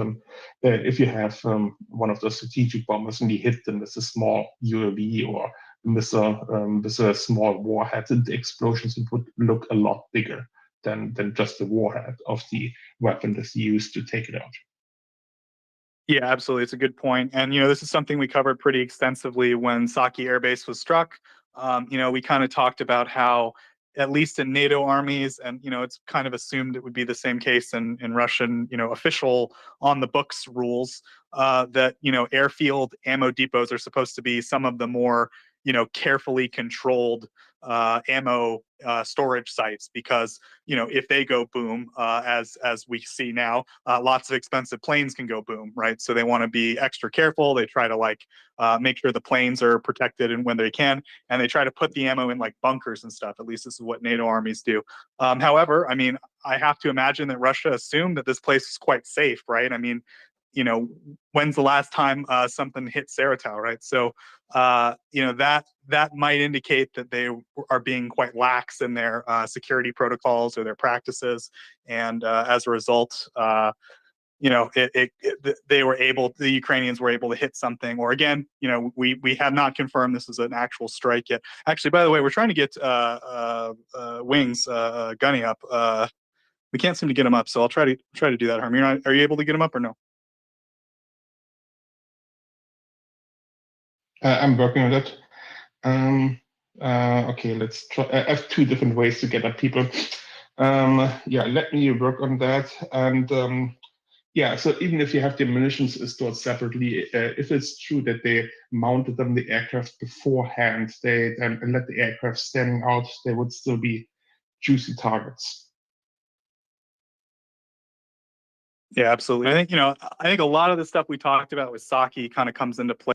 D: if you have one of those strategic bombers and you hit them with a small UAV or missile with a small warhead, the explosions would look a lot bigger than just the warhead of the weapon that's used to take it out.
J: Yeah, absolutely. It's a good point. And, this is something we covered pretty extensively when Saki Air Base was struck. We kind of talked about how, at least in NATO armies, and, it's kind of assumed it would be the same case in Russian, official on the books rules, that, airfield ammo depots are supposed to be some of the more, carefully controlled ammo storage sites, because if they go boom, as we see now, lots of expensive planes can go boom, right? So they want to be extra careful. They try to make sure the planes are protected and when they can, and they try to put the ammo in like bunkers and stuff. At least this is what NATO armies do. However, I mean, I have to imagine that Russia assumed that this place is quite safe, right? I mean, when's the last time something hit Saratov, right? So, that might indicate that they are being quite lax in their security protocols or their practices, and as a result, the Ukrainians were able to hit something. Or again, we have not confirmed this is an actual strike yet. Actually, by the way, we're trying to get Wings Gunny up. We can't seem to get him up, so I'll try to do that. Harm, are you able to get him up or no?
D: I'm working on that. Okay, let's try. I have two different ways to get at people. Yeah, let me work on that. And yeah, so even if you have the munitions stored separately, if it's true that they mounted them the aircraft beforehand, they then let the aircraft standing out, they would still be juicy targets.
J: Yeah, absolutely. I think a lot of the stuff we talked about with Saki kind of comes into play.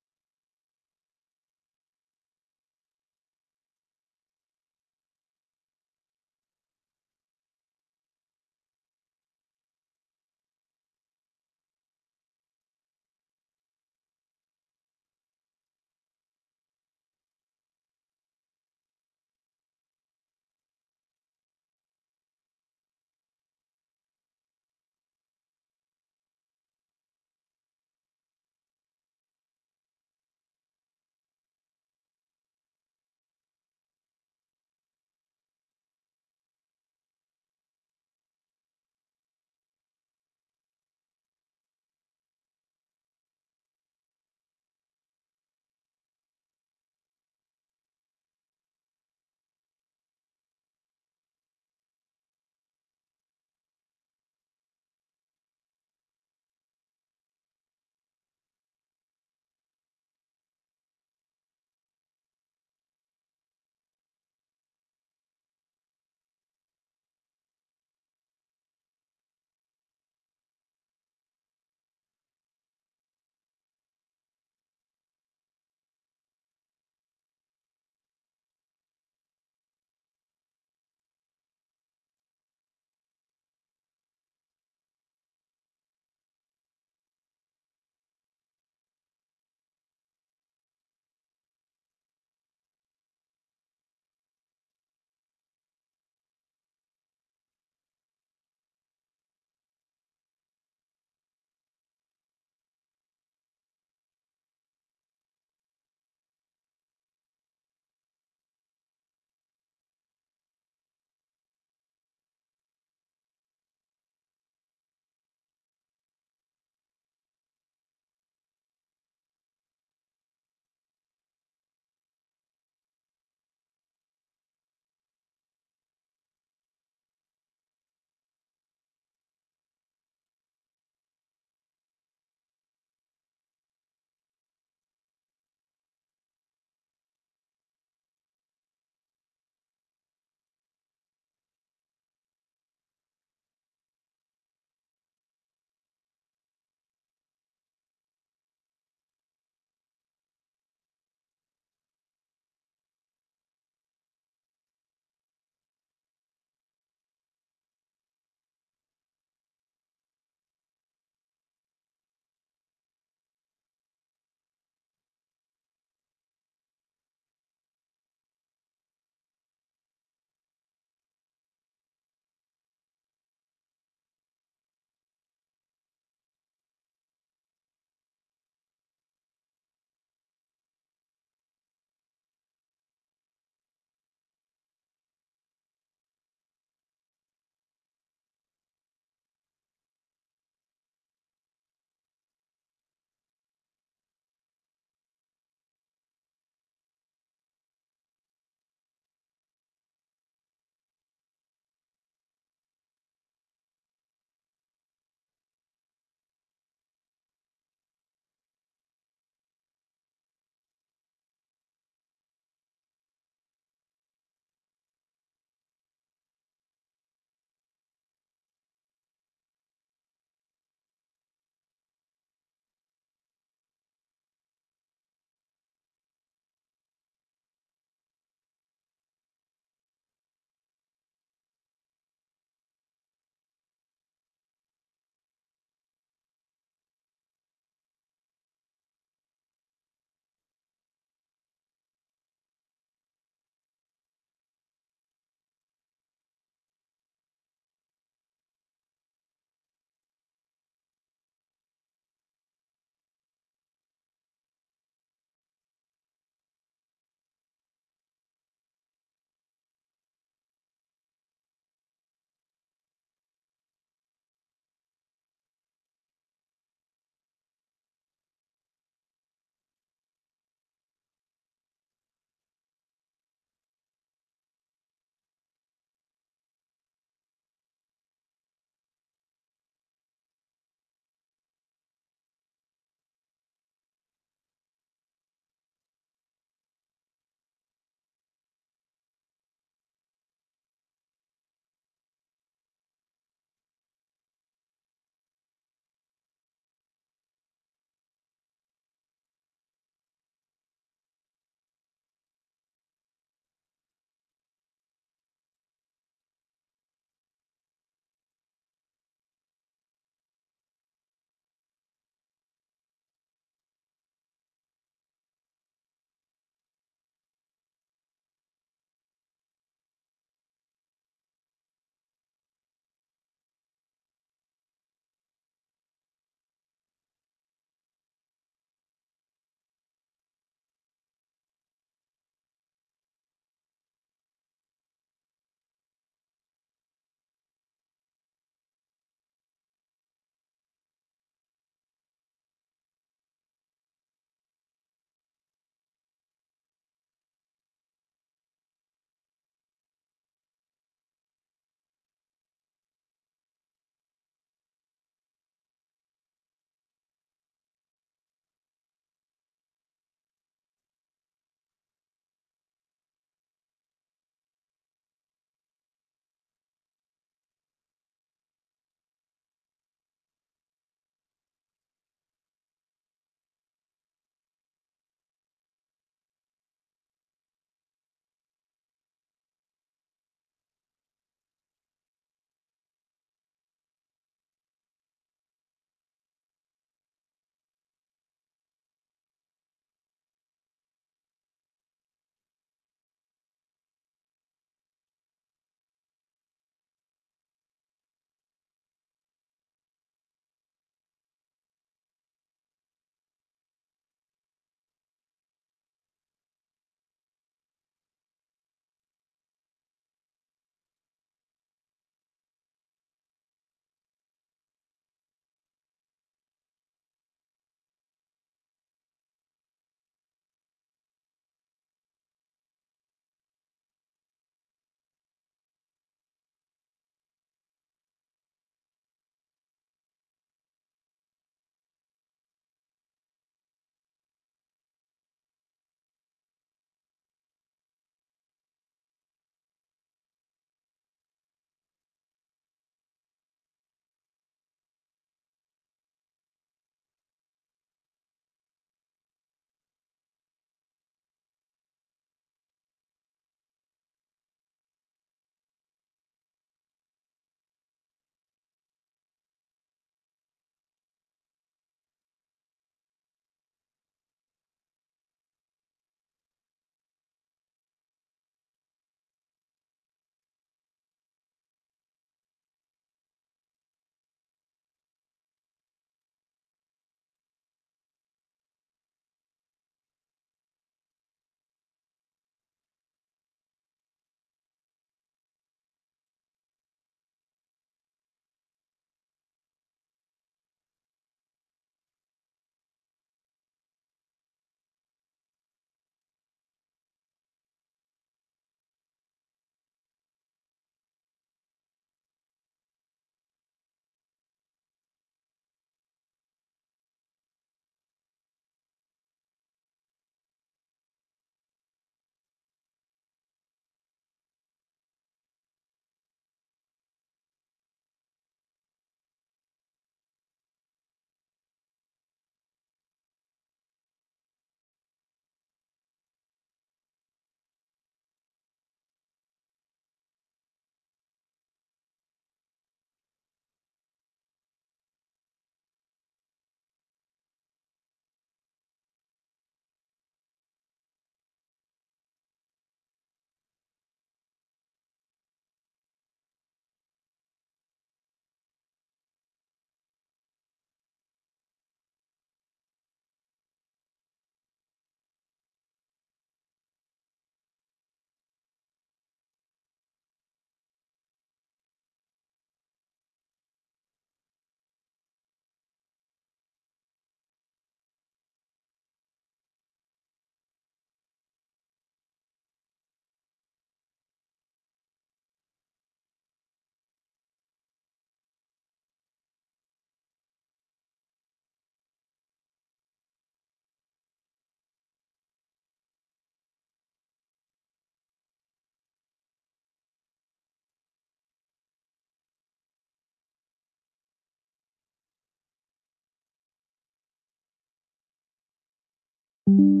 E: you.